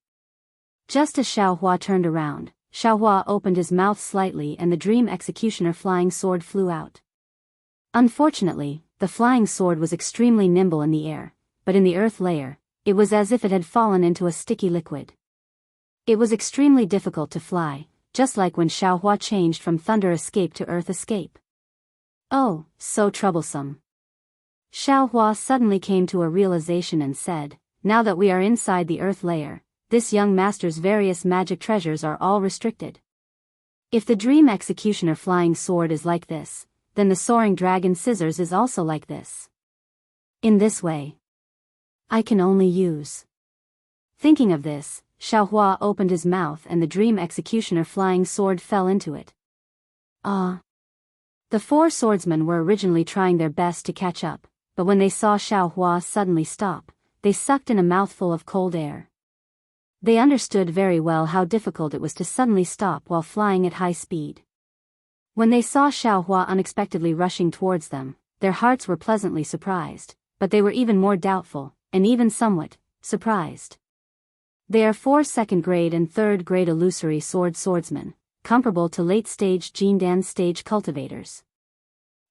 Just as Xiao Hua turned around, Xiao Hua opened his mouth slightly and the Dream Executioner flying sword flew out. Unfortunately, the flying sword was extremely nimble in the air, but in the earth layer, it was as if it had fallen into a sticky liquid. It was extremely difficult to fly, just like when Xiao Hua changed from thunder escape to earth escape. Oh, so troublesome. Xiao Hua suddenly came to a realization and said, now that we are inside the earth layer, this young master's various magic treasures are all restricted. If the Dream Executioner flying sword is like this, then the Soaring Dragon scissors is also like this. In this way, I can only use. Thinking of this, Xiao Hua opened his mouth and the Dream Executioner flying sword fell into it. Ah! The 4 swordsmen were originally trying their best to catch up, but when they saw Xiao Hua suddenly stop, they sucked in a mouthful of cold air. They understood very well how difficult it was to suddenly stop while flying at high speed. When they saw Xiao Hua unexpectedly rushing towards them, their hearts were pleasantly surprised, but they were even more doubtful, and even somewhat surprised. They are 4 second-grade and third-grade illusory swordsmen, comparable to late-stage Jindan stage cultivators.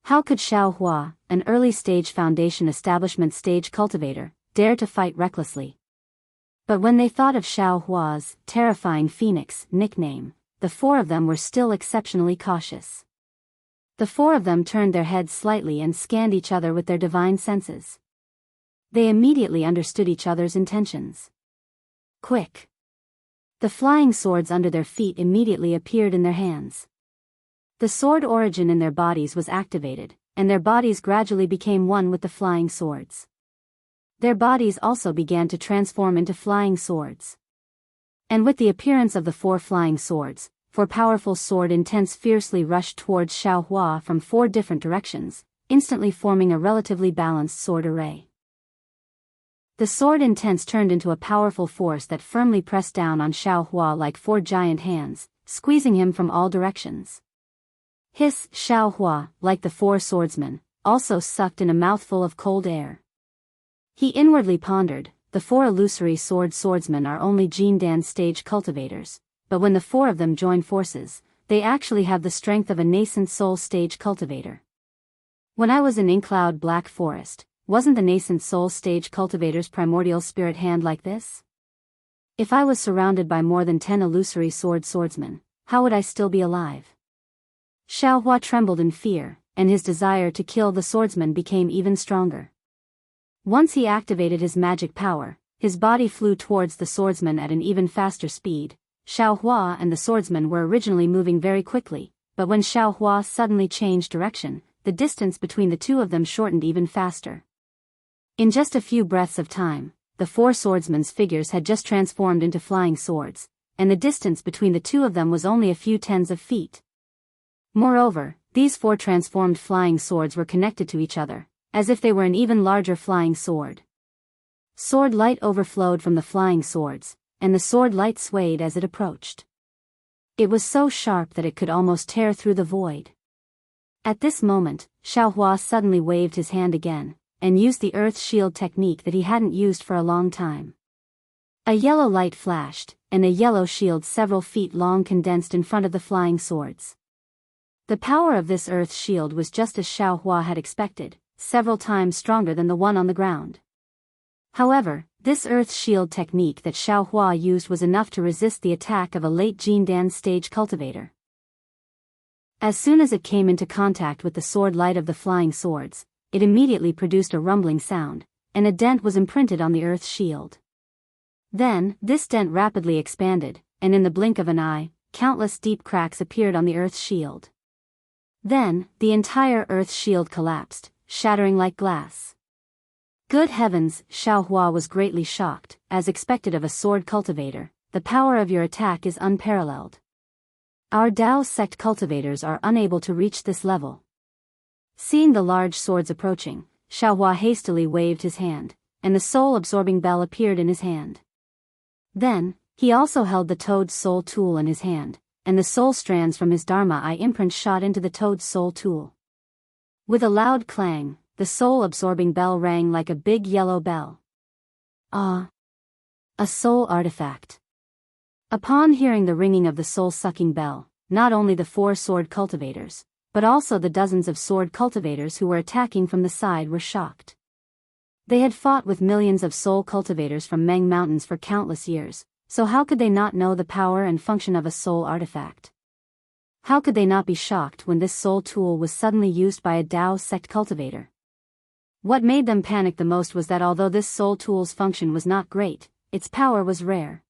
How could Xiao Hua, an early-stage foundation establishment stage cultivator, dare to fight recklessly? But when they thought of Xiao Hua's terrifying phoenix nickname, the 4 of them were still exceptionally cautious. The 4 of them turned their heads slightly and scanned each other with their divine senses. They immediately understood each other's intentions. Quick! The flying swords under their feet immediately appeared in their hands. The sword origin in their bodies was activated, and their bodies gradually became one with the flying swords. Their bodies also began to transform into flying swords. And with the appearance of the 4 flying swords, 4 powerful sword intents fiercely rushed towards Xiao Hua from 4 different directions, instantly forming a relatively balanced sword array. The sword intents turned into a powerful force that firmly pressed down on Xiao Hua like 4 giant hands, squeezing him from all directions. Hiss! Xiao Hua, like the 4 swordsmen, also sucked in a mouthful of cold air. He inwardly pondered, the 4 illusory swordsmen are only Jindan stage cultivators, but when the 4 of them join forces, they actually have the strength of a nascent soul stage cultivator. When I was in Inkcloud Black Forest, wasn't the nascent soul stage cultivator's primordial spirit hand like this? If I was surrounded by more than 10 illusory swordsmen, how would I still be alive? Xiao Hua trembled in fear, and his desire to kill the swordsman became even stronger. Once he activated his magic power, his body flew towards the swordsman at an even faster speed. Xiao Hua and the swordsman were originally moving very quickly, but when Xiao Hua suddenly changed direction, the distance between the 2 of them shortened even faster. In just a few breaths of time, the 4 swordsmen's figures had just transformed into flying swords, and the distance between the 2 of them was only a few tens of feet. Moreover, these 4 transformed flying swords were connected to each other, as if they were an even larger flying sword. Sword light overflowed from the flying swords, and the sword light swayed as it approached. It was so sharp that it could almost tear through the void. At this moment, Xiaohua suddenly waved his hand again, and used the earth shield technique that he hadn't used for a long time. A yellow light flashed, and a yellow shield several feet long condensed in front of the flying swords. The power of this earth shield was just as Xiaohua had expected, several times stronger than the one on the ground. However, this earth shield technique that Xiaohua used was enough to resist the attack of a late Jindan stage cultivator. As soon as it came into contact with the sword light of the flying swords, it immediately produced a rumbling sound, and a dent was imprinted on the earth shield. Then, this dent rapidly expanded, and in the blink of an eye, countless deep cracks appeared on the earth shield. Then, the entire earth shield collapsed, shattering like glass. Good heavens, Xiaohua was greatly shocked. As expected of a sword cultivator, the power of your attack is unparalleled. Our Dao sect cultivators are unable to reach this level. Seeing the large swords approaching, Xiaohua hastily waved his hand, and the soul-absorbing bell appeared in his hand. Then, he also held the toad's soul tool in his hand, and the soul strands from his Dharma eye imprint shot into the toad's soul tool. With a loud clang, the soul-absorbing bell rang like a big yellow bell. Ah! A soul artifact. Upon hearing the ringing of the soul-sucking bell, not only the 4 sword cultivators, but also the dozens of sword cultivators who were attacking from the side were shocked. They had fought with millions of soul cultivators from Meng Mountains for countless years, so how could they not know the power and function of a soul artifact? How could they not be shocked when this soul tool was suddenly used by a Dao sect cultivator? What made them panic the most was that although this soul tool's function was not great, its power was rare.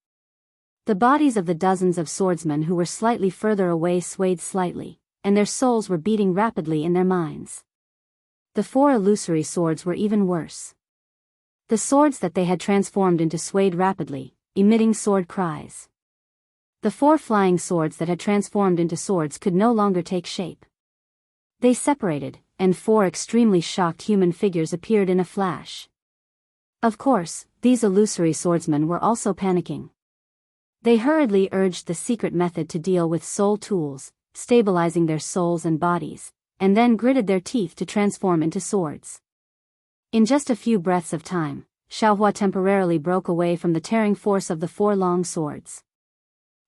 The bodies of the dozens of swordsmen who were slightly further away swayed slightly, and their souls were beating rapidly in their minds. The 4 illusory swords were even worse. The swords that they had transformed into swayed rapidly, emitting sword cries. The 4 flying swords that had transformed into swords could no longer take shape. They separated, and 4 extremely shocked human figures appeared in a flash. Of course, these illusory swordsmen were also panicking. They hurriedly urged the secret method to deal with soul tools, stabilizing their souls and bodies, and then gritted their teeth to transform into swords. In just a few breaths of time, Xiaohua temporarily broke away from the tearing force of the 4 long swords.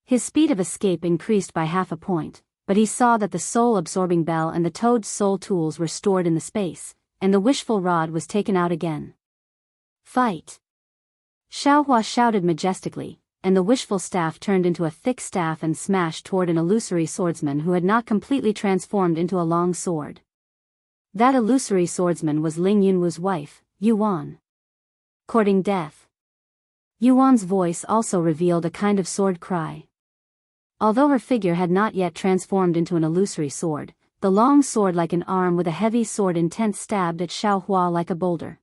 His speed of escape increased by half a point, but he saw that the soul-absorbing bell and the toad's soul tools were stored in the space, and the wishful rod was taken out again. Fight! Xiaohua shouted majestically, and the wishful staff turned into a thick staff and smashed toward an illusory swordsman who had not completely transformed into a long sword. That illusory swordsman was Ling Yunwu's wife, Yuan. Courting death. Yuan's voice also revealed a kind of sword cry. Although her figure had not yet transformed into an illusory sword, the long sword like an arm with a heavy sword intent stabbed at Xiaohua like a boulder.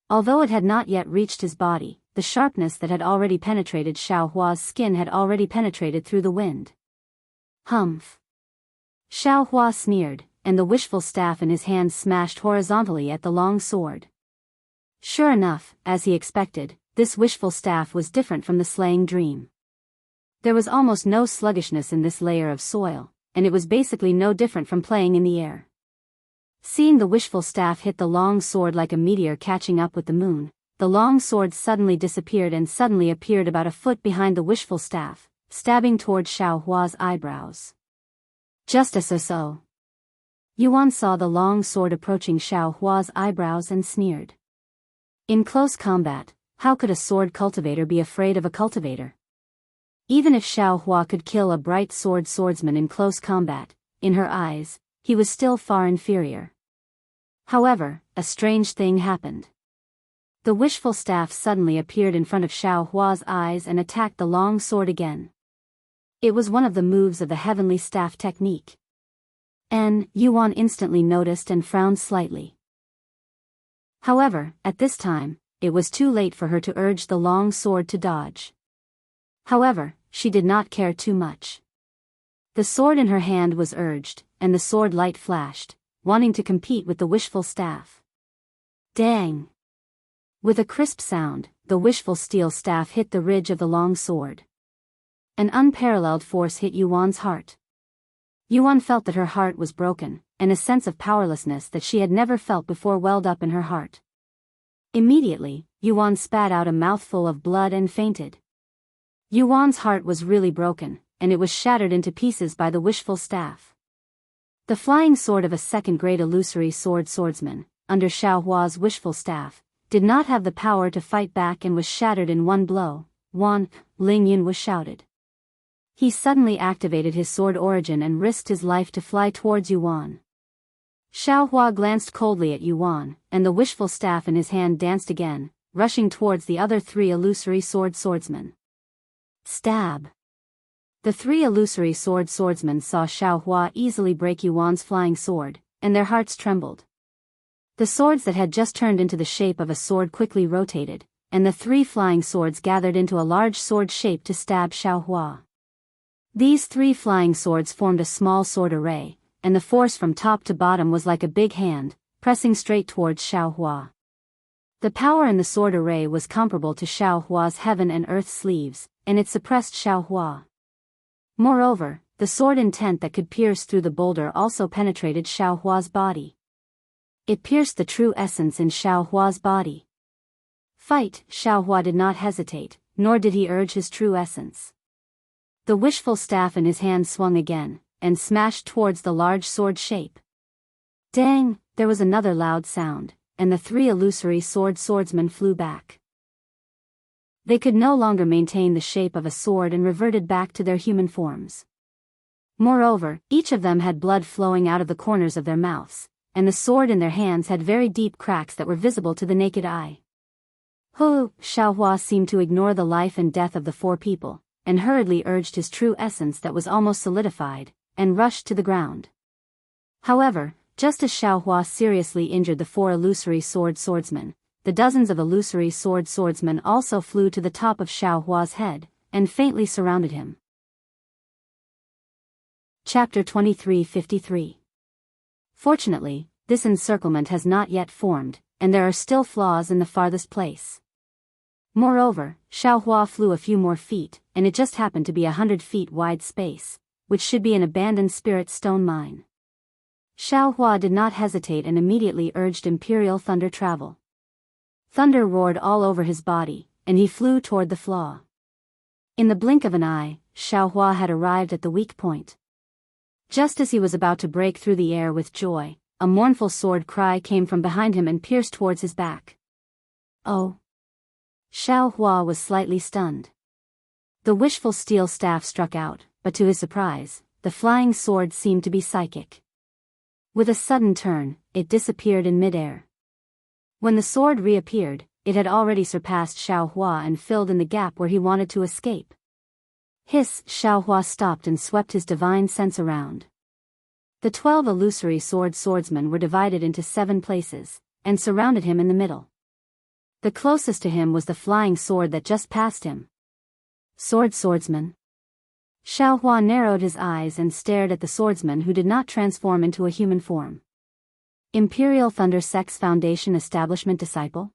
Although it had not yet reached his body, the sharpness that had already penetrated Xiaohua's skin had already penetrated through the wind. Humph! Xiaohua sneered, and the wishful staff in his hand smashed horizontally at the long sword. Sure enough, as he expected, this wishful staff was different from the slaying dream. There was almost no sluggishness in this layer of soil, and it was basically no different from playing in the air. Seeing the wishful staff hit the long sword like a meteor catching up with the moon, the long sword suddenly disappeared and suddenly appeared about a foot behind the wishful staff, stabbing toward Xiaohua's eyebrows. Just as so. Yuan saw the long sword approaching Xiaohua's eyebrows and sneered. In close combat, how could a sword cultivator be afraid of a cultivator? Even if Xiaohua could kill a bright swordsman in close combat, in her eyes, he was still far inferior. However, a strange thing happened. The wishful staff suddenly appeared in front of Xiaohua's eyes and attacked the long sword again. It was one of the moves of the heavenly staff technique. Yuan instantly noticed and frowned slightly. However, at this time, it was too late for her to urge the long sword to dodge. However, she did not care too much. The sword in her hand was urged, and the sword light flashed, wanting to compete with the wishful staff. Dang! With a crisp sound, the wishful steel staff hit the ridge of the long sword. An unparalleled force hit Yuan's heart. Yuan felt that her heart was broken, and a sense of powerlessness that she had never felt before welled up in her heart. Immediately, Yuan spat out a mouthful of blood and fainted. Yuan's heart was really broken, and it was shattered into pieces by the wishful staff. The flying sword of a second-grade illusory swordsman, under Xiao Hua's wishful staff, did not have the power to fight back and was shattered in one blow. Wan, Ling Yun was shouted. He suddenly activated his sword origin and risked his life to fly towards Yuan. Xiao Hua glanced coldly at Yuan, and the wishful staff in his hand danced again, rushing towards the other three illusory swordsmen. Stab! The three illusory swordsmen saw Xiao Hua easily break Yuan's flying sword, and their hearts trembled. The swords that had just turned into the shape of a sword quickly rotated, and the three flying swords gathered into a large sword shape to stab Xiao Hua. These three flying swords formed a small sword array, and the force from top to bottom was like a big hand, pressing straight towards Xiao Hua. The power in the sword array was comparable to Xiao Hua's heaven and earth sleeves, and it suppressed Xiao Hua. Moreover, the sword intent that could pierce through the boulder also penetrated Xiao Hua's body. It pierced the true essence in Xiao Hua's body. Fight! Xiao Hua did not hesitate, nor did he urge his true essence. The wishful staff in his hand swung again, and smashed towards the large sword shape. Dang! There was another loud sound, and the three illusory swordsmen flew back. They could no longer maintain the shape of a sword and reverted back to their human forms. Moreover, each of them had blood flowing out of the corners of their mouths, and the sword in their hands had very deep cracks that were visible to the naked eye. Xiao Hua seemed to ignore the life and death of the four people, and hurriedly urged his true essence that was almost solidified, and rushed to the ground. However, just as Xiao Hua seriously injured the four illusory swordsmen, the dozens of illusory swordsmen also flew to the top of Xiao Hua's head, and faintly surrounded him. Chapter 2353. Fortunately, this encirclement has not yet formed, and there are still flaws in the farthest place. Moreover, Xiao Hua flew a few more feet, and it just happened to be 100 feet wide space, which should be an abandoned spirit stone mine. Xiao Hua did not hesitate and immediately urged Imperial Thunder travel. Thunder roared all over his body, and he flew toward the flaw. In the blink of an eye, Xiao Hua had arrived at the weak point. Just as he was about to break through the air with joy, a mournful sword cry came from behind him and pierced towards his back. Oh! Xiao Hua was slightly stunned. The wishful steel staff struck out, but to his surprise, the flying sword seemed to be psychic. With a sudden turn, it disappeared in midair. When the sword reappeared, it had already surpassed Xiao Hua and filled in the gap where he wanted to escape. Hiss! Xiao Hua stopped and swept his divine sense around. The 12 illusory swordsmen were divided into 7 places, and surrounded him in the middle. The closest to him was the flying sword that just passed him. Swordsman. Xiao Hua narrowed his eyes and stared at the swordsman who did not transform into a human form. Imperial Thunder Sex Foundation Establishment Disciple?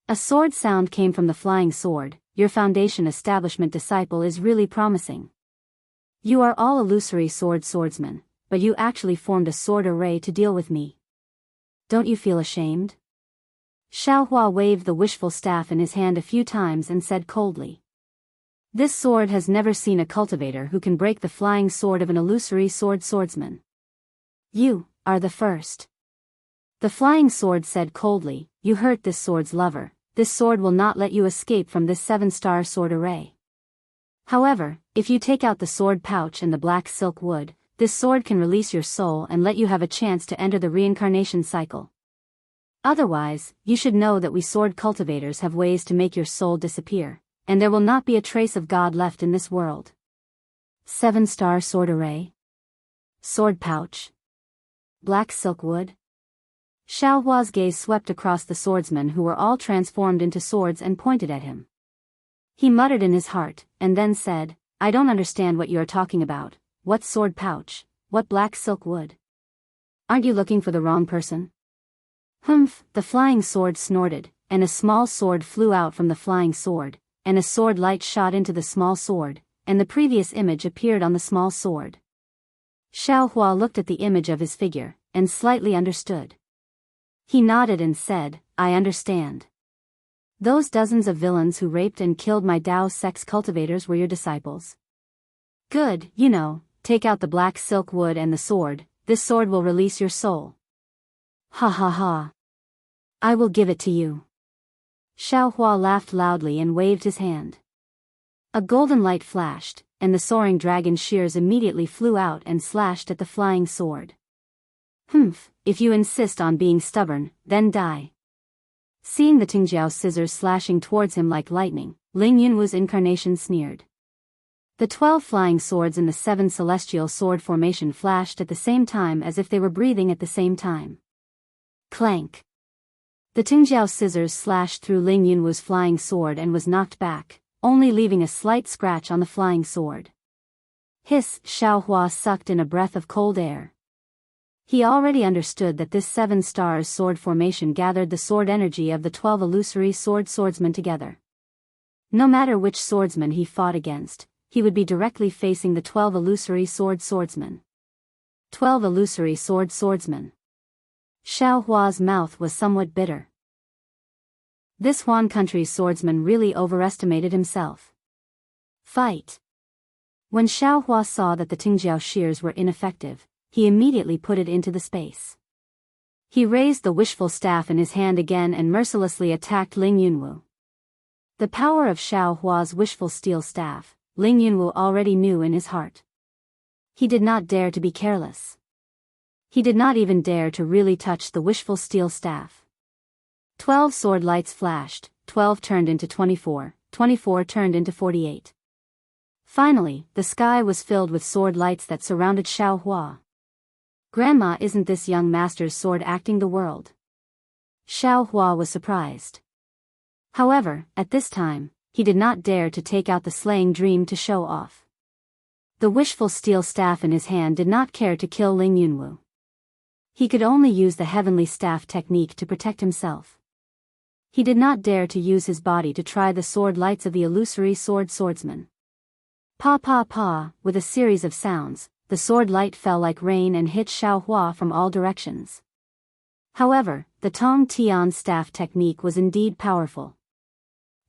A sword sound came from the flying sword. Your Foundation Establishment Disciple is really promising. You are all illusory swordsmen, but you actually formed a sword array to deal with me. Don't you feel ashamed? Xiao Hua waved the wishful staff in his hand a few times and said coldly. This sword has never seen a cultivator who can break the flying sword of an illusory swordsman. You are the first. The flying sword said coldly, you hurt this sword's lover. This sword will not let you escape from this 7-star sword array. However, if you take out the sword pouch and the black silk wood, this sword can release your soul and let you have a chance to enter the reincarnation cycle. Otherwise, you should know that we sword cultivators have ways to make your soul disappear, and there will not be a trace of God left in this world. 7-star sword array? Sword pouch? Black silk wood? Xiao Hua's gaze swept across the swordsmen who were all transformed into swords and pointed at him. He muttered in his heart, and then said, I don't understand what you are talking about. What sword pouch? What black silk wood? Aren't you looking for the wrong person? Humph! The flying sword snorted, and a small sword flew out from the flying sword, and a sword light shot into the small sword, and the previous image appeared on the small sword. Xiao Hua looked at the image of his figure, and slightly understood. He nodded and said, I understand. Those dozens of villains who raped and killed my Dao sex cultivators were your disciples. Good, take out the black silk wood and the sword, this sword will release your soul. Ha ha ha. I will give it to you. Xiao Hua laughed loudly and waved his hand. A golden light flashed, and the soaring dragon shears immediately flew out and slashed at the flying sword. Humph, if you insist on being stubborn, then die. Seeing the Tingjiao scissors slashing towards him like lightning, Ling Yunwu's incarnation sneered. The 12 flying swords in the 7 celestial sword formation flashed at the same time as if they were breathing at the same time. Clank. The Tingjiao scissors slashed through Ling Yunwu's flying sword and was knocked back, only leaving a slight scratch on the flying sword. Hiss! Xiao Hua sucked in a breath of cold air. He already understood that this 7 stars sword formation gathered the sword energy of the 12 illusory swordsmen together. No matter which swordsman he fought against, he would be directly facing the 12 illusory swordsmen. 12 illusory swordsmen. Xiao Hua's mouth was somewhat bitter. This Huan country's swordsman really overestimated himself. Fight! When Xiao Hua saw that the Tingjiao shears were ineffective, he immediately put it into the space. He raised the wishful staff in his hand again and mercilessly attacked Ling Yunwu. The power of Xiao Hua's wishful steel staff, Ling Yunwu already knew in his heart. He did not dare to be careless. He did not even dare to really touch the wishful steel staff. 12 sword lights flashed, 12 turned into 24, 24 turned into 48. Finally, the sky was filled with sword lights that surrounded Xiao Hua. Grandma, isn't this young master's sword acting the world? Xiao Hua was surprised. However, at this time, he did not dare to take out the slaying dream to show off. The wishful steel staff in his hand did not care to kill Ling Yunwu. He could only use the heavenly staff technique to protect himself. He did not dare to use his body to try the sword lights of the illusory swordsman. Pa pa pa, with a series of sounds, the sword light fell like rain and hit Xiao Hua from all directions. However, the Tong Tian staff technique was indeed powerful.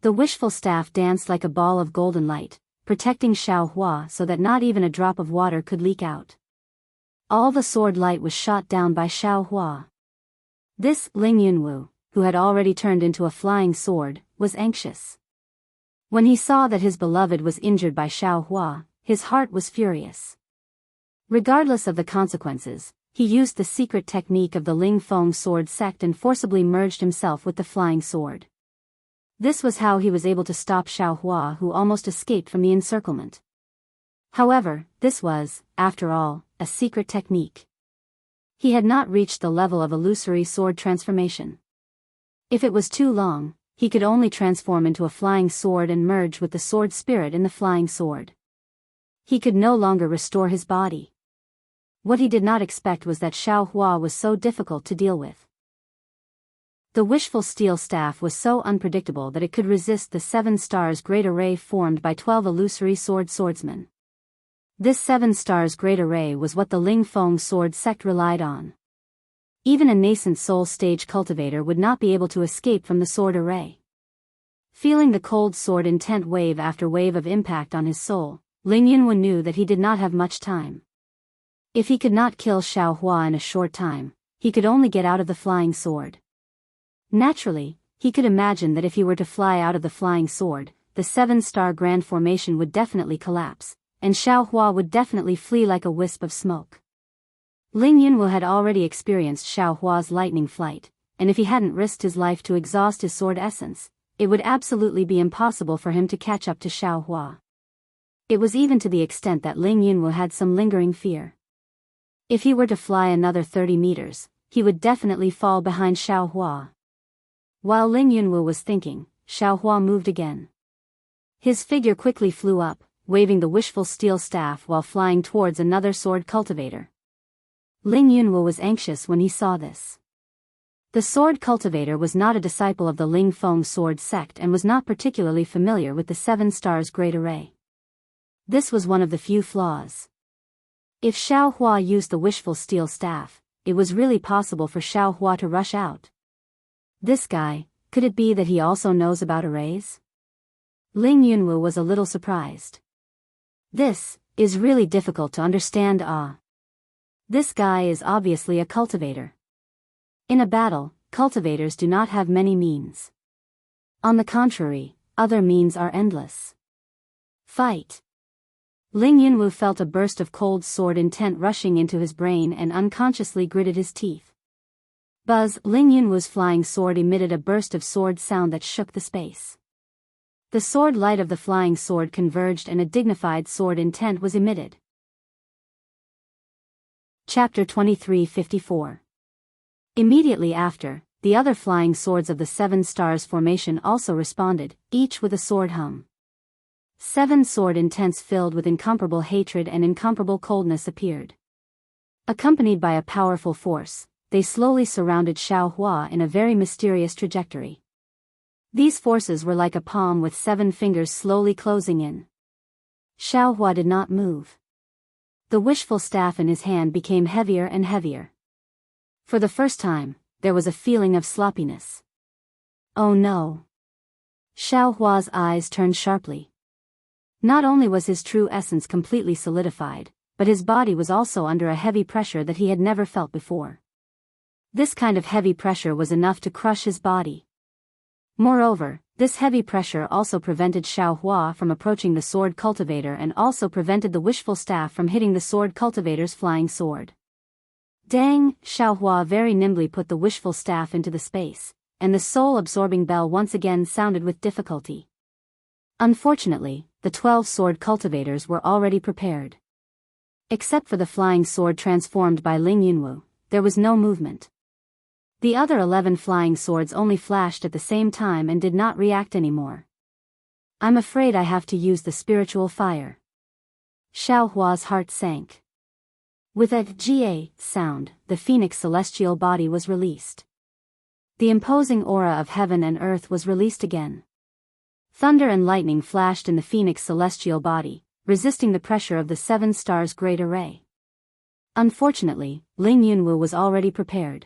The wishful staff danced like a ball of golden light, protecting Xiao Hua so that not even a drop of water could leak out. All the sword light was shot down by Xiao Hua. This Ling Yunwu, who had already turned into a flying sword, was anxious. When he saw that his beloved was injured by Xiao Hua, his heart was furious. Regardless of the consequences, he used the secret technique of the Ling Feng sword sect and forcibly merged himself with the flying sword. This was how he was able to stop Xiao Hua, who almost escaped from the encirclement. However, this was, after all, a secret technique. He had not reached the level of illusory sword transformation. If it was too long, he could only transform into a flying sword and merge with the sword spirit in the flying sword. He could no longer restore his body. What he did not expect was that Xiao Hua was so difficult to deal with. The wishful steel staff was so unpredictable that it could resist the 7 stars great array formed by 12 illusory swordsmen. This 7 stars great array was what the Ling Feng sword sect relied on. Even a nascent soul stage cultivator would not be able to escape from the sword array. Feeling the cold sword intent wave after wave of impact on his soul, Ling Yunwu knew that he did not have much time. If he could not kill Xiao Hua in a short time, he could only get out of the flying sword. Naturally, he could imagine that if he were to fly out of the flying sword, the 7-star grand formation would definitely collapse, and Xiao Hua would definitely flee like a wisp of smoke. Ling Yunwu had already experienced Xiao Hua's lightning flight, and if he hadn't risked his life to exhaust his sword essence, it would absolutely be impossible for him to catch up to Xiao Hua. It was even to the extent that Ling Yunwu had some lingering fear. If he were to fly another 30 meters, he would definitely fall behind Xiao Hua. While Ling Yunwu was thinking, Xiao Hua moved again. His figure quickly flew up, waving the wishful steel staff while flying towards another sword cultivator. Ling Yunwu was anxious when he saw this. The sword cultivator was not a disciple of the Ling Feng sword sect and was not particularly familiar with the 7 stars great array. This was one of the few flaws. If Xiao Hua used the wishful steel staff, it was really possible for Xiao Hua to rush out. This guy, could it be that he also knows about arrays? Ling Yunwu was a little surprised. This is really difficult to understand. This guy is obviously a cultivator. In a battle, cultivators do not have many means. On the contrary, other means are endless. Fight! Ling Yunwu felt a burst of cold sword intent rushing into his brain and unconsciously gritted his teeth. Buzz! Ling Yunwu's flying sword emitted a burst of sword sound that shook the space. The sword light of the flying sword converged and a dignified sword intent was emitted. Chapter 2354. Immediately after, the other flying swords of the Seven Stars formation also responded, each with a sword hum. 7 sword intents filled with incomparable hatred and incomparable coldness appeared. Accompanied by a powerful force, they slowly surrounded Xiao Hua in a very mysterious trajectory. These forces were like a palm with 7 fingers slowly closing in. Xiao Hua did not move. The wishful staff in his hand became heavier and heavier. For the first time, there was a feeling of sloppiness. Oh no! Xiao Hua's eyes turned sharply. Not only was his true essence completely solidified, but his body was also under a heavy pressure that he had never felt before. This kind of heavy pressure was enough to crush his body. Moreover, this heavy pressure also prevented Xiao Hua from approaching the sword cultivator and also prevented the wishful staff from hitting the sword cultivator's flying sword. Dang! Xiao Hua very nimbly put the wishful staff into the space, and the soul-absorbing bell once again sounded with difficulty. Unfortunately, the 12 sword cultivators were already prepared. Except for the flying sword transformed by Ling Yunwu, there was no movement. The other 11 flying swords only flashed at the same time and did not react anymore. I'm afraid I have to use the spiritual fire. Xiao Hua's heart sank. With a "ga" sound, the phoenix celestial body was released. The imposing aura of heaven and earth was released again. Thunder and lightning flashed in the phoenix celestial body, resisting the pressure of the 7 stars great array. Unfortunately, Ling Yunwu was already prepared.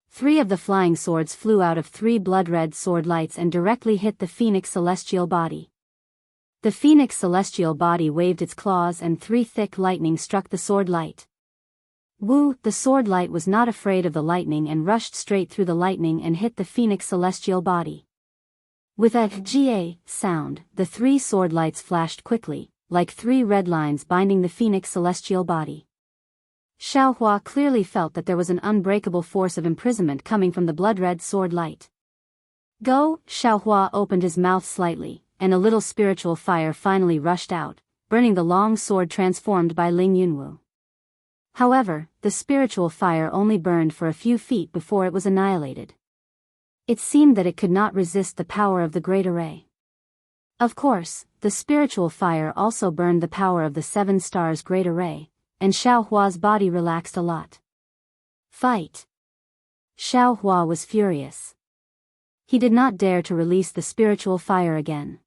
3 of the flying swords flew out of 3 blood-red sword lights and directly hit the phoenix celestial body. The phoenix celestial body waved its claws and 3 thick lightning struck the sword light. Wu, the sword light was not afraid of the lightning and rushed straight through the lightning and hit the phoenix celestial body. With a "ga" sound, the 3 sword lights flashed quickly, like 3 red lines binding the phoenix celestial body. Xiao Hua clearly felt that there was an unbreakable force of imprisonment coming from the blood-red sword light. Go! Xiao Hua opened his mouth slightly, and a little spiritual fire finally rushed out, burning the long sword transformed by Ling Yunwu. However, the spiritual fire only burned for a few feet before it was annihilated. It seemed that it could not resist the power of the great array. Of course, the spiritual fire also burned the power of the 7 stars great array, and Xiao Hua's body relaxed a lot. Fight! Xiao Hua was furious. He did not dare to release the spiritual fire again.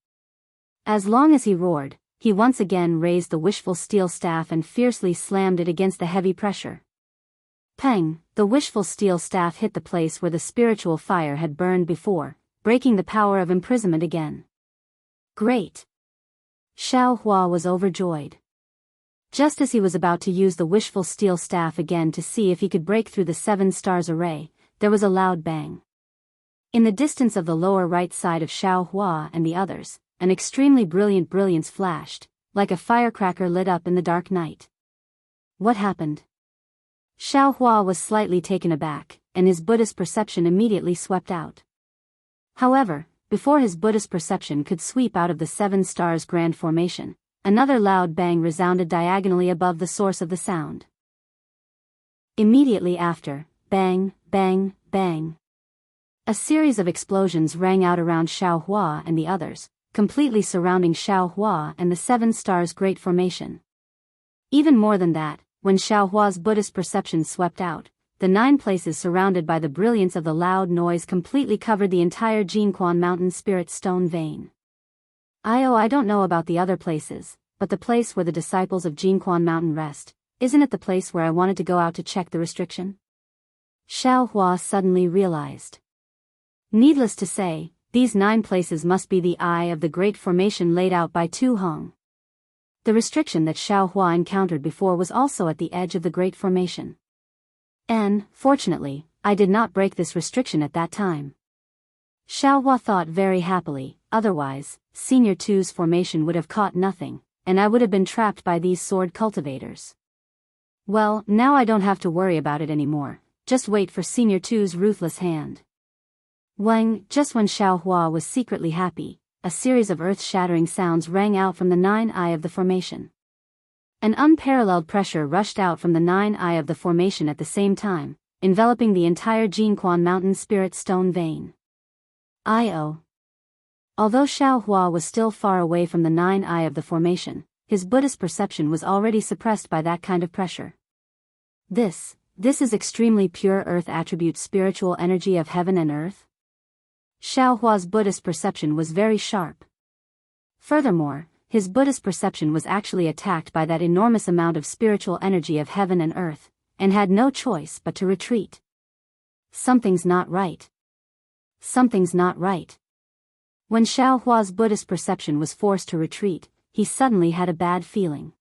As long as he roared, he once again raised the wishful steel staff and fiercely slammed it against the heavy pressure. Pang! The wishful steel staff hit the place where the spiritual fire had burned before, breaking the power of imprisonment again. Great! Xiao Hua was overjoyed. Just as he was about to use the wishful steel staff again to see if he could break through the 7 stars array, there was a loud bang. In the distance of the lower right side of Xiao Hua and the others, an extremely brilliant brilliance flashed, like a firecracker lit up in the dark night. What happened? Xiao Hua was slightly taken aback, and his Buddhist perception immediately swept out. However, before his Buddhist perception could sweep out of the 7 stars grand formation, another loud bang resounded diagonally above the source of the sound. Immediately after, bang, bang, bang. A series of explosions rang out around Xiao Hua and the others, completely surrounding Xiao Hua and the 7 stars great formation. Even more than that, when Xiao Hua's Buddhist perception swept out, the 9 places surrounded by the brilliance of the loud noise completely covered the entire Jinquan Mountain Spirit Stone vein. I don't know about the other places, but the place where the disciples of Jinquan Mountain rest, Isn't it the place where I wanted to go out to check the restriction? Xiao Hua suddenly realized. Needless to say, these 9 places must be the eye of the great formation laid out by Tu Hong. The restriction that Xiao Hua encountered before was also at the edge of the great formation. And, fortunately, I did not break this restriction at that time. Xiao Hua thought very happily, otherwise, Senior Tu's formation would have caught nothing, and I would have been trapped by these sword cultivators. Well, now I don't have to worry about it anymore, just wait for Senior Tu's ruthless hand. Just when Xiao Hua was secretly happy, a series of earth-shattering sounds rang out from the 9 eye of the formation. An unparalleled pressure rushed out from the 9 eye of the formation at the same time, enveloping the entire Jinquan Mountain Spirit Stone vein. Although Xiao Hua was still far away from the 9 eye of the formation, his Buddhist perception was already suppressed by that kind of pressure. This is extremely pure earth attribute spiritual energy of heaven and earth? Xiao Hua's Buddhist perception was very sharp. Furthermore, his Buddhist perception was actually attacked by that enormous amount of spiritual energy of heaven and earth, and had no choice but to retreat. Something's not right. Something's not right. When Xiao Hua's Buddhist perception was forced to retreat, he suddenly had a bad feeling.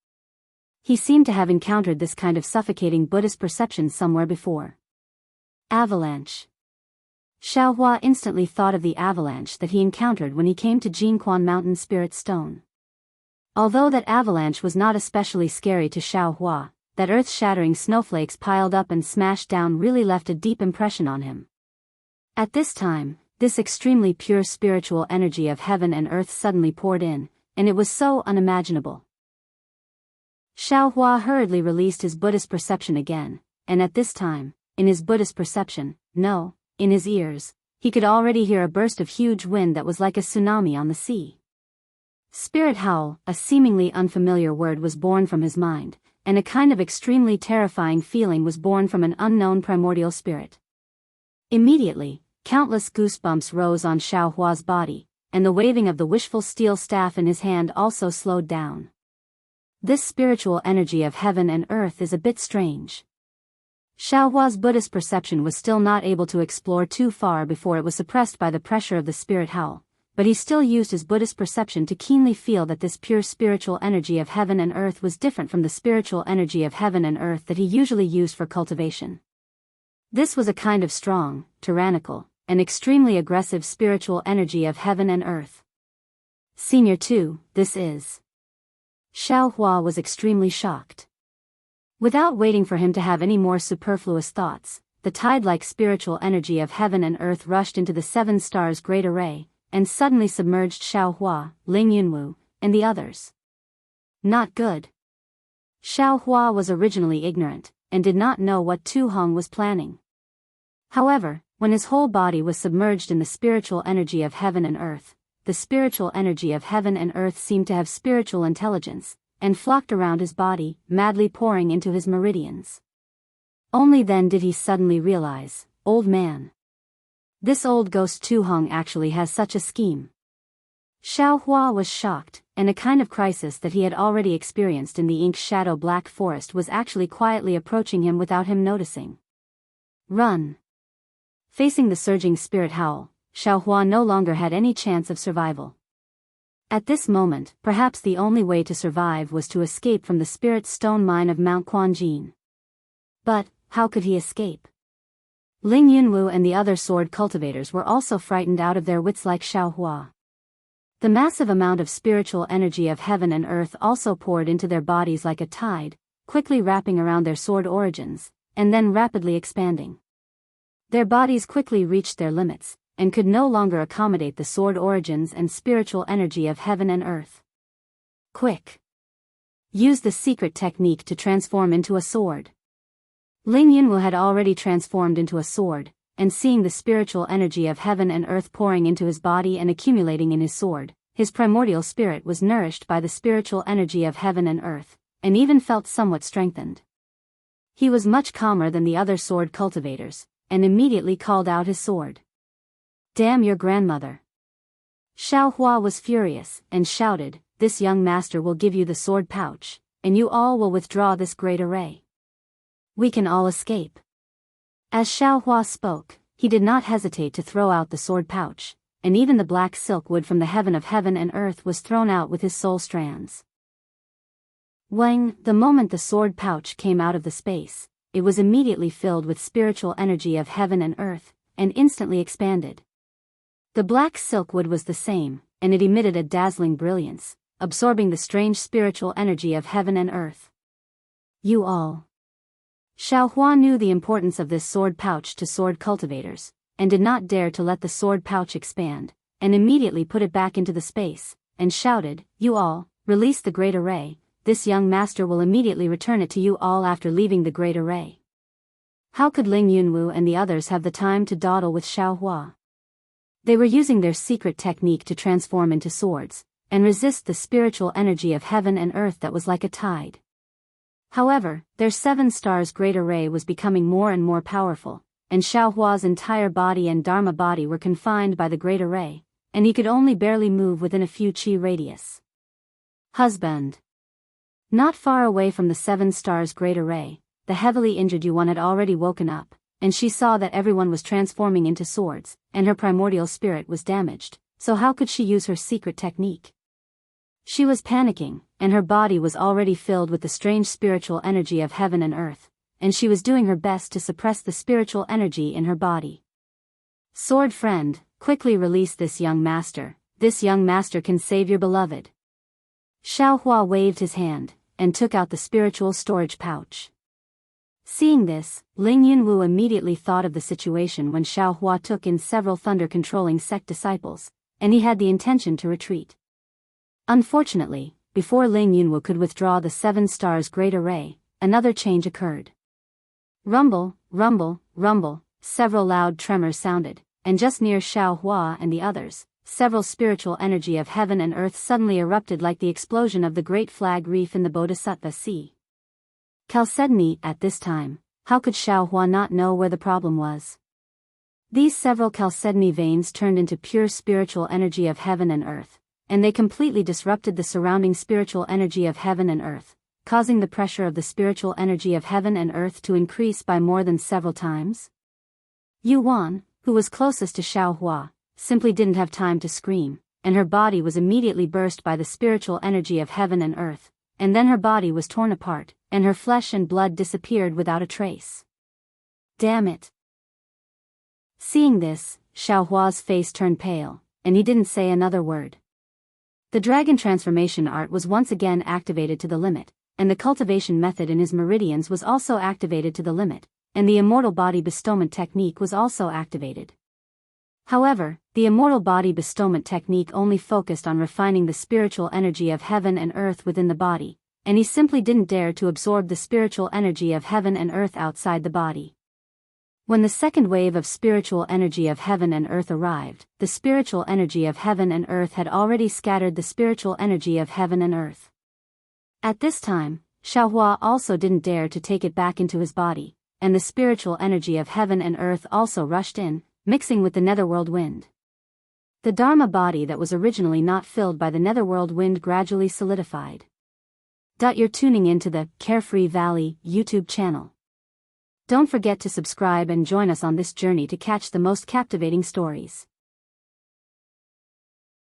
He seemed to have encountered this kind of suffocating Buddhist perception somewhere before. Avalanche. Xiao Hua instantly thought of the avalanche that he encountered when he came to Jinquan Mountain Spirit Stone. Although that avalanche was not especially scary to Xiao Hua, that earth-shattering snowflakes piled up and smashed down really left a deep impression on him. At this time, this extremely pure spiritual energy of heaven and earth suddenly poured in, and it was so unimaginable. Xiao Hua hurriedly released his Buddhist perception again, and at this time, in his Buddhist perception, in his ears, he could already hear a burst of huge wind that was like a tsunami on the sea. Spirit howl, a seemingly unfamiliar word, was born from his mind, and a kind of extremely terrifying feeling was born from an unknown primordial spirit. Immediately, countless goosebumps rose on Xiao Hua's body, and the waving of the wishful steel staff in his hand also slowed down. This spiritual energy of heaven and earth is a bit strange. Xiao Hua's Buddhist perception was still not able to explore too far before it was suppressed by the pressure of the spirit howl, but he still used his Buddhist perception to keenly feel that this pure spiritual energy of heaven and earth was different from the spiritual energy of heaven and earth that he usually used for cultivation. This was a kind of strong, tyrannical, and extremely aggressive spiritual energy of heaven and earth. Senior 2, this is. Xiao Hua was extremely shocked. Without waiting for him to have any more superfluous thoughts, the tide-like spiritual energy of heaven and earth rushed into the 7 stars' great array, and suddenly submerged Xiao Hua, Ling Yunwu, and the others. Not good. Xiao Hua was originally ignorant, and did not know what Tu Hong was planning. However, when his whole body was submerged in the spiritual energy of heaven and earth, the spiritual energy of heaven and earth seemed to have spiritual intelligence, and flocked around his body, madly pouring into his meridians. Only then did he suddenly realize, old man. This old ghost Tu Hong actually has such a scheme. Xiao Hua was shocked, and a kind of crisis that he had already experienced in the ink shadow black forest was actually quietly approaching him without him noticing. Run! Facing the surging spirit howl, Xiao Hua no longer had any chance of survival. At this moment, perhaps the only way to survive was to escape from the spirit stone mine of Mount Quanjin. But, how could he escape? Ling Yunwu and the other sword cultivators were also frightened out of their wits like Xiao Hua. The massive amount of spiritual energy of heaven and earth also poured into their bodies like a tide, quickly wrapping around their sword origins, and then rapidly expanding. Their bodies quickly reached their limits, and could no longer accommodate the sword origins and spiritual energy of heaven and earth. Quick! Use the secret technique to transform into a sword. Ling Yunwu had already transformed into a sword, and seeing the spiritual energy of heaven and earth pouring into his body and accumulating in his sword, his primordial spirit was nourished by the spiritual energy of heaven and earth, and even felt somewhat strengthened. He was much calmer than the other sword cultivators, and immediately called out his sword. Damn your grandmother! Xiao Hua was furious, and shouted, this young master will give you the sword pouch, and you all will withdraw this great array. We can all escape." As Xiaohua spoke, he did not hesitate to throw out the sword pouch, and even the black silk wood from the heaven of heaven and earth was thrown out with his soul strands. When, the moment the sword pouch came out of the space, it was immediately filled with spiritual energy of heaven and earth, and instantly expanded. The black silk wood was the same, and it emitted a dazzling brilliance, absorbing the strange spiritual energy of heaven and earth. You all. Xiaohua knew the importance of this sword pouch to sword cultivators, and did not dare to let the sword pouch expand, and immediately put it back into the space, and shouted, "You all, release the great array, this young master will immediately return it to you all after leaving the great array." How could Ling Yunwu and the others have the time to dawdle with Xiaohua? They were using their secret technique to transform into swords, and resist the spiritual energy of heaven and earth that was like a tide. However, their 7 stars great array was becoming more and more powerful, and Xiaohua's entire body and Dharma body were confined by the great array, and he could only barely move within a few chi radius. Husband. Not far away from the 7 stars great array, the heavily injured Yuan had already woken up, and she saw that everyone was transforming into swords, and her primordial spirit was damaged, so how could she use her secret technique? She was panicking, and her body was already filled with the strange spiritual energy of heaven and earth, and she was doing her best to suppress the spiritual energy in her body. Sword friend, quickly release this young master can save your beloved. Xiaohua waved his hand, and took out the spiritual storage pouch. Seeing this, Ling Yunwu immediately thought of the situation when Xiaohua took in several thunder-controlling sect disciples, and he had the intention to retreat. Unfortunately, before Ling Yunwu could withdraw the 7 stars great array, another change occurred. Rumble, rumble, rumble, several loud tremors sounded, and just near Xiaohua and the others, several spiritual energy of heaven and earth suddenly erupted like the explosion of the great flag reef in the Bodhisattva Sea. Chalcedony, at this time, how could Xiaohua not know where the problem was? These several chalcedony veins turned into pure spiritual energy of heaven and earth, and they completely disrupted the surrounding spiritual energy of heaven and earth, causing the pressure of the spiritual energy of heaven and earth to increase by more than several times. Yuan, who was closest to Xiaohua, simply didn't have time to scream, and her body was immediately burst by the spiritual energy of heaven and earth, and then her body was torn apart, and her flesh and blood disappeared without a trace. Damn it! Seeing this, Xiaohua's face turned pale, and he didn't say another word. The dragon transformation art was once again activated to the limit, and the cultivation method in his meridians was also activated to the limit, and the immortal body bestowment technique was also activated. However, the immortal body bestowment technique only focused on refining the spiritual energy of heaven and earth within the body, and he simply didn't dare to absorb the spiritual energy of heaven and earth outside the body. When the second wave of spiritual energy of heaven and earth arrived, the spiritual energy of heaven and earth had already scattered the spiritual energy of heaven and earth. At this time, Xiaohua also didn't dare to take it back into his body, and the spiritual energy of heaven and earth also rushed in, mixing with the netherworld wind. The Dharma body that was originally not filled by the netherworld wind gradually solidified. You're tuning into the Carefree Valley YouTube channel. Don't forget to subscribe and join us on this journey to catch the most captivating stories.